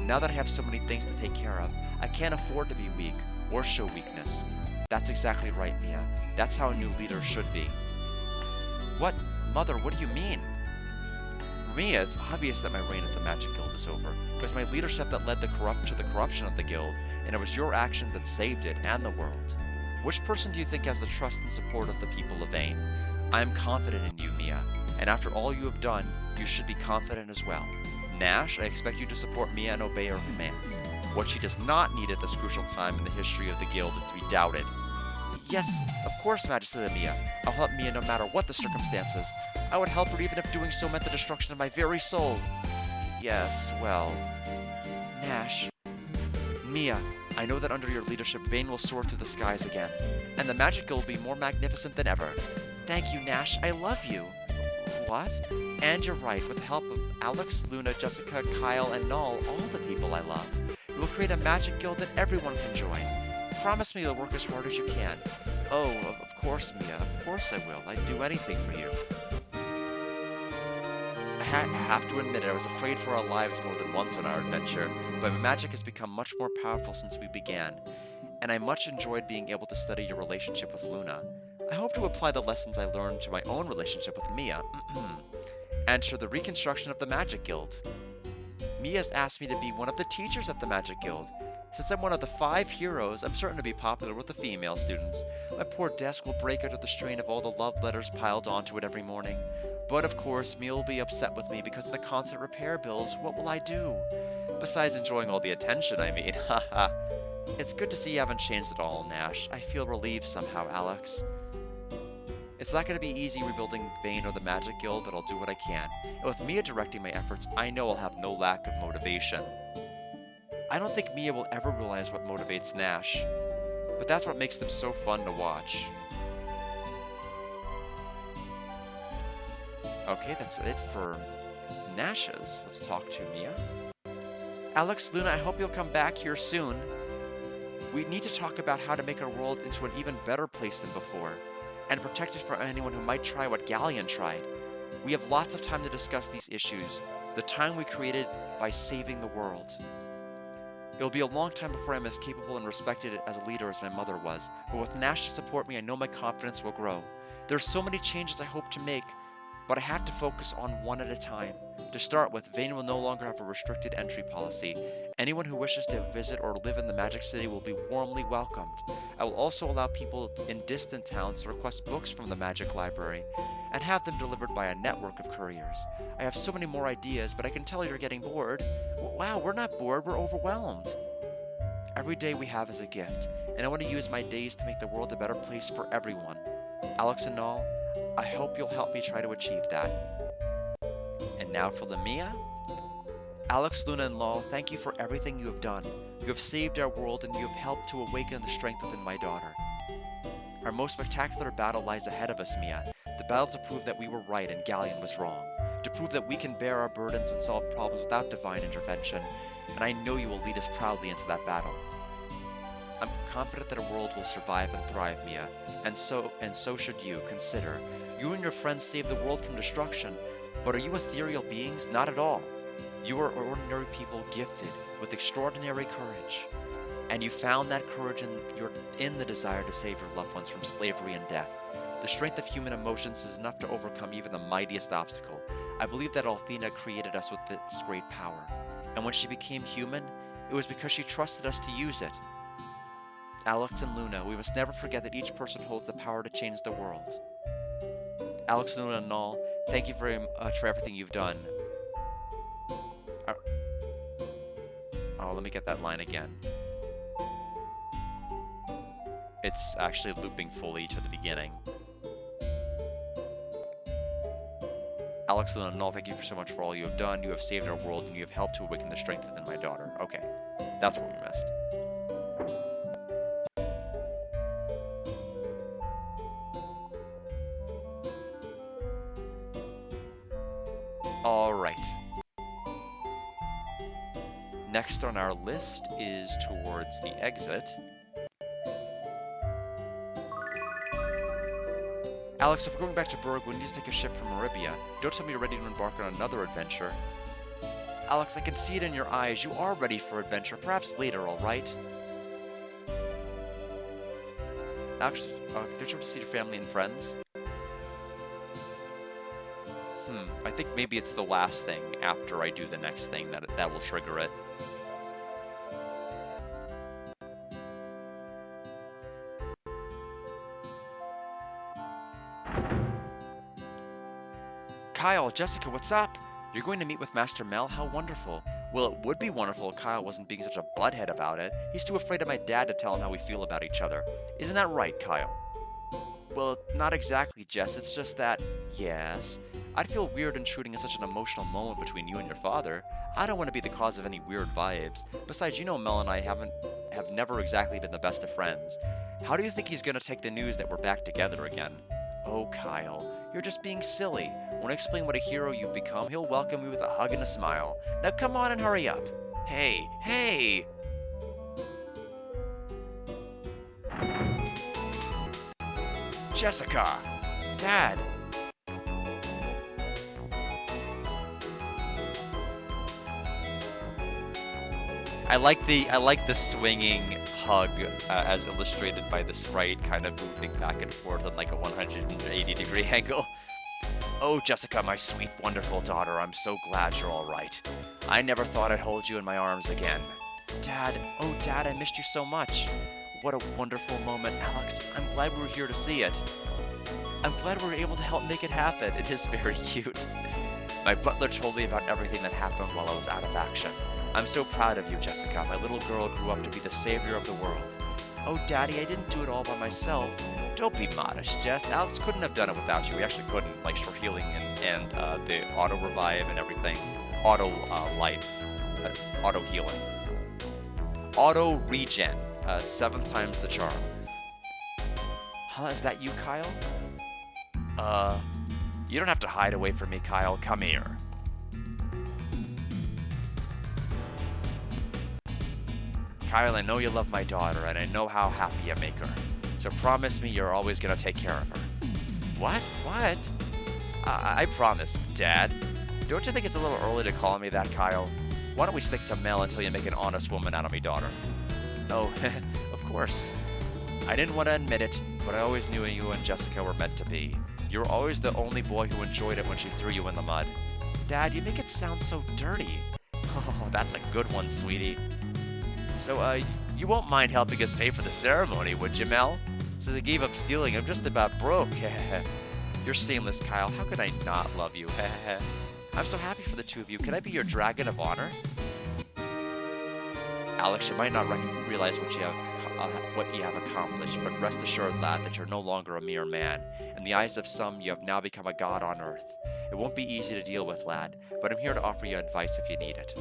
[SPEAKER 4] Now that I have so many things to take care of, I can't afford to be weak or show weakness. That's exactly right, Mia. That's how a new leader should be. What? Mother, what do you mean? Mia, it's obvious that my reign at the Magic Guild is over. It was my leadership that led to the corruption of the guild, and it was your actions that saved it and the world. Which person do you think has the trust and support of the people of Vane? I am confident in you, Mia, and after all you have done, you should be confident as well. Nash, I expect you to support Mia and obey her commands. What she does not need at this crucial time in the history of the guild is to be doubted. Yes, of course, Majesty Mia. I'll help Mia no matter what the circumstances. I would help her even if doing so meant the destruction of my very soul. Yes, well... Nash. Mia, I know that under your leadership, Vayne will soar through the skies again, and the Magic Guild will be more magnificent than ever. Thank you, Nash. I love you. What? And you're right. With the help of Alex, Luna, Jessica, Kyle, and Null, all the people I love, we will create a Magic Guild that everyone can join. Promise me you'll work as hard as you can. Oh, of course, Mia. Of course I will. I'd do anything for you. I have to admit I was afraid for our lives more than once on our adventure, but my magic has become much more powerful since we began, and I much enjoyed being able to study your relationship with Luna. I hope to apply the lessons I learned to my own relationship with Mia, and to the reconstruction of the Magic Guild. Mia's asked me to be one of the teachers at the Magic Guild. Since I'm one of the 5 heroes, I'm certain to be popular with the female students. My poor desk will break under the strain of all the love letters piled onto it every morning. But of course, Mia will be upset with me because of the constant repair bills. What will I do? Besides enjoying all the attention, I mean. Haha. It's good to see you haven't changed at all, Nash. I feel relieved somehow, Alex. It's not going to be easy rebuilding Vayne or the Magic Guild, but I'll do what I can. And with Mia directing my efforts, I know I'll have no lack of motivation. I don't think Mia will ever realize what motivates Nash, but that's what makes them so fun to watch. Okay, that's it for Nash's. Let's talk to Mia. Alex, Luna, I hope you'll come back here soon. We need to talk about how to make our world into an even better place than before, and protect it from anyone who might try what Galleon tried. We have lots of time to discuss these issues, the time we created by saving the world. It'll be a long time before I'm as capable and respected as a leader as my mother was, but with Nash to support me, I know my confidence will grow. There are so many changes I hope to make, but I have to focus on one at a time. To start with, Vayne will no longer have a restricted entry policy. Anyone who wishes to visit or live in the Magic City will be warmly welcomed. I will also allow people in distant towns to request books from the Magic Library, and have them delivered by a network of couriers. I have so many more ideas, but I can tell you're getting bored. Wow, we're not bored, we're overwhelmed. Every day we have is a gift, and I want to use my days to make the world a better place for everyone. Alex and Null, I hope you'll help me try to achieve that. And now for Lamia. Alex, Luna, and Null, thank you for everything you have done. You have saved our world, and you have helped to awaken the strength within my daughter. Our most spectacular battle lies ahead of us, Mia. The battle to prove that we were right and Galleon was wrong. To prove that we can bear our burdens and solve problems without divine intervention. And I know you will lead us proudly into that battle. I'm confident that our world will survive and thrive, Mia. And so should you. Consider. You and your friends saved the world from destruction. But are you ethereal beings? Not at all. You are ordinary people gifted with extraordinary courage. And you found that courage in the desire to save your loved ones from slavery and death. The strength of human emotions is enough to overcome even the mightiest obstacle. I believe that Althena created us with this great power. And when she became human, it was because she trusted us to use it. Alex and Luna, we must never forget that each person holds the power to change the world. Alex, Luna, and Null, thank you very much for everything you've done. Oh, let me get that line again. It's actually looping fully to the beginning. Alex, Luna, and Null, thank you so much for all you have done. You have saved our world, and you have helped to awaken the strength within my daughter. Okay, that's what we missed. Alright. Next on our list is towards the exit. Alex, if we're going back to Berg, we need to take a ship from Arabia. Don't tell me you're ready to embark on another adventure. Alex, I can see it in your eyes. You are ready for adventure. Perhaps later, alright? Actually, don't you want to see your family and friends? I think maybe it's the last thing after I do the next thing that will trigger it. Kyle, Jessica, what's up? You're going to meet with Master Mel? How wonderful. Well, it would be wonderful if Kyle wasn't being such a butthead about it. He's too afraid of my dad to tell him how we feel about each other. Isn't that right, Kyle? Well, not exactly, Jess. It's just that, yes. I'd feel weird intruding in such an emotional moment between you and your father. I don't want to be the cause of any weird vibes. Besides, you know Mel and I have never exactly been the best of friends. How do you think he's gonna take the news that we're back together again? Oh, Kyle, you're just being silly. When I explain what a hero you've become, he'll welcome you with a hug and a smile. Now come on and hurry up. Hey, hey! Jessica! Dad!
[SPEAKER 1] I like the swinging hug as illustrated by the sprite kind of moving back and forth on like a 180-degree angle.
[SPEAKER 4] Oh, Jessica, my sweet, wonderful daughter, I'm so glad you're all right. I never thought I'd hold you in my arms again. Dad, oh Dad, I missed you so much. What a wonderful moment, Alex. I'm glad we were here to see it. I'm glad we were able to help make it happen. It is very cute. My butler told me about everything that happened while I was out of action. I'm so proud of you, Jessica. My little girl grew up to be the savior of the world. Oh, Daddy, I didn't do it all by myself. Don't be modest, Jess. Alex couldn't have done it without you. He actually couldn't, like short healing and the auto revive and everything. Auto life. Auto healing. Auto regen. 7 times the charm. Huh, is that you, Kyle? You don't have to hide away from me, Kyle. Come here. Kyle, I know you love my daughter, and I know how happy you make her. So promise me you're always gonna take care of her. What? What? I promise, Dad. Don't you think it's a little early to call me that, Kyle? Why don't we stick to Mel until you make an honest woman out of me daughter? Oh, of course. I didn't want to admit it, but I always knew you and Jessica were meant to be. You were always the only boy who enjoyed it when she threw you in the mud. Dad, you make it sound so dirty. Oh, that's a good one, sweetie. So, you won't mind helping us pay for the ceremony, would you, Mel? Since I gave up stealing, I'm just about broke. You're seamless, Kyle. How could I not love you? I'm so happy for the two of you. Can I be your dragon of honor? Alex, you might not realize what you have accomplished, but rest assured, lad, that you're no longer a mere man. In the eyes of some, you have now become a god on earth. It won't be easy to deal with, lad, but I'm here to offer you advice if you need it.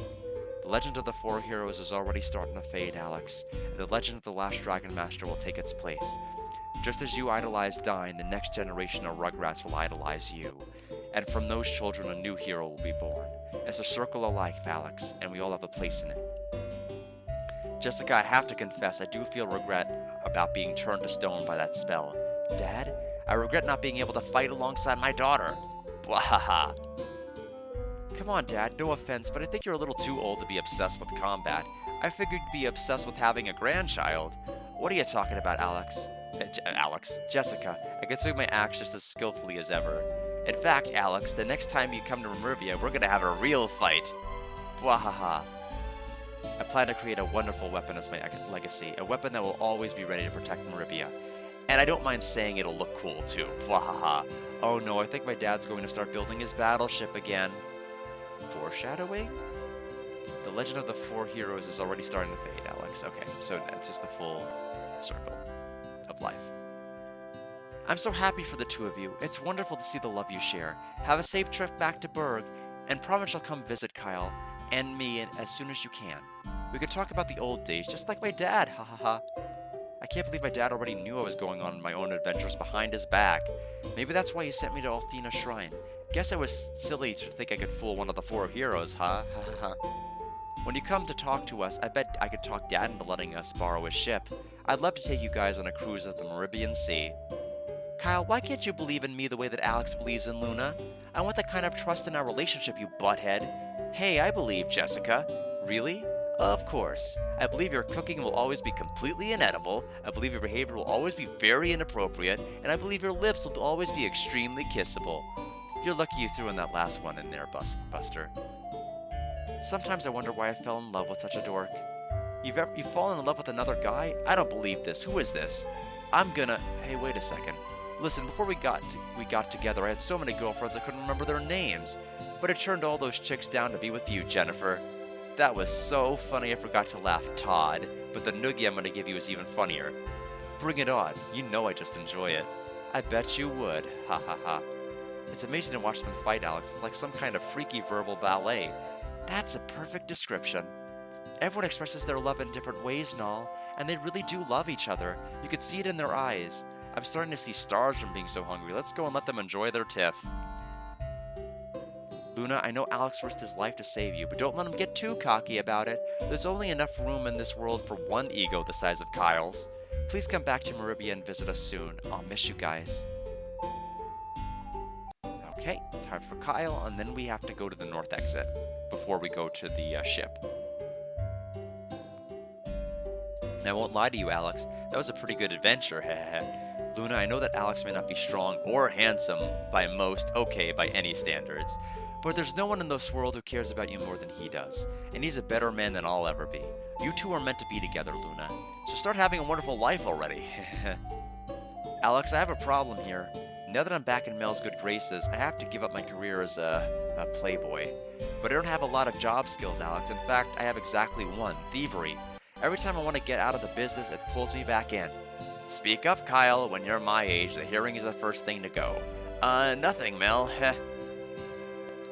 [SPEAKER 4] The legend of the 4 heroes is already starting to fade, Alex, and the legend of the last Dragon Master will take its place. Just as you idolized Dine, the next generation of Rugrats will idolize you. And from those children, a new hero will be born. It's a circle of life, Alex, and we all have a place in it. Jessica, I have to confess, I do feel regret about being turned to stone by that spell. Dad, I regret not being able to fight alongside my daughter. Bwahaha. Come on, Dad, no offense, but I think you're a little too old to be obsessed with combat. I figured you'd be obsessed with having a grandchild. What are you talking about, Alex? Jessica, I can swing my axe just as skillfully as ever. In fact, Alex, the next time you come to Remervia, we're gonna have a real fight. Bwahaha. I plan to create a wonderful weapon as my legacy, a weapon that will always be ready to protect Meribia. And I don't mind saying it'll look cool too. Bwahaha. Oh no, I think my dad's going to start building his battleship again. Foreshadowing? The legend of the 4 heroes is already starting to fade, Alex. Okay, so it's just the full circle of life. I'm so happy for the two of you. It's wonderful to see the love you share. Have a safe trip back to Berg, and promise you'll come visit Kyle and me as soon as you can. We could talk about the old days, just like my dad, ha ha ha. I can't believe my dad already knew I was going on my own adventures behind his back. Maybe that's why he sent me to Althena's shrine. Guess I was silly to think I could fool one of the 4 heroes, huh? Ha ha ha. When you come to talk to us, I bet I could talk Dad into letting us borrow his ship. I'd love to take you guys on a cruise of the Meribian Sea. Kyle, why can't you believe in me the way that Alex believes in Luna? I want that kind of trust in our relationship, you butthead. Hey, I believe, Jessica. Really? Of course. I believe your cooking will always be completely inedible, I believe your behavior will always be very inappropriate, and I believe your lips will always be extremely kissable. You're lucky you threw in that last one in there, Buster. Sometimes I wonder why I fell in love with such a dork. You've fallen in love with another guy? I don't believe this. Who is this? Hey, wait a second. Listen, before we got together, I had so many girlfriends I couldn't remember their names. But I turned all those chicks down to be with you, Jennifer. That was so funny I forgot to laugh, Todd. But the noogie I'm gonna give you is even funnier. Bring it on. You know I just enjoy it. I bet you would. Ha ha ha. It's amazing to watch them fight, Alex. It's like some kind of freaky verbal ballet. That's a perfect description. Everyone expresses their love in different ways and all, and they really do love each other. You could see it in their eyes. I'm starting to see stars from being so hungry. Let's go and let them enjoy their tiff. Luna, I know Alex risked his life to save you, but don't let him get too cocky about it. There's only enough room in this world for one ego the size of Kyle's. Please come back to Maribia and visit us soon. I'll miss you guys. Okay, time for Kyle, and then we have to go to the north exit before we go to the ship. I won't lie to you, Alex. That was a pretty good adventure, heh. Luna, I know that Alex may not be strong or handsome by most, okay, by any standards, but there's no one in this world who cares about you more than he does, and he's a better man than I'll ever be. You two are meant to be together, Luna, so start having a wonderful life already. Alex, I have a problem here. Now that I'm back in Mel's good graces, I have to give up my career as a playboy. But I don't have a lot of job skills, Alex. In fact, I have exactly one, thievery. Every time I want to get out of the business, it pulls me back in. Speak up, Kyle. When you're my age, the hearing is the first thing to go. Nothing, Mel. Heh.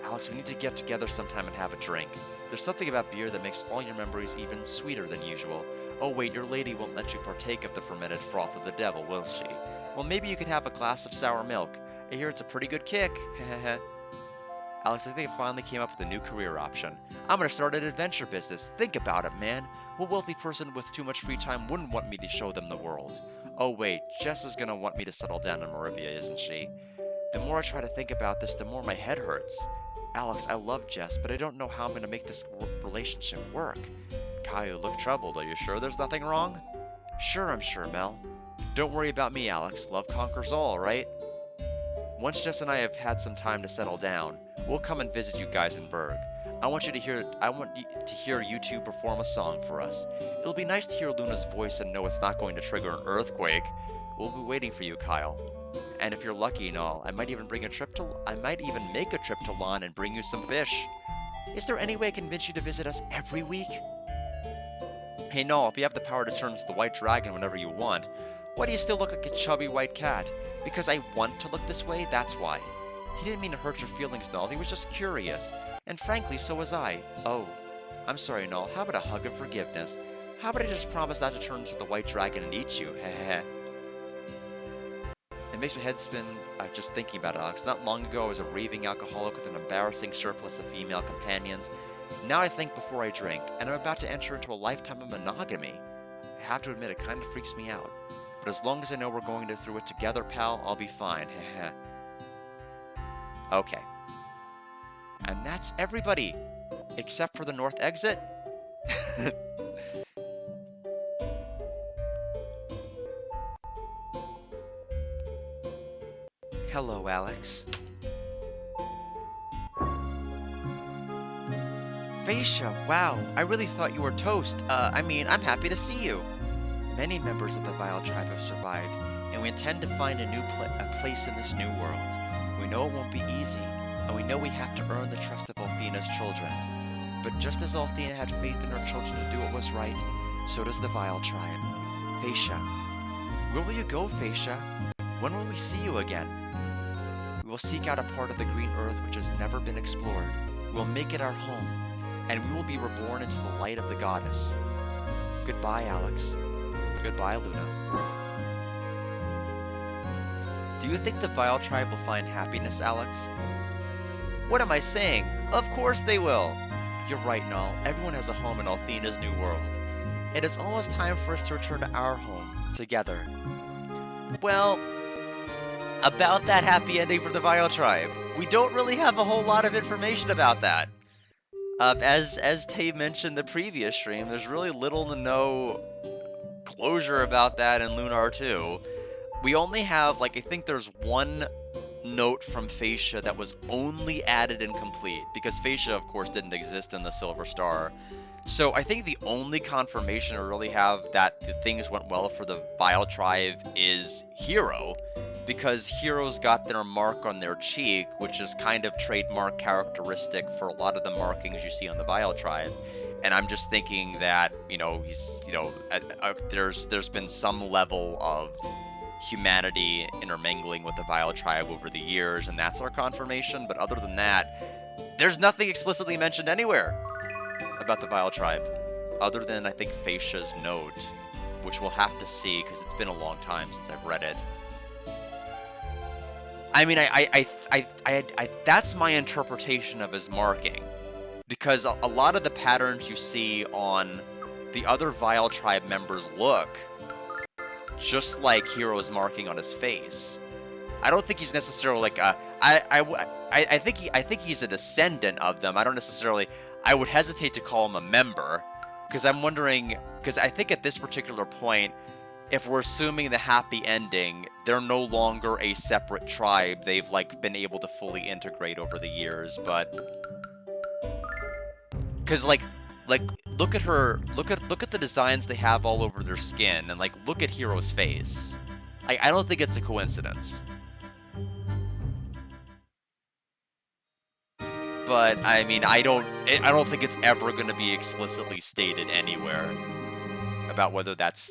[SPEAKER 4] Alex, we need to get together sometime and have a drink. There's something about beer that makes all your memories even sweeter than usual. Oh wait, your lady won't let you partake of the fermented froth of the devil, will she? Well, maybe you could have a glass of sour milk. I hear it's a pretty good kick. Heh. Alex, I think I finally came up with a new career option. I'm gonna start an adventure business. Think about it, man. What wealthy person with too much free time wouldn't want me to show them the world? Oh wait, Jess is gonna want me to settle down in Maribia, isn't she? The more I try to think about this, the more my head hurts. Alex, I love Jess, but I don't know how I'm gonna make this relationship work. Kyle, you look troubled. Are you sure there's nothing wrong? Sure, I'm sure, Mel. Don't worry about me, Alex. Love conquers all, right? Once Jess and I have had some time to settle down, we'll come and visit you guys in Berg. I want to hear you two perform a song for us. It'll be nice to hear Luna's voice and know it's not going to trigger an earthquake. We'll be waiting for you, Kyle. And if you're lucky and all, I might even make a trip to Lon and bring you some fish. Is there any way I can convince you to visit us every week? Hey, no, if you have the power to turn into the white dragon whenever you want, why do you still look like a chubby white cat? Because I want to look this way, that's why. He didn't mean to hurt your feelings, Null. He was just curious. And frankly, so was I. Oh, I'm sorry, Null. How about a hug of forgiveness? How about I just promise not to turn into the white dragon and eat you? Heh. It makes my head spin just thinking about it, Alex. Not long ago, I was a raving alcoholic with an embarrassing surplus of female companions. Now I think before I drink, and I'm about to enter into a lifetime of monogamy. I have to admit, it kind of freaks me out. But as long as I know we're going through it together, pal, I'll be fine. Heh. Okay. And that's everybody, except for the north exit. Hello, Alex. Phaecia, wow, I really thought you were toast. I'm happy to see you. Many members of the Vile tribe have survived, and we intend to find a place in this new world. We know it won't be easy, and we know we have to earn the trust of Althena's children. But just as Althena had faith in her children to do what was right, so does the Vile tribe. Phaecia. Where will you go, Phaecia? When will we see you again? We will seek out a part of the green earth which has never been explored. We will make it our home, and we will be reborn into the light of the goddess. Goodbye, Alex. Goodbye, Luna. Do you think the Vile tribe will find happiness, Alex? What am I saying? Of course they will! You're right, Null. Everyone has a home in Althena's new world. It is almost time for us to return to our home, together. Well, about that happy ending for the Vile tribe, we don't really have a whole lot of information about that. As Tay mentioned the previous stream, there's really little to no closure about that in Lunar 2. We only have, I think there's one note from Phaecia that was only added and complete, because Phaecia, of course, didn't exist in the Silver Star. So I think the only confirmation we really have that things went well for the Vile tribe is Hero, because Hero's got their mark on their cheek, which is kind of trademark characteristic for a lot of the markings you see on the Vile tribe.
[SPEAKER 1] And I'm just thinking that, he's, there's been some level of humanity intermingling with the Vile Tribe over the years, and that's our confirmation. But other than that, there's nothing explicitly mentioned anywhere about the Vile Tribe, other than, I think, Facia's note, which we'll have to see, because it's been a long time since I've read it. I mean, that's my interpretation of his marking, because a lot of the patterns you see on the other Vile Tribe members look just like Hiro's marking on his face. I don't think he's necessarily like I think he's a descendant of them. I don't necessarily. I would hesitate to call him a member, because I'm wondering, because I think at this particular point, if we're assuming the happy ending, they're no longer a separate tribe. They've like been able to fully integrate over the years, but because like look at the designs they have all over their skin, and like look at Hiro's face. I don't think it's a coincidence. But I mean, I don't think it's ever going to be explicitly stated anywhere about whether that's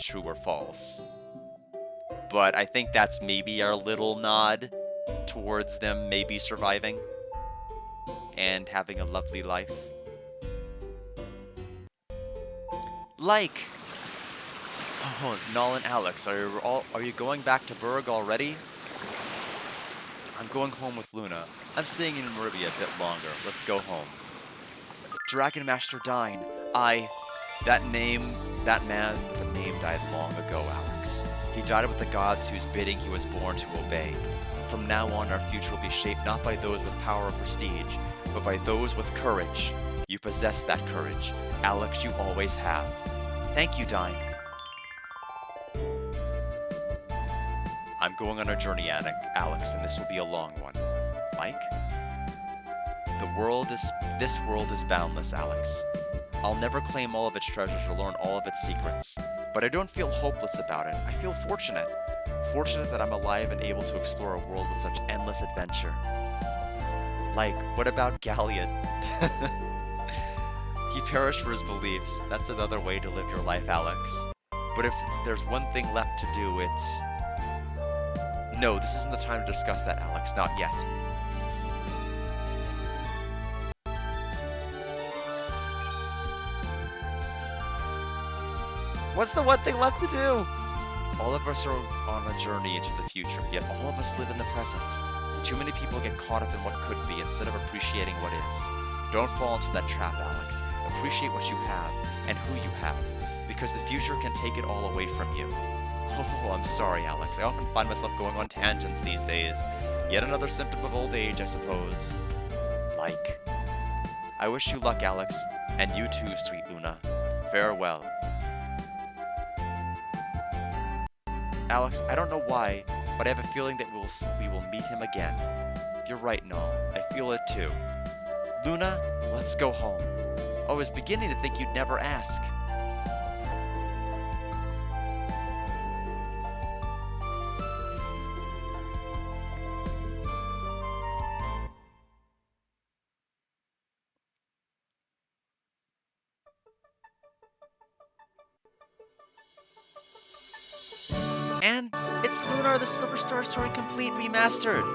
[SPEAKER 1] true or false. But I think that's maybe our little nod towards them maybe surviving and having a lovely life. Like, oh, Null and Alex, are you going back to Berg already? I'm going home with Luna. I'm staying in Meribia a bit longer. Let's go home. Dragon Master Dine. That man with a name died long ago, Alex. He died with the gods whose bidding he was born to obey. From now on, our future will be shaped not by those with power or prestige, but by those with courage. You possess that courage. Alex, you always have. Thank you, Dine. I'm going on a journey, Alex, and this will be a long one. Mike? This world is boundless, Alex. I'll never claim all of its treasures or learn all of its secrets, but I don't feel hopeless about it. I feel fortunate. Fortunate that I'm alive and able to explore a world with such endless adventure. Like, what about Galleon? He perished for his beliefs. That's another way to live your life, Alex. But if there's one thing left to do, it's... No, this isn't the time to discuss that, Alex. Not yet. What's the one thing left to do? All of us are on a journey into the future, yet all of us live in the present. Too many people get caught up in what could be instead of appreciating what is. Don't fall into that trap, Alex. Appreciate what you have and who you have, because the future can take it all away from you. Oh, I'm sorry, Alex. I often find myself going on tangents these days. Yet another symptom of old age, I suppose. Like. I wish you luck, Alex. And you too, sweet Luna. Farewell. Alex, I don't know why, but I have a feeling that we will meet him again. You're right, Null. I feel it too. Luna, let's go home. I was beginning to think you'd never ask. And it's Lunar, the Silver Star Story Complete Remastered.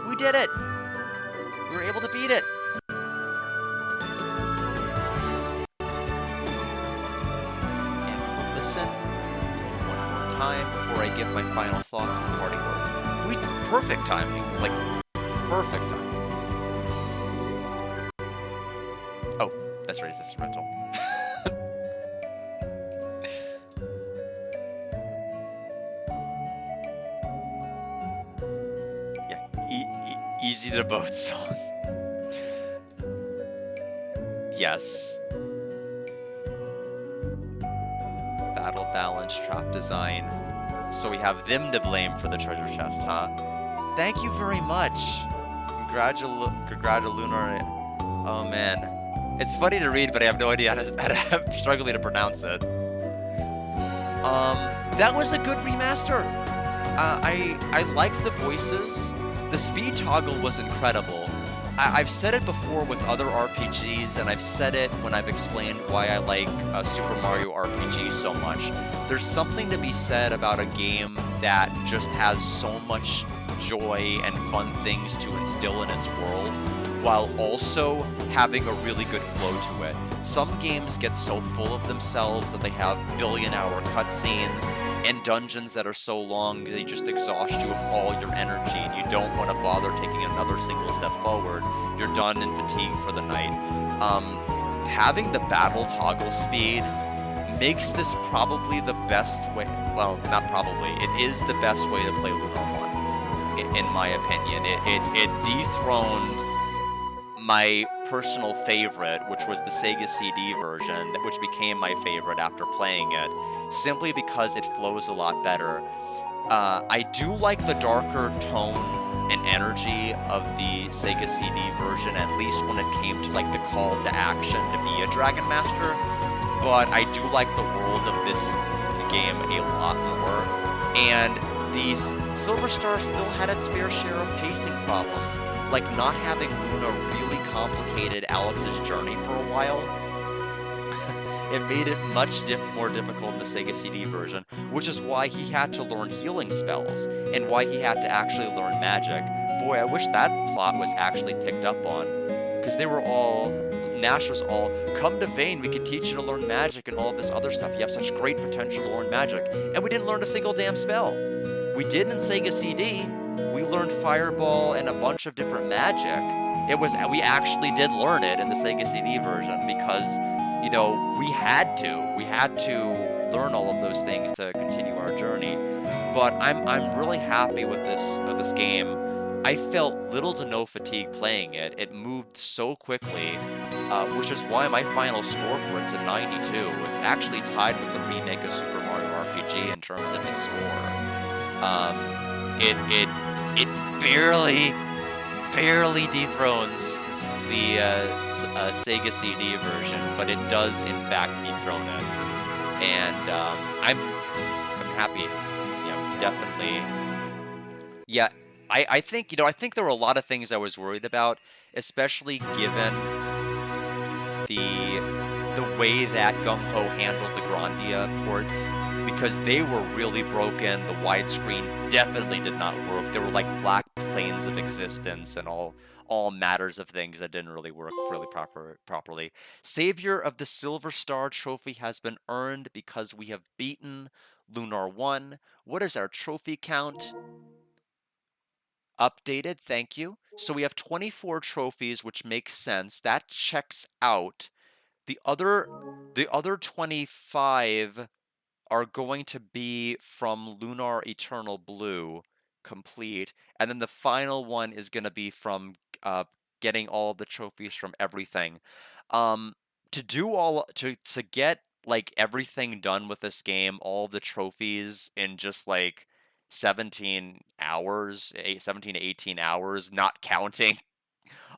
[SPEAKER 1] We did it. We were able to beat it. And we'll listen one more time before I give my final thoughts and parting words. Perfect timing. Like, perfect timing. Oh, that's right, it's instrumental. Easy to boat song. Yes. Battle balance, trap design. So we have them to blame for the treasure chests, huh? Thank you very much. Lunar. Oh man. It's funny to read, but I have no idea I'm struggling to pronounce it. That was a good remaster. I liked the voices. The speed toggle was incredible. I've said it before with other RPGs, and I've said it when I've explained why I like Super Mario RPG so much. There's something to be said about a game that just has so much joy and fun things to instill in its world, while also having a really good flow to it. Some games get so full of themselves that they have billion-hour cutscenes and dungeons that are so long they just exhaust you of all your energy and you don't want to bother taking another single step forward. You're done and fatigued for the night. Having the battle toggle speed makes this probably the best way. Well, not probably. It is the best way to play Lunar 1, in my opinion. It dethroned my personal favorite, which was the Sega CD version, which became my favorite after playing it, simply because it flows a lot better. I do like the darker tone and energy of the Sega CD version, at least when it came to like the call to action to be a Dragon Master, but I do like the world of this game a lot more, and the Silver Star still had its fair share of pacing problems, like not having Luna really complicated Alex's journey for a while. It made it much more difficult in the Sega CD version, which is why he had to learn healing spells, and why he had to actually learn magic. Boy, I wish that plot was actually picked up on, because they were all, Nash was all, come to Vane, we can teach you to learn magic and all this other stuff, you have such great potential to learn magic, and we didn't learn a single damn spell. We did in Sega CD, we learned Fireball and a bunch of different magic. We actually did learn it in the Sega CD version because, you know, we had to learn all of those things to continue our journey. But I'm really happy with this game. I felt little to no fatigue playing it. It moved so quickly, which is why my final score for it's a 92. It's actually tied with the remake of Super Mario RPG in terms of its score. It barely dethrones the Sega CD version, but it does in fact dethrone it, and I'm happy. Yeah, definitely. Yeah, I think I think there were a lot of things I was worried about, especially given the way that Gung Ho handled the Grandia ports, because they were really broken. The widescreen definitely did not work. There were like black planes of existence and all matters of things that didn't really work really properly. Savior of the Silver Star trophy has been earned because we have beaten Lunar 1. What is our trophy count? Updated, thank you. So we have 24 trophies, which makes sense. That checks out. The other 25 are going to be from Lunar Eternal Blue complete, and then the final one is going to be from getting all the trophies from everything. Um, to get like everything done with this game, all the trophies in just like 17 hours, 17 to 18 hours, not counting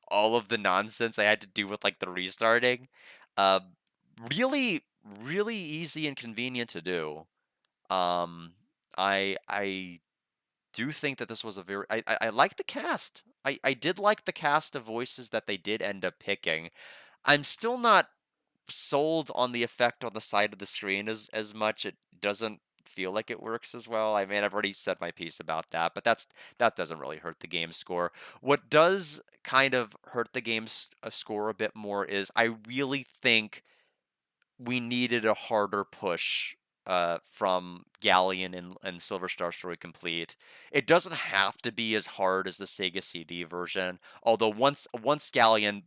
[SPEAKER 1] all of the nonsense I had to do with like the restarting. Uh, really easy and convenient to do. Um, I do think that this was a very I like the cast. I did like the cast of voices that they did end up picking. I'm still not sold on the effect on the side of the screen as much. It doesn't feel like it works as well. I mean, I've already said my piece about that, but that doesn't really hurt the game score. What does kind of hurt the game's score a bit more is I really think we needed a harder push from Galleon and Silver Star Story Complete. It doesn't have to be as hard as the Sega CD version, although once Galleon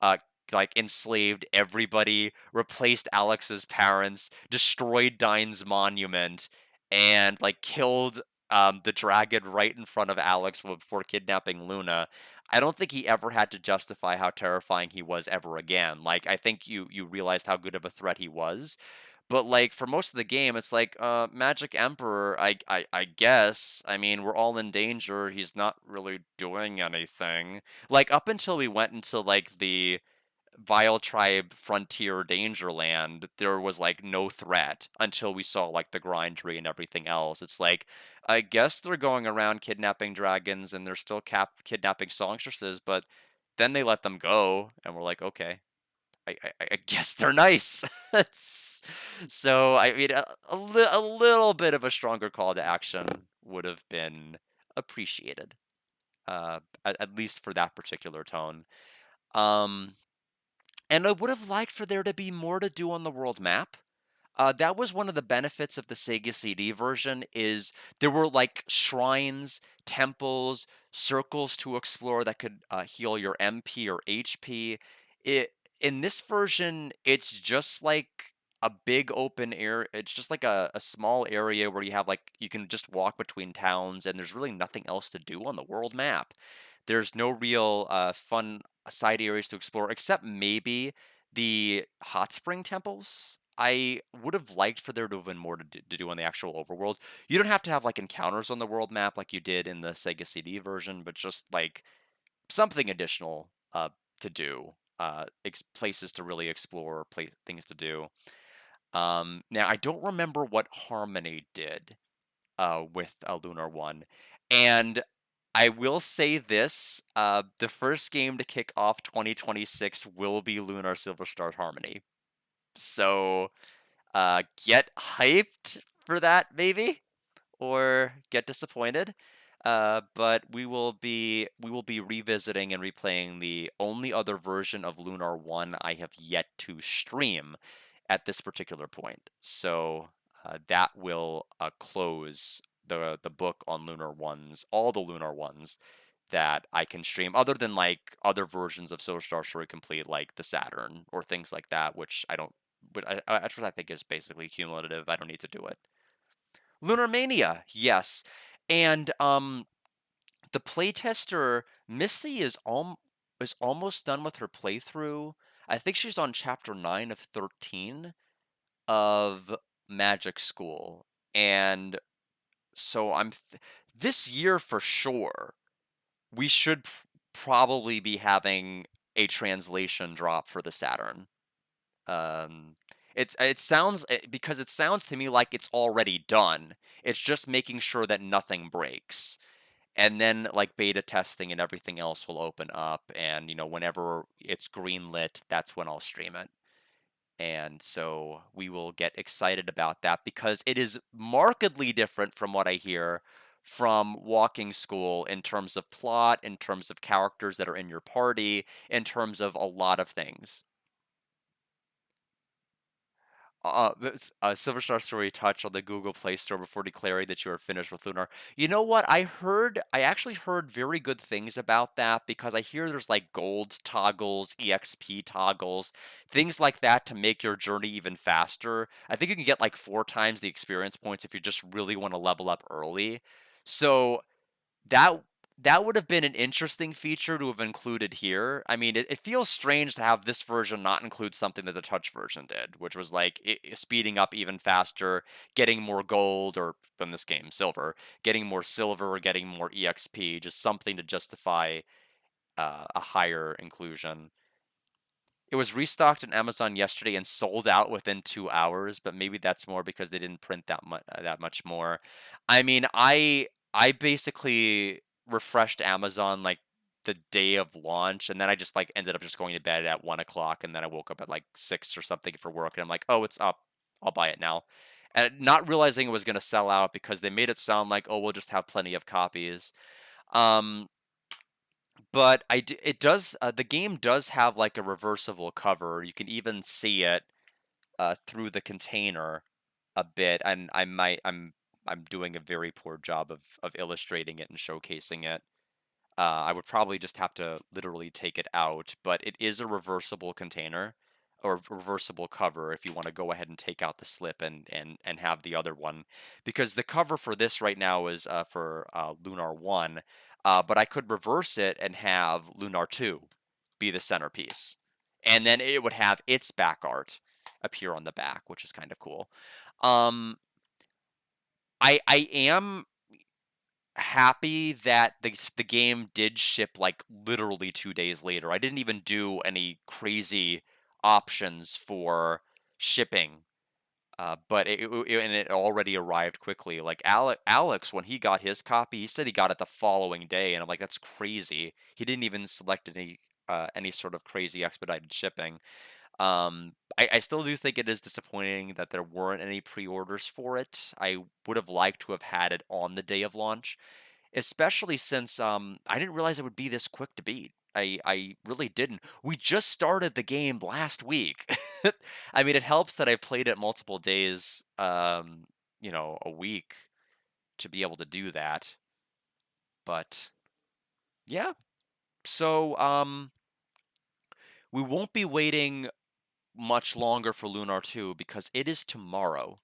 [SPEAKER 1] uh, like enslaved everybody, replaced Alex's parents, destroyed Dine's monument, and like killed the dragon right in front of Alex before kidnapping Luna. I don't think he ever had to justify how terrifying he was ever again. Like, I think you realized how good of a threat he was. But like for most of the game, it's like Magic Emperor, I guess. I mean, we're all in danger. He's not really doing anything. Like up until we went into like the Vile Tribe Frontier Dangerland, there was like no threat until we saw like the grindery and everything else. It's like, I guess they're going around kidnapping dragons and they're still kidnapping songstresses, but then they let them go, and we're like, okay, I guess they're nice. So I mean, a little bit of a stronger call to action would have been appreciated, at least for that particular tone. Um, and I would have liked for there to be more to do on the world map. That was one of the benefits of the Sega CD version is there were like shrines, temples, circles to explore that could heal your MP or HP. It in this version, it's just like a big open air. It's just like a small area where you have like you can just walk between towns, and there's really nothing else to do on the world map. There's no real fun side areas to explore except maybe the hot spring temples. I would have liked for there to have been more to do on the actual overworld. You don't have to have like encounters on the world map like you did in the Sega CD version, but just like something additional to do. Places to really explore, things to do. Now I don't remember what Harmony did with Lunar 1. And I will say this, the first game to kick off 2026 will be Lunar Silver Star Harmony. So, get hyped for that maybe, or get disappointed. But we will be revisiting and replaying the only other version of Lunar 1 I have yet to stream at this particular point. So that will close the book on Lunar ones, all the Lunar ones that I can stream, other than like other versions of Silver Star Story Complete, like the Saturn or things like that, which I don't. But I think is basically cumulative. I don't need to do it. Lunar Mania, yes, and the playtester Missy is almost done with her playthrough. I think she's on chapter 9 of 13 of Magic School. And so this year for sure, we should probably be having a translation drop for the Saturn. Um, it sounds because it sounds to me like it's already done. It's just making sure that nothing breaks. And then like beta testing and everything else will open up, and whenever it's greenlit, that's when I'll stream it. And so we will get excited about that because it is markedly different from what I hear from Walking School in terms of plot, in terms of characters that are in your party, in terms of a lot of things. Silver Star Story touch on the Google Play Store before declaring that you are finished with Lunar. You know what? I actually heard very good things about that because I hear there's like gold toggles, EXP toggles, things like that to make your journey even faster. I think you can get like 4 times the experience points if you just really want to level up early. So that that would have been an interesting feature to have included here. I mean, it feels strange to have this version not include something that the touch version did, which was like speeding up even faster, getting more gold, or in this game, silver, getting more silver, getting more EXP, just something to justify a higher inclusion. It was restocked on Amazon yesterday and sold out within 2 hours, but maybe that's more because they didn't print that much more. I mean, I basically refreshed Amazon like the day of launch, and then I just like ended up just going to bed at 1 o'clock, and then I woke up at like 6 or something for work, and I'm like, oh, it's up. I'll buy it now. And not realizing it was gonna sell out because they made it sound like, oh, we'll just have plenty of copies. Um, but it does the game does have like a reversible cover. You can even see it through the container a bit, and I'm doing a very poor job of illustrating it and showcasing it. I would probably just have to literally take it out, but it is a reversible container or reversible cover if you want to go ahead and take out the slip and have the other one, because the cover for this right now is for Lunar 1, but I could reverse it and have Lunar 2 be the centerpiece, and then it would have its back art appear on the back, which is kind of cool. Um, I am happy that the game did ship like literally 2 days later. I didn't even do any crazy options for shipping, but and it already arrived quickly. Like Alex, when he got his copy, he said he got it the following day, and I'm like, that's crazy. He didn't even select any any sort of crazy expedited shipping. I still do think it is disappointing that there weren't any pre-orders for it. I would have liked to have had it on the day of launch, especially since I didn't realize it would be this quick to beat. I really didn't. We just started the game last week. I mean, it helps that I played it multiple days, a week to be able to do that. But yeah, so we won't be waiting much longer for Lunar 2 because it is tomorrow.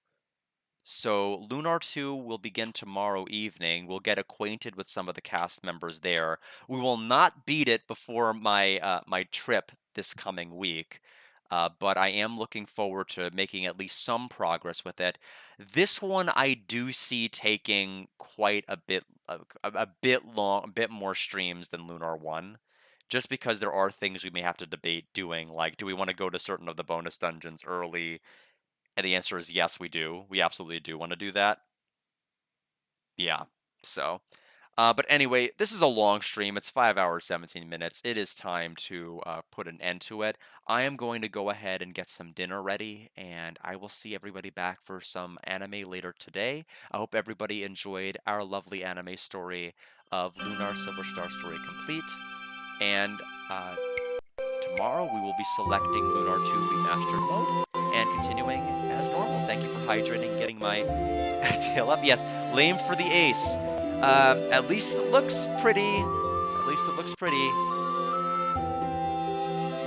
[SPEAKER 1] So Lunar 2 will begin tomorrow evening. We'll get acquainted with some of the cast members there. We will not beat it before my trip this coming week. But I am looking forward to making at least some progress with it. This one I do see taking quite a bit long, a bit more streams than Lunar 1. Just because there are things we may have to debate doing, like do we want to go to certain of the bonus dungeons early? And the answer is yes, we do. We absolutely do want to do that. Yeah. So, but anyway, this is a long stream. It's 5 hours, 17 minutes. It is time to put an end to it. I am going to go ahead and get some dinner ready, and I will see everybody back for some anime later today. I hope everybody enjoyed our lovely anime story of Lunar Silver Star Story Complete. And tomorrow we will be selecting Lunar 2 Remastered mode and continuing as normal. Thank you for hydrating, getting my tail up. Yes, lame for the ace. At least it looks pretty. At least it looks pretty.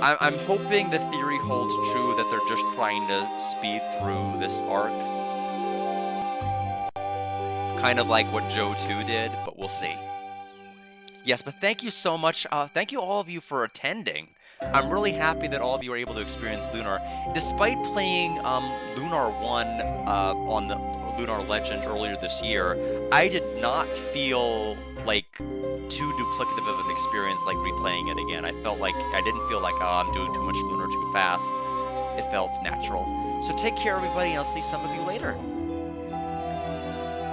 [SPEAKER 1] I'm hoping the theory holds true that they're just trying to speed through this arc. Kind of like what Joe 2 did, but we'll see. Yes, but thank you so much. Thank you all of you for attending. I'm really happy that all of you are able to experience Lunar. Despite playing Lunar 1 on the Lunar Legend earlier this year, I did not feel like too duplicative of an experience like replaying it again. I felt like, I didn't feel like, oh, I'm doing too much Lunar too fast. It felt natural. So take care, everybody, and I'll see some of you later.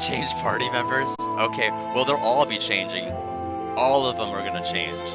[SPEAKER 1] Change party members? Okay, well, they'll all be changing. All of them are gonna change.